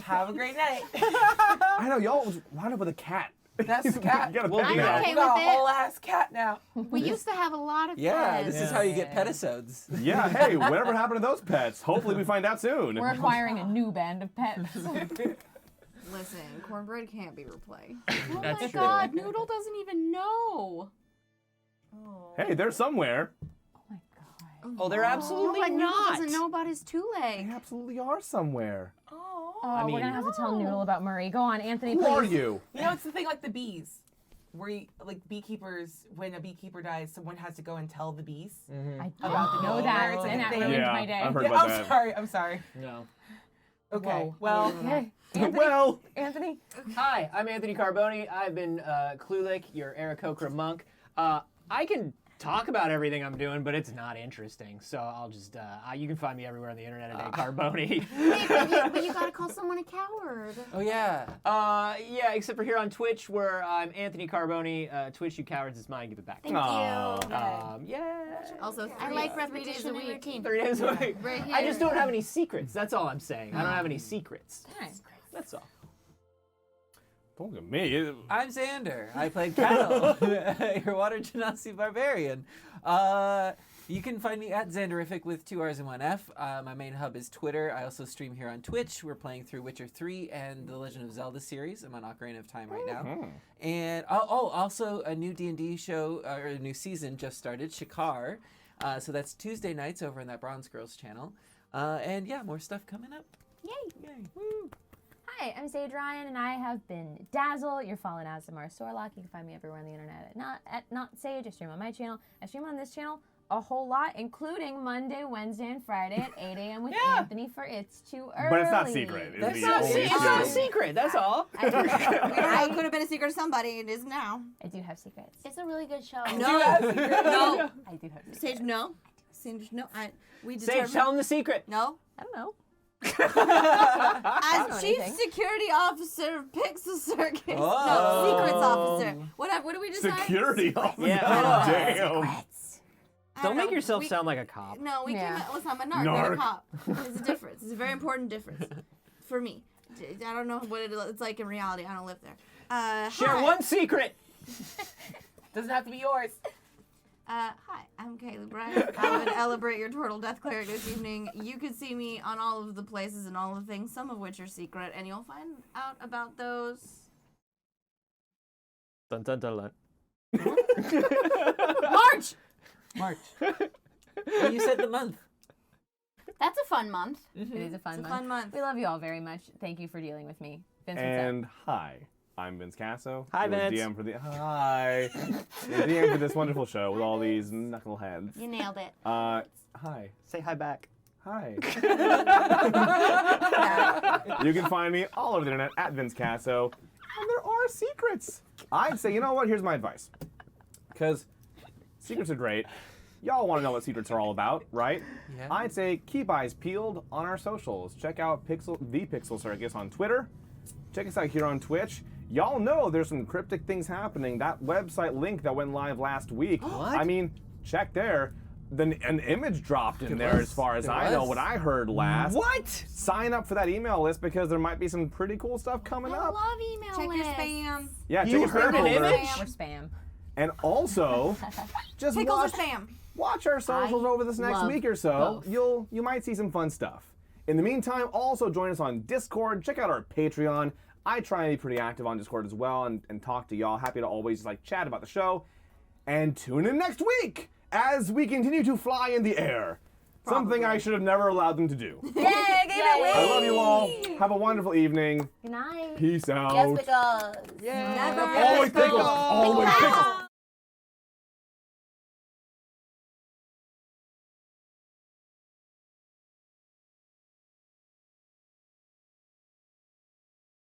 [SPEAKER 3] Have a great night.
[SPEAKER 11] I know, y'all was wound up with a cat.
[SPEAKER 3] That's the cat.
[SPEAKER 11] You got a
[SPEAKER 5] Well,
[SPEAKER 11] pet
[SPEAKER 10] I'm
[SPEAKER 11] now.
[SPEAKER 10] okay
[SPEAKER 3] We got
[SPEAKER 10] with
[SPEAKER 3] a whole
[SPEAKER 10] it.
[SPEAKER 3] ass cat now.
[SPEAKER 10] We used to have a lot of
[SPEAKER 6] Yeah,
[SPEAKER 10] pets.
[SPEAKER 6] this is how you get petisodes.
[SPEAKER 11] Yeah, hey, whatever happened to those pets? Hopefully we find out soon.
[SPEAKER 7] We're acquiring a new band of pets.
[SPEAKER 4] Listen, cornbread can't be replaced.
[SPEAKER 10] Oh
[SPEAKER 5] That's
[SPEAKER 10] my
[SPEAKER 5] true.
[SPEAKER 10] God, Noodle doesn't even know.
[SPEAKER 11] Hey, they're somewhere.
[SPEAKER 5] Oh, they're absolutely
[SPEAKER 10] Noodle
[SPEAKER 5] not.
[SPEAKER 10] doesn't know about his two
[SPEAKER 11] They
[SPEAKER 10] leg.
[SPEAKER 11] absolutely are somewhere.
[SPEAKER 7] Oh,
[SPEAKER 5] I
[SPEAKER 7] we're
[SPEAKER 5] mean-
[SPEAKER 7] gonna have to tell Noodle about Murray. Go on, Anthony,
[SPEAKER 11] Who
[SPEAKER 7] please.
[SPEAKER 11] are you?
[SPEAKER 3] You know, it's the thing like the bees. Where you, like beekeepers, when a beekeeper dies, someone has to go and tell the bees.
[SPEAKER 7] I
[SPEAKER 3] About the
[SPEAKER 7] know
[SPEAKER 3] bee.
[SPEAKER 7] that,
[SPEAKER 3] It's like
[SPEAKER 7] and
[SPEAKER 3] a
[SPEAKER 7] that
[SPEAKER 3] thing.
[SPEAKER 7] ruined
[SPEAKER 11] Yeah,
[SPEAKER 7] my day.
[SPEAKER 11] I've heard
[SPEAKER 3] Yeah,
[SPEAKER 11] about
[SPEAKER 3] I'm
[SPEAKER 11] that.
[SPEAKER 3] sorry. I'm sorry.
[SPEAKER 5] No.
[SPEAKER 3] Okay.
[SPEAKER 10] Whoa.
[SPEAKER 3] Well,
[SPEAKER 7] Okay, Anthony.
[SPEAKER 11] Well,
[SPEAKER 7] Anthony.
[SPEAKER 5] Hi, I'm Anthony Carboni. I've been Klulik, your Aarakocra monk. I can talk about everything I'm doing, but it's not interesting. So I'll just, you can find me everywhere on the internet at Carboni.
[SPEAKER 10] Wait, but you gotta call someone a coward.
[SPEAKER 6] Oh yeah.
[SPEAKER 5] Yeah, except for here on Twitch, where I'm Anthony Carboni. Twitch, you cowards, it's mine. Give it back.
[SPEAKER 10] Thank
[SPEAKER 11] Aw.
[SPEAKER 10] you.
[SPEAKER 5] Yeah.
[SPEAKER 4] Also,
[SPEAKER 10] I like repetition and
[SPEAKER 4] week.
[SPEAKER 10] routine.
[SPEAKER 5] 3 days a week.
[SPEAKER 4] Right
[SPEAKER 5] I just
[SPEAKER 4] here.
[SPEAKER 5] don't have any secrets. That's all I'm saying. I don't have any secrets.
[SPEAKER 7] Alright.
[SPEAKER 5] That's all.
[SPEAKER 11] don't look at me.
[SPEAKER 6] I'm Xander. I played Cattle, your Water Genasi barbarian. You can find me at Xanderific with 2 R's and 1 F. My main hub is Twitter. I also stream here on Twitch. We're playing through Witcher 3 and the Legend of Zelda series. I'm on Ocarina of Time right now. And also a new D&D show, or a new season just started, Shikar. So that's Tuesday nights over on that Bronze Girls channel. And yeah, more stuff coming up.
[SPEAKER 10] Yay.
[SPEAKER 6] Woo.
[SPEAKER 7] Hi, I'm Sage Ryan, and I have been Dazzle, your fallen Azamar Sorlock. You can find me everywhere on the internet at not Sage. I stream on my channel. I stream on this channel a whole lot, including Monday, Wednesday, and Friday at 8 a.m. with Anthony for It's Too Early.
[SPEAKER 11] But it's not secret. It's
[SPEAKER 5] That's
[SPEAKER 11] the
[SPEAKER 5] not,
[SPEAKER 11] only
[SPEAKER 5] it's not a
[SPEAKER 11] secret.
[SPEAKER 5] secret. That's all.
[SPEAKER 4] We don't know. It could have been a secret to somebody. It is now.
[SPEAKER 7] I do have secrets.
[SPEAKER 10] It's a really good show.
[SPEAKER 4] No. No.
[SPEAKER 7] I do have secrets.
[SPEAKER 4] Sage, no. Sage, no. We
[SPEAKER 5] Sage,
[SPEAKER 4] determined.
[SPEAKER 5] tell him the secret.
[SPEAKER 4] No.
[SPEAKER 7] I don't know.
[SPEAKER 4] As
[SPEAKER 7] know
[SPEAKER 4] chief
[SPEAKER 7] anything.
[SPEAKER 4] security officer of Pixel Circus.
[SPEAKER 6] Oh.
[SPEAKER 4] No, secrets officer. What do we decide?
[SPEAKER 11] Security officer.
[SPEAKER 5] Yeah.
[SPEAKER 11] Damn.
[SPEAKER 4] I
[SPEAKER 5] Don't make
[SPEAKER 4] know.
[SPEAKER 5] yourself
[SPEAKER 4] We-
[SPEAKER 5] sound like a cop.
[SPEAKER 4] No, we
[SPEAKER 7] Yeah.
[SPEAKER 4] can. Listen, I'm a narc, not
[SPEAKER 11] Narc.
[SPEAKER 4] a cop. There's a difference. It's a very important difference for me. I don't know what it's like in reality. I don't live there.
[SPEAKER 5] Share
[SPEAKER 4] hi.
[SPEAKER 5] one secret.
[SPEAKER 3] doesn't have to be yours.
[SPEAKER 4] Hi, I'm Kaylee Bryant. I'm an Celebrate Your Turtle Death Cleric this evening. You can see me on all of the places and all of the things, some of which are secret, and you'll find out about those.
[SPEAKER 5] Dun, dun, dun, dun.
[SPEAKER 10] March!
[SPEAKER 6] March. Well, you said the month.
[SPEAKER 10] That's a fun month.
[SPEAKER 7] It is a fun
[SPEAKER 4] It's a
[SPEAKER 7] month.
[SPEAKER 4] fun month.
[SPEAKER 7] We love you all very much. Thank you for dealing with me. Vince, what's up?
[SPEAKER 11] And hi, I'm Vince Casso.
[SPEAKER 5] Hi,
[SPEAKER 11] your
[SPEAKER 5] Vince.
[SPEAKER 11] DM for the hi. Your DM for this wonderful show with all these knuckleheads.
[SPEAKER 10] You nailed it.
[SPEAKER 11] Hi.
[SPEAKER 5] Say hi back.
[SPEAKER 11] Hi. You can find me all over the internet at Vince Casso. And there are secrets. I'd say, you know what? Here's my advice. Because secrets are great. y'all want to know what secrets are all about, right?
[SPEAKER 6] Yeah.
[SPEAKER 11] I'd say keep eyes peeled on our socials. Check out the PixelCircus on Twitter. Check us out here on Twitch. Y'all know there's some cryptic things happening. That website link that went live last week.
[SPEAKER 5] What?
[SPEAKER 11] I mean, check there. Then an image dropped in there as far as I know, what I heard last.
[SPEAKER 5] What?
[SPEAKER 11] Sign up for that email list because there might be some pretty cool stuff coming
[SPEAKER 4] I
[SPEAKER 11] up.
[SPEAKER 4] love email
[SPEAKER 10] Check your
[SPEAKER 4] lists.
[SPEAKER 10] spam.
[SPEAKER 11] Yeah,
[SPEAKER 5] You
[SPEAKER 11] check your
[SPEAKER 5] heard
[SPEAKER 11] spam
[SPEAKER 5] an
[SPEAKER 11] folder.
[SPEAKER 5] image?
[SPEAKER 7] Or spam.
[SPEAKER 11] And also, just
[SPEAKER 4] Pickles
[SPEAKER 11] watch,
[SPEAKER 4] or spam?
[SPEAKER 11] watch our socials over this next
[SPEAKER 10] love
[SPEAKER 11] week or so.
[SPEAKER 10] both.
[SPEAKER 11] You might see some fun stuff. In the meantime, also join us on Discord. Check out our Patreon. I try and be pretty active on Discord as well and talk to y'all. Happy to always just like chat about the show. And tune in next week as we continue to fly in the air. Something I should have never allowed them to do.
[SPEAKER 7] Yay,
[SPEAKER 11] I love you all. Have a wonderful evening.
[SPEAKER 7] Good night.
[SPEAKER 11] Peace out.
[SPEAKER 4] Yes, pickles.
[SPEAKER 5] Yeah.
[SPEAKER 4] Never
[SPEAKER 11] Always pickles. Always pickles.